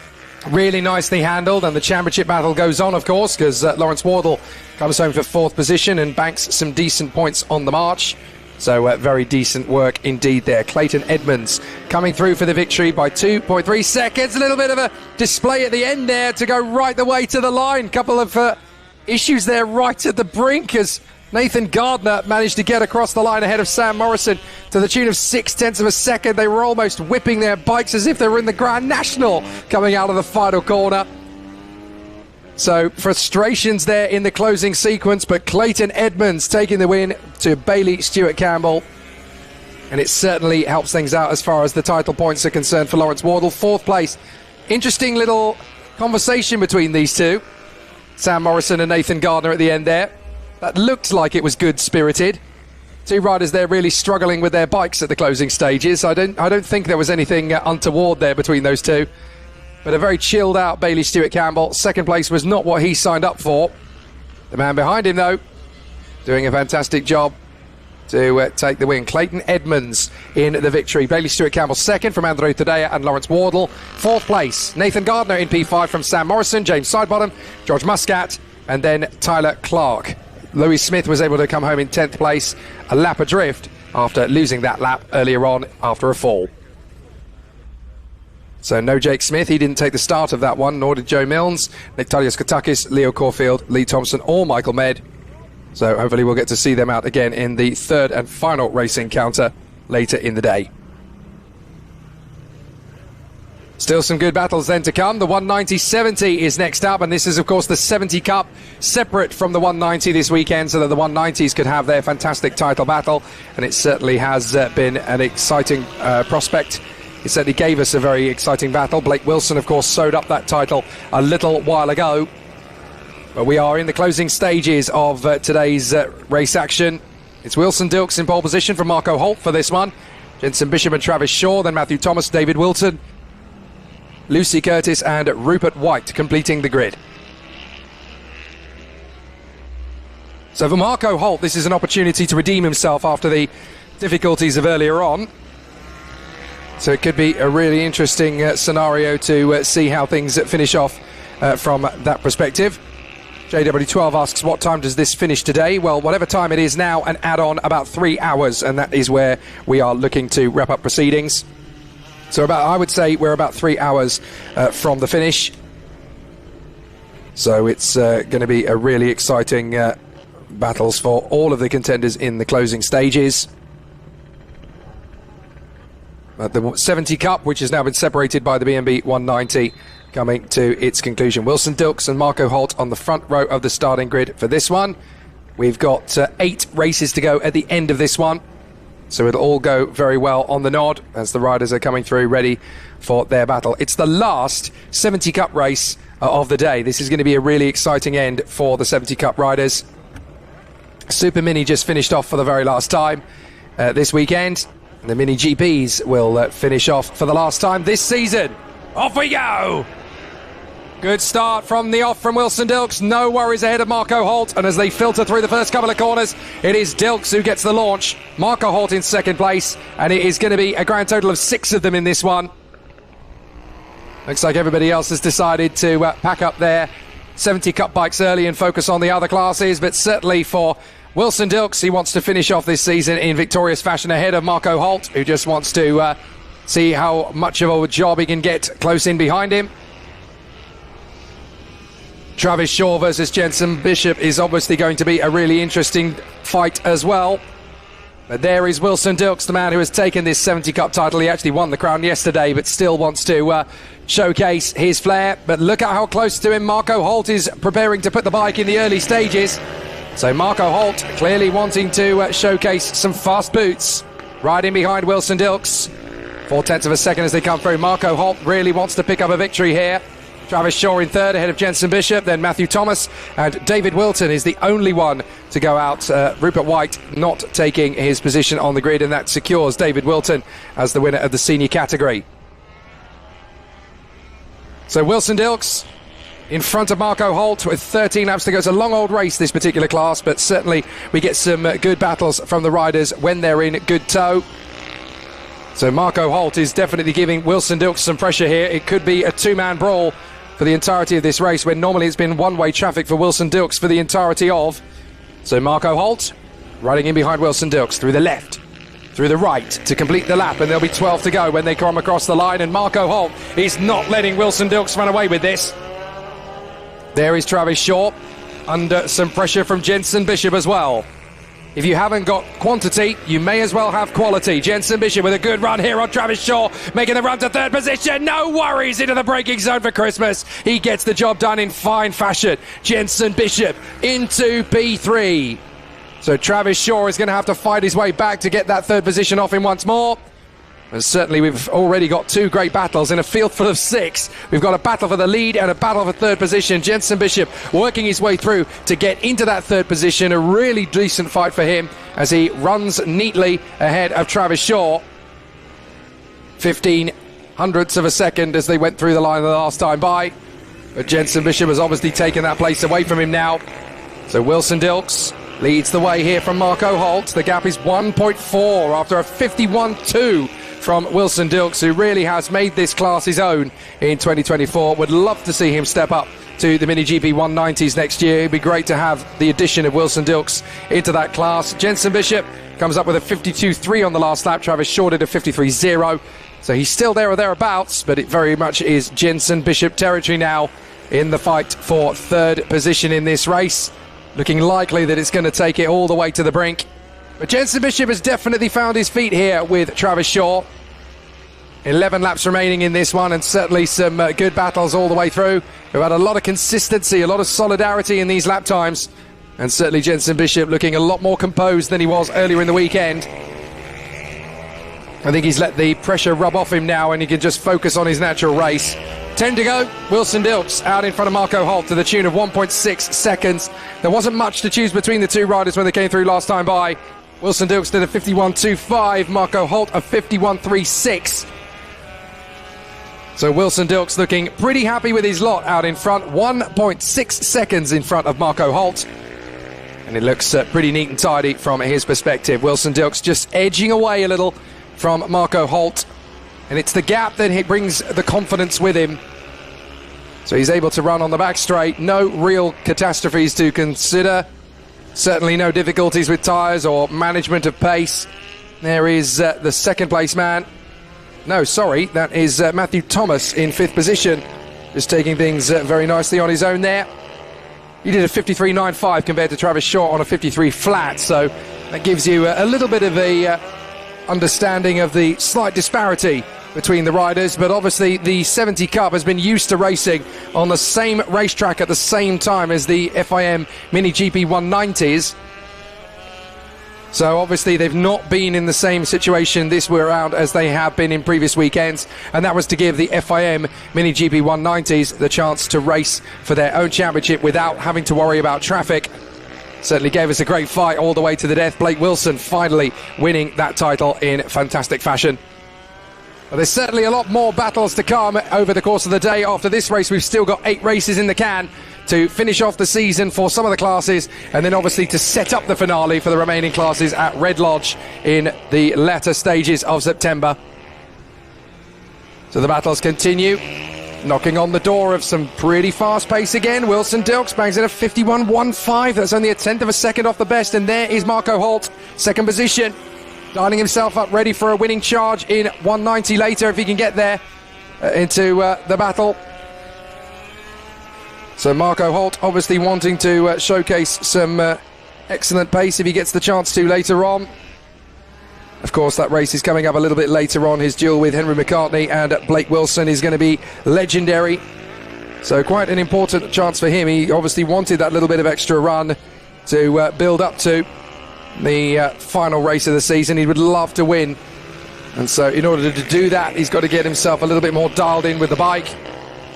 Really nicely handled, and the championship battle goes on, of course, because Lawrence Wardle comes home for 4th position and banks some decent points on the march. So very decent work indeed there. Clayton Edmonds coming through for the victory by 2.3 seconds. A little bit of a display at the end there to go right the way to the line. Couple of issues there right at the brink as Nathan Gardner managed to get across the line ahead of Sam Morrison to the tune of 0.6 of a second. They were almost whipping their bikes as if they were in the Grand National coming out of the final corner. So frustrations there in the closing sequence, but Clayton Edmonds taking the win to Bailey Stewart-Campbell. And it certainly helps things out as far as the title points are concerned for Lawrence Wardle. 4th place. Interesting little conversation between these two. Sam Morrison and Nathan Gardner at the end there. That looked like it was good-spirited. 2 riders there really struggling with their bikes at the closing stages. I don't think there was anything untoward there between those two. But a very chilled out Bailey Stewart-Campbell. 2nd place was not what he signed up for. The man behind him, though, doing a fantastic job to take the win. Clayton Edmonds in the victory. Bailey Stewart-Campbell 2nd from Andre Tadeo and Lawrence Wardle. 4th place, Nathan Gardner in P5 from Sam Morrison, James Sidebottom, George Muscat, and then Tyler Clark. Louis Smith was able to come home in 10th place, a lap adrift after losing that lap earlier on after a fall. So no Jake Smith, he didn't take the start of that one, nor did Joe Milnes, Nictarios Katakis, Leo Caulfield, Lee Thompson or Michael Med. So hopefully we'll get to see them out again in the 3rd and final race encounter later in the day. Still some good battles then to come. The 190-70 is next up, and this is, of course, the 70 Cup, separate from the 190 this weekend, so that the 190s could have their fantastic title battle, and it certainly has been an exciting prospect. It certainly gave us a very exciting battle. Blake Wilson, of course, sewed up that title a little while ago. But we are in the closing stages of today's race action. It's Wilson Dilks in pole position from Marco Holt for this one. Jensen Bishop and Travis Shaw, then Matthew Thomas, David Whilton, Lucy Curtis and Rupert White completing the grid. So for Marco Holt, this is an opportunity to redeem himself after the difficulties of earlier on. So it could be a really interesting scenario to see how things finish off from that perspective. JW12 asks, what time does this finish today? Well, whatever time it is now, and add on about 3 hours, and that is where we are looking to wrap up proceedings. So I would say we're about 3 hours from the finish. So it's going to be a really exciting battles for all of the contenders in the closing stages. The 70 Cup, which has now been separated by the BMB 190, coming to its conclusion. Wilson Dilks and Marco Holt on the front row of the starting grid for this one. We've got 8 races to go at the end of this one. So it'll all go very well on the nod as the riders are coming through ready for their battle. It's the last 70 Cup race of the day. This is going to be a really exciting end for the 70 Cup riders. Super Mini just finished off for the very last time this weekend. The Mini GPs will finish off for the last time this season. Off we go! Good start from the off from Wilson Dilks. No worries ahead of Marco Holt. And as they filter through the first couple of corners, it is Dilks who gets the launch. Marco Holt in second place. And it is going to be a grand total of 6 of them in this one. Looks like everybody else has decided to pack up their 70 Cup bikes early and focus on the other classes. But certainly for Wilson Dilks, he wants to finish off this season in victorious fashion ahead of Marco Holt, who just wants to see how much of a job he can get close in behind him. Travis Shaw versus Jensen Bishop is obviously going to be a really interesting fight as well. But there is Wilson Dilks, the man who has taken this 70 Cup title. He actually won the crown yesterday, but still wants to showcase his flair. But look at how close to him Marco Holt is preparing to put the bike in the early stages. So Marco Holt clearly wanting to showcase some fast boots. Riding behind Wilson Dilks. 0.4 of a second as they come through. Marco Holt really wants to pick up a victory here. Travis Shaw in third ahead of Jensen Bishop, then Matthew Thomas, and David Whilton is the only one to go out. Rupert White not taking his position on the grid, and that secures David Whilton as the winner of the senior category. So Wilson Dilks in front of Marco Holt with 13 laps to go. It's a long old race, this particular class, but certainly we get some good battles from the riders when they're in good tow. So Marco Holt is definitely giving Wilson Dilks some pressure here. It could be a 2-man brawl for the entirety of this race, when normally it's been one-way traffic for Wilson Dilks for the entirety of. So Marco Holt riding in behind Wilson Dilks through the left, through the right to complete the lap, and there'll be 12 to go when they come across the line, and Marco Holt is not letting Wilson Dilks run away with this. There is Travis Shaw under some pressure from Jensen Bishop as well. If you haven't got quantity, you may as well have quality. Jensen Bishop with a good run here on Travis Shaw, making the run to third position. No worries into the braking zone for Christmas. He gets the job done in fine fashion. Jensen Bishop into P3. So Travis Shaw is going to have to fight his way back to get that third position off him once more. And certainly we've already got 2 great battles in a field full of 6. We've got a battle for the lead and a battle for third position. Jensen Bishop working his way through to get into that third position. A really decent fight for him as he runs neatly ahead of Travis Shaw. 0.15 of a second as they went through the line the last time by. But Jensen Bishop has obviously taken that place away from him now. So Wilson Dilks leads the way here from Marco Holt. The gap is 1.4 after a 51.2 from Wilson Dilks, who really has made this class his own in 2024. Would love to see him step up to the Mini GP 190s next year. It'd be great to have the addition of Wilson Dilks into that class. Jensen Bishop comes up with a 52.3 on the last lap. Travis Shaw did a 53.0. So he's still there or thereabouts, but it very much is Jensen Bishop territory now in the fight for third position in this race. Looking likely that it's going to take it all the way to the brink. But Jensen Bishop has definitely found his feet here with Travis Shaw. 11 laps remaining in this one, and certainly some good battles all the way through. We've had a lot of consistency, a lot of solidarity in these lap times. And certainly Jensen Bishop looking a lot more composed than he was earlier in the weekend. I think he's let the pressure rub off him now and he can just focus on his natural race. 10 to go. Wilson Dilks out in front of Marco Holt to the tune of 1.6 seconds. There wasn't much to choose between the 2 riders when they came through last time by. Wilson Dilks did a 51.25, Marco Holt a 51.36. So Wilson Dilks looking pretty happy with his lot out in front. 1.6 seconds in front of Marco Holt. And it looks pretty neat and tidy from his perspective. Wilson Dilks just edging away a little from Marco Holt. And it's the gap that brings the confidence with him. So he's able to run on the back straight. No real catastrophes to consider. Certainly no difficulties with tyres or management of pace. There is the second place man. No, sorry, that is Matthew Thomas in 5th position. Just taking things very nicely on his own there. He did a 53.95 compared to Travis Shaw on a 53 flat, so that gives you a little bit of a understanding of the slight disparity between the riders. But obviously the 70 Cup has been used to racing on the same racetrack at the same time as the FIM Mini GP 190s. So obviously they've not been in the same situation this way around as they have been in previous weekends, and that was to give the FIM Mini GP 190s the chance to race for their own championship without having to worry about traffic. Certainly gave us a great fight all the way to the death. Blake Wilson finally winning that title in fantastic fashion. Well, there's certainly a lot more battles to come over the course of the day. After this race, we've still got 8 races in the can to finish off the season for some of the classes, and then obviously to set up the finale for the remaining classes at Red Lodge in the latter stages of September. So the battles continue, knocking on the door of some pretty fast pace again. Wilson Dilks bangs in a 51.15. That's only a tenth of a second off the best, and there is Marco Holt, 2nd position, dialing himself up, ready for a winning charge in 190 later if he can get there into the battle. So Marco Holt obviously wanting to showcase some excellent pace if he gets the chance to later on. Of course, that race is coming up a little bit later on. His duel with Henry McCartney and Blake Wilson is going to be legendary. So quite an important chance for him. He obviously wanted that little bit of extra run to build up to the final race of the season. He would love to win. And so in order to do that, he's got to get himself a little bit more dialed in with the bike.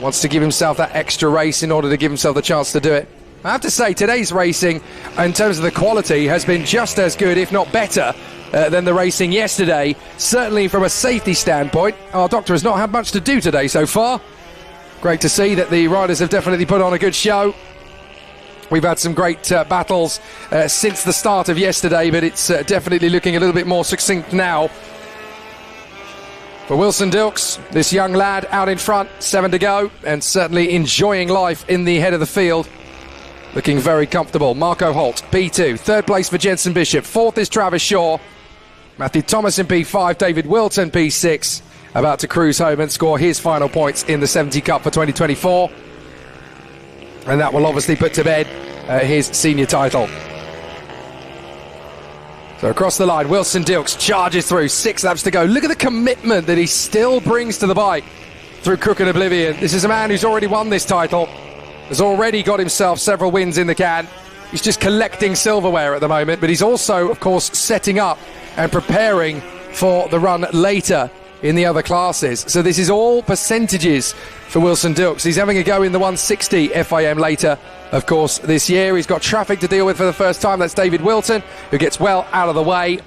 Wants to give himself that extra race in order to give himself the chance to do it. I have to say, today's racing, in terms of the quality, has been just as good, if not better, than the racing yesterday. Certainly from a safety standpoint, our doctor has not had much to do today so far. Great to see that the riders have definitely put on a good show. We've had some great battles since the start of yesterday, but it's definitely looking a little bit more succinct now. For Wilson Dilks, this young lad out in front, 7 to go, and certainly enjoying life in the head of the field. Looking very comfortable. Marco Holt, P2. 3rd place for Jensen Bishop. 4th is Travis Shaw. Matthew Thomas in P5. David Whilton, P6. About to cruise home and score his final points in the 70 Cup for 2024. And that will obviously put to bed his senior title. So across the line, Wilson Dilks charges through, 6 laps to go. Look at the commitment that he still brings to the bike through Crooked Oblivion. This is a man who's already won this title, has already got himself several wins in the can. He's just collecting silverware at the moment, but he's also, of course, setting up and preparing for the run later in the other classes. So this is all percentages for Wilson Dilks. He's having a go in the 160 FIM later, of course, this year. He's got traffic to deal with for the first time. That's David Whilton, who gets well out of the way.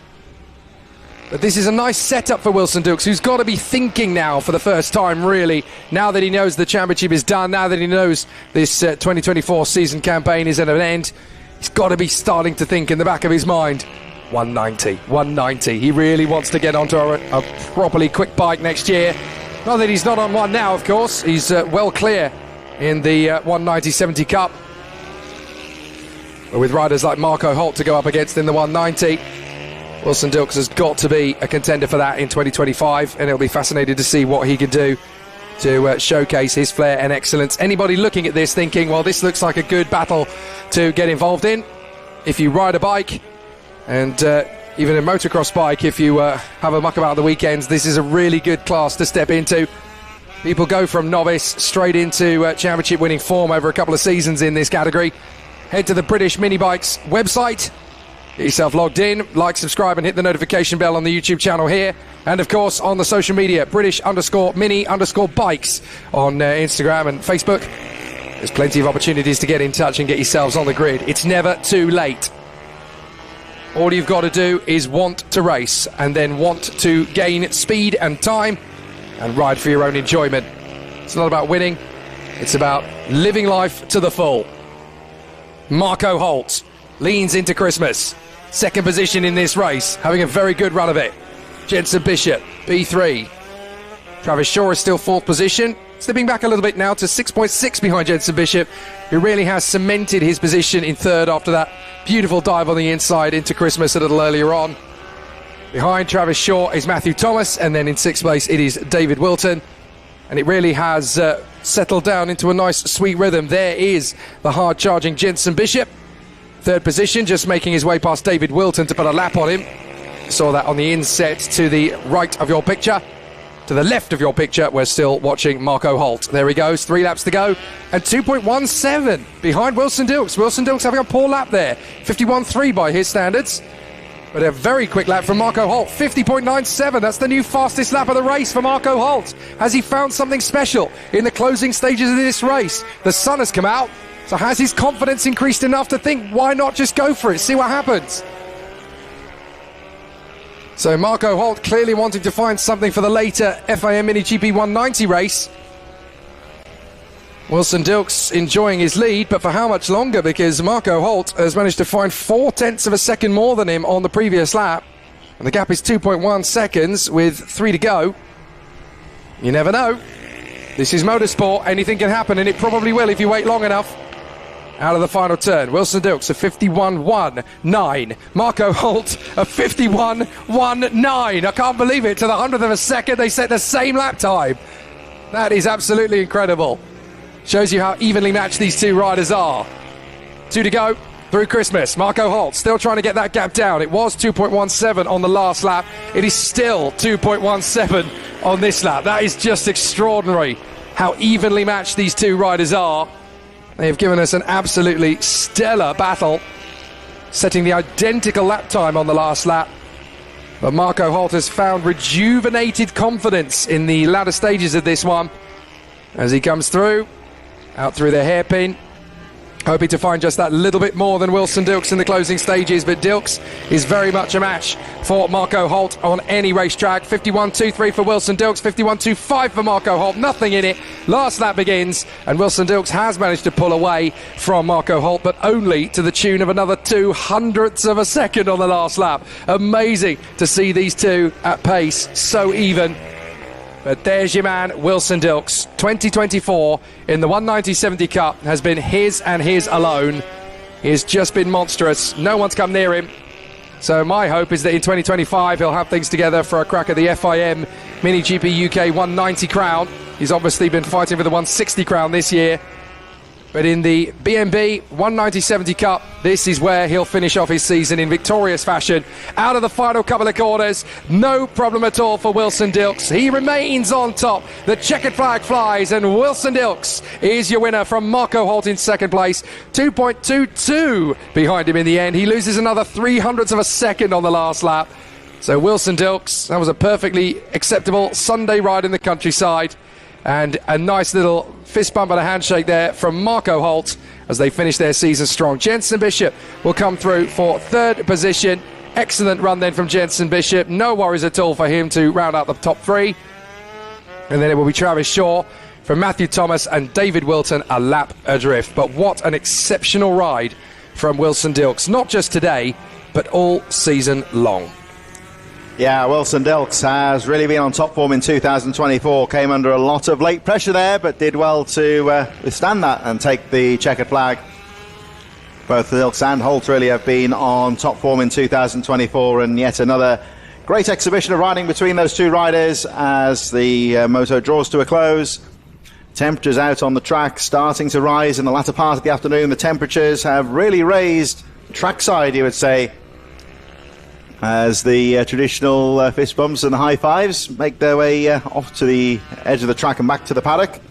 But this is a nice setup for Wilson Dilks, who's got to be thinking now for the first time, really, now that he knows the championship is done, now that he knows this 2024 season campaign is at an end. He's got to be starting to think in the back of his mind, 190. He really wants to get onto a properly quick bike next year. Not that he's not on one now, of course. He's well clear in the 190-70 Cup. But with riders like Marco Holt to go up against in the 190, Wilson Dilks has got to be a contender for that in 2025, and it'll be fascinating to see what he can do to showcase his flair and excellence. Anybody looking at this thinking, well, this looks like a good battle to get involved in. If you ride a bike, and even a motocross bike, if you have a muck about the weekends, this is a really good class to step into. People go from novice straight into championship winning form over a couple of seasons in this category. Head to the British Mini Bikes website, get yourself logged in, like, subscribe and hit the notification bell on the YouTube channel here, and of course on the social media, British_Mini_Bikes on Instagram and Facebook. There's plenty of opportunities to get in touch and get yourselves on the grid. It's never too late. All you've got to do is want to race, and then want to gain speed and time and ride for your own enjoyment. It's not about winning, it's about living life to the full. Marco Holt leans into Christmas. 2nd position in this race, having a very good run of it. Jensen Bishop, B3. Travis Shaw is still 4th position, slipping back a little bit now to 6.6 behind Jensen Bishop, who really has cemented his position in 3rd after that beautiful dive on the inside into Christmas a little earlier on. Behind Travis Shaw is Matthew Thomas, and then in 6th place it is David Whilton. And it really has settled down into a nice, sweet rhythm. There is the hard-charging Jensen Bishop. 3rd position, just making his way past David Whilton to put a lap on him. Saw that on the inset to the right of your picture. To the left of your picture, we're still watching Marco Holt. There he goes, 3 laps to go, and 2.17 behind Wilson Dilks. Wilson Dilks having a poor lap there, 51.3 by his standards. But a very quick lap from Marco Holt, 50.97. That's the new fastest lap of the race for Marco Holt. Has he found something special in the closing stages of this race? The sun has come out, so has his confidence increased enough to think, why not just go for it, see what happens? So Marco Holt clearly wanting to find something for the later FIM Mini GP 190 race. Wilson Dilks enjoying his lead, but for how much longer? Because Marco Holt has managed to find 0.4 of a second more than him on the previous lap. And the gap is 2.1 seconds with 3 to go. You never know. This is motorsport. Anything can happen, and it probably will if you wait long enough. Out of the final turn, Wilson Dilks a 51.19. Marco Holt a 51.19. I can't believe it. To the 100th of a second, they set the same lap time. That is absolutely incredible. Shows you how evenly matched these two riders are. 2 to go through Christmas. Marco Holt still trying to get that gap down. It was 2.17 on the last lap. It is still 2.17 on this lap. That is just extraordinary how evenly matched these two riders are. They have given us an absolutely stellar battle, setting the identical lap time on the last lap. But Marco Holt has found rejuvenated confidence in the latter stages of this one as he comes through. Out through the hairpin, hoping to find just that little bit more than Wilson Dilks in the closing stages, but Dilks is very much a match for Marco Holt on any racetrack. 51.23 for Wilson Dilks, 51.25 for Marco Holt, nothing in it. Last lap begins, and Wilson Dilks has managed to pull away from Marco Holt, but only to the tune of another 0.02 of a second on the last lap. Amazing to see these two at pace, so even. But there's your man, Wilson Dilks. 2024 in the 190/70 Cup has been his and his alone. He's just been monstrous. No one's come near him. So my hope is that in 2025 he'll have things together for a crack at the FIM Mini GP UK 190 crown. He's obviously been fighting for the 160 crown this year. But in the BMB 190/70 Cup, this is where he'll finish off his season in victorious fashion. Out of the final couple of corners, no problem at all for Wilson Dilks. He remains on top. The checkered flag flies, and Wilson Dilks is your winner from Marco Holt in 2nd place. 2.22 behind him in the end. He loses another 0.03 of a second on the last lap. So Wilson Dilks, that was a perfectly acceptable Sunday ride in the countryside. And a nice little fist bump and a handshake there from Marco Holt as they finish their season strong. Jensen Bishop will come through for 3rd position. Excellent run then from Jensen Bishop. No worries at all for him to round out the top 3. And then it will be Travis Shaw from Matthew Thomas and David Whilton a lap adrift. But what an exceptional ride from Wilson Dilks. Not just today, but all season long. Yeah, Wilson Dilks has really been on top form in 2024. Came under a lot of late pressure there, but did well to withstand that and take the checkered flag. Both Dilks and Holt really have been on top form in 2024, and yet another great exhibition of riding between those two riders as the Moto draws to a close. Temperatures out on the track starting to rise in the latter part of the afternoon. The temperatures have really raised trackside, you would say, as the traditional fist bumps and the high fives make their way off to the edge of the track and back to the paddock.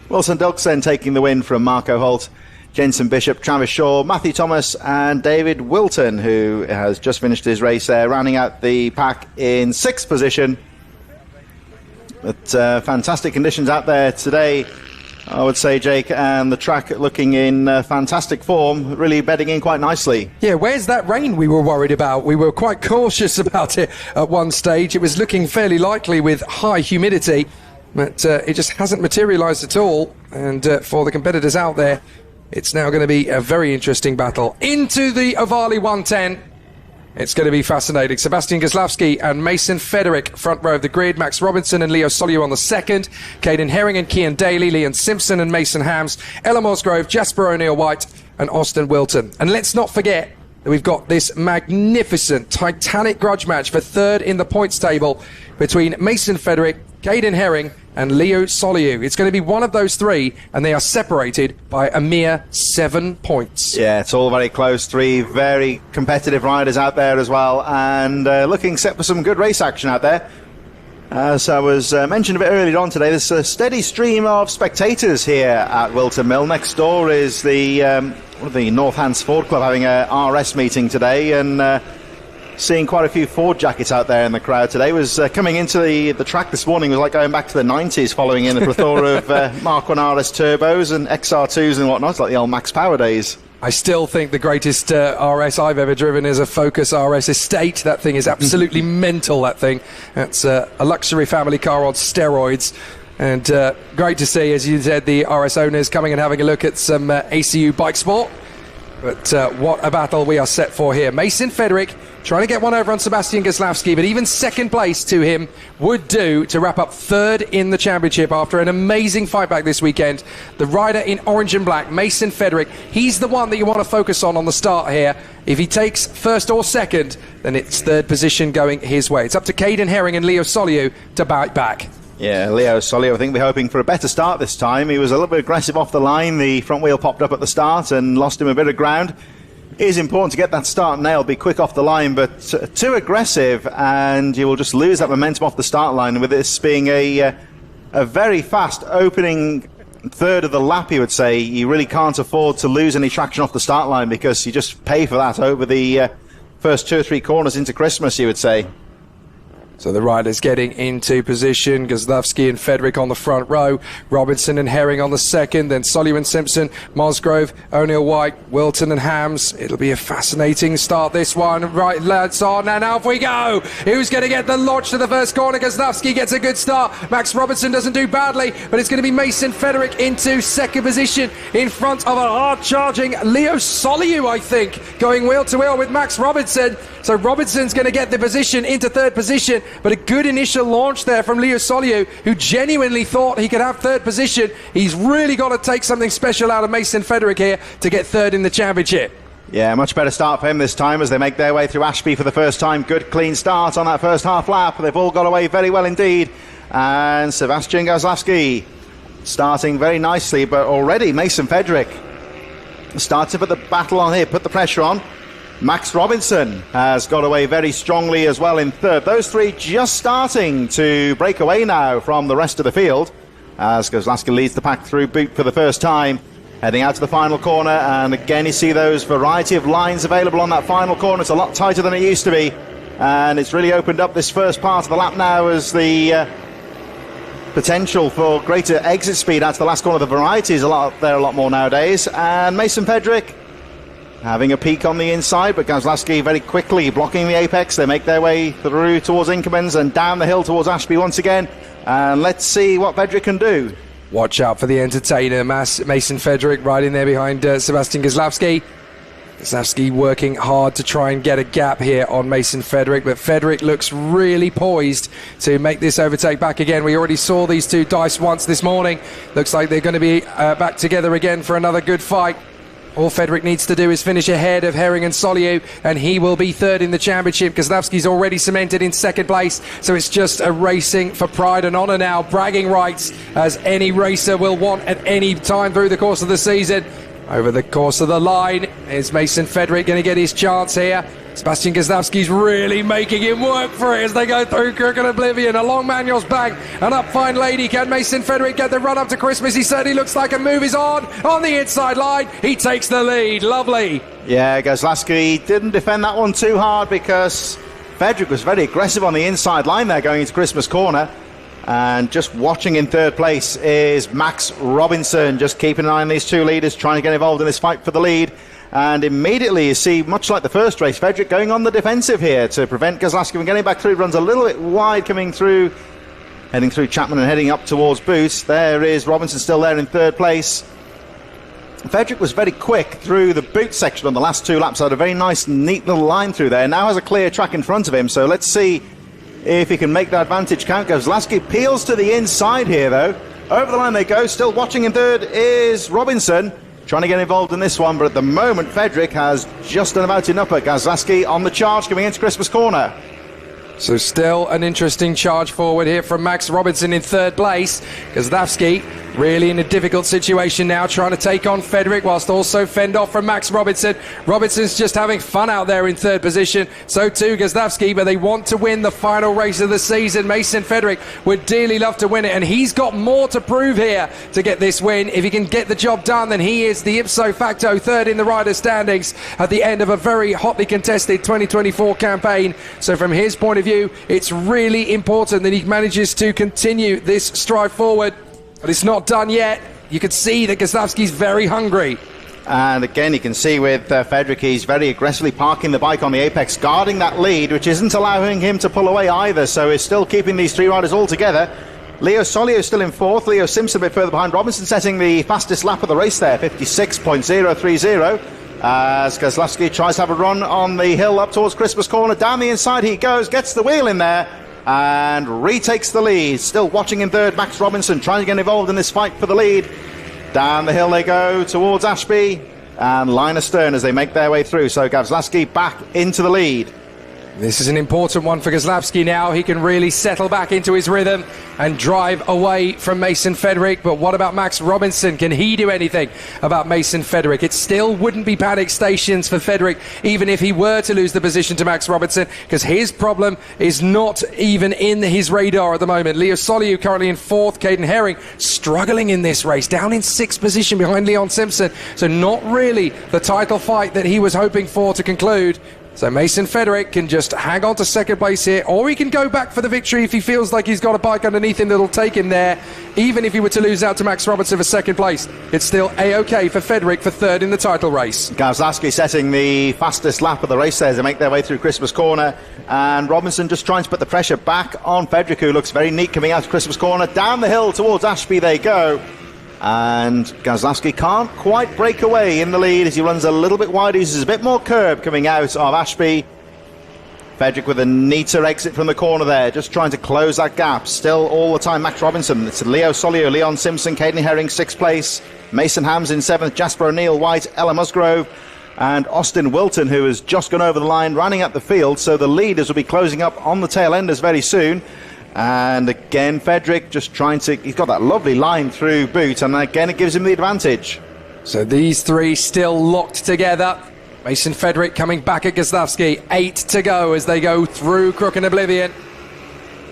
Wilson Dilks then taking the win from Marco Holt, Jensen Bishop, Travis Shaw, Matthew Thomas and David Whilton, who has just finished his race there, rounding out the pack in 6th position. But fantastic conditions out there today, I would say, Jake, and the track looking in fantastic form, really bedding in quite nicely. Yeah, where's that rain we were worried about? We were quite cautious about it at one stage. It was looking fairly likely with high humidity, but it just hasn't materialised at all. And for the competitors out there, it's now going to be a very interesting battle. Into the Ovali 110. It's going to be fascinating. Sebastian Goslavsky and Mason Federick, front row of the grid. Max Robinson and Leo Soliu on the 2nd. Caden Herring and Cian Daly. Leon Simpson and Mason Hams. Ella Mosgrove, Jasper O'Neill-White and Austin Wilton. And let's not forget that we've got this magnificent, titanic grudge match for third in the points table between Mason Frederick, Caden Herring and Leo Soliu. It's going to be one of those three, and they are separated by a mere 7 points. Yeah, it's all very close. Three very competitive riders out there as well, and looking set for some good race action out there. As I was mentioned a bit earlier on today, there's a steady stream of spectators here at Whilton Mill. Next door is the one of the North Hants Ford Club having a RS meeting today, and seeing quite a few Ford jackets out there in the crowd today. Was coming into the track this morning was like going back to the 90s, following in a plethora of Mark 1 RS turbos and XR2s and whatnot. It's like the old Max Power days. I still think the greatest RS I've ever driven is a Focus RS Estate. That thing is absolutely mental, that thing. That's a luxury family car on steroids. And great to see, as you said, the RS owners coming and having a look at some ACU bike sport. But what a battle we are set for here. Mason Frederick trying to get one over on Sebastian Goslavsky, but even second place to him would do to wrap up third in the championship after an amazing fight back this weekend. The rider in orange and black, Mason Frederick, he's the one that you want to focus on the start here. If he takes first or second, then it's third position going his way. It's up to Caden Herring and Leo Soliu to bite back. Yeah, Leo Soliu, I think we're hoping for a better start this time. He was a little bit aggressive off the line. The front wheel popped up at the start and lost him a bit of ground. It is important to get that start nailed, be quick off the line, but too aggressive and you will just lose that momentum off the start line. With this being a very fast opening third of the lap, you would say, you really can't afford to lose any traction off the start line, because you just pay for that over the first 2 or 3 corners into Christmas, you would say. So the riders getting into position. Goslavsky and Frederick on the front row. Robinson and Herring on the second. Then Soliu and Simpson, Mosgrove, O'Neill White, Whilton and Hams. It'll be a fascinating start, this one. Right, lads on. And off we go. Who's going to get the launch to the first corner? Goslavsky gets a good start. Max Robinson doesn't do badly, but it's going to be Mason Frederick into second position in front of a hard-charging Leo Soliu, I think, going wheel to wheel with Max Robinson. So Robinson's going to get the position into third position, but a good initial launch there from Leo Soliu, who genuinely thought he could have third position. He's really got to take something special out of Mason Frederick here to get third in the championship. Yeah, much better start for him this time as they make their way through Ashby for the first time. Good clean start on that first half lap. They've all got away very well indeed. And Sebastian Goslavsky starting very nicely, but already Mason Frederick starts to put the battle on here, put the pressure on. Max Robinson has got away very strongly as well in third. Those three just starting to break away now from the rest of the field as Goslavsky leads the pack through Boot for the first time, heading out to the final corner. And again, you see those variety of lines available on that final corner. It's a lot tighter than it used to be, and it's really opened up this first part of the lap now as the potential for greater exit speed out to the last corner. The variety is a lot more nowadays. And Mason Frederick having a peek on the inside, but Goslavsky very quickly blocking the apex. They make their way through towards Inkermans and down the hill towards Ashby once again. And let's see what Frederick can do. Watch out for the entertainer, Mason Frederick, right in there behind Sebastian Goslavsky. Goslavsky working hard to try and get a gap here on Mason Frederick, but Frederick looks really poised to make this overtake back again. We already saw these two dice once this morning. Looks like they're going to be back together again for another good fight. All Frederick needs to do is finish ahead of Herring and Soliu, and he will be third in the championship. Goslavsky's already cemented in second place, so it's just a racing for pride and honour now. Bragging rights, as any racer will want at any time through the course of the season. Over the course of the line, is Mason Frederick going to get his chance here? Sebastian Goslavsky's really making him work for it as they go through Crook and Oblivion. A long Manuel's bank, an up fine lady. Can Mason Frederick get the run up to Christmas? He certainly looks like a move is on the inside line. He takes the lead. Lovely. Yeah, Goslavsky didn't defend that one too hard because Frederick was very aggressive on the inside line there going into Christmas corner. And just watching in third place is Max Robinson, just keeping an eye on these two leaders, trying to get involved in this fight for the lead. And immediately you see, much like the first race, Frederick going on the defensive here to prevent Goslavsky from getting back through. Runs a little bit wide coming through, heading through Chapman and heading up towards Boots. There is Robinson still there in third place. Frederick was very quick through the boot section on the last two laps. Had a very nice, neat little line through there. Now has a clear track in front of him, so let's see if he can make that advantage count. Goslavsky peels to the inside here, though. Over the line they go. Still watching in third is Robinson. trying to get involved in this one, but at the moment Fedric has just done about enough. Gazlaski on the charge coming into Christmas corner. So still an interesting charge forward here from Max Robinson in third place. Gazlaski really in a difficult situation now, trying to take on Fedric whilst also fend off from Max Robinson. Robinson's just having fun out there in third position. So too Gazlaski, but they want to win the final race of the season. Mason Fedric would dearly love to win it, and he's got more to prove here to get this win. If he can get the job done, then he is the ipso facto third in the rider standings at the end of a very hotly contested 2024 campaign. So from his point of view, it's really important that he manages to continue this stride forward. But it's not done yet. You can see that Gazlaski's very hungry. And again, you can see with Fedric, he's very aggressively parking the bike on the apex, guarding that lead, which isn't allowing him to pull away either. So he's still keeping these three riders all together. Leo Solio still in fourth. Leo Simpson a bit further behind. Robinson setting the fastest lap of the race there, 56.030. As Gazlaski tries to have a run on the hill up towards Christmas corner. Down the inside he goes, gets the wheel in there, and retakes the lead. Still watching in third, Max Robinson trying to get involved in this fight for the lead. Down the hill they go towards Ashby and line astern as they make their way through. So Gazlaski back into the lead. This is an important one for Gazlaski now. He can really settle back into his rhythm and drive away from Mason Fedric. But what about Max Robinson? Can he do anything about Mason Fedric? It still wouldn't be panic stations for Fedric, even if he were to lose the position to Max Robinson, because his problem is not even in his radar at the moment. Leo Soliu currently in fourth. Caden Herring struggling in this race, down in sixth position behind Leon Simpson. So not really the title fight that he was hoping for to conclude. So Mason Fedric can just hang on to second place here, or he can go back for the victory if he feels like he's got a bike underneath him that'll take him there. Even if he were to lose out to Max Robinson for second place, it's still A-OK for Fedric for third in the title race. Gazlaski setting the fastest lap of the race there as they make their way through Christmas corner, and Robinson just trying to put the pressure back on Fedric, who looks very neat coming out of Christmas corner. Down the hill towards Ashby they go. And Gazlaski can't quite break away in the lead as he runs a little bit wide. He uses a bit more curb coming out of Ashby. Fedric with a neater exit from the corner there, just trying to close that gap. Still all the time Max Robinson. It's Leo Solio, Leon Simpson, Caden Herring, sixth place. Mason Hams in seventh, Jasper O'Neill, White, Ella Musgrove, and Austin Whilton, who has just gone over the line, running up the field. So the leaders will be closing up on the tail enders very soon. And again, Fedric just trying to, he's got that lovely line through boot, and again it gives him the advantage. So these three still locked together. Mason Fedric coming back at Gazlaski. 8 to go as they go through Crook and Oblivion.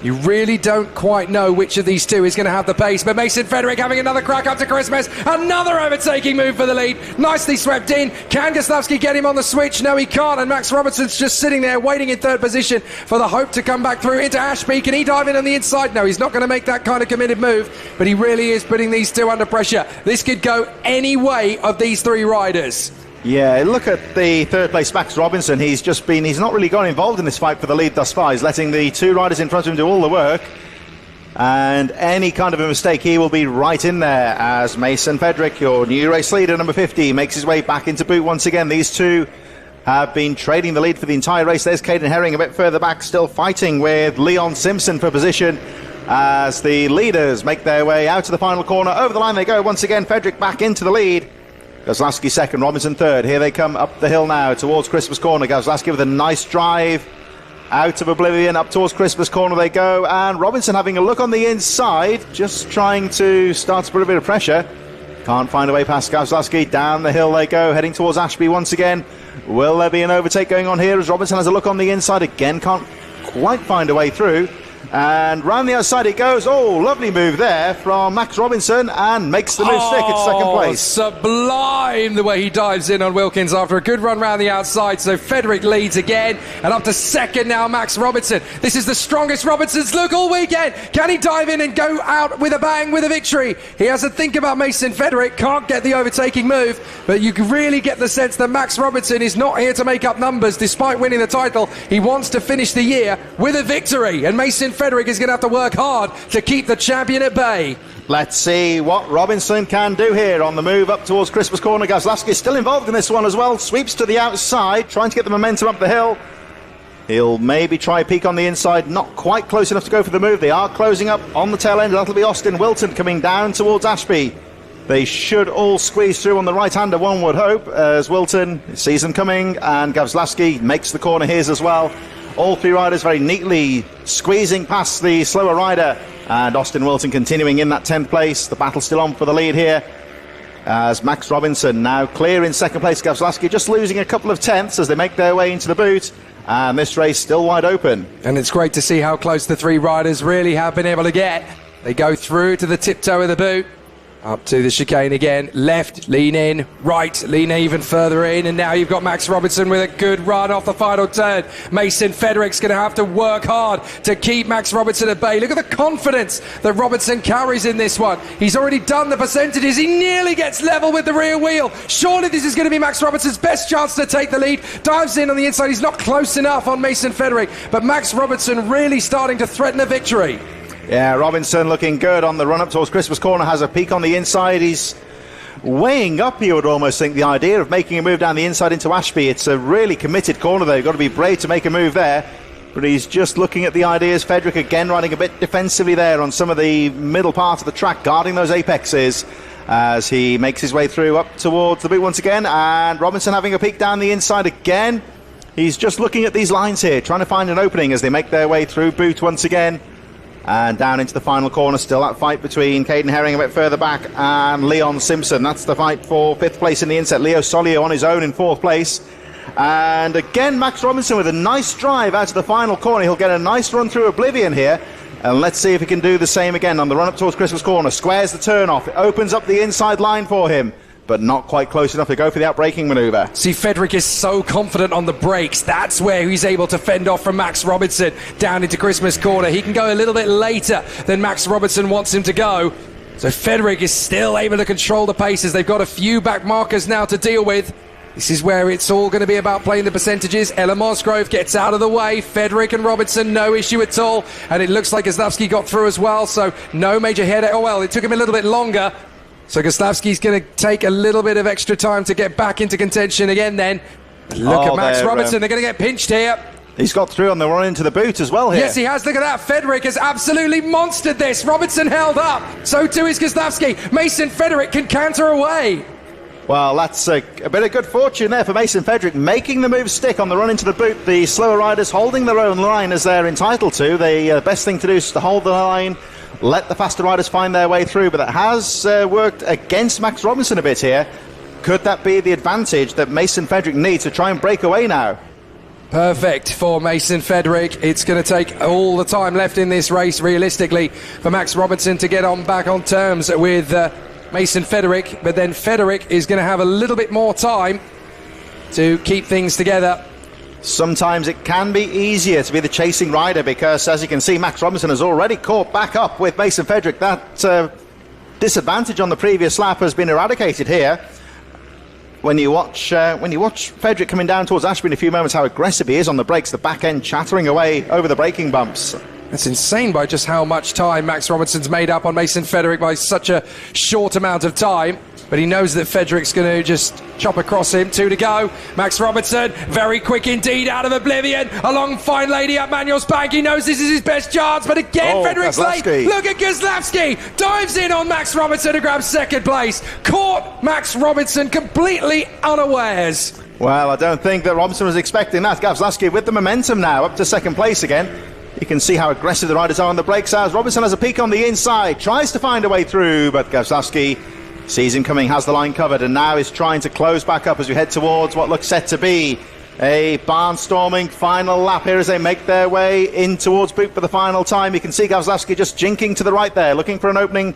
You really don't quite know which of these two is going to have the pace, but Mason Fedric having another crack up to Christmas. Another overtaking move for the lead. Nicely swept in. Can Gazlaski get him on the switch? No, he can't, and Max Robinson's just sitting there waiting in third position for the hope to come back through into Ashby. Can he dive in on the inside? No, he's not going to make that kind of committed move, but he really is putting these two under pressure. This could go any way of these three riders. Yeah, look at the third place Max Robinson. He's not really got involved in this fight for the lead thus far. He's letting the two riders in front of him do all the work, and any kind of a mistake he will be right in there as Mason Fedric, your new race leader, number 50, makes his way back into boot once again. These two have been trading the lead for the entire race. There's Caden Herring a bit further back, still fighting with Leon Simpson for position as the leaders make their way out to the final corner. Over the line they go once again. Fedric back into the lead. Gazlaski second, Robinson third. Here they come up the hill now towards Christmas corner. Gazlaski with a nice drive out of Oblivion, up towards Christmas corner they go, and Robinson having a look on the inside, just trying to start to put a bit of pressure. Can't find a way past Gazlaski. Down the hill they go, heading towards Ashby once again. Will there be an overtake going on here as Robinson has a look on the inside again, can't quite find a way through. And round the outside it goes. Oh, lovely move there from Max Robinson, and makes the move stick at second place. Sublime the way he dives in on Wilkins after a good run round the outside. So Fedric leads again, and up to second now Max Robinson. This is the strongest Robinson's look all weekend. Can he dive in and go out with a bang with a victory? He has to think about Mason Fedric, can't get the overtaking move, but you can really get the sense that Max Robinson is not here to make up numbers despite winning the title. He wants to finish the year with a victory, and Mason Fedric is going to have to work hard to keep the champion at bay. Let's see what Robinson can do here on the move up towards Christmas corner. Gazlaski is still involved in this one as well. Sweeps to the outside, trying to get the momentum up the hill. He'll maybe try a peek on the inside, not quite close enough to go for the move. They are closing up on the tail end. That'll be Austin Whilton coming down towards Ashby. They should all squeeze through on the right-hander, one would hope, as Whilton sees them coming, and Gavslavsky makes the corner his as well. All three riders very neatly squeezing past the slower rider, and Austin Whilton continuing in that 10th place. The battle still on for the lead here, as Max Robinson now clear in second place. Gavslavsky just losing a couple of tenths as they make their way into the boot, and this race still wide open. And it's great to see how close the three riders really have been able to get. They go through to the tiptoe of the boot. Up to the chicane again, left, lean in, right, lean even further in, and now you've got Max Robinson with a good run off the final turn. Mason Federick's going to have to work hard to keep Max Robinson at bay. Look at the confidence that Robinson carries in this one. He's already done the percentages. He nearly gets level with the rear wheel. Surely this is going to be Max Robinson's best chance to take the lead. Dives in on the inside. He's not close enough on Mason Federick, but Max Robinson really starting to threaten a victory. Yeah, Robinson looking good on the run-up towards Christmas Corner, has a peak on the inside. He's weighing up, you would almost think, the idea of making a move down the inside into Ashby. It's a really committed corner there. You've got to be brave to make a move there. But he's just looking at the ideas. Federick again riding a bit defensively there on some of the middle part of the track, guarding those apexes as he makes his way through up towards the boot once again. And Robinson having a peek down the inside again. He's just looking at these lines here, trying to find an opening as they make their way through boot once again. And down into the final corner, still that fight between Caden Herring a bit further back and Leon Simpson. That's the fight for 5th place in the inset. Leo Solio on his own in 4th place. And again, Max Robinson with a nice drive out of the final corner. He'll get a nice run through Oblivion here. And let's see if he can do the same again on the run up towards Christmas Corner. Squares the turn off. It opens up the inside line for him, but not quite close enough to go for the outbraking manoeuvre. See, Federick is so confident on the brakes. That's where he's able to fend off from Max Robinson down into Christmas Corner. He can go a little bit later than Max Robinson wants him to go. So Federick is still able to control the paces. They've got a few back markers now to deal with. This is where it's all going to be about playing the percentages. Ella Mosgrove gets out of the way. Federick and Robinson, no issue at all. And it looks like Gazlavsky got through as well, so no major headache. Oh, well, it took him a little bit longer. So Goslavsky's going to take a little bit of extra time to get back into contention again then. Look at Max Robinson. They're going to get pinched here. He's got through on the run into the boot as well here. Yes, he has. Look at that. Federick has absolutely monstered this. Robinson held up. So too is Goslavsky. Mason Federick can canter away. Well, that's a bit of good fortune there for Mason Federick, making the move stick on the run into the boot. The slower riders holding their own line as they're entitled to. The best thing to do is to hold the line, let the faster riders find their way through, but that has worked against Max Robinson a bit here. Could that be the advantage that Mason Federick needs to try and break away now? Perfect for Mason Federick. It's going to take all the time left in this race, realistically, for Max Robinson to get on back on terms with Mason Federick, but then Federick is going to have a little bit more time to keep things together. Sometimes it can be easier to be the chasing rider because, as you can see, Max Robinson has already caught back up with Mason Federick. That disadvantage on the previous lap has been eradicated here. When you watch Federick coming down towards Ashby in a few moments, how aggressive he is on the brakes, the back end chattering away over the braking bumps. It's insane by just how much time Max Robinson's made up on Mason Federick by such a short amount of time. But he knows that Federick's going to just chop across him. 2 to go. Max Robinson, very quick indeed out of Oblivion. Along Fine Lady at Manuel's Bank. He knows this is his best chance. But again, Federick's late. Look at Goslavsky. Dives in on Max Robinson to grab second place. Caught Max Robinson completely unawares. Well, I don't think that Robinson was expecting that. Goslavsky with the momentum now up to second place again. You can see how aggressive the riders are on the brakes as Robinson has a peek on the inside, tries to find a way through, but Goslavsky sees him coming, has the line covered, and now is trying to close back up as we head towards what looks set to be a barnstorming final lap here as they make their way in towards boot for the final time. You can see Goslavsky just jinking to the right there, looking for an opening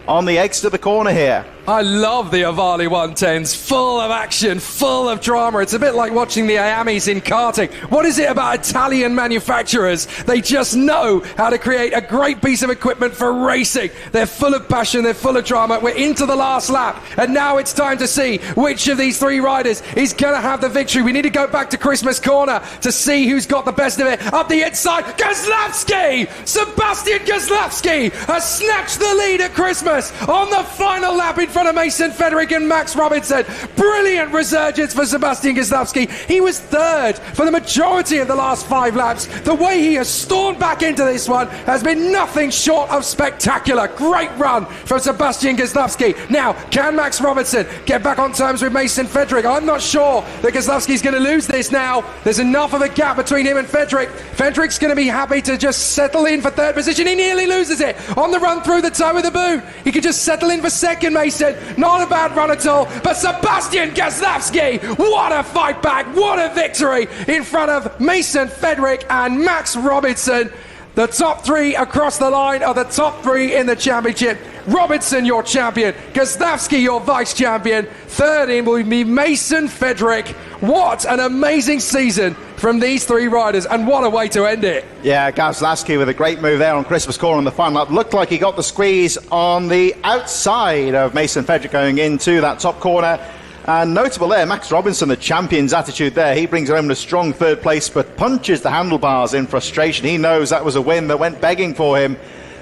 on the exit of the corner here. I love the Avali 110s, full of action, full of drama. It's a bit like watching the Iamis in karting. What is it about Italian manufacturers? They just know how to create a great piece of equipment for racing. They're full of passion, they're full of drama. We're into the last lap, and now it's time to see which of these three riders is going to have the victory. We need to go back to Christmas Corner to see who's got the best of it. Up the inside, Goslavsky! Sebastian Goslavsky has snatched the lead at Christmas on the final lap in front of Mason Federic and Max Robinson. Brilliant resurgence for Sebastian Goslavsky. He was third for the majority of the last 5 laps. The way he has stormed back into this one has been nothing short of spectacular. Great run from Sebastian Goslavsky. Now, can Max Robinson get back on terms with Mason Federic? I'm not sure that Goslavsky's going to lose this now. There's enough of a gap between him and Federic. Federic's going to be happy to just settle in for third position. He nearly loses it on the run through the toe with the boot. He could just settle in for second, Mason. Not a bad run at all. But Sebastian Goslavsky, what a fight back. What a victory in front of Mason Federic and Max Robinson. The top 3 across the line are the top 3 in the championship. Robinson, your champion. Goslavsky, your vice champion. Third in will be Mason Federic. What an amazing season from these 3 riders, and what a way to end it. Yeah, Goslavsky with a great move there on Christmas corner on the final lap. Looked like he got the squeeze on the outside of Mason Federic going into that top corner. And notable there, Max Robinson, the champion's attitude there. He brings home a strong third place, but punches the handlebars in frustration. He knows that was a win that went begging for him.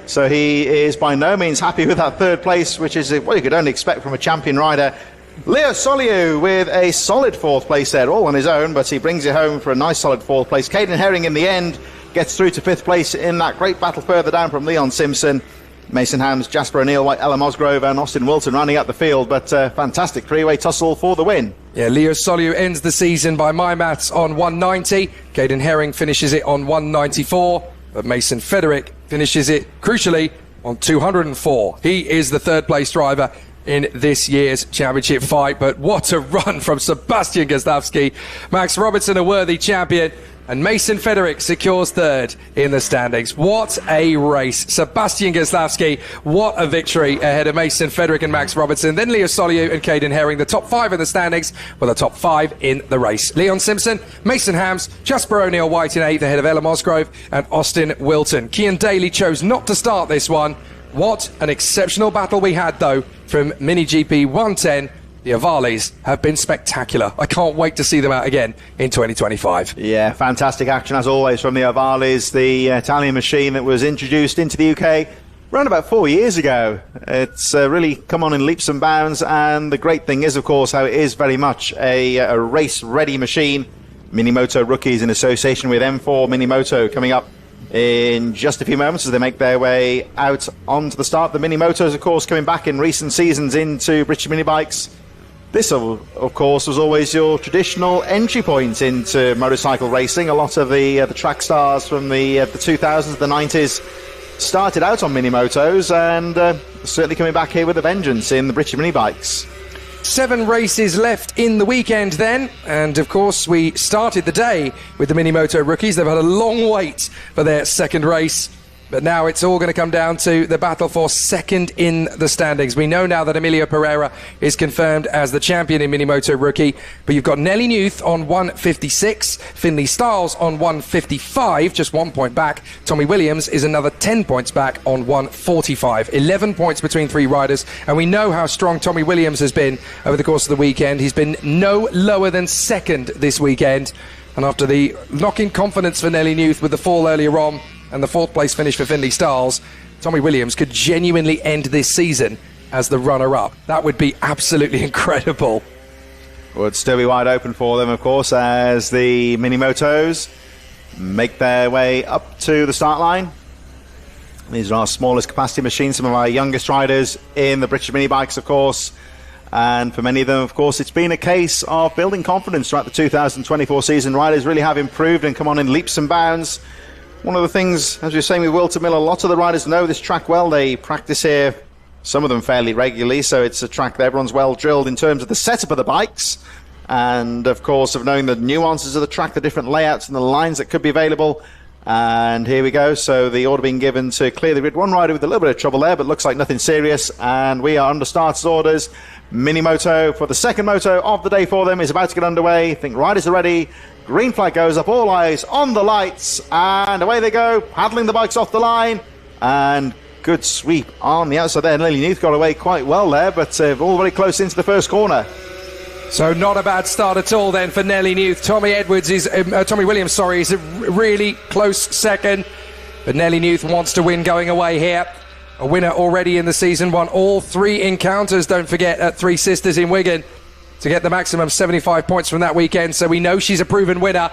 So he is by no means happy with that third place, which is what you could only expect from a champion rider. Leo Soliu with a solid 4th place there, all on his own, but he brings it home for a nice solid 4th place. Caden Herring in the end gets through to 5th place in that great battle further down from Leon Simpson. Mason Hams, Jasper O'Neill, Ella Musgrove and Austin Whilton running up the field, but fantastic 3-way tussle for the win. Yeah, Leo Soliu ends the season by my maths on 190. Caden Herring finishes it on 194, but Mason Federic finishes it, crucially, on 204. He is the 3rd place driver in this year's championship fight, but what a run from Sebastian Goslavsky. Max Robinson, a worthy champion, and Mason Federic secures 3rd in the standings. What a race. Sebastian Goslavsky, what a victory ahead of Mason Federic and Max Robinson. Then Leo Soliu and Caden Herring, the top 5 in the standings, with the top 5 in the race. Leon Simpson, Mason Hams, Jasper O'Neill White in 8th ahead of Ella Musgrove and Austin Whilton. Cian Daly chose not to start this one. What an exceptional battle we had, though, from Mini GP 110. The Avalis have been spectacular. I can't wait to see them out again in 2025. Yeah, fantastic action as always from the Avalis, the Italian machine that was introduced into the UK around about 4 years ago. It's really come on in leaps and bounds, and the great thing is, of course, how it is very much a race-ready machine. Mini Moto rookies in association with M4 Mini Moto coming up in just a few moments as they make their way out onto the start. The Mini Motos, of course, coming back in recent seasons into British mini bikes. This, of course, was always your traditional entry point into motorcycle racing. A lot of the track stars from the 2000s, the 90s, started out on mini motos, and certainly coming back here with a vengeance in the British mini bikes. 7 races left in the weekend then, and of course we started the day with the Mini Moto rookies. They've had a long wait for their 2nd race, but now it's all going to come down to the battle for 2nd in the standings. We know now that Emilio Pereira is confirmed as the champion in Mini Moto rookie, but you've got Nelly Newth on 156, Finley Stiles on 155, just 1 point back. Tommy Williams is another 10 points back on 145. 11 points between 3 riders, and we know how strong Tommy Williams has been over the course of the weekend. He's been no lower than 2nd this weekend, and after the knock-in confidence for Nelly Newth with the fall earlier on, and the 4th place finish for Finley Stiles, Tommy Williams could genuinely end this season as the runner-up. That would be absolutely incredible. Would still be wide open for them, of course, as the Mini Motos make their way up to the start line. These are our smallest capacity machines, some of our youngest riders in the British mini bikes, of course. And for many of them, of course, it's been a case of building confidence throughout the 2024 season. Riders really have improved and come on in leaps and bounds. One of the things, as we were saying with Whilton Mill, a lot of the riders know this track well. They practice here, some of them fairly regularly, so it's a track that everyone's well drilled in terms of the setup of the bikes, and of course of knowing the nuances of the track, the different layouts and the lines that could be available. And here we go, so the order being given to clear the grid. One rider with a little bit of trouble there, but looks like nothing serious, and we are under starters orders. Mini Moto for the 2nd moto of the day for them is about to get underway. I think riders are ready. Green flag goes up, all eyes on the lights, and away they go, paddling the bikes off the line, and good sweep on the outside there. Nelly Newth got away quite well there, but all very close into the first corner. So not a bad start at all then for Nelly Newth. Tommy Williams, is a really close 2nd, but Nelly Newth wants to win going away here. A winner already in the season, won all 3 encounters, don't forget, at Three Sisters in Wigan to get the maximum 75 points from that weekend. So we know she's a proven winner.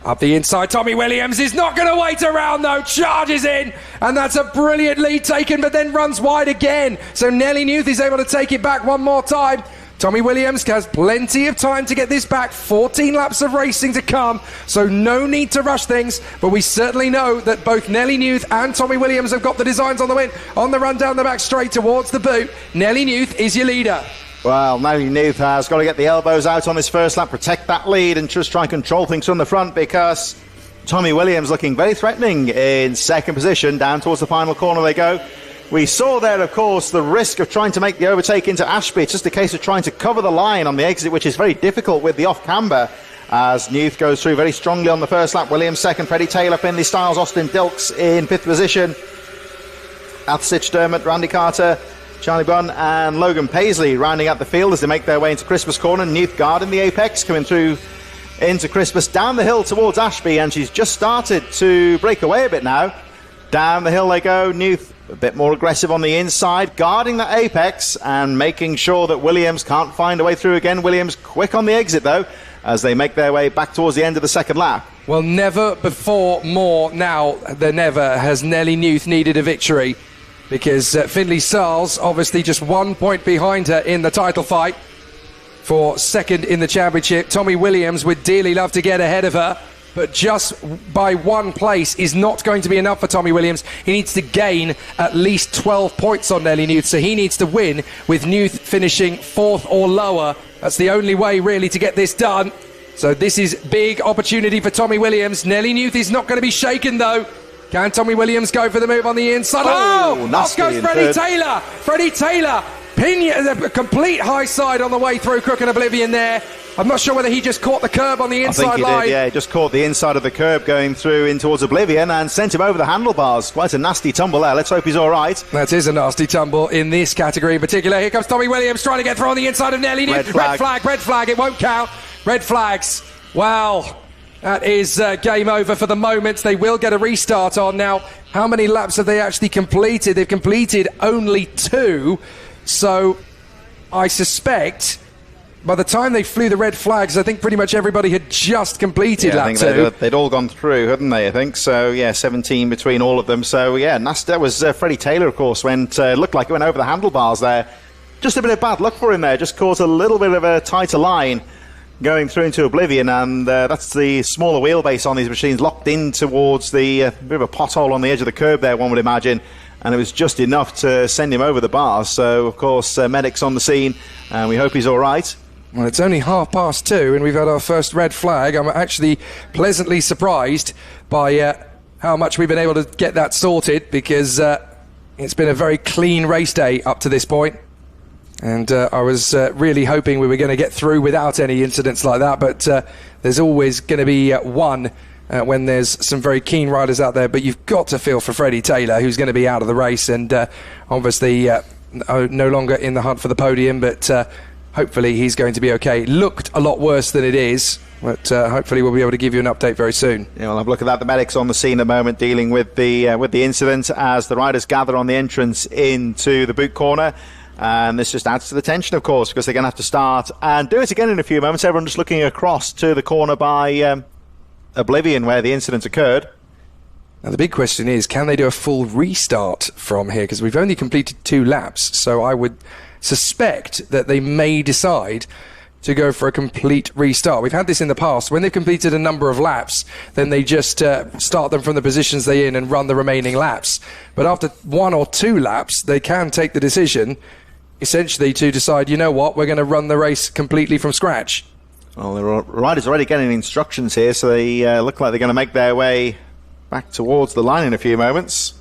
Up the inside, Tommy Williams is not going to wait around though, charges in, and that's a brilliant lead taken, but then runs wide again. So Nelly Newth is able to take it back one more time. Tommy Williams has plenty of time to get this back, 14 laps of racing to come, so no need to rush things, but we certainly know that both Nelly Newth and Tommy Williams have got the designs on the win. On the run down the back straight towards the boot, Nelly Newth is your leader. Well, Nelly Newth has got to get the elbows out on this first lap, protect that lead and just try and control things from the front, because Tommy Williams looking very threatening in second position. Down towards the final corner they go. We saw there, of course, the risk of trying to make the overtake into Ashby. It's just a case of trying to cover the line on the exit, which is very difficult with the off-camber, as Newth goes through very strongly on the first lap. Williams second, Freddie Taylor, Finley Styles, Austin Dilks in 5th position. Athsich Dermott, Randy Carter, Charlie Bunn and Logan Paisley rounding out the field as they make their way into Christmas Corner. Newth guarding the apex, coming through into Christmas, down the hill towards Ashby, and she's just started to break away a bit now. Down the hill they go. Newth a bit more aggressive on the inside, guarding the apex and making sure that Williams can't find a way through again. Williams quick on the exit though, as they make their way back towards the end of the second lap. Well, never before, more now than ever, has Nelly Newth needed a victory, because Finley Styles obviously just 1 point behind her in the title fight for second in the championship. Tommy Williams would dearly love to get ahead of her, but just by 1 place is not going to be enough for Tommy Williams. He needs to gain at least 12 points on Nelly Newth, so he needs to win with Newth finishing 4th or lower. That's the only way really to get this done. So this is big opportunity for Tommy Williams. Nelly Newth is not going to be shaken though. Can Tommy Williams go for the move on the inside? Oh, off goes Freddie Taylor. Freddie Taylor, a complete high side on the way through Crook and Oblivion there. I'm not sure whether he just caught the curb on the inside line. I think he did, yeah. He just caught the inside of the curb going through in towards Oblivion and sent him over the handlebars. Quite a nasty tumble there. Let's hope he's all right. That is a nasty tumble in this category in particular. Here comes Tommy Williams trying to get through on the inside of Nelly. Red flag. It won't count. Red flags. Wow. That is game over for the moment. They will get a restart on. Now, how many laps have they actually completed? They've completed only 2. So I suspect by the time they flew the red flags, I think pretty much everybody had just completed lap 2. They'd all gone through, hadn't they, I think? So, yeah, 17 between all of them. So, yeah, that was Freddie Taylor, of course, looked like it went over the handlebars there. Just a bit of bad luck for him there. Just caught a little bit of a tighter line going through into Oblivion, and that's the smaller wheelbase on these machines, locked in towards the bit of a pothole on the edge of the curb there, one would imagine, and it was just enough to send him over the bars. So, of course, medics on the scene, and we hope he's all right. Well, it's only 2:30 and we've had our first red flag. I'm actually pleasantly surprised by how much we've been able to get that sorted, because it's been a very clean race day up to this point. And I was really hoping we were going to get through without any incidents like that, but there's always going to be one when there's some very keen riders out there. But you've got to feel for Freddie Taylor, who's going to be out of the race and obviously no longer in the hunt for the podium, but hopefully he's going to be okay. Looked a lot worse than it is, but hopefully we'll be able to give you an update very soon. Yeah, we'll have a look at that. The medics on the scene at the moment dealing with the incident as the riders gather on the entrance into the boot corner. And this just adds to the tension, of course, because they're going to have to start and do it again in a few moments. Everyone just looking across to the corner by Oblivion, where the incident occurred. Now, the big question is, can they do a full restart from here? Because we've only completed 2 laps, so I would suspect that they may decide to go for a complete restart. We've had this in the past. When they've completed a number of laps, then they just start them from the positions they're in and run the remaining laps. But after 1 or 2 laps, they can take the decision essentially to decide, you know what, we're going to run the race completely from scratch. Well, the riders are already getting instructions here, so they look like they're going to make their way back towards the line in a few moments.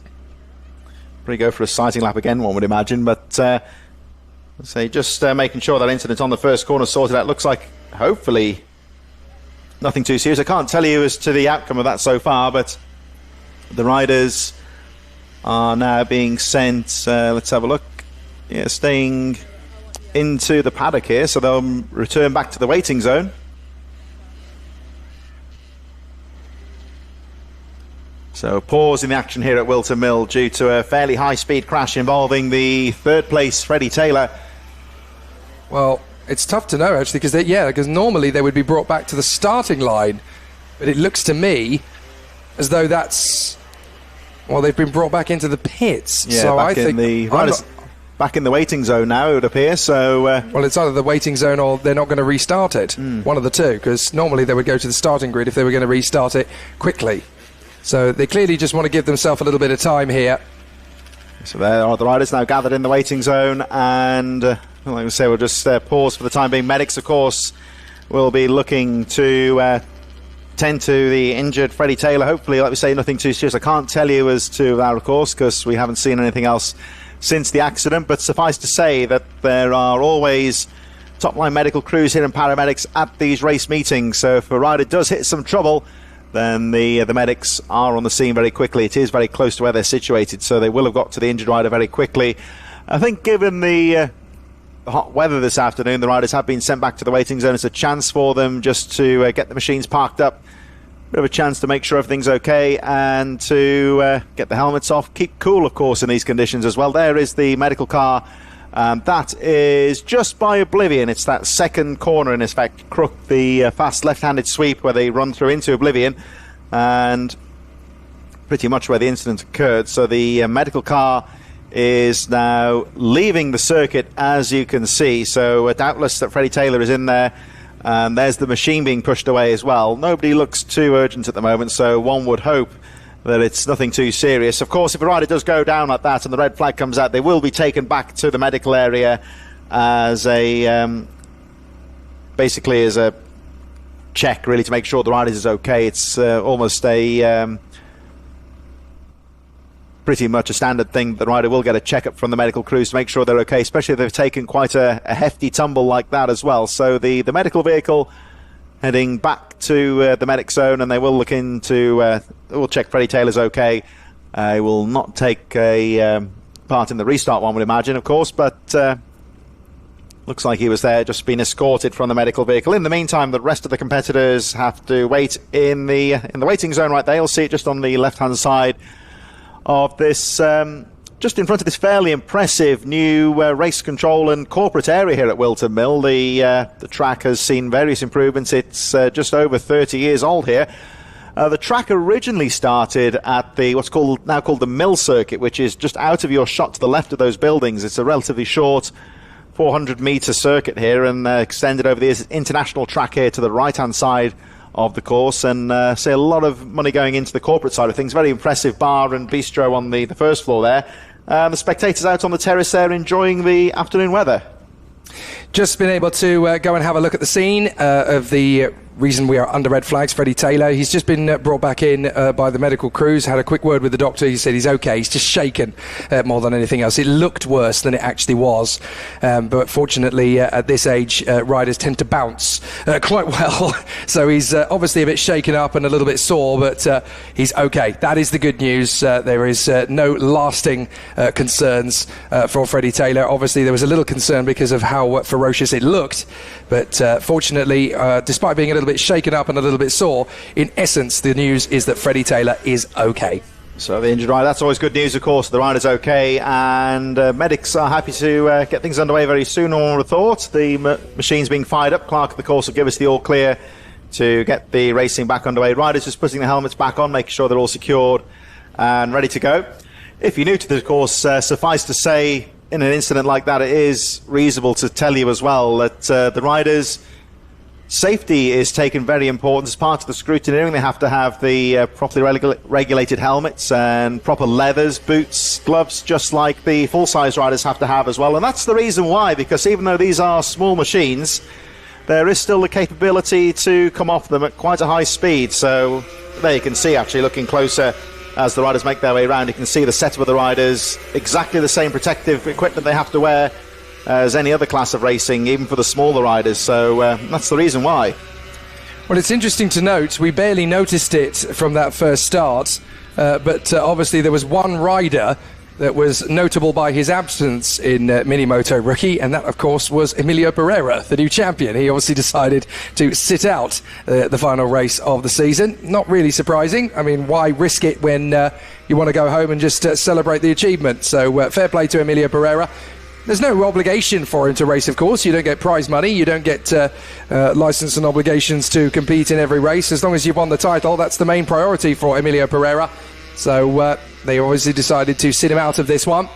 Probably go for a sighting lap again, one would imagine, but so just making sure that incident on the first corner sorted out. Looks like, hopefully, nothing too serious. I can't tell you as to the outcome of that so far, but the riders are now being sent, let's have a look, yeah, staying into the paddock here, so they'll return back to the waiting zone. So pause in the action here at Whilton Mill due to a fairly high-speed crash involving the third place Freddie Taylor. Well, it's tough to know actually, because normally they would be brought back to the starting line, but it looks to me as though they've been brought back into the pits. Yeah, so back back in the waiting zone now, it would appear. So well, it's either the waiting zone or they're not going to restart it. One of the two, because normally they would go to the starting grid if they were going to restart it quickly. So they clearly just want to give themselves a little bit of time here. So there are the riders now gathered in the waiting zone, and like I say, we'll just pause for the time being. Medics, of course, will be looking to tend to the injured Freddie Taylor. Hopefully, like we say, nothing too serious. I can't tell you as to that, of course, because we haven't seen anything else since the accident, but suffice to say that there are always top-line medical crews here and paramedics at these race meetings. So if a rider does hit some trouble, then the medics are on the scene very quickly. It is very close to where they're situated, so they will have got to the injured rider very quickly. I think given the hot weather this afternoon, the riders have been sent back to the waiting zone. It's a chance for them just to get the machines parked up, bit of a chance to make sure everything's okay, and to get the helmets off, keep cool, of course, in these conditions as well. There is the medical car. That is just by Oblivion. It's that second corner, in effect, Crook, the fast left-handed sweep where they run through into Oblivion, and pretty much where the incident occurred. So the medical car is now leaving the circuit, as you can see. So doubtless that Freddie Taylor is in there. And there's the machine being pushed away as well. Nobody looks too urgent at the moment, so one would hope that it's nothing too serious. Of course, if a rider does go down like that and the red flag comes out, they will be taken back to the medical area as a basically as a check, really, to make sure the rider is okay. It's almost a pretty much a standard thing. The rider will get a checkup from the medical crews to make sure they're okay, especially if they've taken quite a hefty tumble like that as well. So the medical vehicle heading back to the medic zone, and they will look into we'll check Freddie Taylor's okay. He will not take a part in the restart, one would imagine, of course, but looks like he was there, just been escorted from the medical vehicle. In the meantime, the rest of the competitors have to wait in the waiting zone right there. You'll see it just on the left-hand side of this, just in front of this fairly impressive new race control and corporate area here at Whilton Mill. The track has seen various improvements. It's just over 30 years old here. The track originally started at the what's now called the Mill Circuit, which is just out of your shot to the left of those buildings. It's a relatively short 400-metre circuit here, and extended over the international track here to the right-hand side of the course, and see a lot of money going into the corporate side of things. Very impressive bar and bistro on the first floor there. The spectators out on the terrace there enjoying the afternoon weather. Just been able to go and have a look at the scene of the reason we are under red flags. Freddie Taylor, he's just been brought back in by the medical crews, had a quick word with the doctor. He said he's okay, he's just shaken more than anything else. It looked worse than it actually was, but fortunately at this age riders tend to bounce quite well, so he's obviously a bit shaken up and a little bit sore, but he's okay. That is the good news. There is no lasting concerns for Freddie Taylor. Obviously there was a little concern because of how ferocious it looked, but fortunately, despite being a little bit shaken up and a little bit sore, in essence the news is that Freddie Taylor is okay. So the injured rider, that's always good news, of course. The rider's okay, and medics are happy to get things underway very soon, I would have thought. The machine's being fired up. Clark, of course, will give us the all clear to get the racing back underway. Riders just putting the helmets back on, making sure they're all secured and ready to go. If you're new to the course, suffice to say, in an incident like that, it is reasonable to tell you as well that the riders' safety is taken very important as part of the scrutineering. They have to have the properly regulated helmets and proper leathers, boots, gloves, just like the full-size riders have to have as well. And that's the reason why, because even though these are small machines, there is still the capability to come off them at quite a high speed. So there you can see, actually, looking closer as the riders make their way around, you can see the setup of the riders, exactly the same protective equipment they have to wear as any other class of racing, even for the smaller riders. So that's the reason why. Well, it's interesting to note, we barely noticed it from that first start, but obviously there was one rider that was notable by his absence in Mini Moto Rookie, and that, of course, was Emilio Pereira, the new champion. He obviously decided to sit out the final race of the season. Not really surprising. I mean, why risk it when you want to go home and just celebrate the achievement? So fair play to Emilio Pereira. There's no obligation for him to race, of course. You don't get prize money. You don't get license and obligations to compete in every race. As long as you've won the title, that's the main priority for Emilio Pereira. So they obviously decided to sit him out of this one.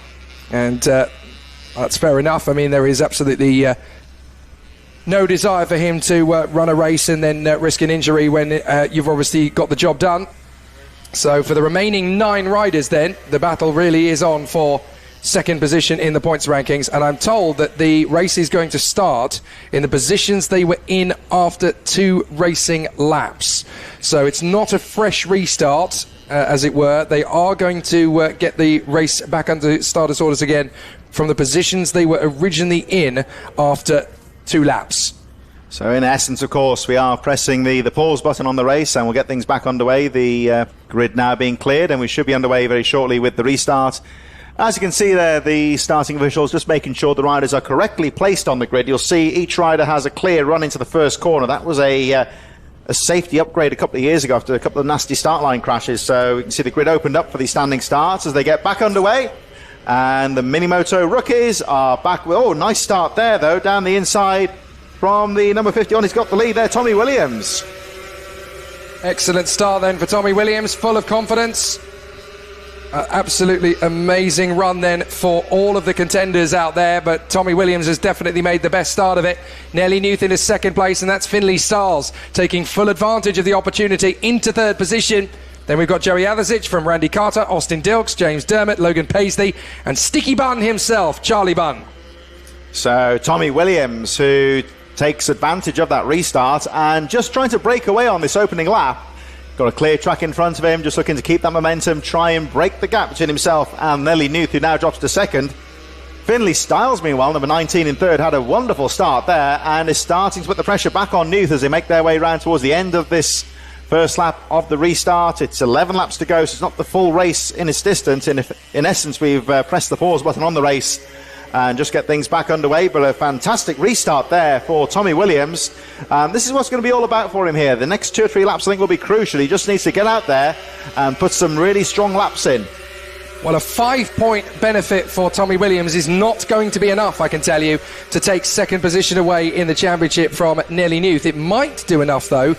And that's fair enough. I mean, there is absolutely no desire for him to run a race and then risk an injury when you've obviously got the job done. So for the remaining 9 riders then, the battle really is on for second position in the points rankings, and I'm told that the race is going to start in the positions they were in after 2 racing laps. So it's not a fresh restart, as it were. They are going to get the race back under starters orders again from the positions they were originally in after 2 laps. So in essence, of course, we are pressing the pause button on the race, and we'll get things back underway. The grid now being cleared, and we should be underway very shortly with the restart. As you can see there, the starting officials just making sure the riders are correctly placed on the grid. You'll see each rider has a clear run into the first corner. That was a safety upgrade a couple of years ago after a couple of nasty start line crashes. So you can see the grid opened up for these standing starts as they get back underway. And the Mini Moto rookies are back. Oh, nice start there, though, down the inside from the number 51. He's got the lead there, Tommy Williams. Excellent start then for Tommy Williams, full of confidence. Absolutely amazing run then for all of the contenders out there, but Tommy Williams has definitely made the best start of it. Nelly Newth in his second place, and that's Finlay Stiles taking full advantage of the opportunity into third position. Then we've got Joey Athersic from Randy Carter, Austin Dilks, James Dermott, Logan Paisley, and Sticky Bun himself, Charlie Bunn. So Tommy Williams, who takes advantage of that restart and just trying to break away on this opening lap. Got a clear track in front of him, just looking to keep that momentum, try and break the gap between himself and Nelly Newth, who now drops to second. Finlay Stiles, meanwhile, number 19 in third, had a wonderful start there and is starting to put the pressure back on Newth as they make their way round towards the end of this first lap of the restart. It's 11 laps to go, so it's not the full race in its distance. In essence, we've pressed the pause button on the race and just get things back underway, but a fantastic restart there for Tommy Williams. This is what's going to be all about for him here. The next 2 or 3 laps I think will be crucial. He just needs to get out there and put some really strong laps in. Well, a 5-point benefit for Tommy Williams is not going to be enough, I can tell you, to take second position away in the championship from Nelly Newth. It might do enough, though,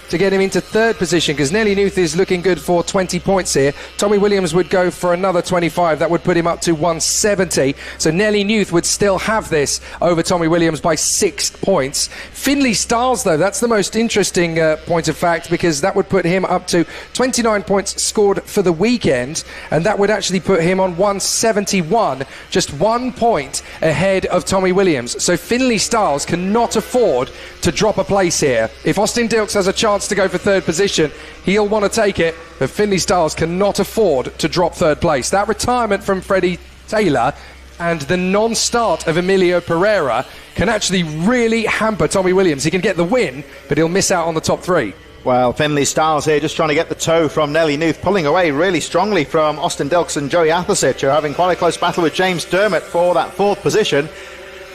to get him into third position, because Nelly Newth is looking good for 20 points here. Tommy Williams would go for another 25. That would put him up to 170. So Nelly Newth would still have this over Tommy Williams by 6 points. Finlay Stiles, though, that's the most interesting point of fact, because that would put him up to 29 points scored for the weekend, and that would actually put him on 171, just 1 point ahead of Tommy Williams. So Finlay Stiles cannot afford to drop a place here. If Austin Dilks has a chance to go for third position, he'll want to take it, but Finlay Stiles cannot afford to drop third place. That retirement from Freddie Taylor and the non-start of Emilio Pereira can actually really hamper Tommy Williams. He can get the win, but he'll miss out on the top 3. Well, Finlay Stiles here just trying to get the toe from Nelly Newth, pulling away really strongly from Austin Dilks and Joey Athersic, who are having quite a close battle with James Dermott for that 4th position.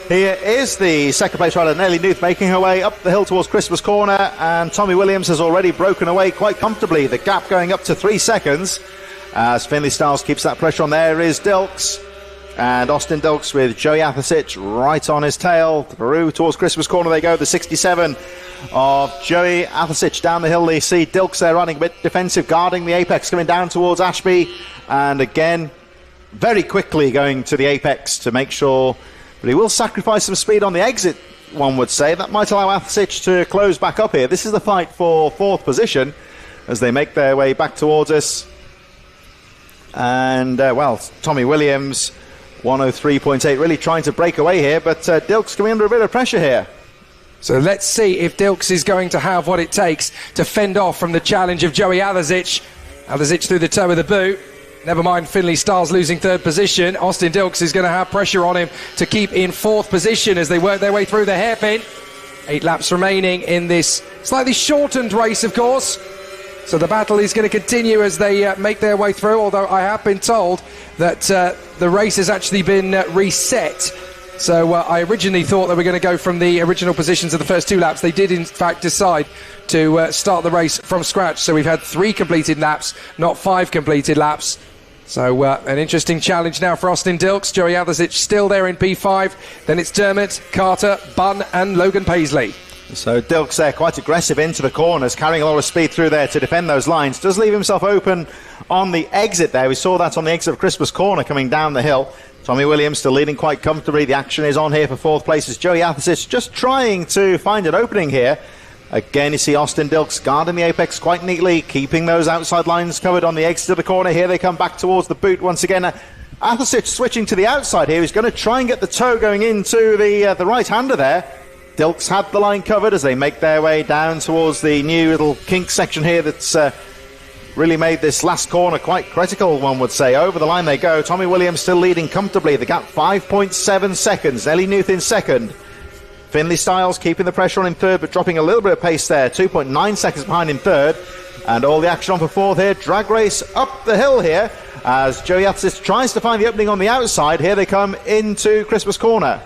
Here is the second place rider, Nelly Newth, making her way up the hill towards Christmas Corner, and Tommy Williams has already broken away quite comfortably. The gap going up to 3 seconds as Finlay Stiles keeps that pressure on. There is Dilks, and Austin Dilks with Joey Athersic right on his tail. Through towards Christmas Corner they go, the 67 of Joey Athersic down the hill. They see Dilks there running a bit defensive, guarding the apex, coming down towards Ashby, and again very quickly going to the apex to make sure. But he will sacrifice some speed on the exit, one would say. That might allow Athersic to close back up here. This is the fight for 4th position as they make their way back towards us. And, well, Tommy Williams, 103.8, really trying to break away here, but Dilks coming under a bit of pressure here. So let's see if Dilks is going to have what it takes to fend off from the challenge of Joey Athersic. Athersic through the toe of the boot. Never mind Finlay Stiles losing third position. Austin Dilks is going to have pressure on him to keep in 4th position as they work their way through the hairpin. 8 laps remaining in this slightly shortened race, of course. So the battle is going to continue as they make their way through, although I have been told that the race has actually been reset. So I originally thought they were going to go from the original positions of the first 2 laps. They did, in fact, decide to start the race from scratch. So we've had 3 completed laps, not 5 completed laps. So an interesting challenge now for Austin Dilks. Joey Athersic still there in P5. Then it's Dermot, Carter, Bunn and Logan Paisley. So Dilks there, quite aggressive into the corners, carrying a lot of speed through there to defend those lines. Does leave himself open on the exit there. We saw that on the exit of Christmas Corner coming down the hill. Tommy Williams still leading quite comfortably. The action is on here for 4th place as Joey Athersic just trying to find an opening here. Again, you see Austin Dilks guarding the apex quite neatly, keeping those outside lines covered on the exit of the corner. Here they come back towards the boot once again. Athersic switching to the outside here. He's going to try and get the toe going into the right-hander there. Dilks had the line covered as they make their way down towards the new little kink section here that's really made this last corner quite critical, one would say. Over the line they go. Tommy Williams still leading comfortably. The gap 5.7 seconds. Ellie Newth in second. Finley Styles keeping the pressure on in third, but dropping a little bit of pace there. 2.9 seconds behind in third. And all the action on for 4th here. Drag race up the hill here as Joey Athersic tries to find the opening on the outside. Here they come into Christmas Corner.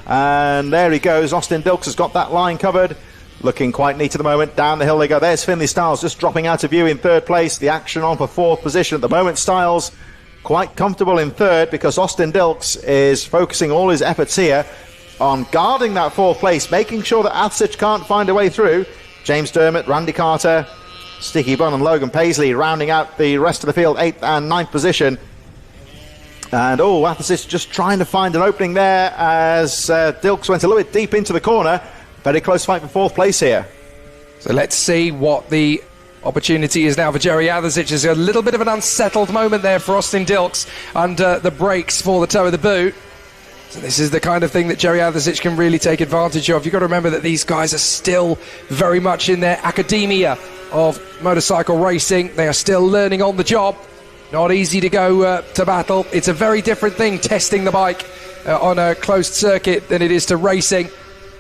And there he goes. Austin Dilks has got that line covered. Looking quite neat at the moment. Down the hill they go. There's Finley Styles just dropping out of view in 3rd place. The action on for 4th position at the moment. Styles quite comfortable in 3rd because Austin Dilks is focusing all his efforts here on guarding that 4th place, making sure that Athersic can't find a way through. James Dermot, Randy Carter, Sticky Bunn and Logan Paisley rounding out the rest of the field, 8th and 9th position. And Athersic just trying to find an opening there as Dilks went a little bit deep into the corner. Very close fight for 4th place here. So let's see what the opportunity is now for Joey Athersic. There's a little bit of an unsettled moment there for Austin Dilks under the brakes for the toe of the boot. So this is the kind of thing that Joey Athersic can really take advantage of. You've got to remember that these guys are still very much in their academia of motorcycle racing. They are still learning on the job. Not easy to go to battle. It's a very different thing testing the bike on a closed circuit than it is to racing.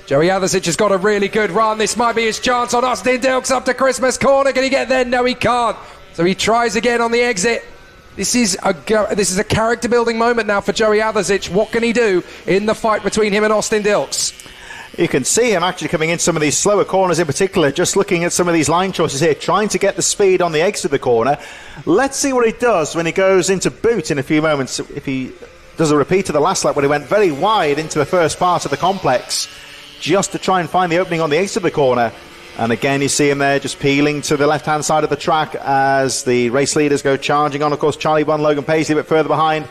Joey Athersic has got a really good run. This might be his chance on Austin Dilks up to Christmas Corner. Can he get there? No, he can't. So he tries again on the exit. This is a character building moment now for Joey Athersic. What can he do in the fight between him and Austin Dilks? You can see him actually coming in some of these slower corners in particular, just looking at some of these line choices here, trying to get the speed on the exit of the corner. Let's see what he does when he goes into boot in a few moments. If he does a repeat of the last lap when he went very wide into the first part of the complex, just to try and find the opening on the exit of the corner. And again, you see him there just peeling to the left-hand side of the track as the race leaders go charging on. Of course, Charlie Bunn, Logan Paisley a bit further behind.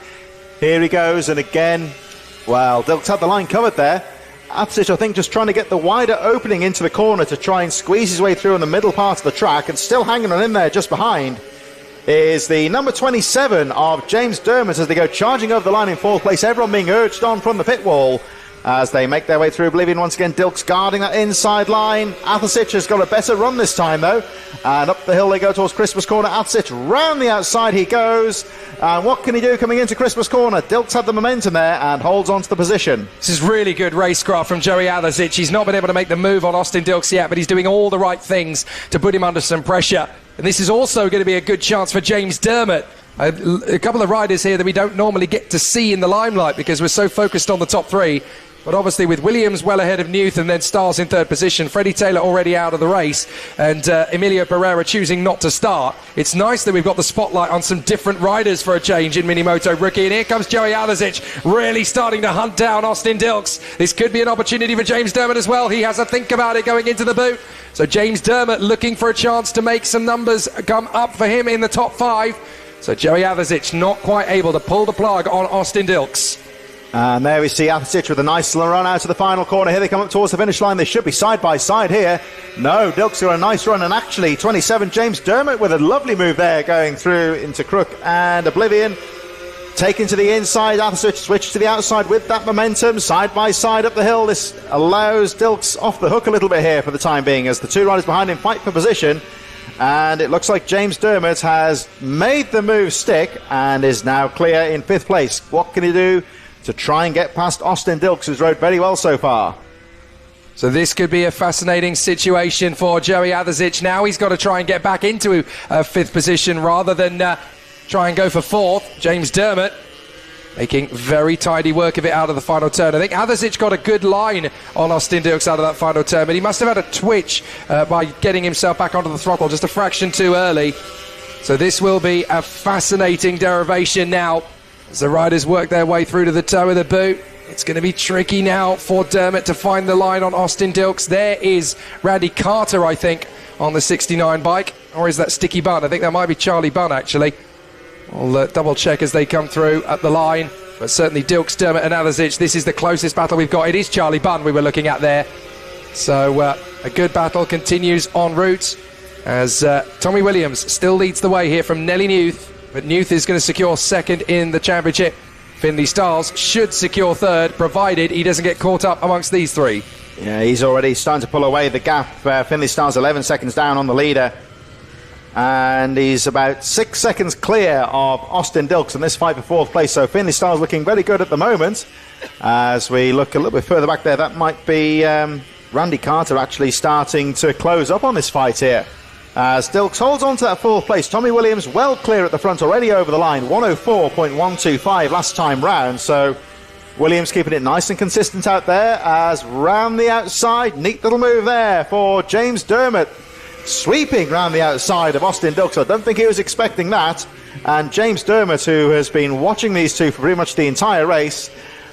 Here he goes, and again, well, Dilks had the line covered there. Athersic, I think, just trying to get the wider opening into the corner to try and squeeze his way through in the middle part of the track, and still hanging on in there just behind is the number 27 of James Dermot as they go charging over the line in 4th place. Everyone being urged on from the pit wall as they make their way through Oblivion once again. Dilks guarding that inside line. Athersic has got a better run this time though, and up the hill they go towards Christmas Corner. Athersic round the outside he goes, and what can he do coming into Christmas Corner? Dilks had the momentum there and holds on to the position. This is really good racecraft from Joey Athersic. He's not been able to make the move on Austin Dilks yet, but he's doing all the right things to put him under some pressure. And this is also going to be a good chance for James Dermot. A couple of riders here that we don't normally get to see in the limelight because we're so focused on the top 3. But obviously with Williams well ahead of Newth and then Styles in 3rd position, Freddie Taylor already out of the race, and Emilio Pereira choosing not to start. It's nice that we've got the spotlight on some different riders for a change in Mini Moto Rookie. And here comes Joey Athersic really starting to hunt down Austin Dilks. This could be an opportunity for James Dermot as well. He has a think about it going into the boot. So James Dermot looking for a chance to make some numbers come up for him in the top 5. So Joey Athersic not quite able to pull the plug on Austin Dilks. And there we see Athersic with a nice run out to the final corner. Here they come up towards the finish line. They should be side by side here. No, Dilks got a nice run, and actually 27 James Dermot with a lovely move there going through into Crook and Oblivion. Taken to the inside, Athersic switched to the outside with that momentum, side by side up the hill. This allows Dilks off the hook a little bit here for the time being as the 2 riders behind him fight for position. And it looks like James Dermot has made the move stick and is now clear in 5th place. What can he do to try and get past Austin Dilks, who's rode very well so far? So this could be a fascinating situation for Joey Atherzic. Now he's got to try and get back into fifth position rather than try and go for fourth. James Dermott making very tidy work of it out of the final turn. I think Atherzic got a good line on Austin Dilks out of that final turn, but he must have had a twitch by getting himself back onto the throttle just a fraction too early. So this will be a fascinating derivation now as the riders work their way through to the toe of the boot. It's going to be tricky now for Dermott to find the line on Austin Dilks. There is Randy Carter, I think, on the 69 bike. Or is that Sticky Bunn? I think that might be Charlie Bunn, actually. We'll double check as they come through at the line. But certainly Dilks, Dermott and Atherzic, this is the closest battle we've got. It is Charlie Bunn we were looking at there. So a good battle continues en route as Tommy Williams still leads the way here from Nelly Newth. But Newth is going to secure second in the championship. Finley Stiles should secure third, provided he doesn't get caught up amongst these three. Yeah, he's already starting to pull away the gap. Finley Stiles 11 seconds down on the leader. And he's about 6 seconds clear of Austin Dilks in this fight for fourth place. So Finley Stiles looking very good at the moment. As we look a little bit further back there, that might be Randy Carter actually starting to close up on this fight here. As Dilks holds on to that fourth place. Tommy Williams well clear at the front, already over the line. 104.125 last time round. So Williams keeping it nice and consistent out there. As round the outside, neat little move there for James Dermott. Sweeping round the outside of Austin Dilks. I don't think he was expecting that. And James Dermott, who has been watching these two for pretty much the entire race,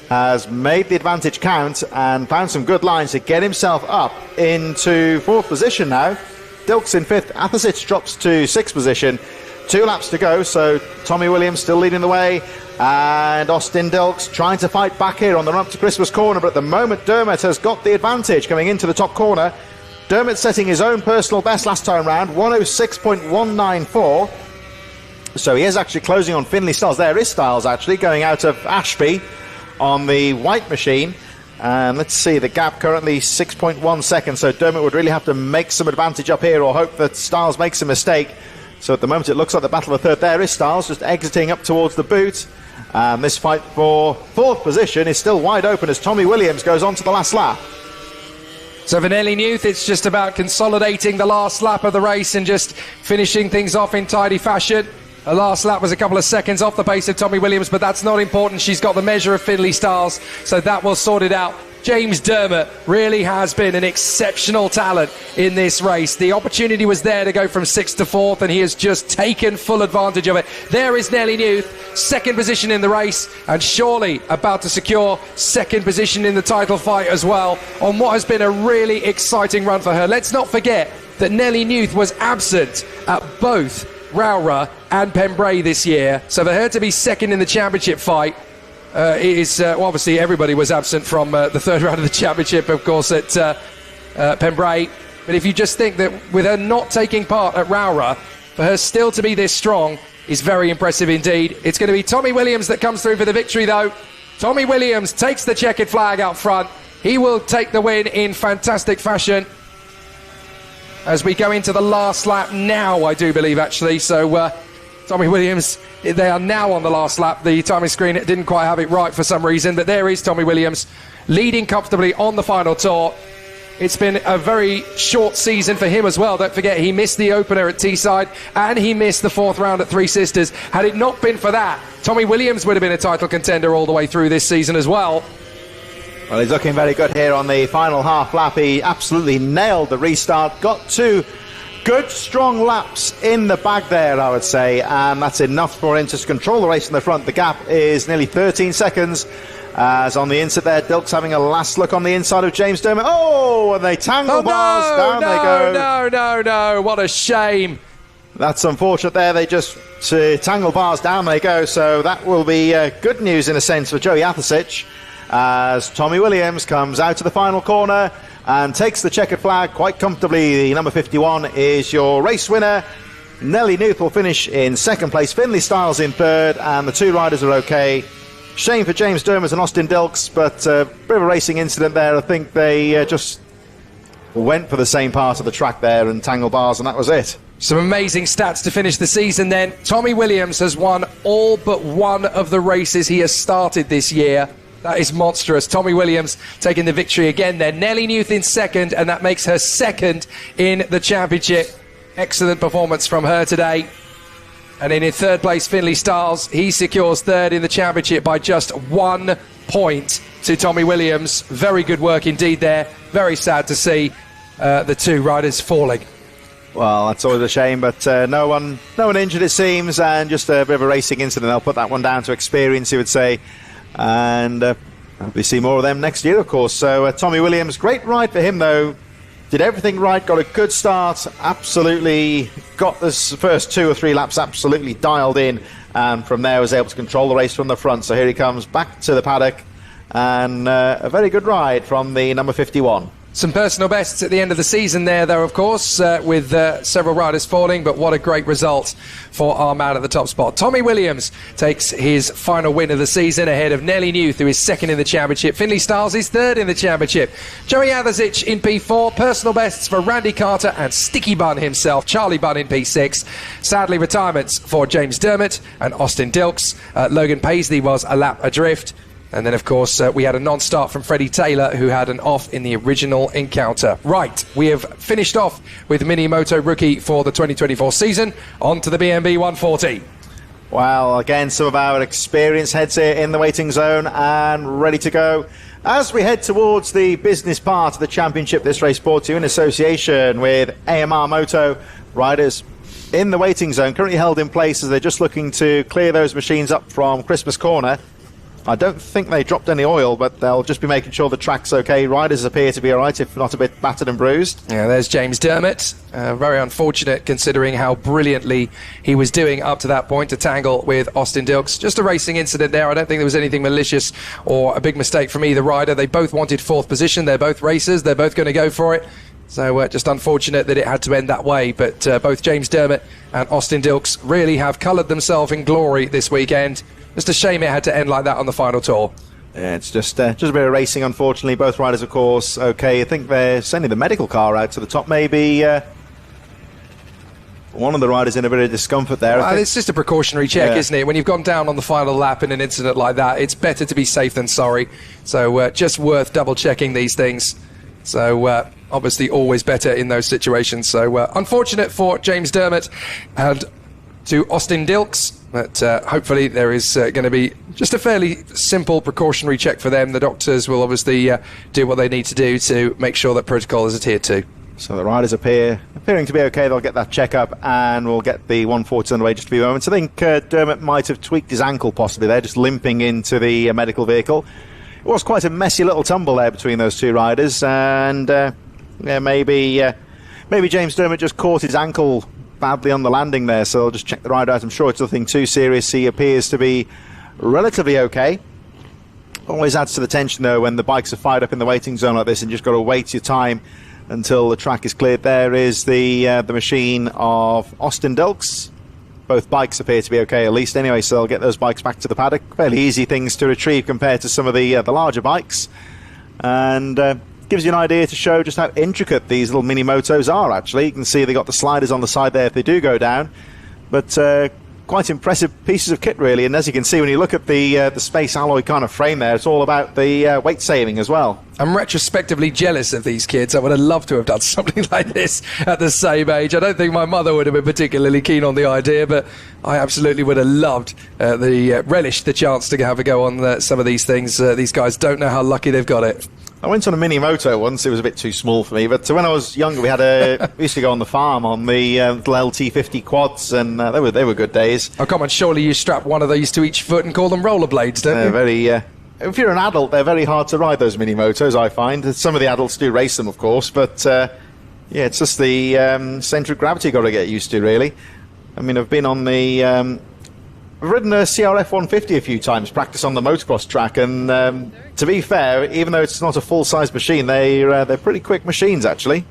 has made the advantage count and found some good lines to get himself up into fourth position now. Dilks in fifth, Atherzic drops to sixth position. 2 laps to go, so Tommy Williams still leading the way. And Austin Dilks trying to fight back here on the run up to Christmas corner, but at the moment Dermott has got the advantage coming into the top corner. Dermott setting his own personal best last time round, 106.194. So he is actually closing on Finley Stiles. There is Stiles actually going out of Ashby on the white machine. And let's see, the gap currently 6.1 seconds, so Dermott would really have to make some advantage up here or hope that Stiles makes a mistake. So at the moment it looks like the battle of a third. There is Stiles just exiting up towards the boot. And this fight for fourth position is still wide open as Tommy Williams goes on to the last lap. So for Nelly Newth, it's just about consolidating the last lap of the race and just finishing things off in tidy fashion. Her last lap was a couple of seconds off the pace of Tommy Williams, but that's not important. She's got the measure of Finley Stiles, so that will sort it out. James Dermott really has been an exceptional talent in this race. The opportunity was there to go from sixth to fourth, and he has just taken full advantage of it. There is Nelly Newth, second position in the race, and surely about to secure second position in the title fight as well, on what has been a really exciting run for her. Let's not forget that Nelly Newth was absent at both Rowrah and Pembrey this year, so for her to be second in the championship fight is well, obviously everybody was absent from the third round of the championship, of course, at Pembrey. But if you just think that with her not taking part at Rowrah, for her still to be this strong is very impressive indeed. It's going to be Tommy Williams that comes through for the victory, though. Tommy Williams takes the checkered flag out front. He will take the win in fantastic fashion as we go into the last lap now, I do believe, actually. So Tommy Williams, they are now on the last lap. The timing screen didn't quite have it right for some reason, but there is Tommy Williams leading comfortably on the final tour. It's been a very short season for him as well. Don't forget, he missed the opener at Teesside and he missed the fourth round at Three Sisters. Had it not been for that, Tommy Williams would have been a title contender all the way through this season as well. Well, he's looking very good here on the final half lap. He absolutely nailed the restart. Got 2 good, strong laps in the bag there, I would say. And that's enough for him to control the race in the front. The gap is nearly 13 seconds. As on the inside there, Dilks having a last look on the inside of James Dermott. Oh, and they tangle bars. Down they go. No. What a shame. That's unfortunate there. They just tangle bars. Down they go. So that will be good news in a sense for Joey Atherzic, as Tommy Williams comes out to the final corner and takes the checkered flag quite comfortably. The number 51 is your race winner. Nelly Newth will finish in second place, Finley Stiles in third, and the 2 riders are okay. Shame for James Dermott and Austin Dilks, but a bit of a racing incident there. I think they just went for the same part of the track there and tangle bars, and that was it. Some amazing stats to finish the season then. Tommy Williams has won all but one of the races he has started this year. That is monstrous. Tommy Williams taking the victory again there. Nelly Newth in second, and that makes her second in the championship. Excellent performance from her today. And in third place, Finlay Stiles. He secures third in the championship by just 1 point to Tommy Williams. Very good work indeed there. Very sad to see the two riders falling. Well, that's always a shame, but no one injured, it seems, and just a bit of a racing incident. I'll put that one down to experience, you would say. And we see more of them next year, of course. So Tommy Williams, great ride for him, though. Did everything right, got a good start, absolutely got this first 2 or 3 laps absolutely dialed in, and from there was able to control the race from the front. So here he comes back to the paddock, and a very good ride from the number 51. Some personal bests at the end of the season there, though, of course, with several riders falling, but what a great result for our man at the top spot. Tommy Williams takes his final win of the season ahead of Nelly Newth, who is second in the championship. Finlay Stiles is third in the championship. Joey Atherzic in P4. Personal bests for Randy Carter and Sticky Bun himself, Charlie Bunn in P6. Sadly, retirements for James Dermott and Austin Dilks. Logan Paisley was a lap adrift. And then, of course, we had a non-start from Freddie Taylor, who had an off in the original encounter. Right, we have finished off with Mini Moto Rookie for the 2024 season. On to the BMB 140. Well, again, some of our experienced heads here in the waiting zone and ready to go. As we head towards the business part of the championship, this race brought to you in association with AMR Moto. Riders in the waiting zone, currently held in place as they're just looking to clear those machines up from Christmas Corner. I don't think they dropped any oil, but they'll just be making sure the track's okay. Riders appear to be all right, if not a bit battered and bruised. Yeah, there's James Dermott. Very unfortunate considering how brilliantly he was doing up to that point to tangle with Austin Dilks. Just a racing incident there. I don't think there was anything malicious or a big mistake from either rider. They both wanted 4th position. They're both racers. They're both going to go for it. So just unfortunate that it had to end that way. But both James Dermott and Austin Dilks really have coloured themselves in glory this weekend. Just a shame it had to end like that on the final tour. Yeah, it's just a bit of racing, unfortunately. Both riders, of course, okay. I think they're sending the medical car out to the top. Maybe one of the riders in a bit of discomfort there. Well, it's just a precautionary check, isn't it? When you've gone down on the final lap in an incident like that, it's better to be safe than sorry. So just worth double-checking these things. So obviously always better in those situations. So unfortunate for James Dermott and to Austin Dilks. But hopefully there is going to be just a fairly simple precautionary check for them. The doctors will obviously do what they need to do to make sure that protocol is adhered to. So the riders appearing to be okay. They'll get that check-up and we'll get the 140 underway just a few moments. I think Dermott might have tweaked his ankle possibly there, just limping into the medical vehicle. It was quite a messy little tumble there between those two riders, and maybe James Dermott just caught his ankle badly on the landing there, so I'll just check the rider out. I'm sure it's nothing too serious. He appears to be relatively okay. Always adds to the tension though when the bikes are fired up in the waiting zone like this and just got to wait your time until the track is cleared. There is the machine of Austin Dilks. Both bikes appear to be okay, at least anyway, so they'll get those bikes back to the paddock. Fairly easy things to retrieve compared to some of the larger bikes, and gives you an idea to show just how intricate these little mini motos are. Actually, you can see they got the sliders on the side there if they do go down, but quite impressive pieces of kit really. And as you can see when you look at the space alloy kind of frame there, it's all about the weight saving as well. I'm retrospectively jealous of these kids. I would have loved to have done something like this at the same age. I don't think my mother would have been particularly keen on the idea, but I absolutely would have loved relished the chance to have a go on some of these things. These guys don't know how lucky they've got it. I went on a mini moto once. It was a bit too small for me, but when I was younger, we used to go on the farm on the little LT50 quads, and they were good days. Oh, come on! Surely you strap one of these to each foot and call them rollerblades, don't you? If you're an adult, they're very hard to ride, those mini motos, I find. Some of the adults do race them, of course, but it's just the centre of gravity got to get used to, really. I mean, I've been on the I've ridden a CRF 150 a few times, practice on the motocross track, and to be fair, even though it's not a full-size machine, they're pretty quick machines, actually.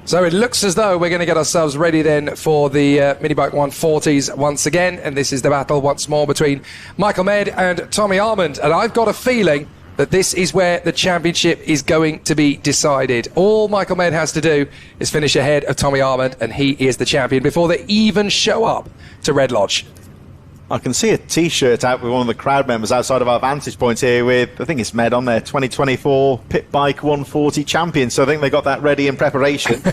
So it looks as though we're going to get ourselves ready then for the Mini Bike 140s once again, and this is the battle once more between Michael Med and Tommy Armand, and I've got a feeling that this is where the championship is going to be decided. All Michael Med has to do is finish ahead of Tommy Armand, and he is the champion before they even show up to Red Lodge. I can see a T-shirt out with one of the crowd members outside of our vantage point here with, I think it's Med on there, 2024 Pit Bike 140 champion. So I think they got that ready in preparation.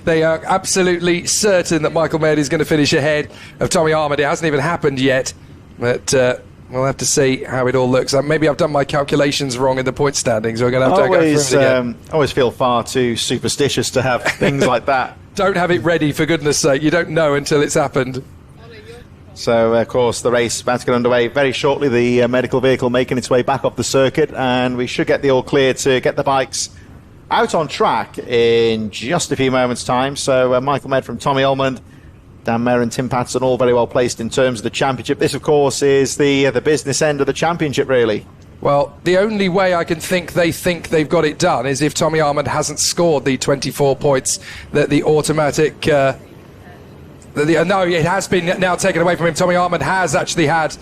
They are absolutely certain that Michael Med is going to finish ahead of Tommy Armand. It hasn't even happened yet, but we'll have to see how it all looks. Maybe I've done my calculations wrong in the point standings. We're going to have to go through it again. Always feel far too superstitious to have things like that. Don't have it ready, for goodness sake. You don't know until it's happened. So, of course, the race about to get underway very shortly. The medical vehicle making its way back off the circuit, and we should get the all clear to get the bikes out on track in just a few moments' time. So, Michael Med from Tommy Almond, Dan Mayer and Tim Patterson, all very well placed in terms of the championship. This, of course, is the business end of the championship, really. Well, the only way I can think they've got it done is if Tommy Armand hasn't scored the 24 points that the automatic... no, it has been now taken away from him. Tommy Armand has actually had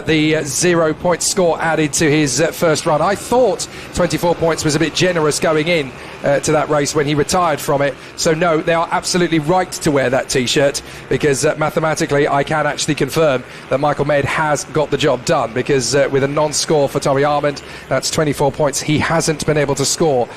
the 0 point score added to his first run. I thought 24 points was a bit generous going in to that race when he retired from it. So no, they are absolutely right to wear that T-shirt, because mathematically I can actually confirm that Michael Med has got the job done, because with a non-score for Tommy Armand, that's 24 points he hasn't been able to score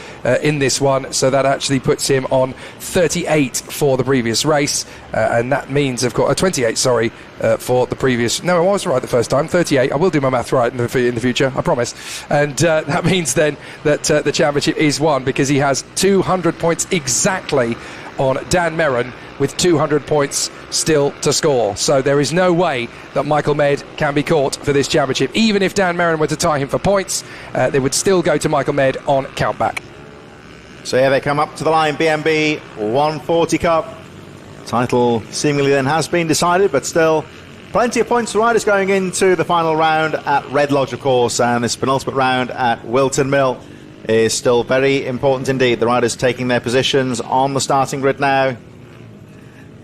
in this one. So that actually puts him on 38 for the previous race, and that means, of course, 28, sorry, for the previous... No, I was right the first time, 38. I will do my math right in the future, I promise. And that means then that the championship is won, because he has 200 points exactly on Dan Merrin, with 200 points still to score. So there is no way that Michael Med can be caught for this championship. Even if Dan Merrin were to tie him for points, they would still go to Michael Med on countback. So here they come up to the line, BMB 140 Cup. Title seemingly then has been decided, but still plenty of points for riders going into the final round at Red Lodge, of course, and this penultimate round at Whilton Mill is still very important indeed. The riders taking their positions on the starting grid now.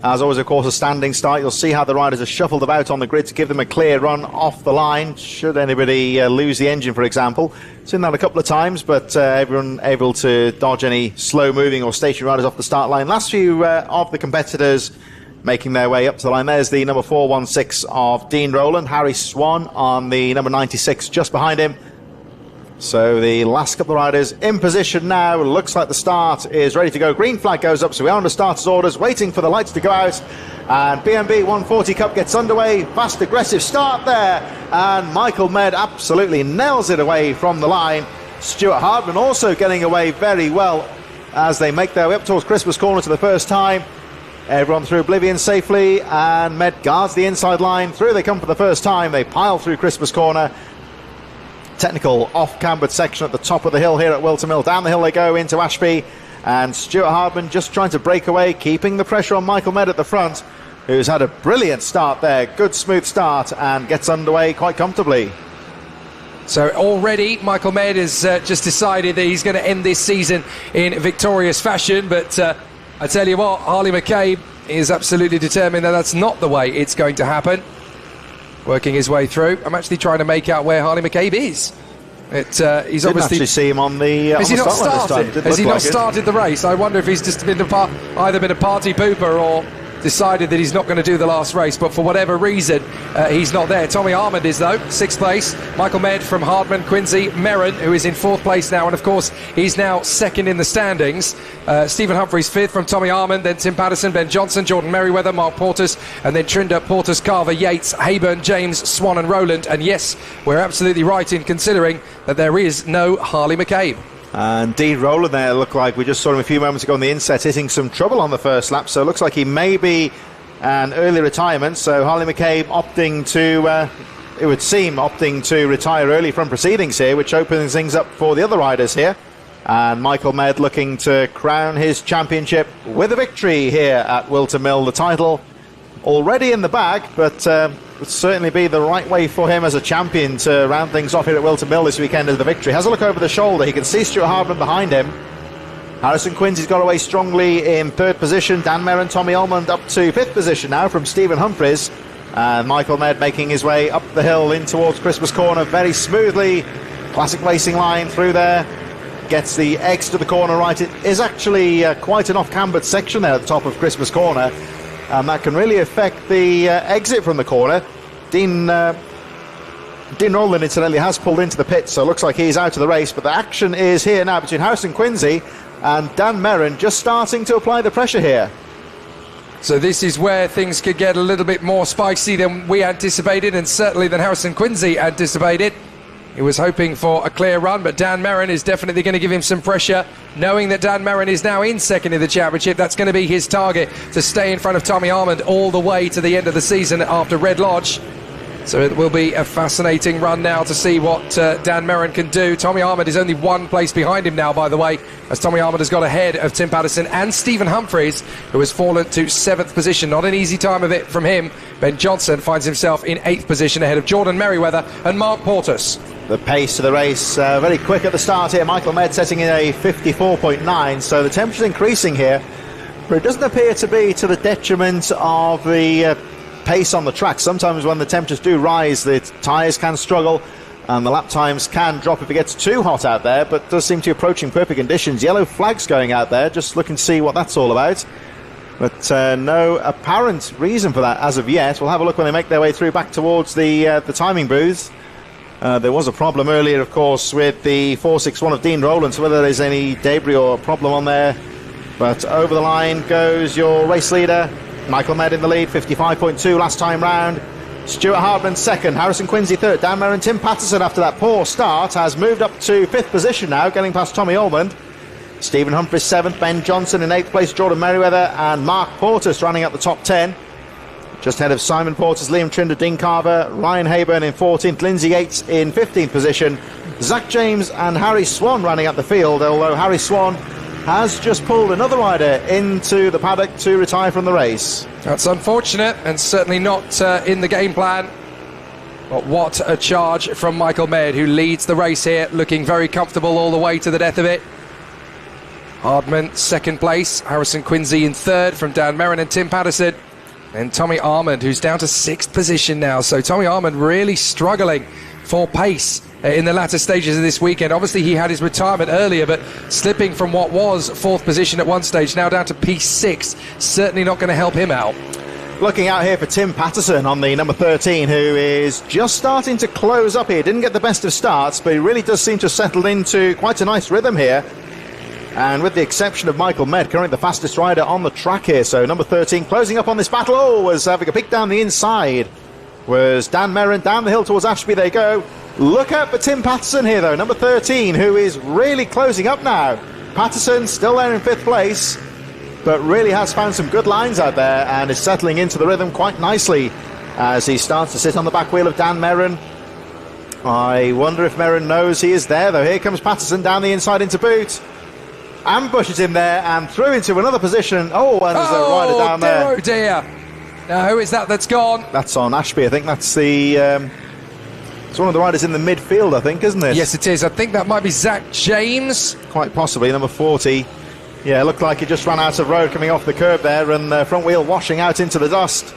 As always, of course, a standing start. You'll see how the riders are shuffled about on the grid to give them a clear run off the line, should anybody lose the engine, for example. Seen that a couple of times, but everyone able to dodge any slow-moving or stationary riders off the start line. Last few of the competitors making their way up to the line. There's the number 416 of Dean Rowland, Harry Swan on the number 96 just behind him. So the last couple of riders in position now. Looks like the start is ready to go. Green flag goes up, so we are under starters' orders, waiting for the lights to go out. And BMB 140 Cup gets underway. Fast, aggressive start there. And Michael Med absolutely nails it away from the line. Stuart Hardman also getting away very well as they make their way up towards Christmas Corner for the first time. Everyone through Oblivion safely, and Med guards the inside line. Through they come for the first time. They pile through Christmas Corner. Technical off-cambered section at the top of the hill here at Whilton Mill. Down the hill they go into Ashby, and Stuart Hardman just trying to break away, keeping the pressure on Michael Med at the front, who's had a brilliant start there. Good smooth start, and gets underway quite comfortably. So already Michael Med has just decided that he's going to end this season in victorious fashion, but I tell you what, Harley McCabe is absolutely determined that that's not the way it's going to happen. Working his way through. I'm actually trying to make out where Harley McCabe is. He's obviously... actually see him on the Has he not started? Has he not like started the race? I wonder if he's just been either been a party pooper or decided that he's not going to do the last race, but for whatever reason he's not there. Tommy Armand is, though, 6th place. Michael Med from Hardman, Quincy, Merrin, who is in 4th place now, and of course he's now 2nd in the standings. Stephen Humphreys 5th from Tommy Armand, then Tim Patterson, Ben Johnson, Jordan Merriweather, Mark Portis, and then Trinder, Portis, Carver, Yates, Hayburn, James, Swan and Rowland. And yes, we're absolutely right in considering that there is no Harley McCabe. And Dean Rowland there looked like we just saw him a few moments ago on the inset hitting some trouble on the first lap, so it looks like he may be an early retirement. So Harley McCabe opting to it would seem opting to retire early from proceedings here, which opens things up for the other riders here. And Michael Med looking to crown his championship with a victory here at Whilton Mill. The title already in the bag, but would certainly be the right way for him as a champion to round things off here at Whilton Mill this weekend as the victory. Has a look over the shoulder. He can see Stuart Hardman behind him. Harrison Quincy's got away strongly in 3rd position. Dan Merrin, Tommy Almond up to 5th position now from Stephen Humphreys. And Michael Med making his way up the hill in towards Christmas Corner very smoothly. Classic racing line through there. Gets the exit to the corner right. It is actually quite an off-cambered section there at the top of Christmas Corner. And that can really affect the exit from the corner. Dean Rowland, incidentally, has pulled into the pit, so it looks like he's out of the race. But the action is here now between Harrison Quincy and Dan Merrin, just starting to apply the pressure here. So this is where things could get a little bit more spicy than we anticipated, and certainly than Harrison Quincy anticipated. He was hoping for a clear run, but Dan Merrin is definitely going to give him some pressure, knowing that Dan Merrin is now in second in the championship. That's going to be his target, to stay in front of Tommy Armand all the way to the end of the season after Red Lodge. So it will be a fascinating run now to see what Dan Merrin can do. Tommy Armand is only one place behind him now, by the way, as Tommy Armand has got ahead of Tim Patterson and Stephen Humphries, who has fallen to 7th position. Not an easy time of it from him. Ben Johnson finds himself in 8th position ahead of Jordan Merriweather and Mark Portus. The pace of the race very quick at the start here. Michael Med setting in a 54.9, so the temperature's increasing here, but it doesn't appear to be to the detriment of the pace on the track. Sometimes when the temperatures do rise, the tyres can struggle and the lap times can drop if it gets too hot out there, but it does seem to be approaching perfect conditions. Yellow flags going out there, just looking to see what that's all about, but no apparent reason for that as of yet. We'll have a look when they make their way through back towards the timing booth. There was a problem earlier, of course, with the 461 of Dean Rowland, so whether there's any debris or problem on there. But over the line goes your race leader, Michael Med in the lead, 55.2 last time round. Stuart Hardman second, Harrison Quincy third. Dan Merrin, Tim Patterson, after that poor start, has moved up to 5th position now, getting past Tommy Ormond. Stephen Humphries 7th, Ben Johnson in 8th place, Jordan Merriweather and Mark Portus running up the top 10. Just ahead of Simon Porter's Liam Trinder, Dean Carver, Ryan Hayburn in 14th, Lindsay Yates in 15th position. Zach James and Harry Swan running up the field, although Harry Swan has just pulled another rider into the paddock to retire from the race. That's unfortunate and certainly not in the game plan. But what a charge from Michael Med, who leads the race here, looking very comfortable all the way to the death of it. Hardman 2nd place, Harrison Quincy in 3rd from Dan Merrin and Tim Patterson. And Tommy Armand, who's down to 6th position now. So Tommy Armand really struggling for pace in the latter stages of this weekend. Obviously he had his retirement earlier, but slipping from what was 4th position at one stage, now down to P6, certainly not going to help him out. Looking out here for Tim Patterson on the number 13, who is just starting to close up here. Didn't get the best of starts, but he really does seem to have settled into quite a nice rhythm here. And with the exception of Michael Med, currently the fastest rider on the track here. So number 13 closing up on this battle. Oh, was having a pick down the inside. Was Dan Merrin down the hill towards Ashby they go. Look out for Tim Patterson here though, number 13, who is really closing up now. Patterson still there in 5th place, but really has found some good lines out there and is settling into the rhythm quite nicely as he starts to sit on the back wheel of Dan Merrin. I wonder if Merrin knows he is there though. Here comes Patterson down the inside into boot. Ambushes him there and through into another position. Oh, and there's a rider down there. Oh dear. Now who is that that's gone? That's on Ashby. I think that's the it's one of the riders in the midfield, I think, isn't it? Yes, it is. I think that might be Zach James. Quite possibly, number 40. Yeah, it looked like he just ran out of road coming off the curb there, and front wheel washing out into the dust.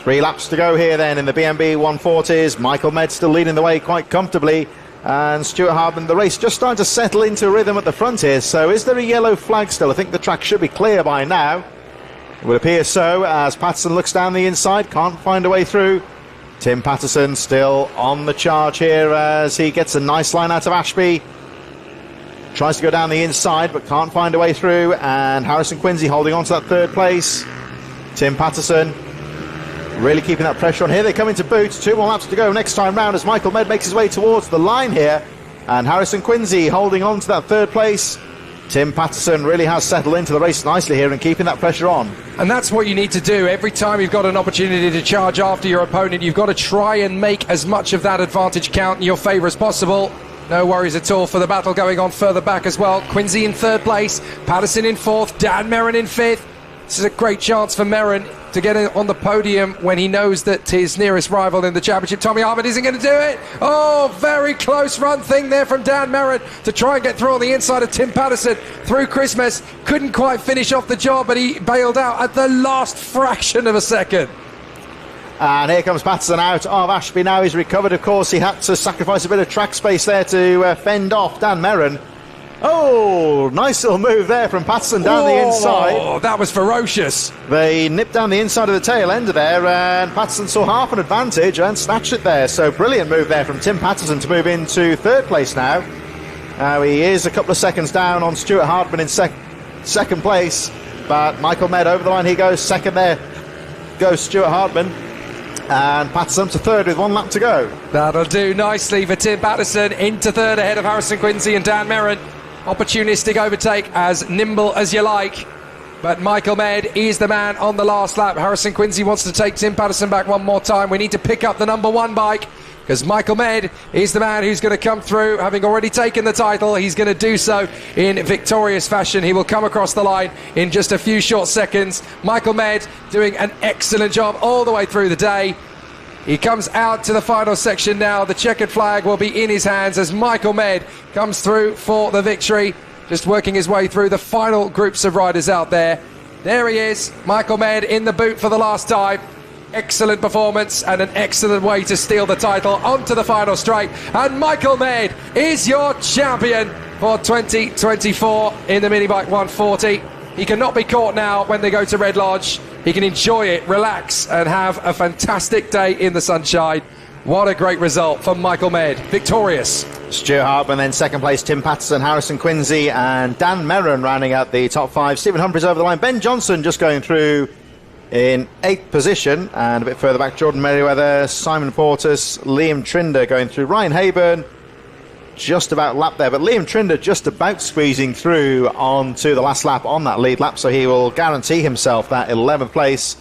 3 laps to go here then in the BMB 140s. Michael Med still leading the way quite comfortably. And Stuart Hardman, the race just starting to settle into a rhythm at the front here. So is there a yellow flag still? I think the track should be clear by now. It would appear so as Patterson looks down the inside, can't find a way through. Tim Patterson still on the charge here as he gets a nice line out of Ashby. Tries to go down the inside but can't find a way through. And Harrison Quincy holding on to that 3rd place. Tim Patterson really keeping that pressure on. Here they come into boot. 2 more laps to go next time round as Michael Med makes his way towards the line here. And Harrison Quincy holding on to that 3rd place. Tim Patterson really has settled into the race nicely here and keeping that pressure on. And that's what you need to do. Every time you've got an opportunity to charge after your opponent, you've got to try and make as much of that advantage count in your favour as possible. No worries at all for the battle going on further back as well. Quincy in 3rd place, Patterson in 4th, Dan Merrin in 5th. This is a great chance for Merrin to get on the podium when he knows that his nearest rival in the championship, Tommy Armand, isn't going to do it. Oh, very close run thing there from Dan Merrin to try and get through on the inside of Tim Patterson through Christmas. Couldn't quite finish off the job, but he bailed out at the last fraction of a second. And here comes Patterson out of Ashby now. He's recovered, of course. He had to sacrifice a bit of track space there to fend off Dan Merrin. Oh, nice little move there from Patterson down the inside. Oh, that was ferocious. They nipped down the inside of the tail end there, and Patterson saw half an advantage and snatched it there. So brilliant move there from Tim Patterson to move into third place now. He is a couple of seconds down on Stuart Hardman in second place, but Michael Med over the line. He goes second there. Goes Stuart Hardman. And Patterson to third with 1 lap to go. That'll do nicely for Tim Patterson into third ahead of Harrison Quincy and Dan Merrin. Opportunistic overtake, as nimble as you like. But Michael Med is the man on the last lap. Harrison Quincy wants to take Tim Patterson back one more time. We need to pick up the number 1 bike, because Michael Med is the man who's going to come through, having already taken the title. He's going to do so in victorious fashion. He will come across the line in just a few short seconds. Michael Med doing an excellent job all the way through the day. He comes out to the final section now. The checkered flag will be in his hands as Michael Med comes through for the victory. Just working his way through the final groups of riders out there. There he is, Michael Med in the boot for the last time. Excellent performance and an excellent way to steal the title onto the final straight. And Michael Med is your champion for 2024 in the Minibike 140. He cannot be caught now when they go to Red Lodge. He can enjoy it, relax, and have a fantastic day in the sunshine. What a great result for Michael Med. Victorious. Stuart Hardman then second place, Tim Patterson, Harrison Quincy and Dan Merrin rounding out the top 5. Stephen Humphries over the line. Ben Johnson just going through in 8th position, and a bit further back Jordan Merriweather, Simon Portis, Liam Trinder going through. Ryan Hayburn just about lapped there, but Liam Trinder just about squeezing through onto the last lap on that lead lap, so he will guarantee himself that 11th place.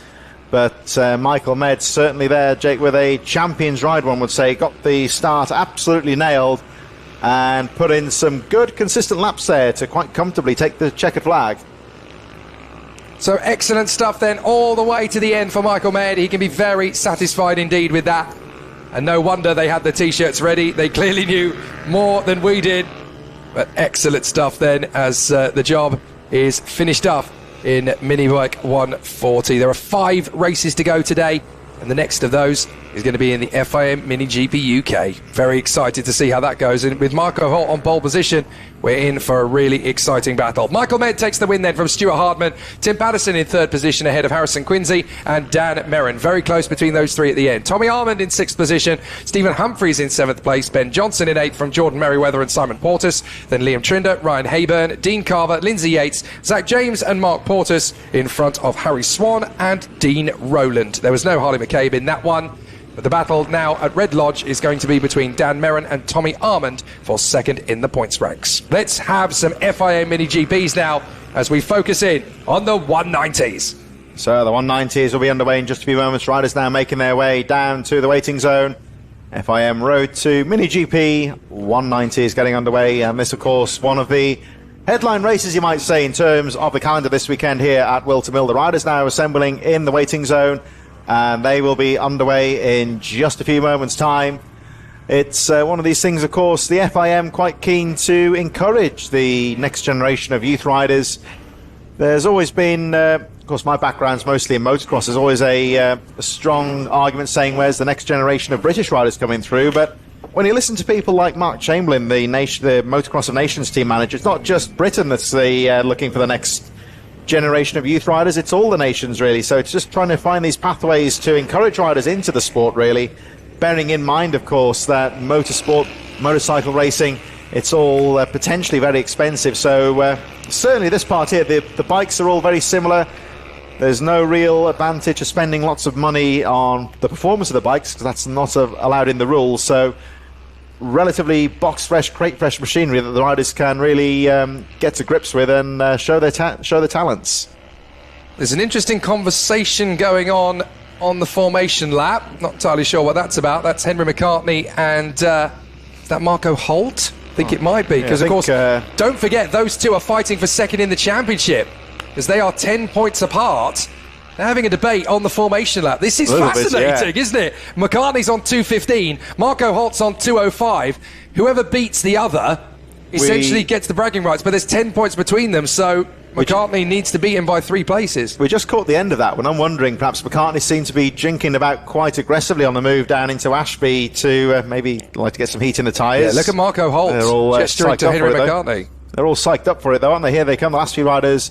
But Michael Med certainly there, Jake, with a champion's ride, one would say. Got the start absolutely nailed and put in some good consistent laps there to quite comfortably take the checkered flag. So excellent stuff then all the way to the end for Michael Med. He can be very satisfied indeed with that. And no wonder they had the T-shirts ready. They clearly knew more than we did. But excellent stuff then as the job is finished up in Minibike 140. There are 5 races to go today, and the next of those is going to be in the FIM Mini GP UK. Very excited to see how that goes. And with Marco Holt on pole position, we're in for a really exciting battle. Michael Med takes the win then from Stuart Hardman. Tim Patterson in 3rd position ahead of Harrison Quincy and Dan Merrin. Very close between those 3 at the end. Tommy Armand in 6th position. Stephen Humphries in 7th place. Ben Johnson in 8th from Jordan Merriweather and Simon Portis. Then Liam Trinder, Ryan Hayburn, Dean Carver, Lindsay Yates, Zach James and Mark Portis in front of Harry Swan and Dean Rowland. There was no Harley McCabe in that one. But the battle now at Red Lodge is going to be between Dan Merrin and Tommy Armand for 2nd in the points ranks. Let's have some FIA Mini GPs now as we focus in on the 190s. So the 190s will be underway in just a few moments. Riders now making their way down to the waiting zone. FIM Road to Mini GP 190 is getting underway, and this of course one of the headline races, you might say, in terms of the calendar this weekend here at Whilton Mill. The riders now assembling in the waiting zone, and they will be underway in just a few moments' time. It's one of these things, of course, the FIM quite keen to encourage the next generation of youth riders. There's always been, of course, my background's mostly in motocross. There's always a strong argument saying, where's the next generation of British riders coming through? But when you listen to people like Mark Chamberlain, the Motocross of Nations team manager, it's not just Britain that's looking for the next generation of youth riders, it's all the nations really. So it's just trying to find these pathways to encourage riders into the sport really, bearing in mind of course that motorsport, motorcycle racing, it's all potentially very expensive. So certainly this part here, the bikes are all very similar. There's no real advantage of spending lots of money on the performance of the bikes because that's not allowed in the rules. So relatively box fresh, crate fresh machinery that the riders can really get to grips with and show their talents. There's an interesting conversation going on the formation lap. Not entirely sure what that's about. That's Henry McCartney and is that Marco Holt? I think it might be, because of course don't forget those two are fighting for 2nd in the championship as they are 10 points apart. They're having a debate on the formation lap. This is fascinating, isn't it? McCartney's on 2:15, Marco Holt's on 2:05. Whoever beats the other essentially gets the bragging rights, but there's 10 points between them, so McCartney needs to beat him by 3 places. We just caught the end of that when I'm wondering perhaps McCartney seemed to be jinking about quite aggressively on the move down into Ashby to maybe like to get some heat in the tyres. Yeah, look at Marco Holt gesturing to Henry McCartney. They're all psyched up for it, though, aren't they? Here they come, the last few riders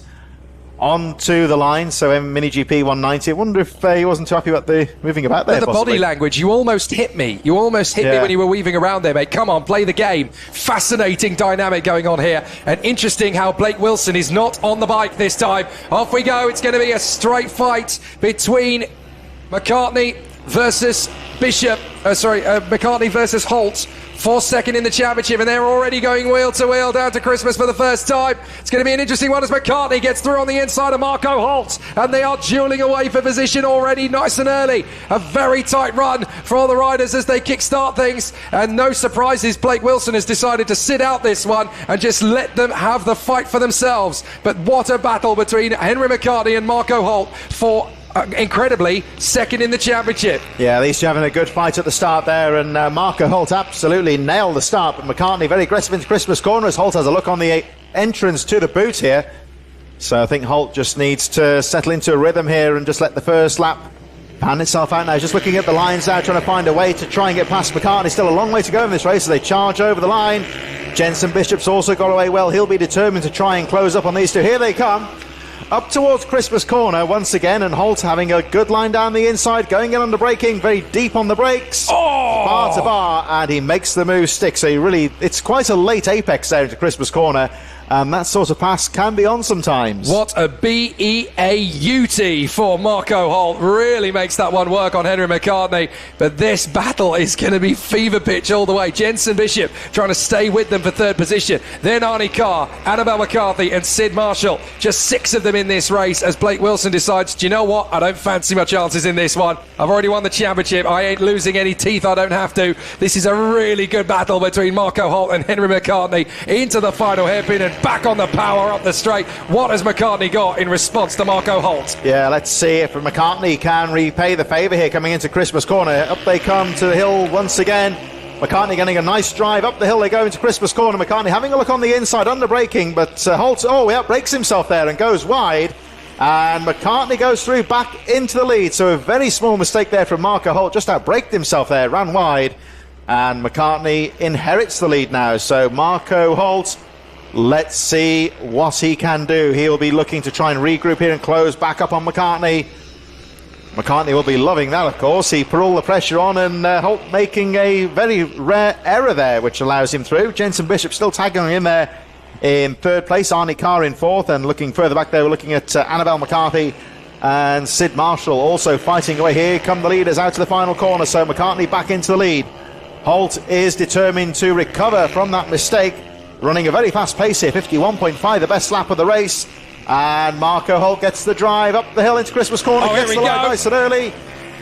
onto the line. So FIM Mini GP 190. I wonder if he wasn't too happy about the moving about there. The body language, you almost hit me. You almost hit me when you were weaving around there, mate. Come on, play the game. Fascinating dynamic going on here. And interesting how Blake Wilson is not on the bike this time. Off we go. It's going to be a straight fight between McCartney versus Bishop. McCartney versus Holt. For second in the championship, and they're already going wheel to wheel down to Christmas for the first time. It's going to be an interesting one as McCartney gets through on the inside of Marco Holt, and they are dueling away for position already nice and early. A very tight run for all the riders as they kickstart things, and no surprises, Blake Wilson has decided to sit out this one and just let them have the fight for themselves. But what a battle between Henry McCartney and Marco Holt for incredibly second in the championship. Yeah, at least you're having a good fight at the start there, and Marco Holt absolutely nailed the start, but McCartney very aggressive into Christmas corner as Holt has a look on the entrance to the boot here. So I think Holt just needs to settle into a rhythm here and just let the first lap pan itself out now. Just looking at the lines now, trying to find a way to try and get past McCartney. Still a long way to go in this race as they charge over the line. Jenson Bishop's also got away well. He'll be determined to try and close up on these two. Here they come. Up towards Christmas corner once again, and Holt having a good line down the inside, going in under braking, very deep on the brakes, bar to bar, and he makes the move stick. So it's quite a late apex there into Christmas corner, and that sort of pass can be on sometimes. What a B-E-A-U-T for Marco Holt. Really makes that one work on Henry McCartney. But this battle is going to be fever pitch all the way. Jenson Bishop trying to stay with them for third position. Then Arnie Carr, Annabelle McCarthy and Sid Marshall. Just 6 of them in this race as Blake Wilson decides, do you know what? I don't fancy my chances in this one. I've already won the championship. I ain't losing any teeth. I don't have to. This is a really good battle between Marco Holt and Henry McCartney into the final hairpin and back on the power up the straight. What has McCartney got in response to Marco Holt? Yeah, let's see if McCartney can repay the favour here coming into Christmas corner. Up they come to the hill once again. McCartney getting a nice drive up the hill. They go into Christmas corner. McCartney having a look on the inside under braking, but Holt breaks himself there and goes wide, and McCartney goes through back into the lead. So a very small mistake there from Marco Holt, just outbraked himself there, ran wide, and McCartney inherits the lead now. So Marco Holt, let's see what he can do. He'll be looking to try and regroup here and close back up on McCartney. McCartney will be loving that, of course. He put all the pressure on, and Holt making a very rare error there, which allows him through. Jenson Bishop still tagging in there in third place. Arnie Carr in fourth, and looking further back there, we're looking at Annabelle McCarthy and Sid Marshall also fighting away. Here come the leaders out to the final corner, so McCartney back into the lead. Holt is determined to recover from that mistake, running a very fast pace here, 51.5, the best lap of the race. And Marco Holt gets the drive up the hill into Christmas corner, gets the line nice and early.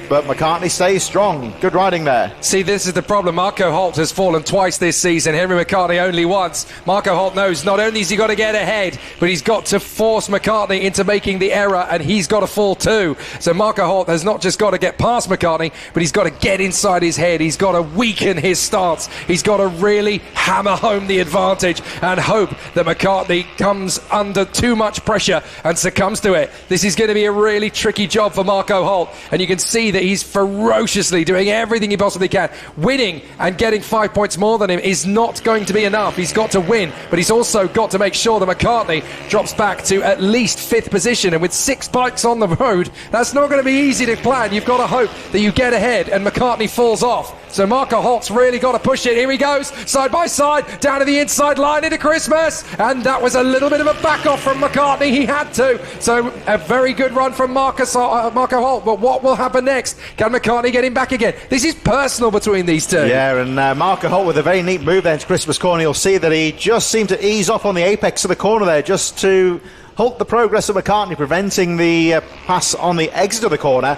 But McCartney stays strong. Good riding there. See, this is the problem. Marco Holt has fallen twice this season. Henry McCartney only once. Marco Holt knows not only has he got to get ahead, but he's got to force McCartney into making the error, and he's got to fall too. So Marco Holt has not just got to get past McCartney, but he's got to get inside his head. He's got to weaken his stance. He's got to really hammer home the advantage and hope that McCartney comes under too much pressure and succumbs to it. This is going to be a really tricky job for Marco Holt, and you can see that he's ferociously doing everything he possibly can. Winning and getting 5 points more than him is not going to be enough. He's got to win, but he's also got to make sure that McCartney drops back to at least 5th position, and with 6 bikes on the road, that's not going to be easy to plan. You've got to hope that you get ahead and McCartney falls off. So Marco Holt's really got to push it. Here he goes, side by side, down to the inside line into Christmas, and that was a little bit of a back off from McCartney. He had to. So a very good run from Marco Holt, but what will happen next? Can McCartney get him back again? This is personal between these two. Yeah, and Marco Holt with a very neat move there into Christmas corner. You'll see that he just seemed to ease off on the apex of the corner there, just to halt the progress of McCartney, preventing the pass on the exit of the corner.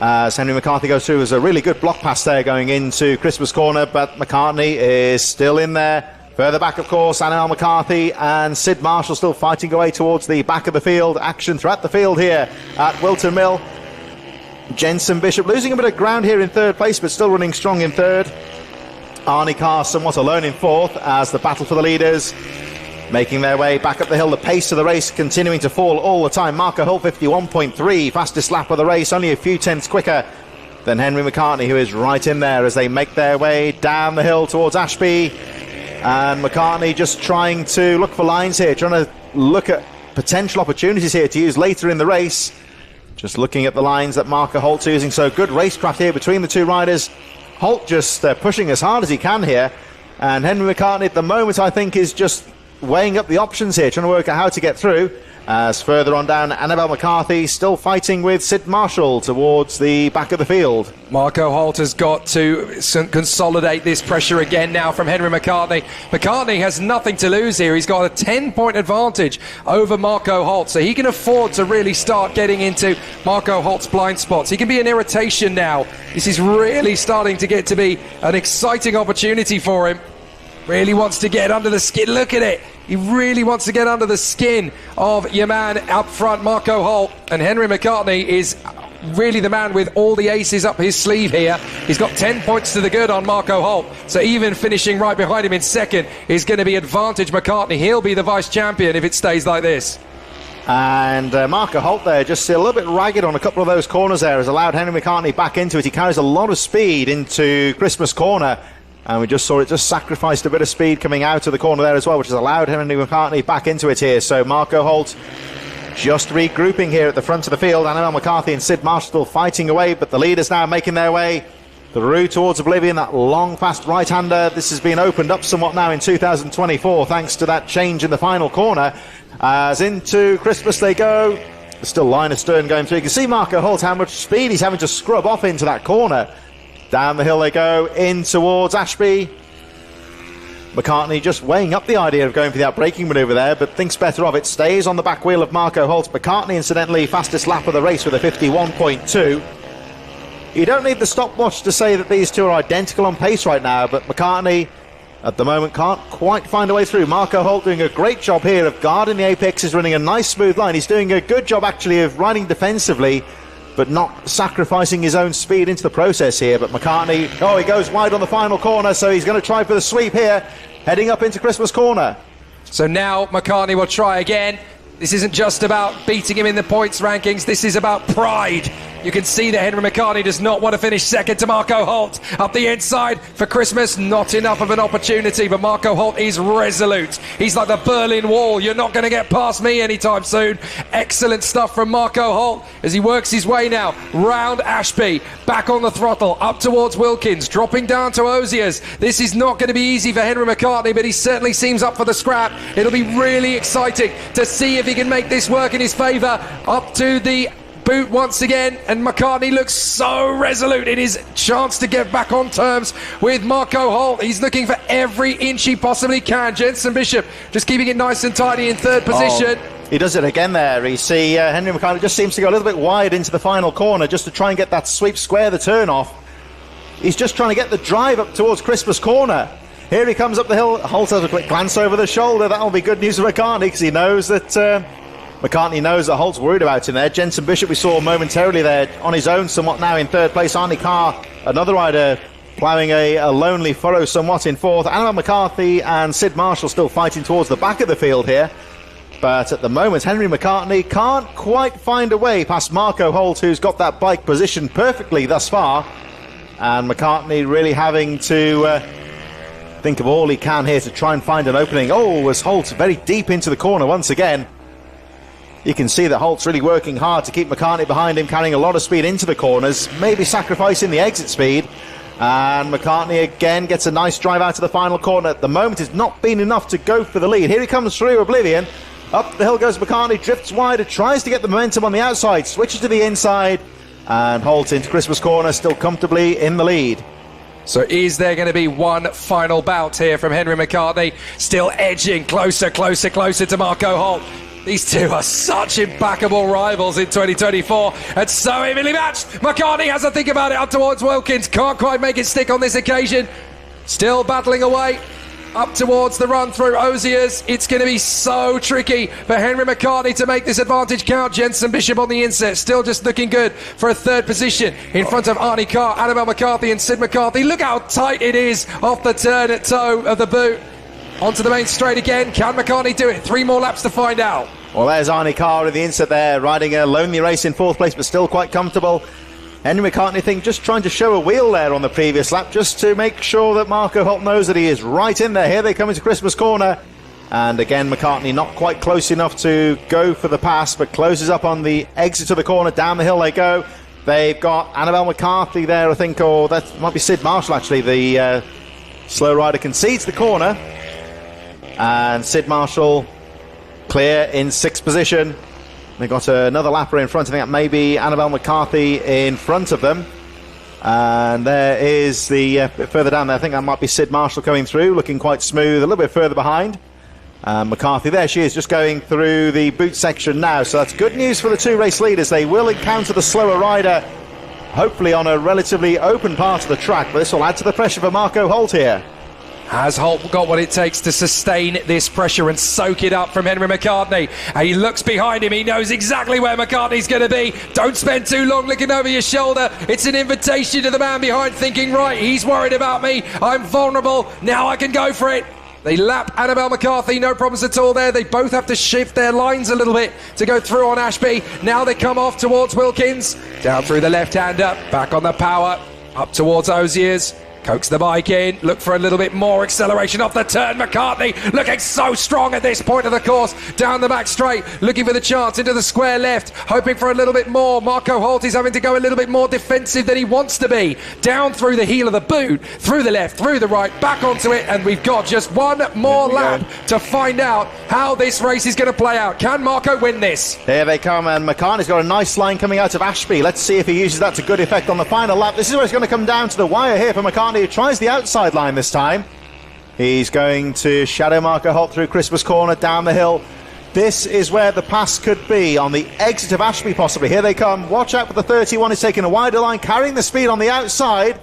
As Henry McCarthy goes through, there's a really good block pass there going into Christmas corner, but McCartney is still in there. Further back, of course, Annabelle McCarthy and Sid Marshall still fighting away towards the back of the field. Action throughout the field here at Whilton Mill. Jenson Bishop losing a bit of ground here in third place, but still running strong in third. Arnie Carr somewhat alone in fourth as the battle for the leaders making their way back up the hill. The pace of the race continuing to fall all the time. Marco Holt 51.3, fastest lap of the race, only a few tenths quicker than Henry McCartney, who is right in there as they make their way down the hill towards Ashby. And McCartney just trying to look for lines here, trying to look at potential opportunities here to use later in the race. Just looking at the lines that Marco Holt's using. So good racecraft here between the two riders. Holt just pushing as hard as he can here. And Henry McCartney at the moment, I think, is just weighing up the options here, trying to work out how to get through. As further on down, Annabelle McCarthy still fighting with Sid Marshall towards the back of the field. Marco Holt has got to consolidate this pressure again now from Henry McCartney. McCartney has nothing to lose here. He's got a 10-point advantage over Marco Holt, so he can afford to really start getting into Marco Holt's blind spots. He can be an irritation now. This is really starting to get to be an exciting opportunity for him. Really wants to get under the skin. Look at it. He really wants to get under the skin of your man up front, Marco Holt. And Henry McCartney is really the man with all the aces up his sleeve here. He's got 10 points to the good on Marco Holt. So even finishing right behind him in second is going to be advantage McCartney. He'll be the vice champion if it stays like this. And Marco Holt there just a little bit ragged on a couple of those corners there has allowed Henry McCartney back into it. He carries a lot of speed into Christmas Corner. And we just saw it just sacrificed a bit of speed coming out of the corner there as well, which has allowed Henry McCartney back into it here. So Marco Holt just regrouping here at the front of the field. Annabelle McCarthy and Sid Marshall still fighting away, but the leaders now making their way through towards oblivion. That long, fast right-hander. This has been opened up somewhat now in 2024 thanks to that change in the final corner. As into Christmas they go. There's still line of stern going through. You can see Marco Holt how much speed he's having to scrub off into that corner. Down the hill they go, in towards Ashby. McCartney just weighing up the idea of going for that braking manoeuvre there, but thinks better of it. Stays on the back wheel of Marco Holt. McCartney, incidentally, fastest lap of the race with a 51.2. You don't need the stopwatch to say that these two are identical on pace right now, but McCartney, at the moment, can't quite find a way through. Marco Holt doing a great job here of guarding the apex, running a nice smooth line. He's doing a good job, actually, of riding defensively, but not sacrificing his own speed into the process here. But McCartney, he goes wide on the final corner, so he's going to try for the sweep here, heading up into Christmas Corner. So now McCartney will try again. This isn't just about beating him in the points rankings, this is about pride. You can see that Henry McCartney does not want to finish second to Marco Holt. Up the inside for Christmas, not enough of an opportunity, but Marco Holt is resolute. He's like the Berlin Wall. You're not going to get past me anytime soon. Excellent stuff from Marco Holt as he works his way now round Ashby, back on the throttle, up towards Wilkins, dropping down to Oziers. This is not going to be easy for Henry McCartney, but he certainly seems up for the scrap. It'll be really exciting to see if he can make this work in his favour. Up to the boot once again, and McCartney looks so resolute in his chance to get back on terms with Marco Holt. He's looking for every inch he possibly can. Jensen Bishop just keeping it nice and tidy in third position. He does it again there. You see Henry McCartney just seems to go a little bit wide into the final corner just to try and get that sweep square the turn off. He's just trying to get the drive up towards Christmas Corner. Here he comes up the hill. Holt has a quick glance over the shoulder. That'll be good news for McCartney because he knows that McCartney knows that Holt's worried about him there. Jensen Bishop we saw momentarily there on his own somewhat now in third place. Arnie Carr, another rider, ploughing a lonely furrow somewhat in fourth. Annabelle McCarthy and Sid Marshall still fighting towards the back of the field here. But at the moment, Henry McCartney can't quite find a way past Marco Holt, who's got that bike positioned perfectly thus far. And McCartney really having to think of all he can here to try and find an opening. Was Holt very deep into the corner once again. You can see that Holt's really working hard to keep McCartney behind him, carrying a lot of speed into the corners, maybe sacrificing the exit speed. And McCartney again gets a nice drive out to the final corner. At the moment, it's not been enough to go for the lead. Here he comes through oblivion. Up the hill goes McCartney, drifts wider, tries to get the momentum on the outside, switches to the inside, and Holt into Christmas Corner, still comfortably in the lead. So is there going to be one final bout here from Henry McCartney? Still edging closer to Marco Holt. These two are such implacable rivals in 2024 and so evenly matched. McCartney has a think about it up towards Wilkins. Can't quite make it stick on this occasion. Still battling away up towards the run through Oziers. It's going to be so tricky for Henry McCartney to make this advantage count. Jensen Bishop on the inset, still just looking good for a third position in front of Arnie Carr, Annabelle McCarthy and Sid McCarthy. Look how tight it is off the turn at toe of the boot. Onto the main straight again. Can McCartney do it? 3 more laps to find out. Well, there's Arnie Carr in the inset there, riding a lonely race in fourth place, but still quite comfortable. Henry McCartney, I think, just trying to show a wheel there on the previous lap, just to make sure that Marco Holt knows that he is right in there. Here they come into Christmas corner. And again, McCartney not quite close enough to go for the pass, but closes up on the exit of the corner. Down the hill they go. They've got Annabelle McCarthy there, I think, or that might be Sid Marshall, actually. The slow rider concedes the corner. And Sid Marshall clear in 6th position. They've got another lapper in front. I think that may be Annabelle McCarthy in front of them. And there is the bit further down there. I think that might be Sid Marshall coming through, looking quite smooth, a little bit further behind. McCarthy, there she is, just going through the boot section now. So that's good news for the 2 race leaders. They will encounter the slower rider, hopefully on a relatively open part of the track. But this will add to the pressure for Marco Holt here. Has Holt got what it takes to sustain this pressure and soak it up from Henry McCartney? And he looks behind him. He knows exactly where McCartney's going to be. Don't spend too long looking over your shoulder. It's an invitation to the man behind, thinking, right, he's worried about me. I'm vulnerable. Now I can go for it. They lap Annabelle McCarthy, no problems at all there. They both have to shift their lines a little bit to go through on Ashby. Now they come off towards Wilkins. Down through the left-hander, back on the power, up towards Ozier's. Coax the bike in, look for a little bit more acceleration off the turn. McCartney looking so strong at this point of the course. Down the back straight, looking for the chance into the square left, hoping for a little bit more. Marco Holt is having to go a little bit more defensive than he wants to be. Down through the heel of the boot, through the left, through the right, back onto it, and we've got just one more lap to find out how this race is going to play out. Can Marco win this? Here they come, and McCartney's got a nice line coming out of Ashby. Let's see if he uses that to good effect on the final lap. This is where it's going to come down to the wire here for McCartney. He tries the outside line this time. He's going to shadow Marco Holt through Christmas corner, down the hill. This is where the pass could be, on the exit of Ashby possibly. Here they come. Watch out for the 31. He's taking a wider line, carrying the speed on the outside.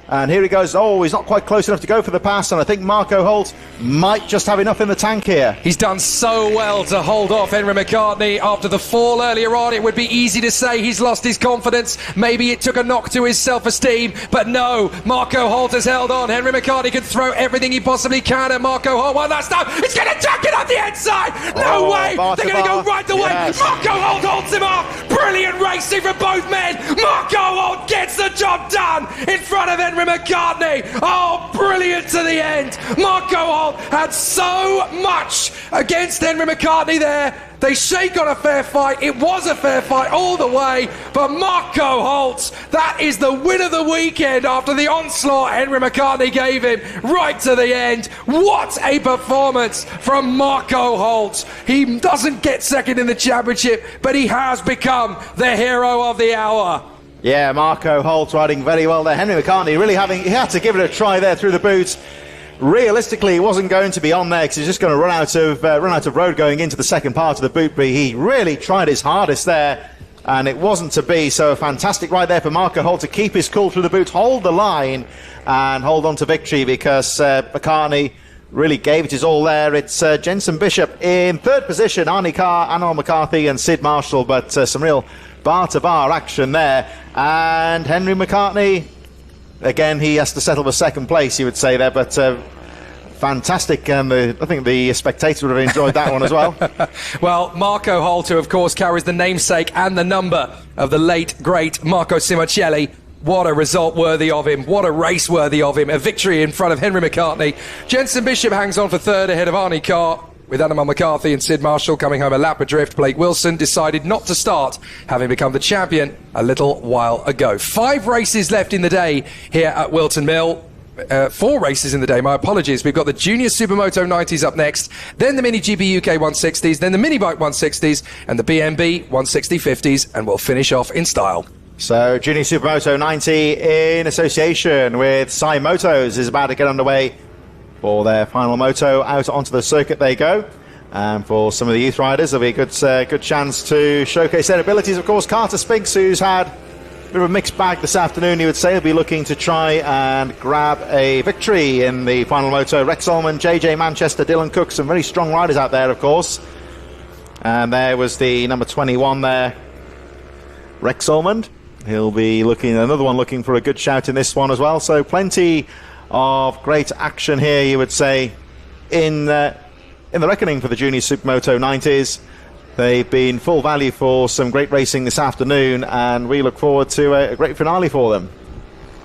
And here he goes. Oh, he's not quite close enough to go for the pass, and I think Marco Holt might just have enough in the tank here. He's done so well to hold off Henry McCartney after the fall earlier on. It would be easy to say he's lost his confidence. Maybe it took a knock to his self-esteem, but no, Marco Holt has held on. Henry McCartney can throw everything he possibly can at Marco Holt. Well, that's now, it's going to jack it on the inside. No way, they're going to go right the way. Yes. Marco Holt holds him off. Brilliant racing from both men. Marco Holt gets the job done in front of Henry McCartney. Oh, brilliant to the end. Marco Holt had so much against Henry McCartney there. They shake on a fair fight. It was a fair fight all the way. But Marco Holt, that is the win of the weekend after the onslaught Henry McCartney gave him right to the end. What a performance from Marco Holt. He doesn't get second in the championship, but he has become the hero of the hour. Yeah, Marco Holt riding very well there. Henry McCartney really he had to give it a try there through the boots. Realistically, he wasn't going to be on there because he's just going to run out of road going into the second part of the boot. But he really tried his hardest there, and it wasn't to be. So a fantastic ride there for Marco Holt to keep his cool through the boots, hold the line, and hold on to victory, because McCartney really gave it his all there. It's Jensen Bishop in 3rd position, Arnie Carr, Annabelle McCarthy, and Sid Marshall. But some real bar-to-bar action there. And Henry McCartney, again, he has to settle for 2nd place, you would say there, but fantastic. I think the spectators would have enjoyed that one as well. Well, Marco Holt, who of course carries the namesake and the number of the late, great Marco Simoncelli. What a result worthy of him. What a race worthy of him. A victory in front of Henry McCartney. Jensen Bishop hangs on for 3rd ahead of Arnie Carr, with Annabelle McCarthy and Sid Marshall coming home a lap adrift. Blake Wilson decided not to start, having become the champion a little while ago. 5 races left in the day here at Whilton Mill. 4 races in the day, my apologies. We've got the Junior Super Moto 90s up next, then the Mini GP UK 160s, then the Mini Bike 160s, and the BMB 160 50s, and we'll finish off in style. So Junior Super Moto 90 in association with Sai Motos is about to get underway for their final moto. Out onto the circuit they go. And for some of the youth riders, there'll be a good chance to showcase their abilities. Of course, Carter Spinks, who's had a bit of a mixed bag this afternoon, he would say, will be looking to try and grab a victory in the final moto. Rex Ullman, JJ Manchester, Dylan Cook, some very strong riders out there, of course. And there was the number 21 there, Rex Ullman. He'll be another one looking for a good shout in this one as well. So plenty of great action here, you would say, in the reckoning for the Junior Supermoto 90s. They've been full value for some great racing this afternoon, and we look forward to a great finale for them.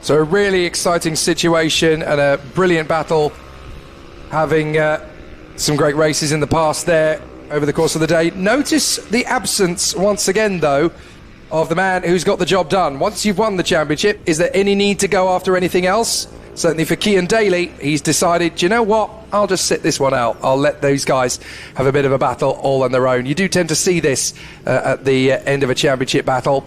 So a really exciting situation and a brilliant battle, having some great races in the past there over the course of the day. Notice the absence once again, though, of the man who's got the job done. Once you've won the championship, is there any need to go after anything else? Certainly for Cian Daly, he's decided, do you know what, I'll just sit this one out. I'll let those guys have a bit of a battle all on their own. You do tend to see this at the end of a championship battle,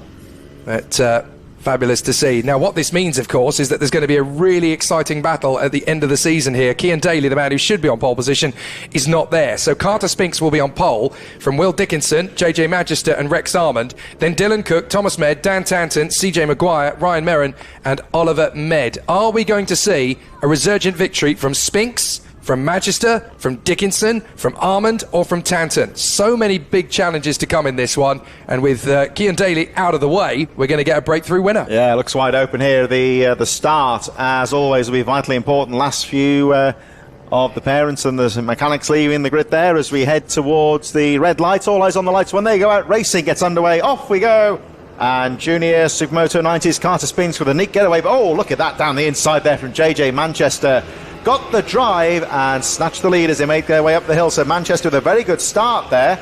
but fabulous to see. Now, what this means, of course, is that there's going to be a really exciting battle at the end of the season here. Cian Daly, the man who should be on pole position, is not there. So Carter Spinks will be on pole from Will Dickinson, JJ Manchester and Rex Armand. Then Dylan Cook, Thomas Med, Dan Tanton, CJ Maguire, Ryan Merrin and Oliver Med. Are we going to see a resurgent victory from Spinks, from Manchester, from Dickinson, from Armand or from Tanton? So many big challenges to come in this one, and with Cian Daly out of the way, we're going to get a breakthrough winner. Yeah, it looks wide open here. The start, as always, will be vitally important. Last few of the parents and the mechanics leaving the grid there as we head towards the red lights. All eyes on the lights when they go out. Racing gets underway. Off we go. And Junior Super Moto 90s Carter Spinks with a neat getaway. Oh, look at that down the inside there from JJ Manchester. Got the drive and snatched the lead as they make their way up the hill. So Manchester with a very good start there.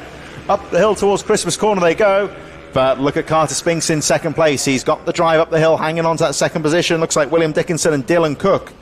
Up the hill towards Christmas Corner they go. But look at Carter Spinks in second place. He's got the drive up the hill, hanging on to that second position. Looks like William Dickinson and Dylan Cook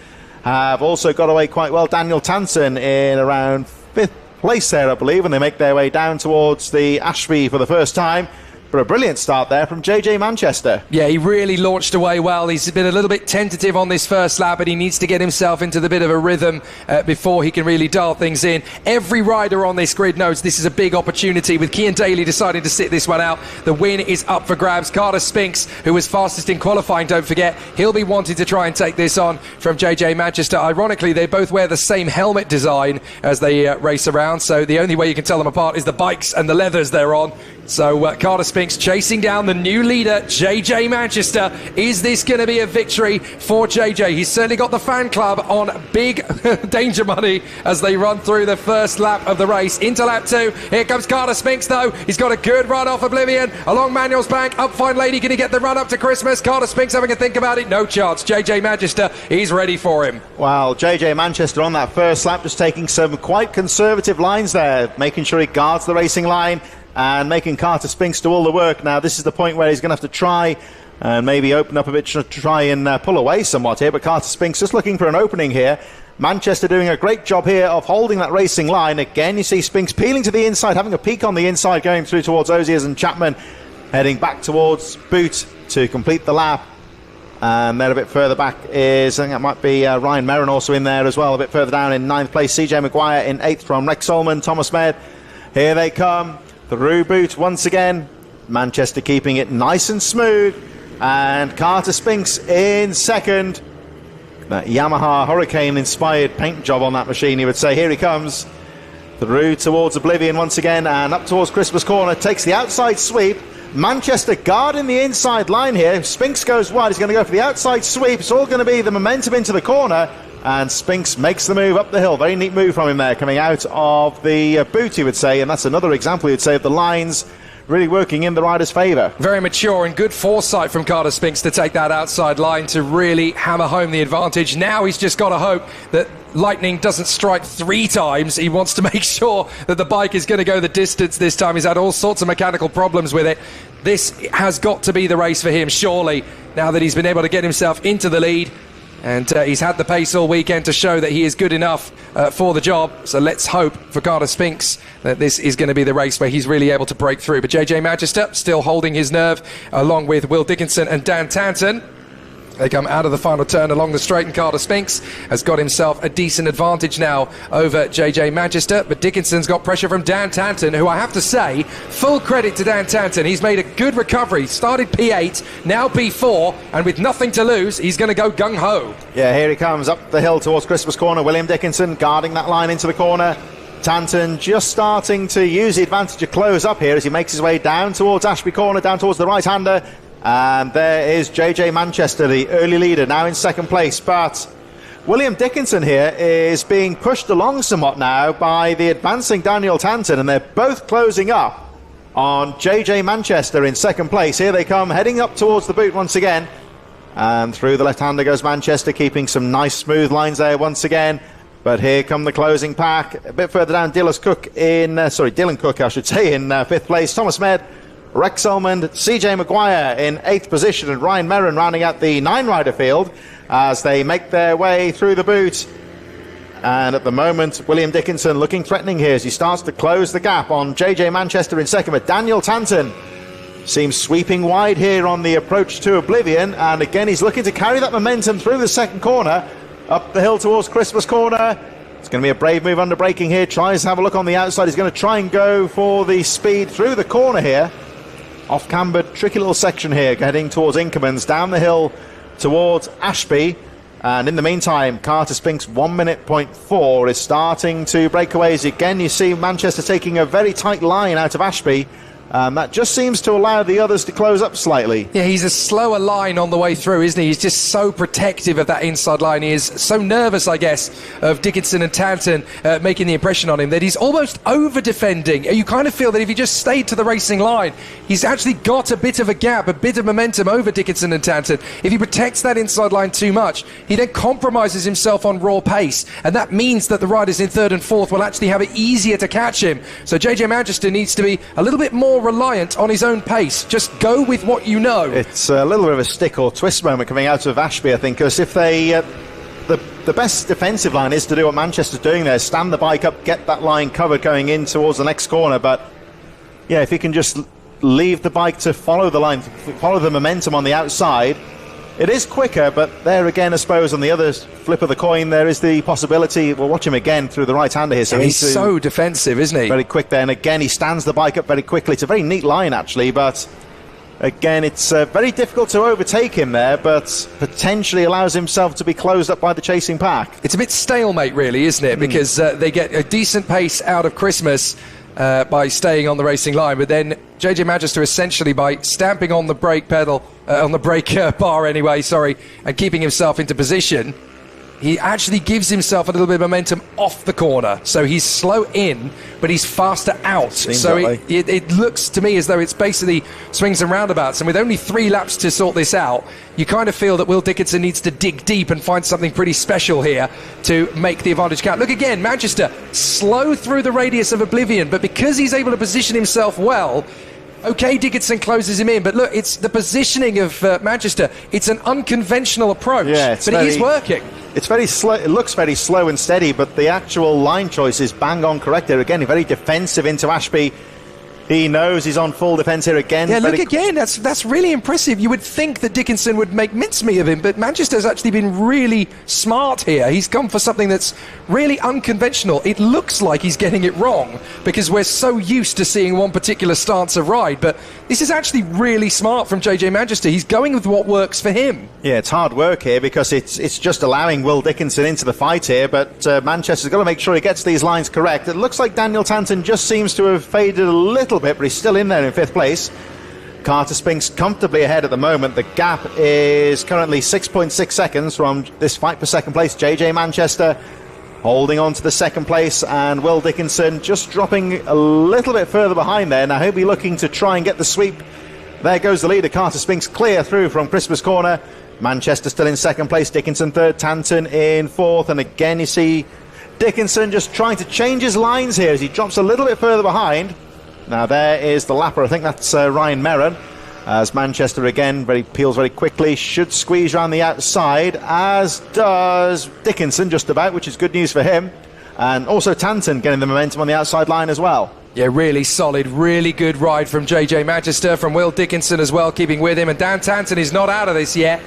have also got away quite well. Daniel Tanson in around fifth place there, I believe, and they make their way down towards the Ashby for the first time. But a brilliant start there from JJ Manchester. Yeah, he really launched away well. He's been a little bit tentative on this first lap, but he needs to get himself into the bit of a rhythm before he can really dial things in. Every rider on this grid knows this is a big opportunity, with Cian Daly deciding to sit this one out. The win is up for grabs. Carter Spinks, who was fastest in qualifying, don't forget, he'll be wanting to try and take this on from JJ Manchester. Ironically, they both wear the same helmet design as they race around, so the only way you can tell them apart is the bikes and the leathers they're on. So Carter Spinks chasing down the new leader, JJ Manchester. Is this going to be a victory for JJ? He's certainly got the fan club on big danger money as they run through the first lap of the race. Into lap 2, here comes Carter Spinks though. He's got a good run off Oblivion, along Manuel's Bank, up Fine Lady, going to get the run up to Christmas. Carter Spinks having a think about it, no chance. JJ Manchester, he's ready for him. Well, JJ Manchester on that first lap just taking some quite conservative lines there, making sure he guards the racing line and making Carter Spinks do all the work. Now, this is the point where he's going to have to try and maybe open up a bit to try and pull away somewhat here. But Carter Spinks just looking for an opening here. Manchester doing a great job here of holding that racing line. Again, you see Spinks peeling to the inside, having a peek on the inside, going through towards Oziers and Chapman, heading back towards Boot to complete the lap. And then a bit further back is, I think that might be Ryan Merrin also in there as well. A bit further down in 9th place, CJ Maguire in 8th from Rex Solman, Thomas Med. Here they come. Through Boot once again. Manchester keeping it nice and smooth. And Carter Spinks in second. That Yamaha Hurricane-inspired paint job on that machine, you would say. Here he comes. Through towards Oblivion once again and up towards Christmas Corner. Takes the outside sweep. Manchester guarding the inside line here. Spinks goes wide. He's going to go for the outside sweep. It's all going to be the momentum into the corner. And Spinks makes the move up the hill. Very neat move from him there, coming out of the boot, you would say. And that's another example, you'd say, of the lines really working in the rider's favour. Very mature and good foresight from Carter Spinks to take that outside line to really hammer home the advantage. Now he's just got to hope that lightning doesn't strike 3 times. He wants to make sure that the bike is going to go the distance this time. He's had all sorts of mechanical problems with it. This has got to be the race for him, surely, now that he's been able to get himself into the lead. And he's had the pace all weekend to show that he is good enough for the job. So let's hope for Carter Spinks that this is going to be the race where he's really able to break through. But JJ Manchester still holding his nerve, along with Will Dickinson and Dan Tanton. They come out of the final turn along the straight, and Carter Spinks has got himself a decent advantage now over JJ Manchester. But Dickinson's got pressure from Dan Tanton, who I have to say, full credit to Dan Tanton. He's made a good recovery. Started P8, now P4, and with nothing to lose, he's going to go gung-ho. Yeah, here he comes up the hill towards Christmas Corner. William Dickinson guarding that line into the corner. Tanton just starting to use the advantage to close up here as he makes his way down towards Ashby Corner, down towards the right-hander. And there is JJ Manchester, the early leader, now in second place. But William Dickinson here is being pushed along somewhat now by the advancing Daniel Tanton, and they're both closing up. on JJ Manchester in second place. Here they come, heading up towards the boot once again. And through the left-hander goes Manchester, keeping some nice smooth lines there once again. But here come the closing pack. A bit further down, Dylan Cook, I should say, in fifth place. Thomas Med, Rex Elmond, CJ Maguire in eighth position, and Ryan Merrin rounding out the 9-rider field as they make their way through the boot. And at the moment, William Dickinson looking threatening here as he starts to close the gap on JJ Manchester in second. But Daniel Tanton seems sweeping wide here on the approach to Oblivion, and again he's looking to carry that momentum through the second corner, up the hill towards Christmas Corner. It's going to be a brave move under braking here. Tries to have a look on the outside. He's going to try and go for the speed through the corner here. Off camber, tricky little section here, heading towards Inkermans, down the hill towards Ashby. And in the meantime, Carter Spink's 1:04 is starting to break away. As again, you see Manchester taking a very tight line out of Ashby. That just seems to allow the others to close up slightly. Yeah, he's a slower line on the way through, isn't he? He's just so protective of that inside line. He is so nervous, I guess, of Dickinson and Tanton making the impression on him that he's almost over-defending. You kind of feel that if he just stayed to the racing line, he's actually got a bit of a gap, a bit of momentum over Dickinson and Tanton. If he protects that inside line too much, he then compromises himself on raw pace, and that means that the riders in third and fourth will actually have it easier to catch him. So JJ Manchester needs to be a little bit more reliant on his own pace. Just go with what you know. It's a little bit of a stick or twist moment coming out of Ashby, I think, because if they the best defensive line is to do what Manchester's doing there, stand the bike up, get that line covered going in towards the next corner. But yeah, if he can just leave the bike to follow the line, follow the momentum on the outside, it is quicker. But there again, I suppose, on the other flip of the coin, there is the possibility. We'll watch him again through the right-hander here. So he's so defensive, isn't he? Very quick there. And again, he stands the bike up very quickly. It's a very neat line, actually. But again, it's very difficult to overtake him there, but potentially allows himself to be closed up by the chasing pack. It's a bit stalemate, really, isn't it? Because they get a decent pace out of Christmas by staying on the racing line, but then JJ Manchester essentially by stamping on the brake pedal, on the brake bar anyway, and keeping himself into position, he actually gives himself a little bit of momentum off the corner. So he's slow in, but he's faster out. So it looks to me as though it's basically swings and roundabouts. And with only 3 laps to sort this out, you kind of feel that Will Dickinson needs to dig deep and find something pretty special here to make the advantage count. Look again, Manchester slow through the radius of Oblivion, but because he's able to position himself well, okay, Dickinson closes him in, but look, it's the positioning of Manchester. It's an unconventional approach, but it is working. It's very slow. It looks very slow and steady, but the actual line choice is bang on correct there. Again, very defensive into Ashby. He knows he's on full defence here again. Yeah, look again. That's really impressive. You would think that Dickinson would make mincemeat of him, but Manchester's actually been really smart here. He's gone for something that's really unconventional. It looks like he's getting it wrong because we're so used to seeing one particular stance of ride, but this is actually really smart from JJ Manchester. He's going with what works for him. Yeah, it's hard work here because it's just allowing Will Dickinson into the fight here, but Manchester's got to make sure he gets these lines correct. It looks like Daniel Tanton just seems to have faded a little bit, but he's still in there in 5th place. Carter Spink's comfortably ahead at the moment. The gap is currently 6.6 seconds from this fight for second place. JJ Manchester holding on to the second place, and Will Dickinson just dropping a little bit further behind there. Now he'll be looking to try and get the sweep. There goes the leader. Carter Spink's clear through from Christmas Corner. Manchester still in second place. Dickinson third. Tanton in fourth. And again you see Dickinson just trying to change his lines here as he drops a little bit further behind. Now there is the lapper. I think that's Ryan Merrin. As Manchester again peels very quickly, should squeeze around the outside, as does Dickinson just about, which is good news for him. And also Tanton getting the momentum on the outside line as well. Yeah, really solid, really good ride from JJ Manchester, from Will Dickinson as well, keeping with him. And Dan Tanton is not out of this yet.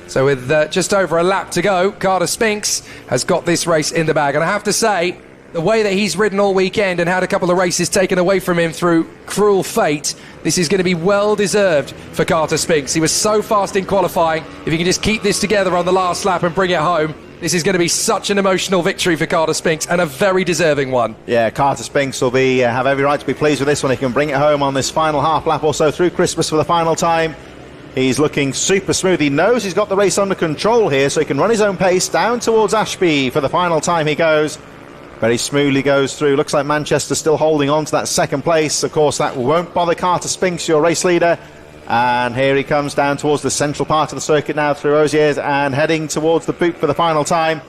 So with just over a lap to go, Carter Spinks has got this race in the bag. And I have to say, the way that he's ridden all weekend and had a couple of races taken away from him through cruel fate, this is going to be well deserved for Carter Spinks. He was so fast in qualifying. If he can just keep this together on the last lap and bring it home, this is going to be such an emotional victory for Carter Spinks, and a very deserving one. Yeah, Carter Spinks will be have every right to be pleased with this one. He can bring it home on this final half lap or so through Christmas for the final time. He's looking super smooth. He knows he's got the race under control here, so he can run his own pace down towards Ashby for the final time he goes. Very smoothly goes through. Looks like Manchester still holding on to that second place. Of course, that won't bother Carter Spinks, your race leader. And here he comes down towards the central part of the circuit now through Oziers and heading towards the boot for the final time.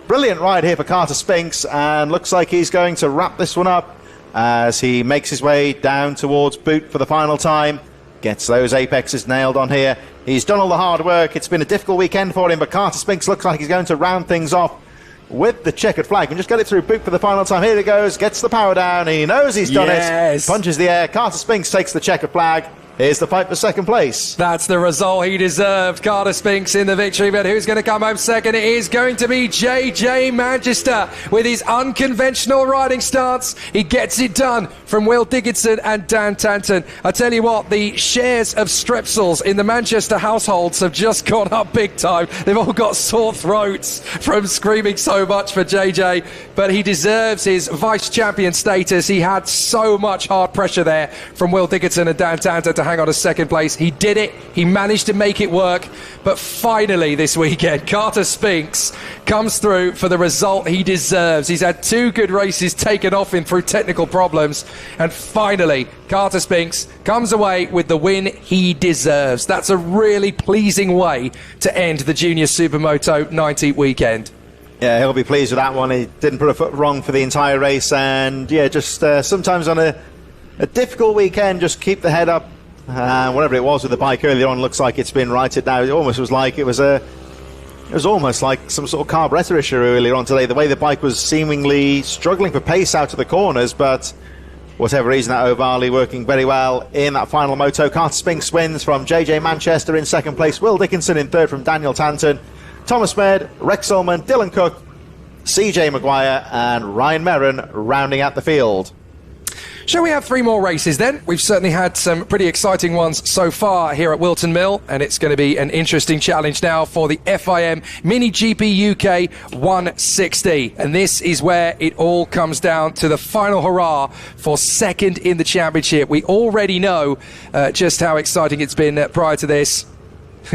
Brilliant ride here for Carter Spinks, and looks like he's going to wrap this one up as he makes his way down towards boot for the final time. Gets those apexes nailed on here. He's done all the hard work. It's been a difficult weekend for him, but Carter Spinks looks like he's going to round things off with the checkered flag and just get it through boot for the final time. Here he goes, gets the power down, he knows he's done it, punches the air. Carter Spinks takes the checkered flag. Here's the fight for second place. That's the result he deserved. Carter Spinks in the victory, but who's going to come home second? It is going to be JJ Manchester with his unconventional riding stance. He gets it done from Will Dickinson and Dan Tanton. I tell you what, the shares of strepsils in the Manchester households have just gone up big time. They've all got sore throats from screaming so much for JJ, but he deserves his vice champion status. He had so much hard pressure there from Will Dickinson and Dan Tanton to hang on to second place. He did it. He managed to make it work. But finally this weekend, Carter Spinks comes through for the result he deserves. He's had 2 good races taken off him through technical problems. And finally, Carter Spinks comes away with the win he deserves. That's a really pleasing way to end the Junior Supermoto 90 weekend. Yeah, he'll be pleased with that one. He didn't put a foot wrong for the entire race. And yeah, just sometimes on a difficult weekend, just keep the head up. Whatever it was with the bike earlier on, looks like it's been righted now. It almost was like it was almost like some sort of carburetor issue earlier on today. The way the bike was seemingly struggling for pace out of the corners, but whatever reason, that Ovali working very well in that final moto. Carter Spinks wins from JJ Manchester in second place. Will Dickinson in third from Daniel Tanton. Thomas Med, Rex Ullman, Dylan Cook, CJ Maguire, and Ryan Merrin rounding out the field. Shall we have 3 more races then? We've certainly had some pretty exciting ones so far here at Whilton Mill, and it's going to be an interesting challenge now for the FIM Mini GP UK 160. And this is where it all comes down to the final hurrah for second in the championship. We already know just how exciting it's been prior to this.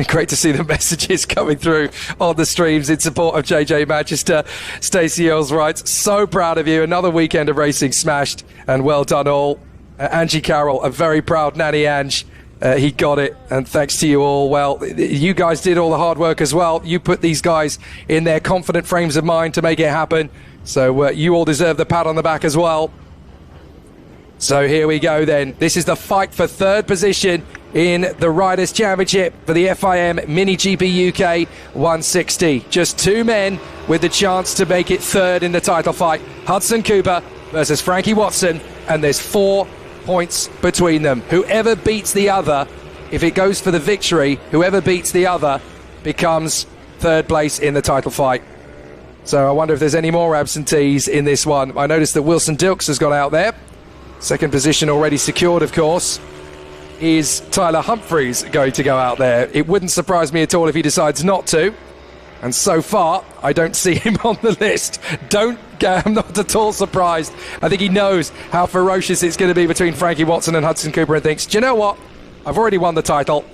Great to see the messages coming through on the streams in support of JJ Manchester. Stacey Earls writes, so proud of you. Another weekend of racing smashed, and well done all. Angie Carroll, a very proud Nanny Ange. He got it, and thanks to you all. Well, you guys did all the hard work as well. You put these guys in their confident frames of mind to make it happen. So you all deserve the pat on the back as well. So here we go then. This is the fight for third position in the Riders' Championship for the FIM Mini GP UK 160. Just 2 men with the chance to make it third in the title fight. Hudson Cooper versus Frankie Watson, and there's 4 points between them. Whoever beats the other, if it goes for the victory, whoever beats the other becomes third place in the title fight. So I wonder if there's any more absentees in this one. I noticed that Wilson Dilks has got out there. Second position already secured, of course. Is Tyler Humphreys going to go out there? It wouldn't surprise me at all if he decides not to. And so far, I don't see him on the list. I'm not at all surprised. I think he knows how ferocious it's going to be between Frankie Watson and Hudson Cooper, and thinks, do you know what? I've already won the title.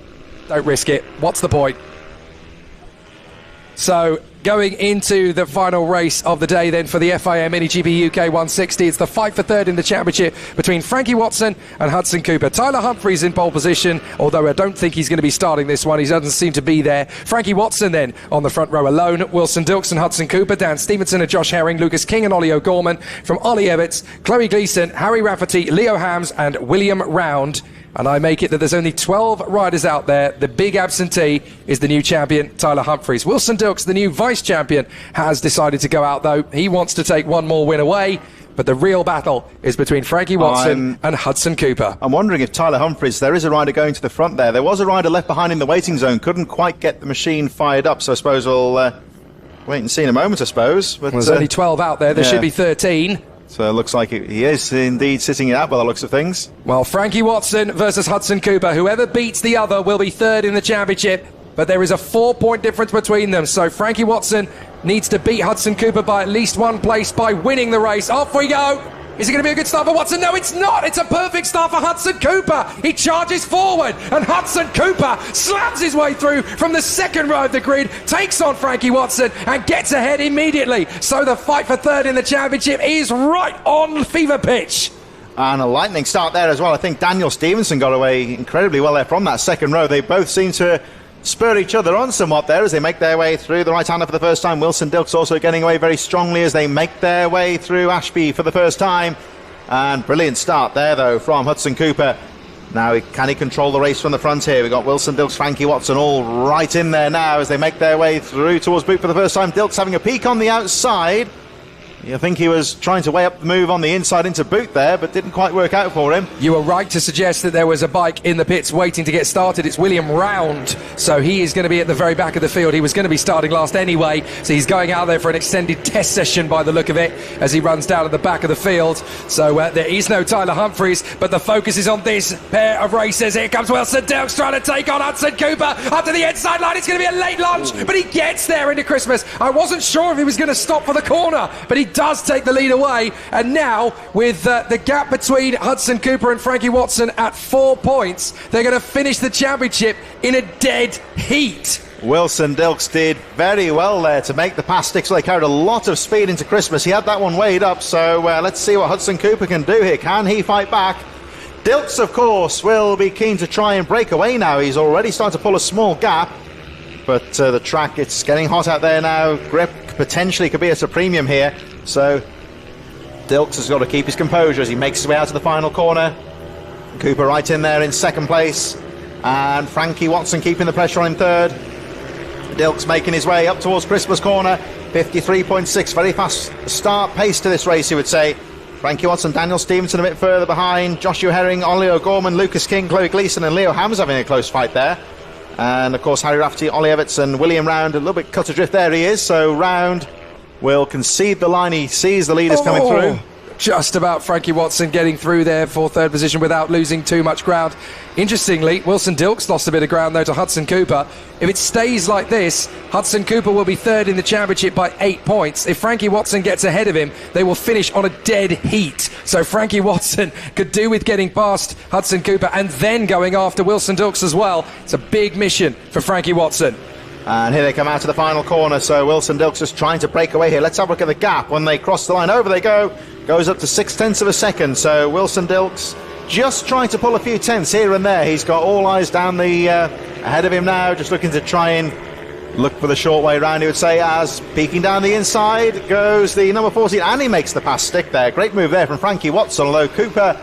Don't risk it. What's the point? So, going into the final race of the day then for the FIM Mini GP UK 160, it's the fight for third in the championship between Frankie Watson and Hudson Cooper. Tyler Humphreys in pole position, although I don't think he's going to be starting this one. He doesn't seem to be there. Frankie Watson then on the front row alone. Wilson Dilks and Hudson Cooper, Dan Stevenson and Josh Herring, Lucas King and Ollie O'Gorman, from Ollie Ebbets, Chloe Gleeson, Harry Rafferty, Leo Hams and William Round. And I make it that there's only 12 riders out there. The big absentee is the new champion, Tyler Humphreys. Wilson Dilks, the new vice champion, has decided to go out, though. He wants to take one more win away. But the real battle is between Frankie Watson and Hudson Cooper. I'm wondering if Tyler Humphreys, there is a rider going to the front there. There was a rider left behind in the waiting zone. Couldn't quite get the machine fired up. So I suppose we'll wait and see in a moment, I suppose. But, there's only 12 out there. There should be 13. So it looks like he is indeed sitting it out by the looks of things. Well, Frankie Watson versus Hudson Cooper. Whoever beats the other will be third in the championship. But there is a 4-point difference between them. So Frankie Watson needs to beat Hudson Cooper by at least 1 place by winning the race. Off we go. Is it going to be a good start for Watson? No, it's not. It's a perfect start for Hudson Cooper. He charges forward, and Hudson Cooper slams his way through from the second row of the grid, takes on Frankie Watson, and gets ahead immediately. So the fight for third in the championship is right on fever pitch. And a lightning start there as well. I think Daniel Stevenson got away incredibly well there from that second row. They both seem to spur each other on somewhat there as they make their way through the right-hander for the first time. Wilson Dilks also getting away very strongly as they make their way through Ashby for the first time. And brilliant start there, though, from Hudson Cooper. Now, can he control the race from the front here? We've got Wilson Dilks, Frankie Watson all right in there now as they make their way through towards boot for the first time. Dilks having a peek on the outside. You think he was trying to weigh up the move on the inside into boot there, but didn't quite work out for him. You were right to suggest that there was a bike in the pits waiting to get started. It's William Round, so he is going to be at the very back of the field. He was going to be starting last anyway, so he's going out there for an extended test session by the look of it as he runs down at the back of the field. So there is no Tyler Humphreys, but the focus is on this pair of racers. Here comes Wilson Dilks trying to take on Hudson Cooper up to the inside line. It's going to be a late launch, but he gets there into Christmas. I wasn't sure if he was going to stop for the corner, but he does take the lead away, and now with the gap between Hudson Cooper and Frankie Watson at 4 points, they're going to finish the championship in a dead heat. Wilson Dilks did very well there to make the pass stick, so they carried a lot of speed into Christmas. He had that one weighed up, so let's see what Hudson Cooper can do here. Can he fight back? Dilks, of course, will be keen to try and break away now. He's already starting to pull a small gap, but the track, it's getting hot out there now. Grip potentially could be at a premium here, so Dilks has got to keep his composure as he makes his way out to the final corner. Cooper right in there in second place, and Frankie Watson keeping the pressure on in third. Dilks making his way up towards Christmas corner, 53.6, very fast start pace to this race, you would say. Frankie Watson, Daniel Stevenson a bit further behind, Joshua Herring, Ollie O'Gorman, Lucas King, Chloe Gleeson and Leo Hams having a close fight there. And of course Harry Rafferty, Ollie Everts and William Round a little bit cut adrift there. He is, so Round will concede the line. He sees the leaders coming through. Just about Frankie Watson getting through there for third position without losing too much ground. Interestingly, Wilson Dilks lost a bit of ground though to Hudson Cooper. If it stays like this, Hudson Cooper will be third in the championship by 8 points. If Frankie Watson gets ahead of him, they will finish on a dead heat. So Frankie Watson could do with getting past Hudson Cooper and then going after Wilson Dilks as well. It's a big mission for Frankie Watson. And here they come out to the final corner, so Wilson Dilks just trying to break away here. Let's have a look at the gap when they cross the line. Over they go, goes up to 0.6 of a second, so Wilson Dilks just trying to pull a few tenths here and there. He's got all eyes down the ahead of him now, just looking to try and look for the short way round, he would say, as peeking down the inside goes the number 14, and he makes the pass stick there. Great move there from Frankie Watson, although Cooper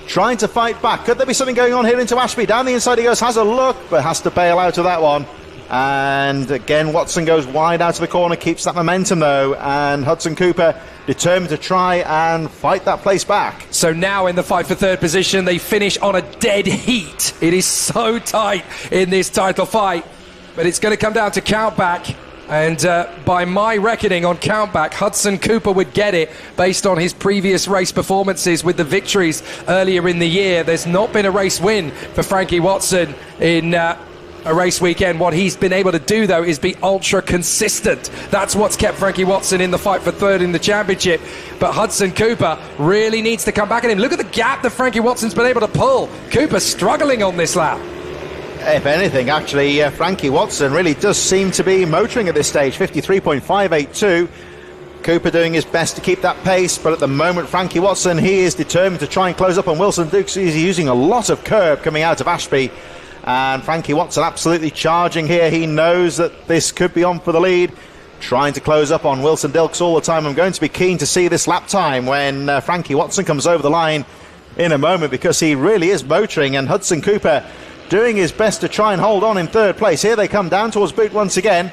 trying to fight back. Could there be something going on here into Ashby? Down the inside he goes, has a look, but has to bail out of that one. And again Watson goes wide out of the corner, keeps that momentum though, and Hudson Cooper determined to try and fight that place back. So now in the fight for third position, they finish on a dead heat. It is so tight in this title fight, but it's going to come down to countback. And by my reckoning on countback, Hudson Cooper would get it based on his previous race performances with the victories earlier in the year. There's not been a race win for Frankie Watson in a race weekend. What he's been able to do though is be ultra consistent. That's what's kept Frankie Watson in the fight for third in the championship. But Hudson Cooper really needs to come back at him. Look at the gap that Frankie Watson's been able to pull. Cooper struggling on this lap. If anything, actually, Frankie Watson really does seem to be motoring at this stage. 53.582. Cooper doing his best to keep that pace, but at the moment Frankie Watson, he is determined to try and close up on Wilson Dilks. He's using a lot of curb coming out of Ashby, and Frankie Watson absolutely charging here. He knows that this could be on for the lead, trying to close up on Wilson Dilks all the time. I'm going to be keen to see this lap time when Frankie Watson comes over the line in a moment, because he really is motoring, and Hudson Cooper doing his best to try and hold on in third place. Here they come down towards boot once again,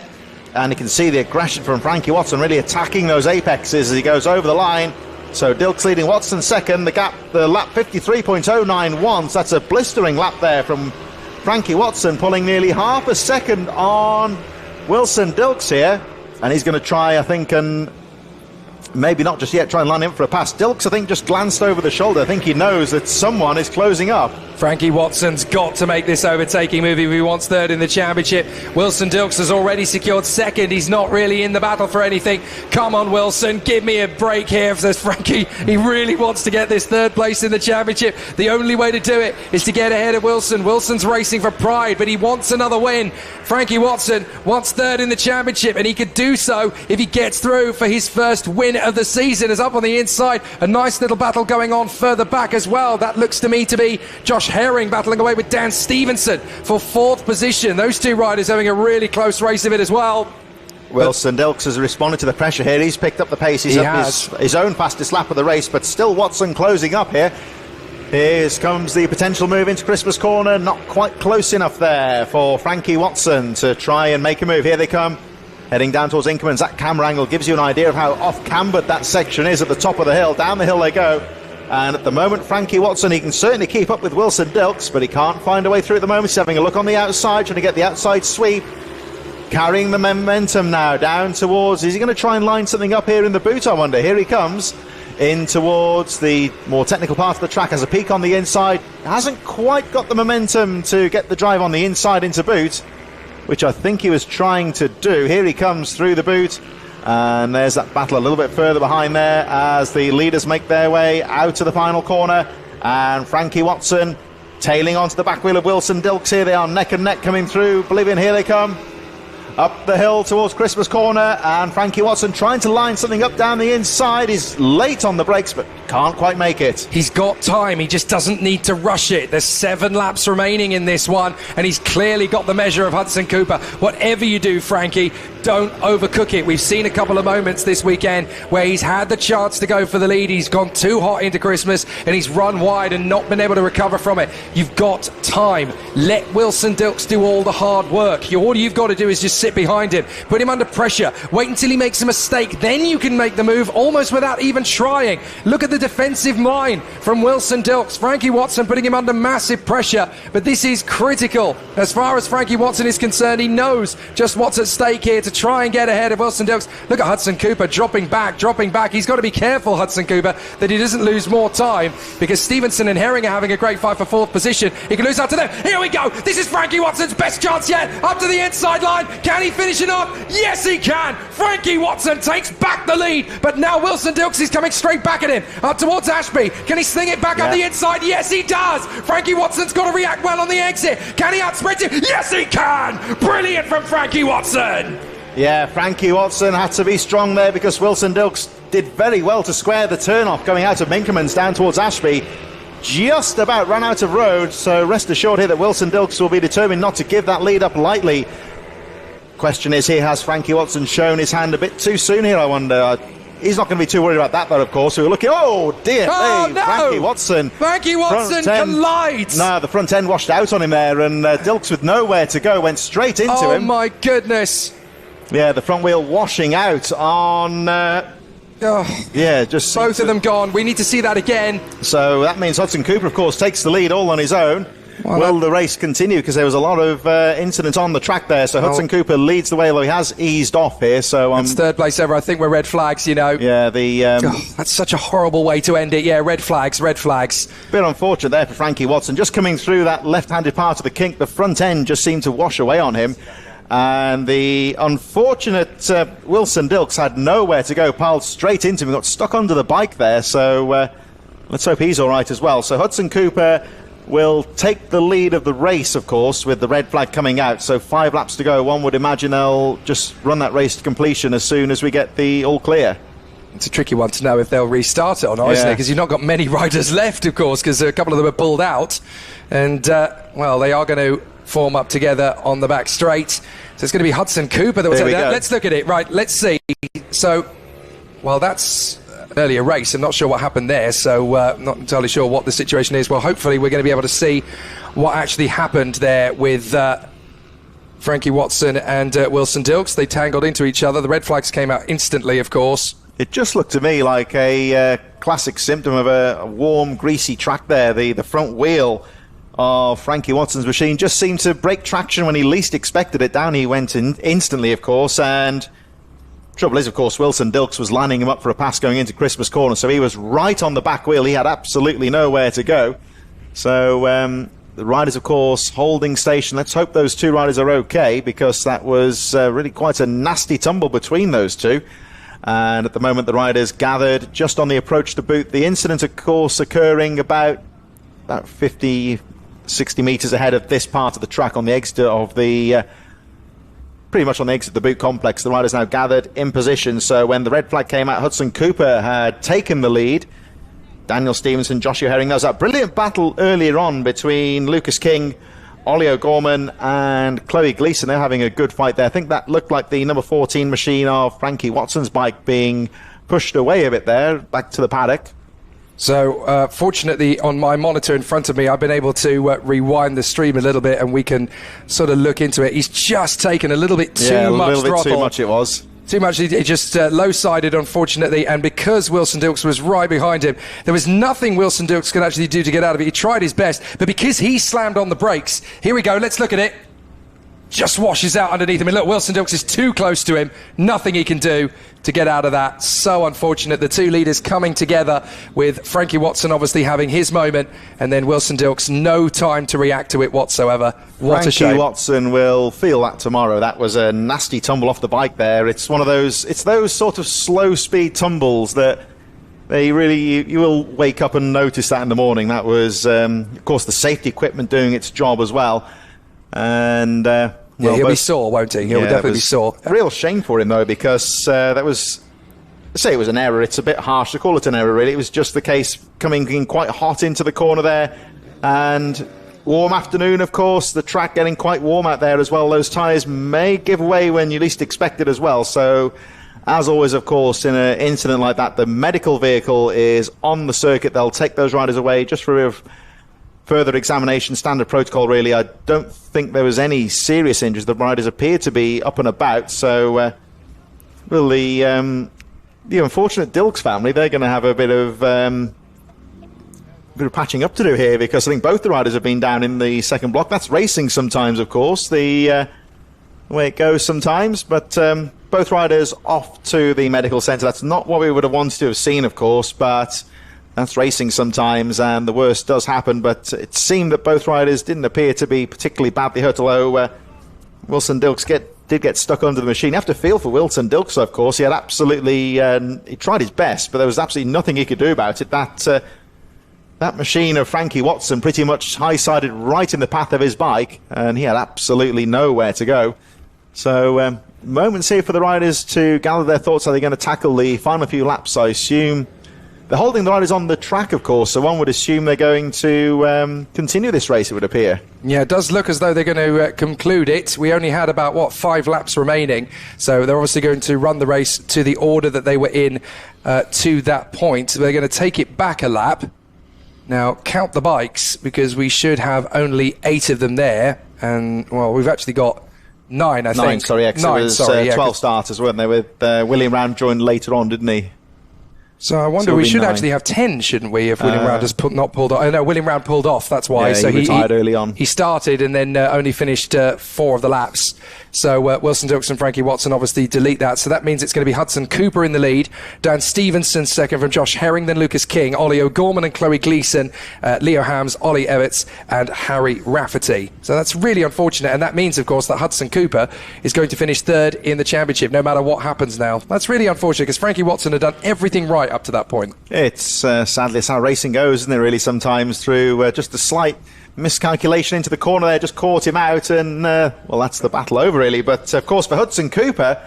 and you can see the aggression from Frankie Watson really attacking those apexes as he goes over the line. So Dilks leading Watson second, the lap 53.091, so that's a blistering lap there from Frankie Watson, pulling nearly half a second on Wilson Dilks here, and he's going to try, I think, and maybe not just yet try and line him for a pass. Dilks, I think, just glanced over the shoulder. I think he knows that someone is closing up. Frankie Watson's got to make this overtaking move if he wants third in the championship. Wilson Dilks has already secured second. He's not really in the battle for anything. Come on, Wilson, give me a break here, says Frankie. He really wants to get this third place in the championship. The only way to do it is to get ahead of Wilson. Wilson's racing for pride, but he wants another win. Frankie Watson wants third in the championship, and he could do so if he gets through for his first win of the season. Is up on the inside. A nice little battle going on further back as well. That looks to me to be Josh Herring battling away with Dan Stevenson for fourth position. Those two riders having a really close race of it as well. Wilson Dilks has responded to the pressure here. He's picked up the pace. He's up his own fastest lap of the race, but still Watson closing up here. Here comes the potential move into Christmas Corner. Not quite close enough there for Frankie Watson to try and make a move. Here they come, heading down towards Inkermans. That camera angle gives you an idea of how off-cambered that section is at the top of the hill. Down the hill they go. And at the moment, Frankie Watson, he can certainly keep up with Wilson Dilks, but he can't find a way through at the moment. He's having a look on the outside, trying to get the outside sweep. Carrying the momentum now down towards... Is he going to try and line something up here in the boot, I wonder? Here he comes in towards the more technical part of the track. Has a peak on the inside. Hasn't quite got the momentum to get the drive on the inside into boot, which I think he was trying to do. Here he comes through the boot. And there's that battle a little bit further behind there as the leaders make their way out to the final corner. And Frankie Watson tailing onto the back wheel of Wilson Dilks. Here they are neck and neck coming through. Bolivian, here they come. Up the hill towards Christmas Corner, and Frankie Watson trying to line something up down the inside. He's late on the brakes, but can't quite make it. He's got time, he just doesn't need to rush it. There's 7 laps remaining in this one, and he's clearly got the measure of Hudson Cooper. Whatever you do, Frankie, don't overcook it. We've seen a couple of moments this weekend where he's had the chance to go for the lead. He's gone too hot into Christmas, and he's run wide and not been able to recover from it. You've got time. Let Wilson Dilks do all the hard work. All you've got to do is just sit behind him, put him under pressure, wait until he makes a mistake, then you can make the move almost without even trying. Look at the defensive line from Wilson Dilks. Frankie Watson putting him under massive pressure, but this is critical. As far as Frankie Watson is concerned, he knows just what's at stake here to try and get ahead of Wilson Dilks. Look at Hudson Cooper dropping back. He's got to be careful, Hudson Cooper, that he doesn't lose more time, because Stevenson and Herring are having a great fight for fourth position. He can lose out to them. Here we go. This is Frankie Watson's best chance yet. Up to the inside line. Can he finish it off? Yes, he can. Frankie Watson takes back the lead, but now Wilson Dilks is coming straight back at him. Up towards Ashby. Can he sling it back up the inside? Yes, he does. Frankie Watson's got to react well on the exit. Can he outsprint him? Yes, he can. Brilliant from Frankie Watson. Yeah, Frankie Watson had to be strong there, because Wilson Dilks did very well to square the turn-off going out of Minkermans down towards Ashby. Just about ran out of road, so rest assured here that Wilson Dilks will be determined not to give that lead up lightly. Question is here, has Frankie Watson shown his hand a bit too soon here, I wonder? He's not going to be too worried about that, though, of course. So we're looking... Oh, dear. Oh, hey, no! Frankie Watson collides! No, the front end washed out on him there, and Dilks with nowhere to go went straight into him. Oh, my goodness. Yeah, the front wheel washing out on... yeah, just... Both of them gone. We need to see that again. So that means Hudson Cooper, of course, takes the lead all on his own. Well, Will the race continue? Because there was a lot of incidents on the track there. So Hudson Cooper leads the way, although he has eased off here. So that's third place ever. I think we're red flags, you know. Yeah, that's such a horrible way to end it. Yeah, red flags. Bit unfortunate there for Frankie Watson. Just coming through that left-handed part of the kink, the front end just seemed to wash away on him. And the unfortunate Wilson Dilks had nowhere to go, piled straight into him. He got stuck under the bike there. So let's hope he's all right as well. So Hudson Cooper will take the lead of the race, of course, with the red flag coming out. So 5 laps to go. One would imagine they'll just run that race to completion as soon as we get the all clear. It's a tricky one to know if they'll restart it or not, isn't it? Because you've not got many riders left, of course, because a couple of them are pulled out. And, well, they are going to form up together on the back straight. So it's going to be Hudson Cooper that will take that. Let's look at it. Right, let's see. So, well, that's an earlier race. I'm not sure what happened there, so not entirely sure what the situation is. Well, hopefully we're going to be able to see what actually happened there with Frankie Watson and Wilson Dilks. They tangled into each other. The red flags came out instantly, of course. It just looked to me like a classic symptom of a warm, greasy track there. The front wheel of Frankie Watson's machine just seemed to break traction when he least expected it. Down he went instantly, of course, and trouble is, of course, Wilson Dilks was lining him up for a pass going into Christmas Corner, so he was right on the back wheel. He had absolutely nowhere to go. So the riders, of course, holding station. Let's hope those two riders are okay, because that was really quite a nasty tumble between those two. And at the moment, the riders gathered just on the approach to boot. The incident, of course, occurring about 50, 60 metres ahead of this part of the track on the exit of the... pretty much on the exit of the boot complex. The riders now gathered in position. So when the red flag came out, Hudson Cooper had taken the lead. Daniel Stevenson, Joshua Herring. There was that brilliant battle earlier on between Lucas King, Ollie O'Gorman and Chloe Gleeson. They're having a good fight there. I think that looked like the number 14 machine of Frankie Watson's bike being pushed away a bit there, back to the paddock. So, fortunately, on my monitor in front of me, I've been able to rewind the stream a little bit, and we can sort of look into it. He's just taken a little bit too much throttle. A little bit too much it was. Too much. It just low-sided, unfortunately, and because Wilson Dilks was right behind him, there was nothing Wilson Dilks could actually do to get out of it. He tried his best, but because he slammed on the brakes, here we go, let's look at it. Just washes out underneath him. And look, Wilson Dilks is too close to him. Nothing he can do to get out of that. So unfortunate. The two leaders coming together, with Frankie Watson obviously having his moment, and then Wilson Dilks no time to react to it whatsoever. What a shame. Frankie Watson will feel that tomorrow. That was a nasty tumble off the bike there. It's one of those, it's those sort of slow speed tumbles that they really, you will wake up and notice that in the morning. That was, of course, the safety equipment doing its job as well. And yeah, he'll be sore, won't he? He'll definitely be sore. A real shame for him, though, because that was, say it was an error. It's a bit harsh to call it an error, really. It was just the case coming in quite hot into the corner there. And warm afternoon, of course. The track getting quite warm out there as well. Those tyres may give way when you least expect it as well. So, as always, of course, in an incident like that, the medical vehicle is on the circuit. They'll take those riders away just for further examination, standard protocol, really. I don't think there was any serious injuries. The riders appear to be up and about. So, well, the unfortunate Dilks family, they're going to have a bit of patching up to do here, because I think both the riders have been down in the second block. That's racing sometimes, of course, the way it goes sometimes. But both riders off to the medical centre. That's not what we would have wanted to have seen, of course, but that's racing sometimes, and the worst does happen. But it seemed that both riders didn't appear to be particularly badly hurt, although Wilson Dilks did get stuck under the machine. You have to feel for Wilson Dilks, of course. He had absolutely, he tried his best, but there was absolutely nothing he could do about it. That machine of Frankie Watson pretty much high-sided right in the path of his bike, and he had absolutely nowhere to go. So, moments here for the riders to gather their thoughts. How they're going to tackle the final few laps, I assume. They're holding the riders on the track, of course, so one would assume they're going to continue this race, it would appear. Yeah, it does look as though they're going to conclude it. We only had about, 5 laps remaining, so they're obviously going to run the race to the order that they were in to that point. They're going to take it back a lap. Now, count the bikes, because we should have only 8 of them there, and, well, we've actually got 9, I think. 9, sorry, yeah, 12 starters, weren't they, with William Round joined later on, didn't he? So I wonder, we should actually have 10, shouldn't we, if William Round has not pulled off? Oh, no, William Round pulled off, that's why. Yeah, so he retired early on. He started and then only finished 4 of the laps. So Wilson Dilks and Frankie Watson obviously delete that. So that means it's going to be Hudson Cooper in the lead, Dan Stevenson second from Josh Herring, then Lucas King, Ollie O'Gorman and Chloe Gleeson, Leo Hams, Ollie Everts and Harry Rafferty. So that's really unfortunate, and that means, of course, that Hudson Cooper is going to finish 3rd in the championship, no matter what happens now. That's really unfortunate, because Frankie Watson had done everything right up to that point. It's sadly, it's how racing goes, isn't it, really, sometimes, through just a slight miscalculation into the corner there, just caught him out, and, well, that's the battle over, really. But, of course, for Hudson Cooper,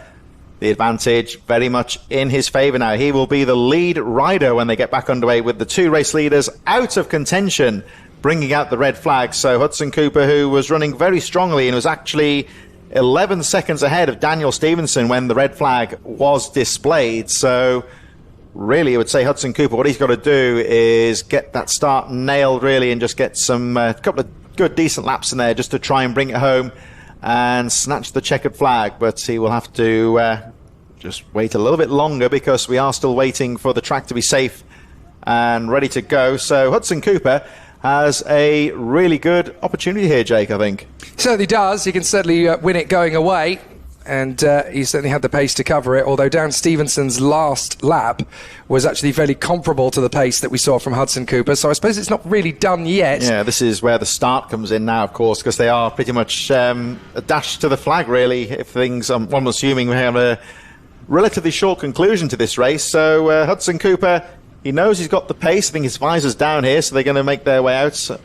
the advantage very much in his favour now. He will be the lead rider when they get back underway, with the 2 race leaders out of contention, bringing out the red flag. So Hudson Cooper, who was running very strongly and was actually 11 seconds ahead of Daniel Stevenson when the red flag was displayed. So really, I would say Hudson Cooper, what he's got to do is get that start nailed, really, and just get some couple of good, decent laps in there just to try and bring it home and snatch the checkered flag. But he will have to just wait a little bit longer, because we are still waiting for the track to be safe and ready to go. So Hudson Cooper has a really good opportunity here, Jake, I think. Certainly does. He can certainly win it going away. and he certainly had the pace to cover it, although Dan Stevenson's last lap was actually very comparable to the pace that we saw from Hudson Cooper, so I suppose it's not really done yet. Yeah, this is where the start comes in now, of course, because they are pretty much a dash to the flag, really, if things, one was assuming we have a relatively short conclusion to this race. So Hudson Cooper, he knows he's got the pace. I think his visor's down here, so they're going to make their way out. So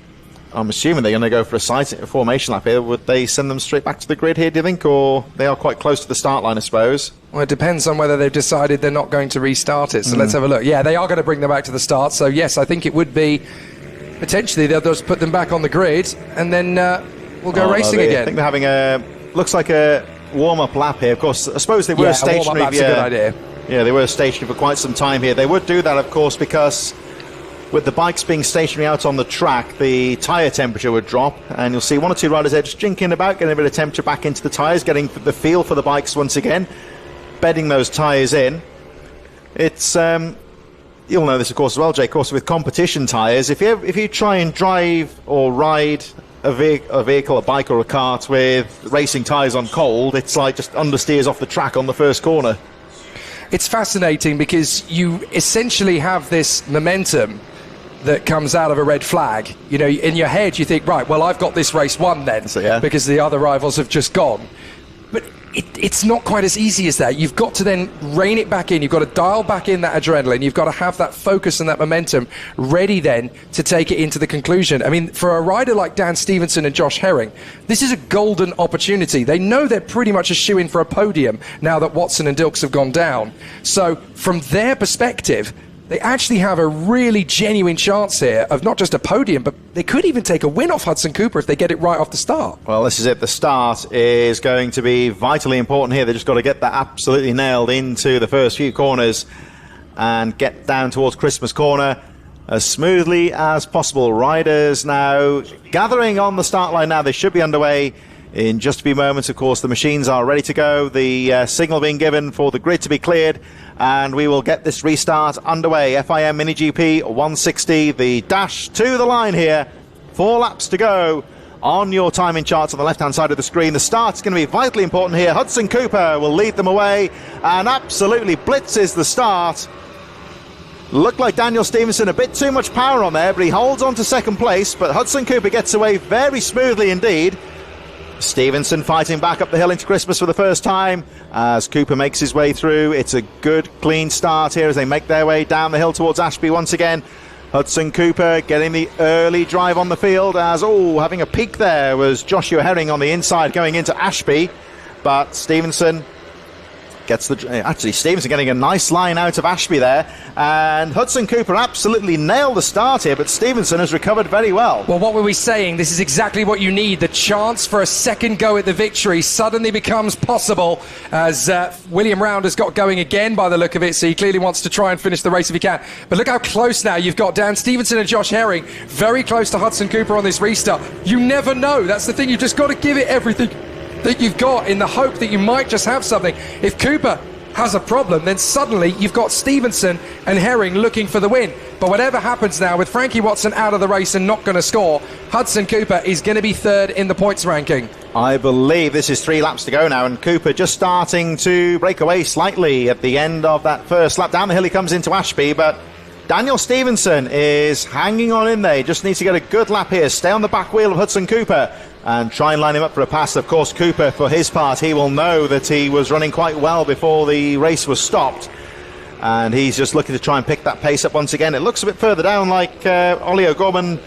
I'm assuming they're going to go for a formation lap here. Would they send them straight back to the grid here, do you think? Or they are quite close to the start line, I suppose. Well, it depends on whether they've decided they're not going to restart it. So let's have a look. Yeah, they are going to bring them back to the start. So, yes, I think it would be potentially they'll just put them back on the grid and then we'll go racing again. I think they're having looks like a warm-up lap here. Of course, I suppose they were stationary. A warm-up lap's a good idea. Yeah, they were stationary for quite some time here. They would do that, of course, because with the bikes being stationary out on the track, the tyre temperature would drop, and you'll see one or two riders there just jinking about, getting a bit of temperature back into the tyres, getting the feel for the bikes once again, bedding those tyres in. It's you'll know this, of course, as well, Jay. Of course, with competition tyres, if you try and drive or ride a vehicle, a bike or a kart with racing tyres on cold, it's like just understeers off the track on the first corner. It's fascinating because you essentially have this momentum that comes out of a red flag. You know, in your head you think, right, well, I've got this race won then, because the other rivals have just gone. But it's not quite as easy as that. You've got to then rein it back in. You've got to dial back in that adrenaline. You've got to have that focus and that momentum ready then to take it into the conclusion. I mean, for a rider like Dan Stevenson and Josh Herring, this is a golden opportunity. They know they're pretty much a shoo-in for a podium now that Watson and Dilks have gone down. So from their perspective, they actually have a really genuine chance here of not just a podium, but they could even take a win off Hudson Cooper if they get it right off the start. Well, this is it. The start is going to be vitally important here. They've just got to get that absolutely nailed into the first few corners and get down towards Christmas Corner as smoothly as possible. Riders now gathering on the start line now. They should be underway in just a few moments. Of course, the machines are ready to go. The signal being given for the grid to be cleared, and we will get this restart underway. FIM Mini GP 160, the dash to the line here. 4 laps to go on your timing charts on the left-hand side of the screen. The start's going to be vitally important here. Hudson Cooper will lead them away and absolutely blitzes the start. Looked like Daniel Stevenson, a bit too much power on there, but he holds on to second place. But Hudson Cooper gets away very smoothly indeed. Stevenson fighting back up the hill into Christmas for the first time as Cooper makes his way through. It's a good, clean start here as they make their way down the hill towards Ashby once again. Hudson Cooper getting the early drive on the field as, having a peek there was Joshua Herring on the inside going into Ashby. But Stevenson gets Stevenson getting a nice line out of Ashby there, and Hudson Cooper absolutely nailed the start here, but Stevenson has recovered very well. Well, what were we saying? This is exactly what you need. The chance for a second go at the victory suddenly becomes possible as William Round has got going again by the look of it, so he clearly wants to try and finish the race if he can. But look how close now you've got Dan Stevenson and Josh Herring, very close to Hudson Cooper on this restart. You never know. That's the thing. You've just got to give it everything that you've got in the hope that you might just have something. If Cooper has a problem, then suddenly you've got Stevenson and Herring looking for the win. But whatever happens now, with Frankie Watson out of the race and not going to score, Hudson Cooper is going to be third in the points ranking. I believe this is 3 laps to go now, and Cooper just starting to break away slightly at the end of that first lap. Down the hill he comes into Ashby, but Daniel Stevenson is hanging on in there. He just needs to get a good lap here, stay on the back wheel of Hudson Cooper and try and line him up for a pass. Of course, Cooper, for his part, he will know that he was running quite well before the race was stopped, and he's just looking to try and pick that pace up once again. It looks a bit further down like Ollie O'Gorman,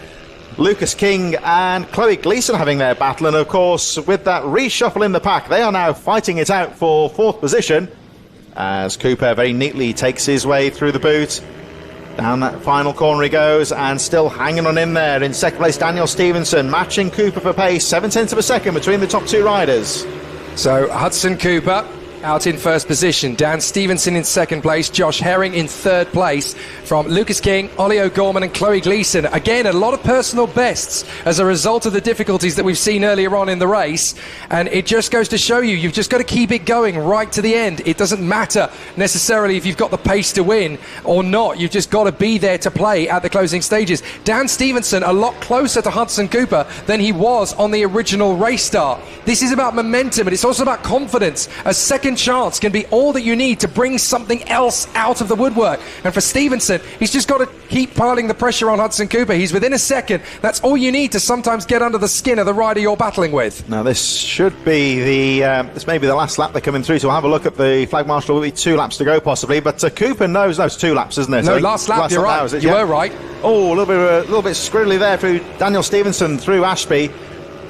Lucas King and Chloe Gleeson having their battle, and of course with that reshuffle in the pack, they are now fighting it out for 4th position as Cooper very neatly takes his way through the boot. Down that final corner he goes, and still hanging on in there. In second place, Daniel Stevenson, matching Cooper for pace, 0.7 of a second between the top 2 riders. So Hudson Cooper out in first position. Dan Stevenson in second place. Josh Herring in third place. From Lucas King, Ollie O'Gorman and Chloe Gleeson. Again, a lot of personal bests as a result of the difficulties that we've seen earlier on in the race. And it just goes to show you, you've just got to keep it going right to the end. It doesn't matter necessarily if you've got the pace to win or not. You've just got to be there to play at the closing stages. Dan Stevenson a lot closer to Hudson Cooper than he was on the original race start. This is about momentum, and it's also about confidence. A second chance can be all that you need to bring something else out of the woodwork. And for Stevenson, he's just got to keep piling the pressure on Hudson Cooper. He's within a second. That's all you need to sometimes get under the skin of the rider you're battling with. Now this should be this may be the last lap they're coming through, so we'll have a look at the flag marshal. Will be 2 laps to go possibly, but Cooper knows. No, it's 2 laps, isn't it? No, last lap, you're right. Now, you were right. Oh, a little bit squirrely there through Daniel Stevenson through Ashby.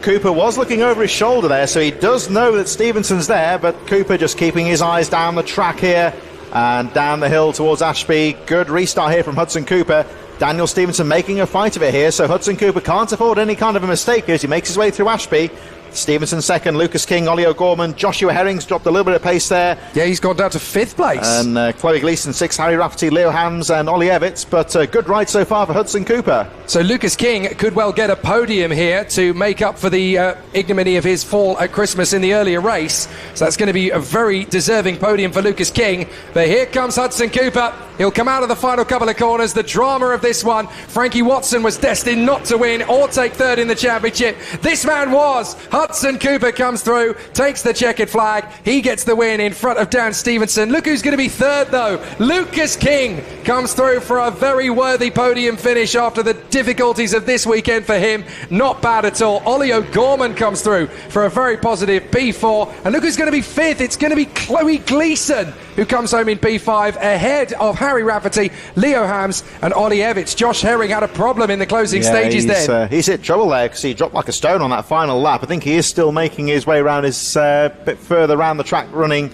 Cooper was looking over his shoulder there, so he does know that Stevenson's there, but Cooper just keeping his eyes down the track here and down the hill towards Ashby. Good restart here from Hudson Cooper. Daniel Stevenson making a fight of it here, so Hudson Cooper can't afford any kind of a mistake as he makes his way through Ashby. Stevenson second, Lucas King, Ollie O'Gorman, Joshua Herring's dropped a little bit of pace there. Yeah, he's gone down to 5th place. And Chloe Gleeson 6th, Harry Rafferty, Leo Hams and Ollie Evitts, but good ride so far for Hudson Cooper. So Lucas King could well get a podium here to make up for the ignominy of his fall at Christmas in the earlier race. So that's going to be a very deserving podium for Lucas King. But here comes Hudson Cooper. He'll come out of the final couple of corners. The drama of this one, Frankie Watson was destined not to win or take 3rd in the championship. This man was. Hudson Cooper comes through, takes the checkered flag. He gets the win in front of Dan Stevenson. Look who's going to be 3rd though. Lucas King comes through for a very worthy podium finish after the difficulties of this weekend for him. Not bad at all. Ollie O'Gorman comes through for a very positive P4. And look who's going to be 5th. It's going to be Chloe Gleeson who comes home in P5 ahead of Harry Rafferty, Leo Hams and Ollie Evitts. Josh Herring had a problem in the closing stages then. He's hit trouble there because he dropped like a stone on that final lap. I think he is still making his way around, his bit further around the track, running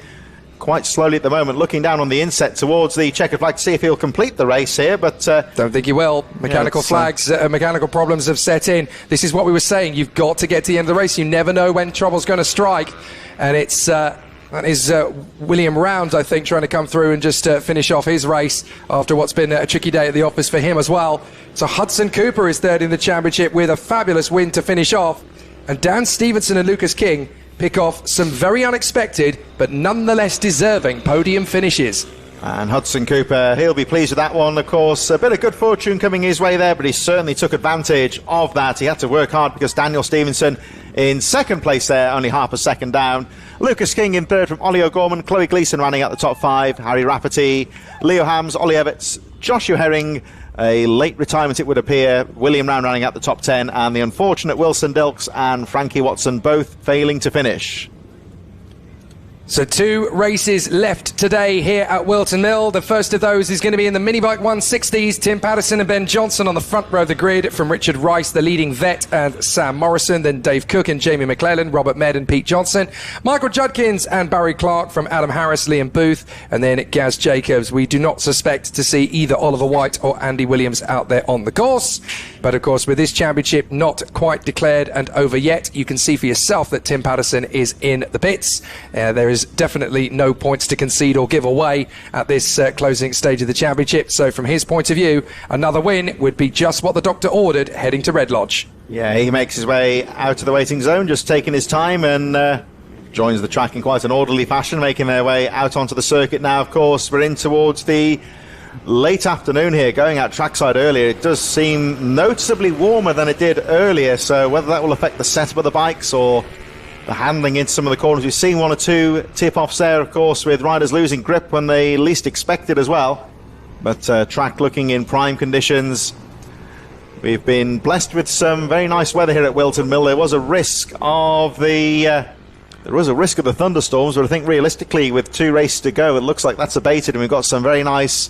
quite slowly at the moment, looking down on the inset towards the checkered flag to see if he'll complete the race here, but don't think he will. Mechanical flags, mechanical problems have set in. This is what we were saying. You've got to get to the end of the race. You never know when trouble's going to strike, and it's that is William Round, I think, trying to come through and just finish off his race after what's been a tricky day at the office for him as well. So Hudson Cooper is 3rd in the championship with a fabulous win to finish off, and Dan Stevenson and Lucas King pick off some very unexpected but nonetheless deserving podium finishes. And Hudson Cooper, he'll be pleased with that one, of course. A bit of good fortune coming his way there, but he certainly took advantage of that. He had to work hard because Daniel Stevenson in 2nd place there, only half a second down. Lucas King in 3rd from Ollie O'Gorman, Chloe Gleeson running out the top 5, Harry Rafferty, Leo Hams, Ollie Evitts, Joshua Herring, a late retirement it would appear, William Round running out the top 10, and the unfortunate Wilson Dilks and Frankie Watson both failing to finish. So 2 races left today here at Whilton Mill. The first of those is going to be in the minibike 160s. Tim Patterson and Ben Johnson on the front row of the grid, from Richard Rice, the leading vet, and Sam Morrison. Then Dave Cook and Jamie McClellan, Robert Med and Pete Johnson. Michael Judkins and Barry Clark from Adam Harris, Liam Booth, and then Gaz Jacobs. We do not suspect to see either Oliver White or Andy Williams out there on the course. But of course, with this championship not quite declared and over yet, you can see for yourself that Tim Patterson is in the pits. There is definitely no points to concede or give away at this closing stage of the championship. So from his point of view, another win would be just what the doctor ordered heading to Red Lodge. Yeah, he makes his way out of the waiting zone, just taking his time, and joins the track in quite an orderly fashion, making their way out onto the circuit now. Of course, we're in towards the late afternoon here, going out trackside earlier. It does seem noticeably warmer than it did earlier, so whether that will affect the setup of the bikes or the handling into some of the corners. We've seen 1 or 2 tip-offs there, of course, with riders losing grip when they least expected as well. But track looking in prime conditions. We've been blessed with some very nice weather here at Whilton Mill. There was a risk of the thunderstorms, but I think realistically, with 2 races to go, it looks like that's abated, and we've got some very nice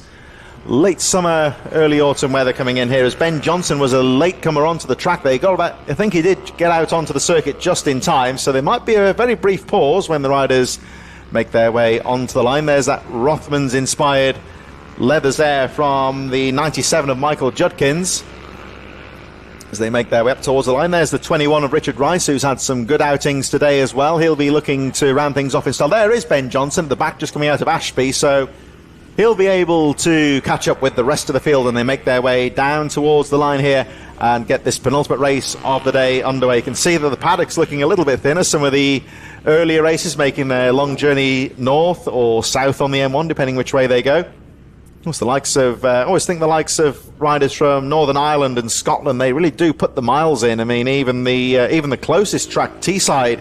late summer, early autumn weather coming in here, as Ben Johnson was a late comer onto the track there. I think he did get out onto the circuit just in time, so there might be a very brief pause when the riders make their way onto the line. There's that Rothmans inspired leathers there from the 97 of Michael Judkins. as they make their way up towards the line. There's the 21 of Richard Rice, who's had some good outings today as well. He'll be looking to round things off in style. There is Ben Johnson at the back, just coming out of Ashby, so he'll be able to catch up with the rest of the field, and they make their way down towards the line here and get this penultimate race of the day underway. You can see that the paddock's looking a little bit thinner. Some of the earlier races making their long journey north or south on the M1, depending which way they go. The likes of, I always think the likes of riders from Northern Ireland and Scotland, they really do put the miles in. I mean, even the closest track, Teesside,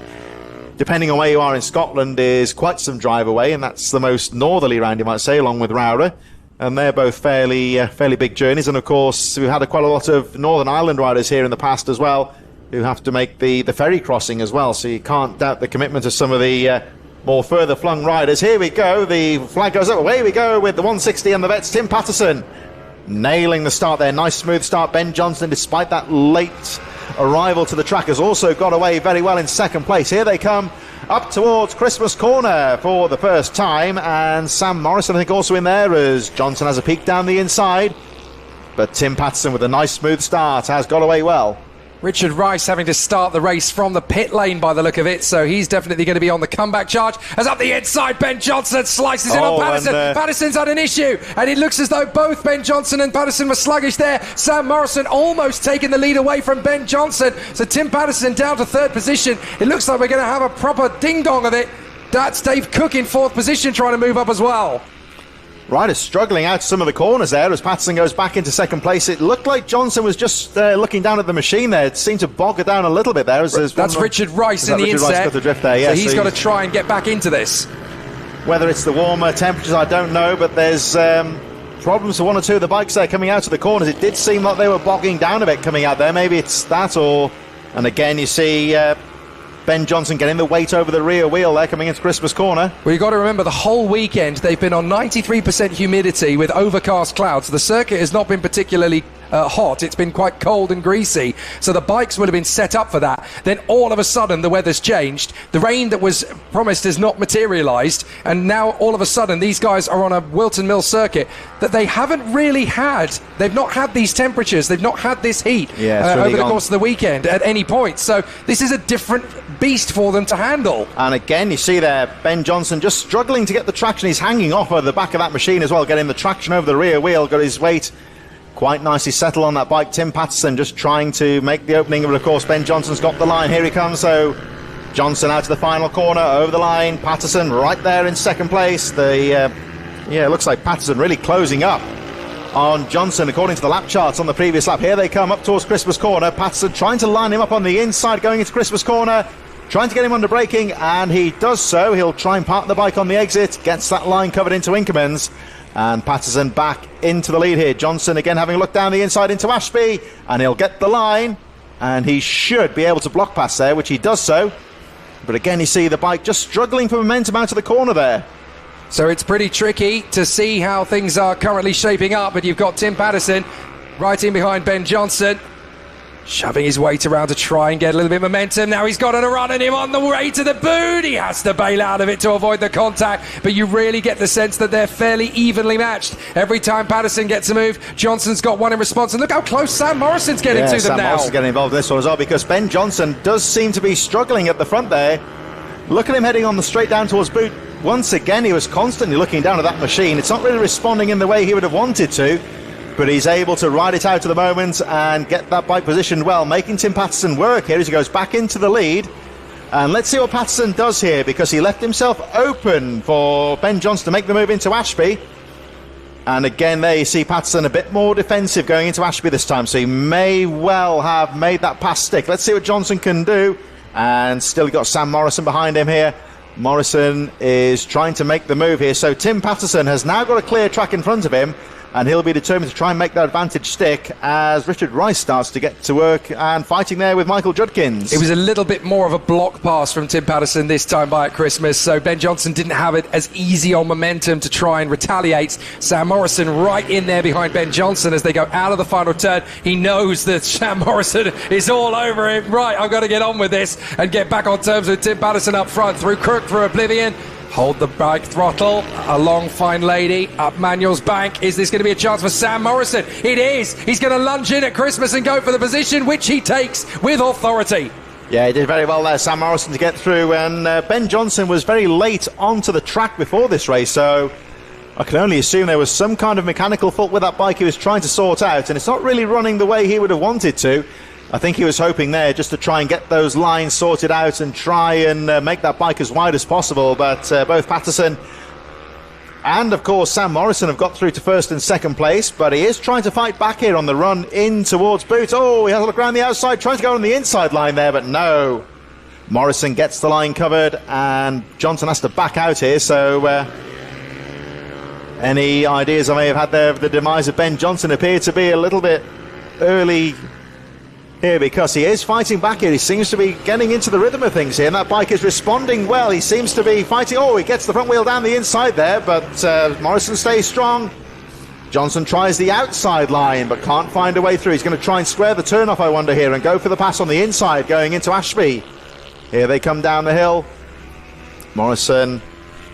depending on where you are in Scotland, is quite some drive away, and that's the most northerly round, you might say, along with Rowrah. And they're both fairly big journeys. And of course, we've had quite a lot of Northern Ireland riders here in the past as well, who have to make the ferry crossing as well. So you can't doubt the commitment of some of the more further flung riders. Here we go, the flag goes up, away we go with the 160 and the vets. Tim Patterson nailing the start there, nice smooth start. Ben Johnson, despite that late arrival to the track, has also got away very well in second place. Here they come up towards Christmas Corner for the first time, and Sam Morrison I think also in there as Johnson has a peek down the inside, but Tim Patterson with a nice smooth start has got away well. Richard Rice having to start the race from the pit lane by the look of it, so he's definitely going to be on the comeback charge. As up the inside, Ben Johnson slices in on Patterson. Patterson's had an issue, and it looks as though both Ben Johnson and Patterson were sluggish there. Sam Morrison almost taking the lead away from Ben Johnson. So Tim Patterson down to third position. It looks like we're going to have a proper ding-dong of it. That's Dave Cook in fourth position trying to move up as well. Riders struggling out some of the corners there as Patterson goes back into second place. It looked like Johnson was just looking down at the machine there. It seemed to bog it down a little bit there. That's Richard Rice in the inset. Got the drift there, yes. So he's got to try and get back into this. Whether it's the warmer temperatures, I don't know, but there's problems for one or two of the bikes there coming out of the corners. It did seem like they were bogging down a bit coming out there. Maybe it's that, or... And again, you see... Ben Johnson getting the weight over the rear wheel there coming into Christmas Corner. Well, you've got to remember the whole weekend they've been on 93% humidity with overcast clouds. The circuit has not been particularly hot. It's been quite cold and greasy, so the bikes would have been set up for that. Then all of a sudden the weather's changed. The rain that was promised has not materialised, and now all of a sudden these guys are on a Whilton Mill circuit that they haven't really had. They've not had these temperatures. They've not had this heat over the course of the weekend at any point. So this is a different beast for them to handle. And again, you see there Ben Johnson just struggling to get the traction. He's hanging off of the back of that machine as well, getting the traction over the rear wheel, got his weight quite nicely settled on that bike. Tim Patterson just trying to make the opening, but of course Ben Johnson's got the line. Here he comes, so Johnson out to the final corner, over the line. Patterson right there in second place. It looks like Patterson really closing up on Johnson according to the lap charts on the previous lap. Here they come up towards Christmas Corner. Patterson trying to line him up on the inside going into Christmas Corner, trying to get him under braking, and he does so. He'll try and park the bike on the exit, gets that line covered into Inkermans, and Patterson back into the lead here. Johnson again having a look down the inside into Ashby, and he'll get the line, and he should be able to block pass there, which he does so. But again, you see the bike just struggling for momentum out of the corner there. So it's pretty tricky to see how things are currently shaping up, but you've got Tim Patterson right in behind Ben Johnson, shoving his weight around to try and get a little bit of momentum. Now he's got a run at him on the way to the boot. He has to bail out of it to avoid the contact, but you really get the sense that they're fairly evenly matched. Every time Patterson gets a move, Johnson's got one in response, and look how close Sam Morrison's getting to them Sam now. Morrison's getting involved in this one as well, because Ben Johnson does seem to be struggling at the front there. Look at him heading on the straight down towards boot. Once again, he was constantly looking down at that machine. It's not really responding in the way he would have wanted to, but he's able to ride it out to the moment and get that bike positioned well, making Tim Patterson work here as he goes back into the lead. And let's see what Patterson does here, because he left himself open for Ben Johnson to make the move into Ashby. And again, there you see Patterson a bit more defensive going into Ashby this time, so he may well have made that pass stick. Let's see what Johnson can do. And still got Sam Morrison behind him here. Morrison is trying to make the move here, so Tim Patterson has now got a clear track in front of him, and he'll be determined to try and make that advantage stick as Richard Rice starts to get to work and fighting there with Michael Judkins. It was a little bit more of a block pass from Tim Patterson this time by at Christmas, so Ben Johnson didn't have it as easy on momentum to try and retaliate. Sam Morrison right in there behind Ben Johnson as they go out of the final turn. He knows that Sam Morrison is all over him. Right, I've got to get on with this and get back on terms with Tim Patterson up front, through Crook, through Oblivion. Hold the bike throttle, a long fine lady, up Manuel's bank. Is this going to be a chance for Sam Morrison? It is! He's going to lunge in at Christmas and go for the position, which he takes with authority. Yeah, he did very well there, Sam Morrison, to get through, and Ben Johnson was very late onto the track before this race, so I can only assume there was some kind of mechanical fault with that bike he was trying to sort out, and it's not really running the way he would have wanted to. I think he was hoping there just to try and get those lines sorted out and try and make that bike as wide as possible, but both Patterson and, of course, Sam Morrison have got through to first and second place, but he is trying to fight back here on the run in towards Boot. Oh, he has a look around the outside, trying to go on the inside line there, but no. Morrison gets the line covered, and Johnson has to back out here, so any ideas I may have had there of the demise of Ben Johnson appear to be a little bit early here, because he is fighting back here. He seems to be getting into the rhythm of things here, and that bike is responding well. He seems to be fighting. Oh, he gets the front wheel down the inside there, but Morrison stays strong. Johnson tries the outside line, but can't find a way through. He's going to try and square the turnoff, I wonder, here, and go for the pass on the inside, going into Ashby. Here they come down the hill. Morrison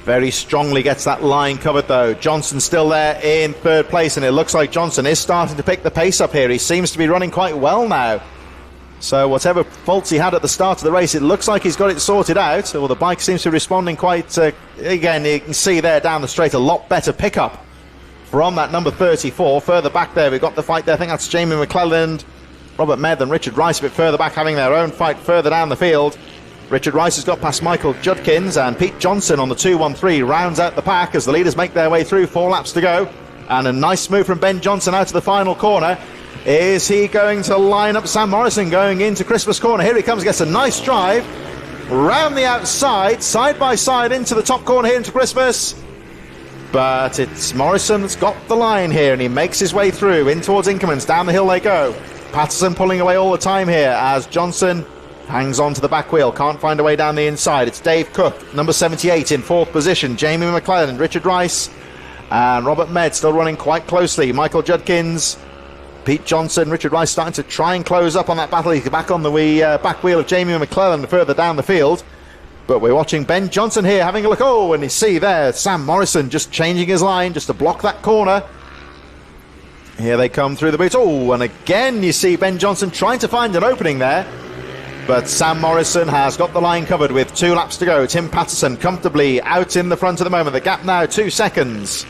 very strongly gets that line covered, though. Johnson still there in third place, and it looks like Johnson is starting to pick the pace up here. He seems to be running quite well now. So whatever faults he had at the start of the race, it looks like he's got it sorted out. Well, the bike seems to be responding quite... again, you can see there down the straight a lot better pickup from that number 34. Further back there, we've got the fight there. I think that's Jamie McClelland, Robert Medd and Richard Rice a bit further back, having their own fight further down the field. Richard Rice has got past Michael Judkins, and Pete Johnson on the 2-1-3 rounds out the pack as the leaders make their way through. 4 laps to go. And a nice move from Ben Johnson out to the final corner. Is he going to line up Sam Morrison going into Christmas corner? Here he comes, gets a nice drive round the outside, side by side into the top corner here into Christmas. But it's Morrison that's got the line here, and he makes his way through in towards Inkermans. Down the hill they go. Patterson pulling away all the time here as Johnson hangs on to the back wheel, can't find a way down the inside. It's Dave Cook, number 78, in 4th position. Jamie McClelland, Richard Rice, and Robert Medd still running quite closely. Michael Judkins, Pete Johnson, Richard Rice starting to try and close up on that battle. He's back on the back wheel of Jamie McClelland further down the field. But we're watching Ben Johnson here having a look. Oh, and you see there Sam Morrison just changing his line just to block that corner. Here they come through the boot. Oh, and again you see Ben Johnson trying to find an opening there. But Sam Morrison has got the line covered with 2 laps to go. Tim Patterson comfortably out in the front at the moment. The gap now 2 seconds.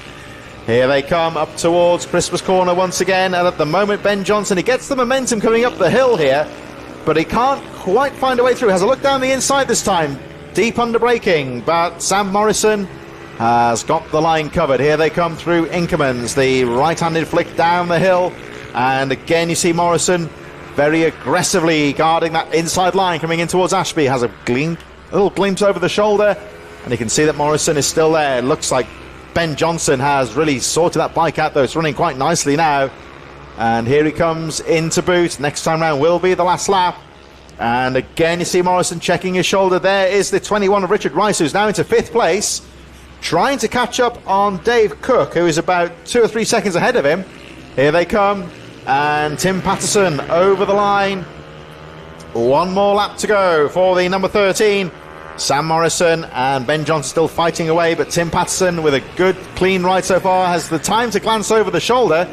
Here they come up towards Christmas corner once again, and at the moment Ben Johnson, he gets the momentum coming up the hill here, but he can't quite find a way through. Has a look down the inside this time, deep under braking, but Sam Morrison has got the line covered. Here they come through Inkermans, the right-handed flick down the hill, and again you see Morrison very aggressively guarding that inside line coming in towards Ashby. Has a little glimpse over the shoulder, and you can see that Morrison is still there. It looks like Ben Johnson has really sorted that bike out, though. It's running quite nicely now. And here he comes into boot. Next time round will be the last lap. And again, you see Morrison checking his shoulder. There is the 21 of Richard Rice, who's now into 5th place, trying to catch up on Dave Cook, who is about 2 or 3 seconds ahead of him. Here they come. And Tim Patterson over the line. 1 more lap to go for the number 13. Sam Morrison and Ben Johnson still fighting away, but Tim Patterson, with a good clean ride so far, has the time to glance over the shoulder,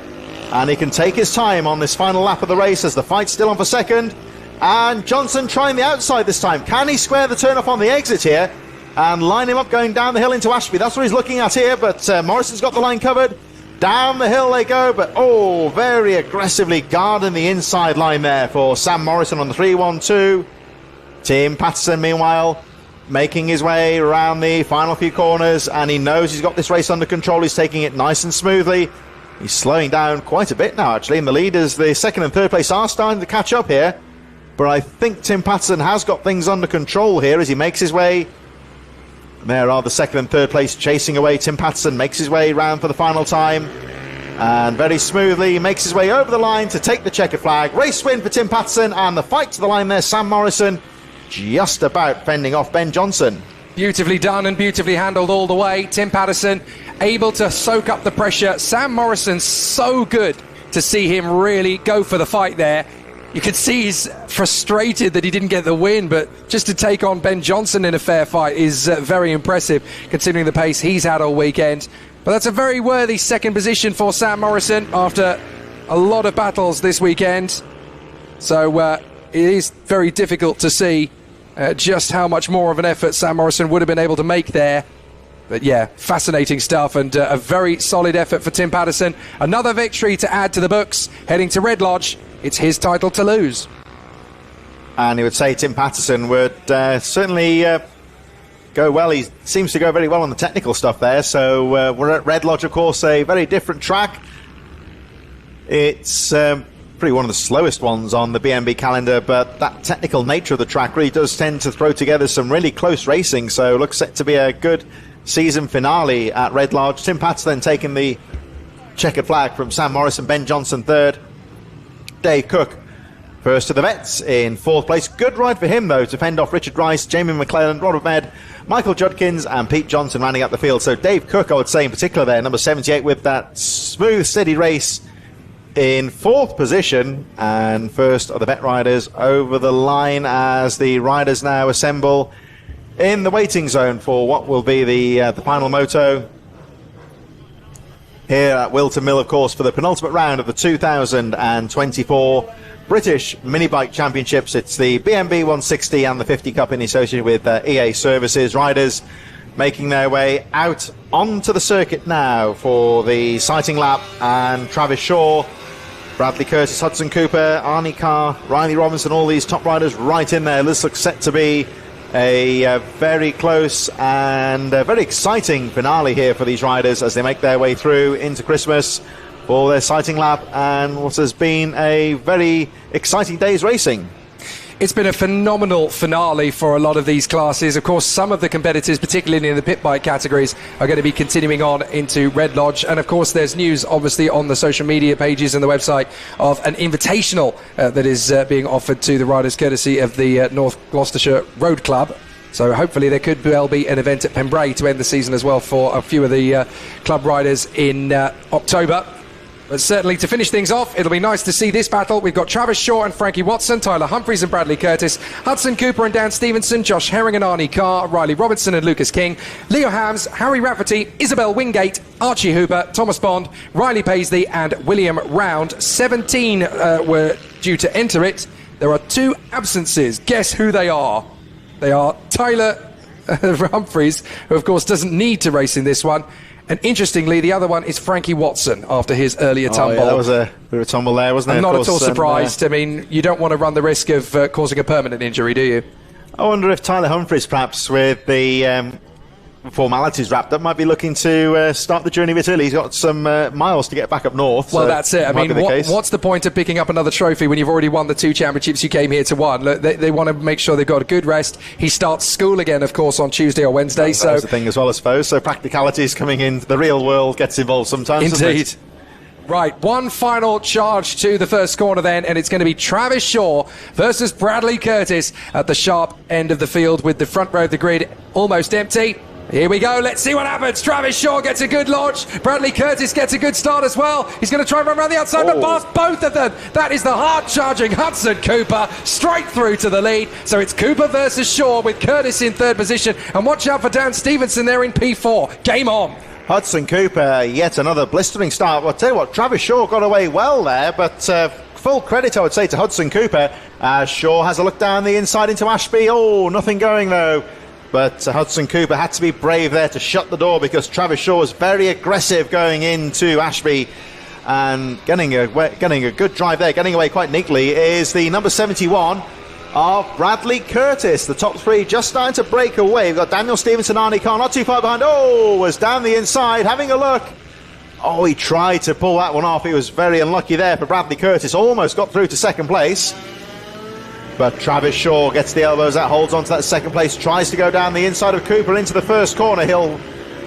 and he can take his time on this final lap of the race as the fight's still on for second. And Johnson trying the outside this time. Can he square the turn off on the exit here and line him up going down the hill into Ashby? That's what he's looking at here, but Morrison's got the line covered. Down the hill they go, but oh, very aggressively guarding the inside line there for Sam Morrison on the 3-1-2. Tim Patterson, meanwhile, making his way around the final few corners, and he knows he's got this race under control. He's taking it nice and smoothly. He's slowing down quite a bit now, actually, and the leaders, the 2nd and 3rd place, are starting to catch up here. But I think Tim Patterson has got things under control here as he makes his way. There are the 2nd and 3rd place chasing away. Tim Patterson makes his way round for the final time, and very smoothly makes his way over the line to take the checkered flag. Race win for Tim Patterson, and the fight to the line there, Sam Morrison just about fending off Ben Johnson. Beautifully done and beautifully handled all the way. Tim Patterson able to soak up the pressure. Sam Morrison, so good to see him really go for the fight there. You could see he's frustrated that he didn't get the win, but just to take on Ben Johnson in a fair fight is very impressive, considering the pace he's had all weekend. But that's a very worthy second position for Sam Morrison after a lot of battles this weekend. So it is very difficult to see just how much more of an effort Sam Morrison would have been able to make there. But yeah, fascinating stuff, and a very solid effort for Tim Patterson. Another victory to add to the books, heading to Red Lodge. It's his title to lose. And he would say Tim Patterson would certainly go well. He seems to go very well on the technical stuff there. So we're at Red Lodge, of course, a very different track. It's probably one of the slowest ones on the BMB calendar, but that technical nature of the track really does tend to throw together some really close racing. So looks set to be a good season finale at Red Lodge. Tim Patterson taking the checkered flag from Sam Morrison, Ben Johnson third, Dave Cook first to the vets in fourth place. Good ride for him, though, to fend off Richard Rice, Jamie McClellan, Robert Med, Michael Judkins and Pete Johnson rounding up the field. So Dave Cook, I would say in particular there, number 78, with that smooth, steady race in fourth position. And first of the vet riders over the line as the riders now assemble in the waiting zone for what will be the final moto here at Whilton Mill, of course, for the penultimate round of the 2024 British Mini Bike Championships. It's the BMB 160 and the 50 Cup in association with EA Services. Riders making their way out onto the circuit now for the sighting lap, and Travis Shaw, Bradley Curtis, Hudson Cooper, Arnie Carr, Riley Robinson, all these top riders right in there. This looks set to be a very close and very exciting finale here for these riders as they make their way through into Christmas for their sighting lap and what has been a very exciting day's racing. It's been a phenomenal finale for a lot of these classes. Of course, some of the competitors, particularly in the pit bike categories, are going to be continuing on into Red Lodge. And of course, there's news, obviously, on the social media pages and the website of an invitational that is being offered to the riders, courtesy of the North Gloucestershire Road Club. So hopefully there could well be an event at Pembrey to end the season as well for a few of the club riders in October. But certainly to finish things off, it'll be nice to see this battle. We've got Travis Shaw and Frankie Watson, Tyler Humphries and Bradley Curtis, Hudson Cooper and Dan Stevenson, Josh Herring and Arnie Carr, Riley Robinson and Lucas King, Leo Hams, Harry Rafferty, Isabel Wingate, Archie Hooper, Thomas Bond, Riley Paisley and William Round. 17 were due to enter it. There are 2 absences. Guess who they are? They are Tyler Humphries, who of course doesn't need to race in this one. And interestingly, the other one is Frankie Watson after his earlier tumble. Yeah, that was a bit of a tumble there, wasn't it? I'm not at all surprised. I mean, you don't want to run the risk of causing a permanent injury, do you? I wonder if Tyler Humphries, perhaps with the formalities wrapped up, might be looking to start the journey a bit early. He's got some miles to get back up north. Well, so that's it. I mean, what's the point of picking up another trophy when you've already won the 2 championships you came here to win? Look, they want to make sure they've got a good rest. He starts school again, of course, on Tuesday or Wednesday. So that's the thing as well, I suppose. So practicalities coming in, the real world gets involved sometimes. Indeed. Right, one final charge to the first corner then, and it's going to be Travis Shaw versus Bradley Curtis at the sharp end of the field with the front row of the grid almost empty. Here we go, let's see what happens. Travis Shaw gets a good launch. Bradley Curtis gets a good start as well. He's going to try and run around the outside, but past both of them. That is the hard-charging Hudson Cooper, straight through to the lead. So it's Cooper versus Shaw with Curtis in third position. And watch out for Dan Stevenson there in P4. Game on. Hudson Cooper, yet another blistering start. Well, I'll tell you what, Travis Shaw got away well there, but full credit, I would say, to Hudson Cooper. Shaw has a look down the inside into Ashby. Oh, nothing going, though. But Hudson Cooper had to be brave there to shut the door because Travis Shaw was very aggressive going into Ashby and getting a good drive there, getting away quite neatly is the number 71 of Bradley Curtis. The top 3 just starting to break away. We've got Daniel Stevenson, Arnie Carr, not too far behind. Oh, was down the inside, having a look. Oh, he tried to pull that one off. He was very unlucky there for Bradley Curtis. Almost got through to second place. But Travis Shaw gets the elbows out, holds on to that second place, tries to go down the inside of Cooper into the first corner. He'll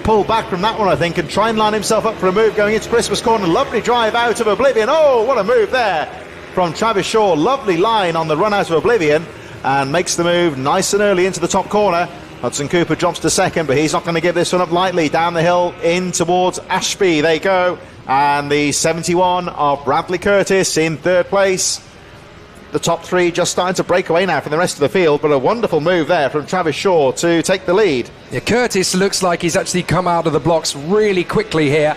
pull back from that one, I think, and try and line himself up for a move going into Christmas corner. Lovely drive out of Oblivion. Oh, what a move there from Travis Shaw. Lovely line on the run out of Oblivion and makes the move nice and early into the top corner. Hudson Cooper drops to second, but he's not going to give this one up lightly. Down the hill in towards Ashby they go. And the 71 of Bradley Curtis in third place. the top three just starting to break away now from the rest of the field, but a wonderful move there from Travis Shaw to take the lead. Yeah, Curtis looks like he's actually come out of the blocks really quickly here,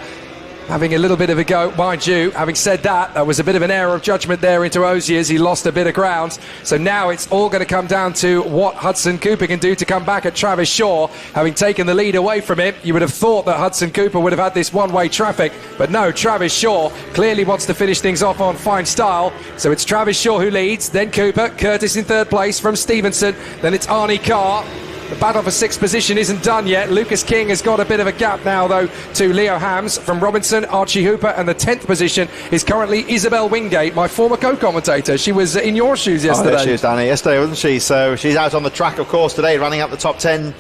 having a little bit of a go. Mind you, having said that, there was a bit of an error of judgment there into Ozier as he lost a bit of ground. So now it's all going to come down to what Hudson Cooper can do to come back at Travis Shaw. Having taken the lead away from him, you would have thought that Hudson Cooper would have had this one-way traffic, but no, Travis Shaw clearly wants to finish things off on fine style. So it's Travis Shaw who leads, then Cooper, Curtis in third place from Stevenson, then it's Arnie Carr. The battle for sixth position isn't done yet. Lucas King has got a bit of a gap now, though, to Leo Hams from Robinson, Archie Hooper, and the 10th position is currently Isabel Wingate, my former co-commentator. She was in your shoes yesterday. Oh, she was down here yesterday, wasn't she? So she's out on the track, of course, today, running up the top 10.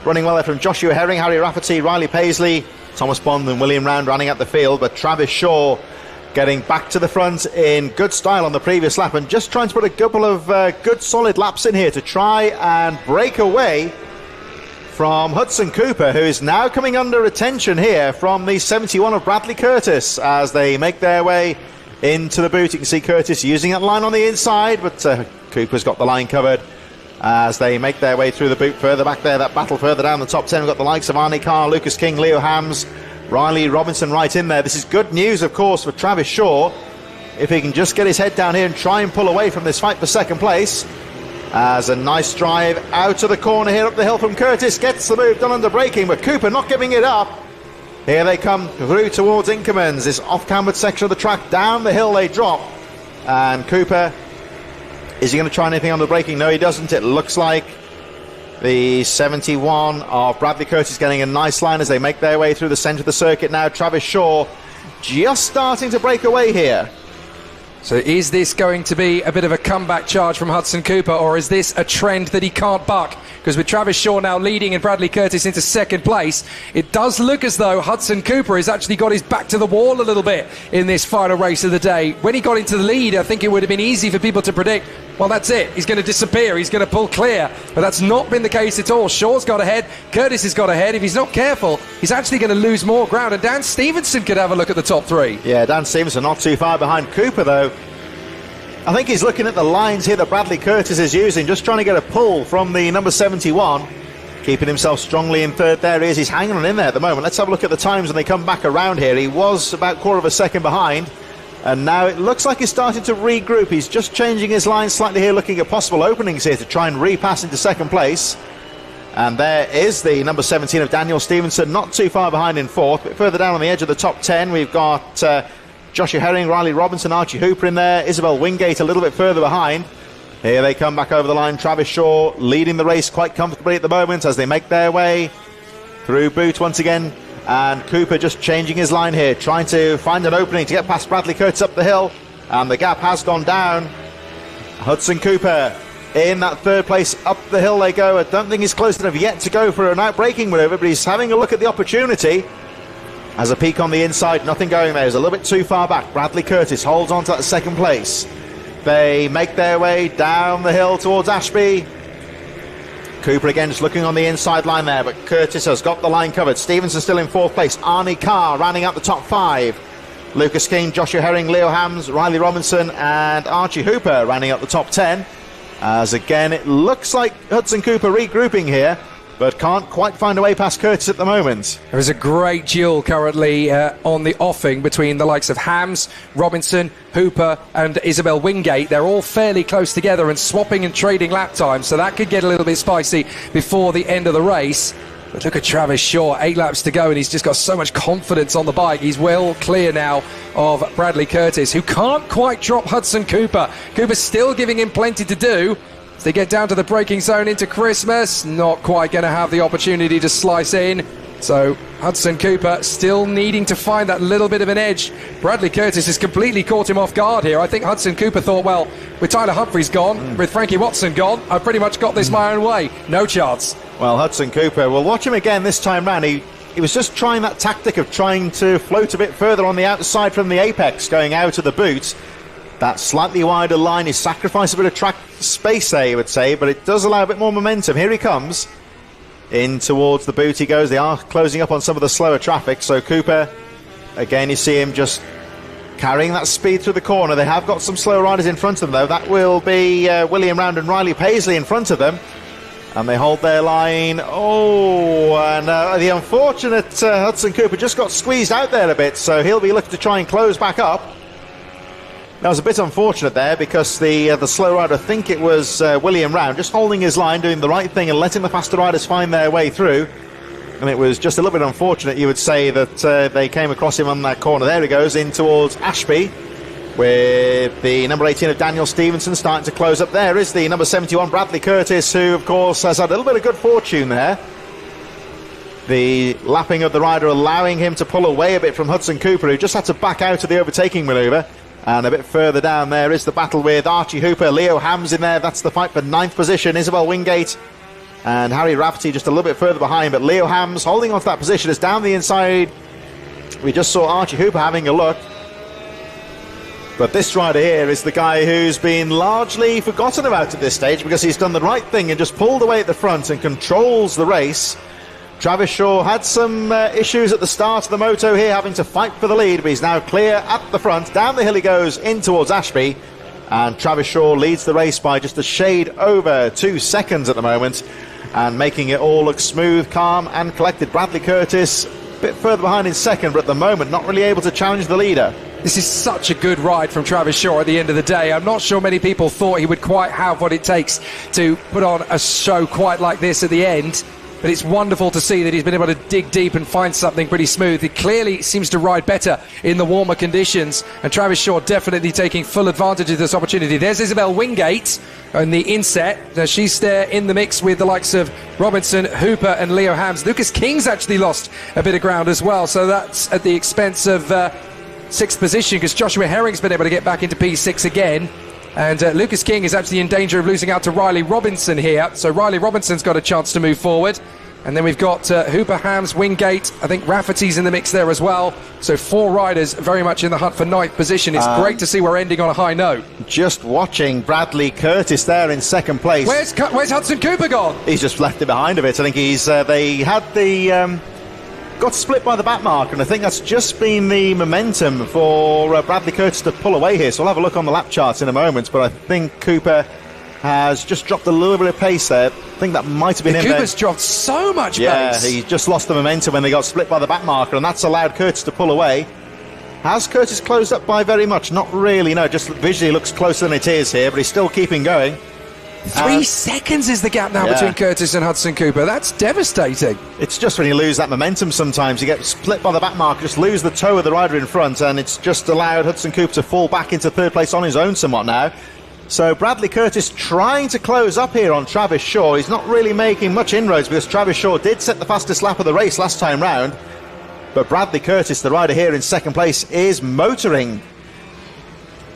Running well there from Joshua Herring, Harry Rafferty, Riley Paisley, Thomas Bond and William Round running up the field, but Travis Shaw getting back to the front in good style on the previous lap and just trying to put a couple of good solid laps in here to try and break away from Hudson Cooper, who is now coming under attention here from the 71 of Bradley Curtis as they make their way into the boot. You can see Curtis using that line on the inside, but Cooper's got the line covered as they make their way through the boot further back there. That battle further down the top 10, we've got the likes of Arnie Carr, Lucas King, Leo Hams, Riley Robinson right in there. This is good news, of course, for Travis Shaw, if he can just get his head down here and try and pull away from this fight for second place. As a nice drive out of the corner here up the hill from Curtis, gets the move done under braking, but Cooper not giving it up. Here they come through towards Inkermans, this off-cambered section of the track. Down the hill they drop, and Cooper, is he going to try anything on the braking? No, he doesn't. It looks like the 71 of Bradley Curtis getting a nice line as they make their way through the centre of the circuit now. Travis Shaw just starting to break away here. So is this going to be a bit of a comeback charge from Hudson Cooper, or is this a trend that he can't buck? Because with Travis Shaw now leading and Bradley Curtis into second place, it does look as though Hudson Cooper has actually got his back to the wall a little bit in this final race of the day. When he got into the lead, I think it would have been easy for people to predict, well, that's it, he's going to disappear, he's going to pull clear. But that's not been the case at all. Shaw's got ahead, Curtis has got ahead. If he's not careful, he's actually going to lose more ground, and Dan Stevenson could have a look at the top three. Yeah, Dan Stevenson not too far behind Cooper, though. I think he's looking at the lines here that Bradley Curtis is using, just trying to get a pull from the number 71. Keeping himself strongly in third there he is. He's hanging on in there at the moment. Let's have a look at the times when they come back around here. He was about quarter of a second behind, and now it looks like he's starting to regroup. He's just changing his line slightly here, looking at possible openings here to try and repass into second place. And there is the number 17 of Daniel Stevenson, not too far behind in fourth, but further down on the edge of the top 10 we've got Joshua Herring, Riley Robinson, Archie Hooper in there, Isabel Wingate a little bit further behind. Here they come back over the line. Travis Shaw leading the race quite comfortably at the moment as they make their way through boot once again. And Cooper just changing his line here, trying to find an opening to get past Bradley Curtis up the hill. And the gap has gone down. Hudson Cooper in that third place. Up the hill they go. I don't think he's close enough yet to go for an out-braking maneuver, but he's having a look at the opportunity. As a peak on the inside, nothing going there. He's a little bit too far back. Bradley Curtis holds on to that second place. They make their way down the hill towards Ashby. Cooper again just looking on the inside line there, but Curtis has got the line covered. Stevenson still in fourth place. Arnie Carr rounding out the top five. Lucas King, Joshua Herring, Leo Hams, Riley Robinson and Archie Hooper rounding out the top 10. As again, it looks like Hudson Cooper regrouping here, but can't quite find a way past Curtis at the moment. There is a great duel currently on the offing between the likes of Hams, Robinson, Hooper and Isabel Wingate. They're all fairly close together and swapping and trading lap times, so that could get a little bit spicy before the end of the race. But look at Travis Shaw, 8 laps to go, and he's just got so much confidence on the bike. He's well clear now of Bradley Curtis, who can't quite drop Hudson Cooper. Cooper's still giving him plenty to do. As they get down to the braking zone into Christmas, not quite going to have the opportunity to slice in. So Hudson Cooper still needing to find that little bit of an edge. Bradley Curtis has completely caught him off guard here. I think Hudson Cooper thought, well, with Tyler Humphries gone, with Frankie Watson gone, I've pretty much got this my own way. No chance. Well, Hudson Cooper, we'll watch him again this time round. He was just trying that tactic of trying to float a bit further on the outside from the apex, going out of the boot. That slightly wider line is sacrificed a bit of track space there, you would say, but it does allow a bit more momentum. Here he comes. In towards the boot he goes. They are closing up on some of the slower traffic, so Cooper, again you see him just carrying that speed through the corner. They have got some slow riders in front of them, though. That will be William Round and Riley Paisley in front of them. And they hold their line. Oh, and the unfortunate Hudson Cooper just got squeezed out there a bit, so he'll be looking to try and close back up. That was a bit unfortunate there, because the slow rider, I think it was William Round, just holding his line, doing the right thing and letting the faster riders find their way through. And it was just a little bit unfortunate, you would say, that they came across him on that corner. There he goes, in towards Ashby, with the number 18 of Daniel Stevenson starting to close up. There is the number 71, Bradley Curtis, who, of course, has had a little bit of good fortune there. The lapping of the rider allowing him to pull away a bit from Hudson Cooper, who just had to back out of the overtaking manoeuvre. And a bit further down there is the battle with Archie Hooper, Leo Hams in there. That's the fight for 9th position. Isabel Wingate and Harry Rafferty just a little bit further behind, but Leo Hams holding on to that position. As down the inside, we just saw Archie Hooper having a look. But this rider here is the guy who's been largely forgotten about at this stage, because he's done the right thing and just pulled away at the front and controls the race. Travis Shaw had some issues at the start of the moto here, having to fight for the lead, but he's now clear at the front. Down the hill he goes in towards Ashby, and Travis Shaw leads the race by just a shade over 2 seconds at the moment, and making it all look smooth, calm and collected. Bradley Curtis a bit further behind in second, but at the moment not really able to challenge the leader. This is such a good ride from Travis Shaw at the end of the day. I'm not sure many people thought he would quite have what it takes to put on a show quite like this at the end. But it's wonderful to see that he's been able to dig deep and find something pretty smooth. He clearly seems to ride better in the warmer conditions, and Travis Shaw definitely taking full advantage of this opportunity. There's Isabel Wingate on the inset. She's there in the mix with the likes of Robinson, Hooper and Leo Hams. Lucas King's actually lost a bit of ground as well, so that's at the expense of 6th position, because Joshua Herring's been able to get back into P6 again. And Lucas King is actually in danger of losing out to Riley Robinson here. So Riley Robinson's got a chance to move forward. And then we've got Hooper, Hams, Wingate. I think Rafferty's in the mix there as well. So 4 riders very much in the hunt for 9th position. It's great to see we're ending on a high note. Just watching Bradley Curtis there in 2nd place. Where's Hudson Cooper gone? He's just left it behind a bit. I think he's they had the got split by the back marker, and I think that's just been the momentum for Bradley Curtis to pull away here. So we'll have a look on the lap charts in a moment, but I think Cooper has just dropped a little bit of pace there. I think that might have been in there. Cooper's dropped so much pace. Yeah, he just lost the momentum when they got split by the back marker, and that's allowed Curtis to pull away. Has Curtis closed up by very much? Not really, no, just visually looks closer than it is here, but he's still keeping going. 3 seconds is the gap now between Curtis and Hudson Cooper. That's devastating. It's just when you lose that momentum sometimes. You get split by the back marker, just lose the toe of the rider in front, and it's just allowed Hudson Cooper to fall back into 3rd place on his own somewhat now. So Bradley Curtis trying to close up here on Travis Shaw. He's not really making much inroads, because Travis Shaw did set the fastest lap of the race last time round. But Bradley Curtis, the rider here in 2nd place, is motoring.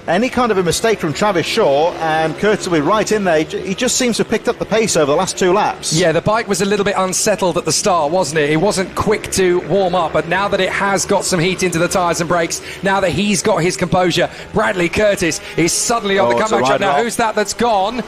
Any kind of a mistake from Travis Shaw and Curtis will be right in there. He just seems to have picked up the pace over the last 2 laps. Yeah, the bike was a little bit unsettled at the start, wasn't it? It wasn't quick to warm up, but now that it has got some heat into the tyres and brakes, now that he's got his composure, Bradley Curtis is suddenly on the comeback track. Now, who's that's gone?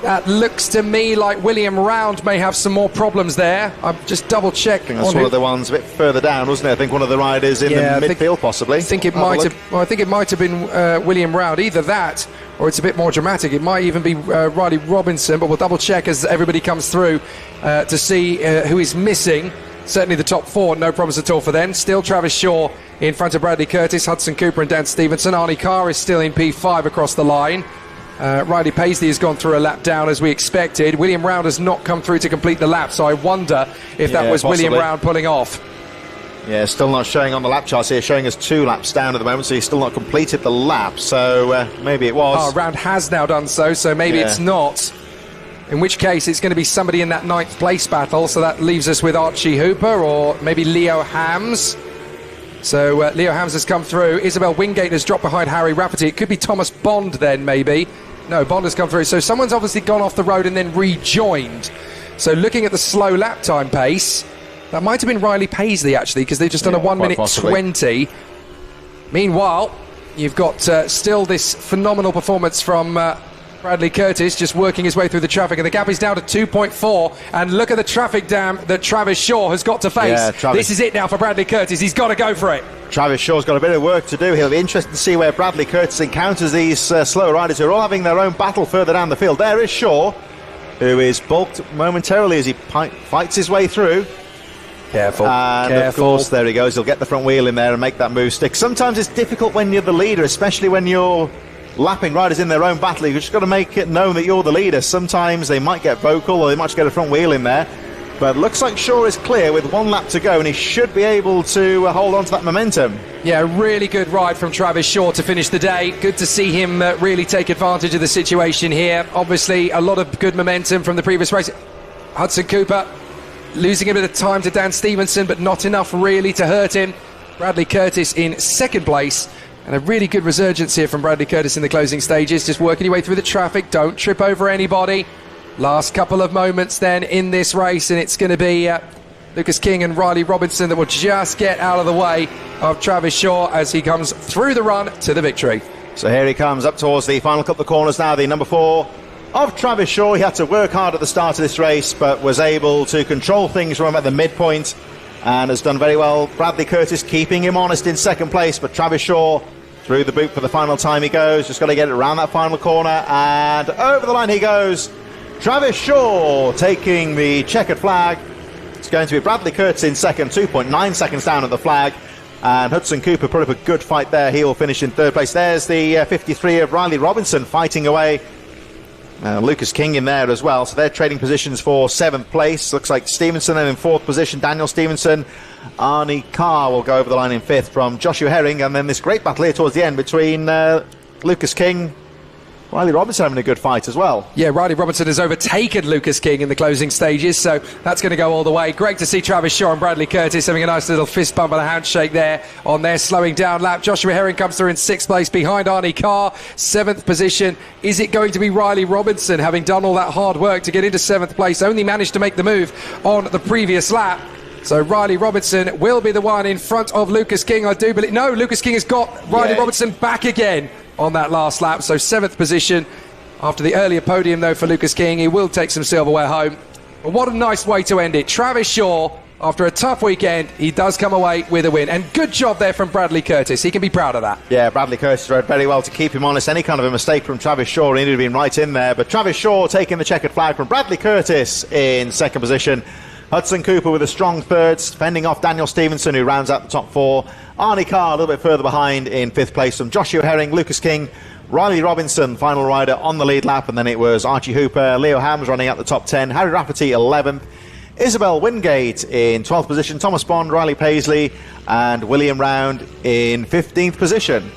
That looks to me like William Round may have some more problems there. I've just double-checked. That's one of the ones a bit further down, wasn't it? I think one of the riders in the midfield, possibly. I think it might have been William Round. Either that, or it's a bit more dramatic. It might even be Riley Robinson, but we'll double-check as everybody comes through to see who is missing. Certainly the top 4, no problems at all for them. Still Travis Shaw in front of Bradley Curtis, Hudson Cooper and Dan Stevenson. Arnie Carr is still in P5 across the line. Riley Paisley has gone through a lap down as we expected. William Round has not come through to complete the lap, so I wonder if that was possibly William Round pulling off. Yeah, still not showing on the lap charts here, showing us 2 laps down at the moment, so he's still not completed the lap, so maybe it was. Oh, Round has now done so maybe it's not. In which case it's going to be somebody in that 9th place battle, so that leaves us with Archie Hooper or maybe Leo Hams. So Leo Hams has come through. Isabel Wingate has dropped behind Harry Rafferty. It could be Thomas Bond then, maybe. No, Bond has come through. So someone's obviously gone off the road and then rejoined. So looking at the slow lap time pace, that might have been Riley Paisley, actually, because they've just done a 1 minute 20. Meanwhile, you've got still this phenomenal performance from Bradley Curtis just working his way through the traffic, and the gap is down to 2.4. And look at the traffic jam that Travis Shaw has got to face. This is it now for Bradley Curtis. He's got to go for it. Travis Shaw's got a bit of work to do. He'll be interested to see where Bradley Curtis encounters these slower riders who are all having their own battle further down the field. There is Shaw, who is balked momentarily as he fights his way through. Careful. And of course, there he goes. He'll get the front wheel in there and make that move stick. Sometimes it's difficult when you're the leader, especially when you're lapping riders in their own battle. You've just got to make it known that you're the leader. Sometimes they might get vocal or they might just get a front wheel in there. But looks like Shaw is clear with 1 lap to go, and he should be able to hold on to that momentum. Yeah, really good ride from Travis Shaw to finish the day. Good to see him really take advantage of the situation here. Obviously, a lot of good momentum from the previous race. Hudson Cooper losing a bit of time to Dan Stevenson, but not enough really to hurt him. Bradley Curtis in second place. And a really good resurgence here from Bradley Curtis in the closing stages. Just working your way through the traffic. Don't trip over anybody. Last couple of moments then in this race, and it's going to be Lucas King and Riley Robinson that will just get out of the way of Travis Shaw as he comes through the run to the victory. So here he comes up towards the final couple of corners now, the number 4 of Travis Shaw. He had to work hard at the start of this race, but was able to control things from at the midpoint and has done very well. Bradley Curtis keeping him honest in second place, but Travis Shaw through the boot for the final time he goes. Just got to get it around that final corner, and over the line he goes. Travis Shaw taking the checkered flag. It's going to be Bradley Curtis in second, 2.9 seconds down at the flag. And Hudson Cooper put up a good fight there. He will finish in third place. There's the 53 of Riley Robinson fighting away. Lucas King in there as well. So they're trading positions for 7th place. Looks like Stevenson in 4th position. Daniel Stevenson. Arnie Carr will go over the line in 5th from Joshua Herring. And then this great battle here towards the end between Lucas King, Riley Robinson having a good fight as well. Yeah, Riley Robinson has overtaken Lucas King in the closing stages, so that's going to go all the way. Great to see Travis Shaw and Bradley Curtis having a nice little fist bump and a handshake there on their slowing down lap. Joshua Herring comes through in 6th place behind Arnie Carr, 7th position. Is it going to be Riley Robinson, having done all that hard work to get into 7th place, only managed to make the move on the previous lap? So Riley Robinson will be the one in front of Lucas King, I do believe. No, Lucas King has got Riley Robinson back again on that last lap. So 7th position after the earlier podium, though, for Lucas King. He will take some silverware home. But what a nice way to end it. Travis Shaw, after a tough weekend, he does come away with a win. And good job there from Bradley Curtis. He can be proud of that. Yeah, Bradley Curtis rode very well to keep him honest. Any kind of a mistake from Travis Shaw, he needed to be right in there. But Travis Shaw taking the checkered flag from Bradley Curtis in 2nd position. Hudson Cooper with a strong 3rd, fending off Daniel Stevenson, who rounds out the top 4. Arnie Carr a little bit further behind in 5th place from Joshua Herring, Lucas King, Riley Robinson, final rider on the lead lap, and then it was Archie Hooper, Leo Hams running out the top 10, Harry Rafferty 11th, Isabel Wingate in 12th position, Thomas Bond, Riley Paisley, and William Round in 15th position.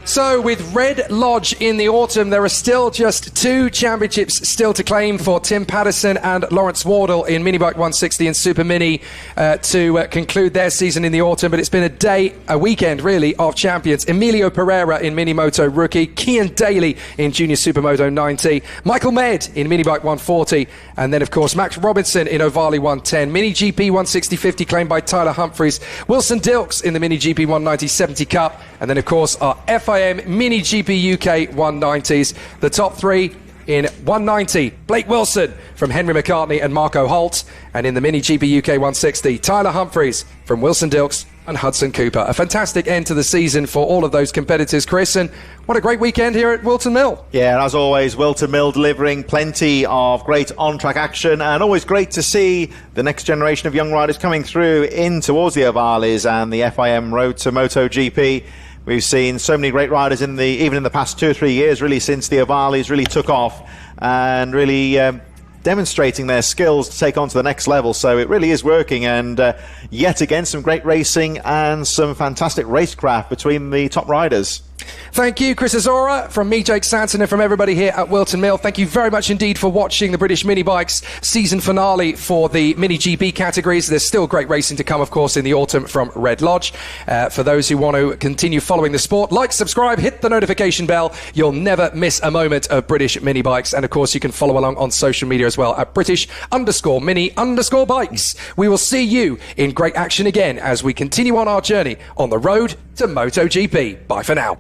So with Red Lodge in the autumn, there are still just 2 championships still to claim for Tim Paterson and Lawrence Wardle in Minibike 160 and Super Mini to conclude their season in the autumn. But it's been a weekend really of champions. Emilio Pereira in Mini Moto Rookie, Kian Daly in Junior Super Moto 90, Michael Med in Minibike 140, and then of course Max Robinson in Ovale 110, Mini GP 160-50 claimed by Tyler Humphries, Wilson Dilks in the Mini GP 190-70 Cup, and then of course our FIM Mini GP UK 190s. The top 3 in 190, Blake Wilson from Henry McCartney and Marco Holt, and in the Mini GP UK 160, Tyler Humphries from Wilson Dilks and Hudson Cooper. A fantastic end to the season for all of those competitors, Chris, and what a great weekend here at Whilton Mill. Yeah, and as always, Whilton Mill delivering plenty of great on-track action, and always great to see the next generation of young riders coming through in towards the Ovales and the FIM Road to Moto GP. We've seen so many great riders even in the past 2 or 3 years, really, since the Ovales really took off, and really demonstrating their skills to take on to the next level. So it really is working, and yet again some great racing and some fantastic racecraft between the top riders. Thank you, Chris Azora, from me, Jake Sanson, and from everybody here at Whilton Mill. Thank you very much indeed for watching the British Mini Bikes season finale for the Mini GP categories. There's still great racing to come, of course, in the autumn from Red Lodge. For those who want to continue following the sport, like, subscribe, hit the notification bell. You'll never miss a moment of British Mini Bikes. And, of course, you can follow along on social media as well at British_Mini_Bikes. We will see you in great action again as we continue on our journey on the road to Moto GP. Bye for now.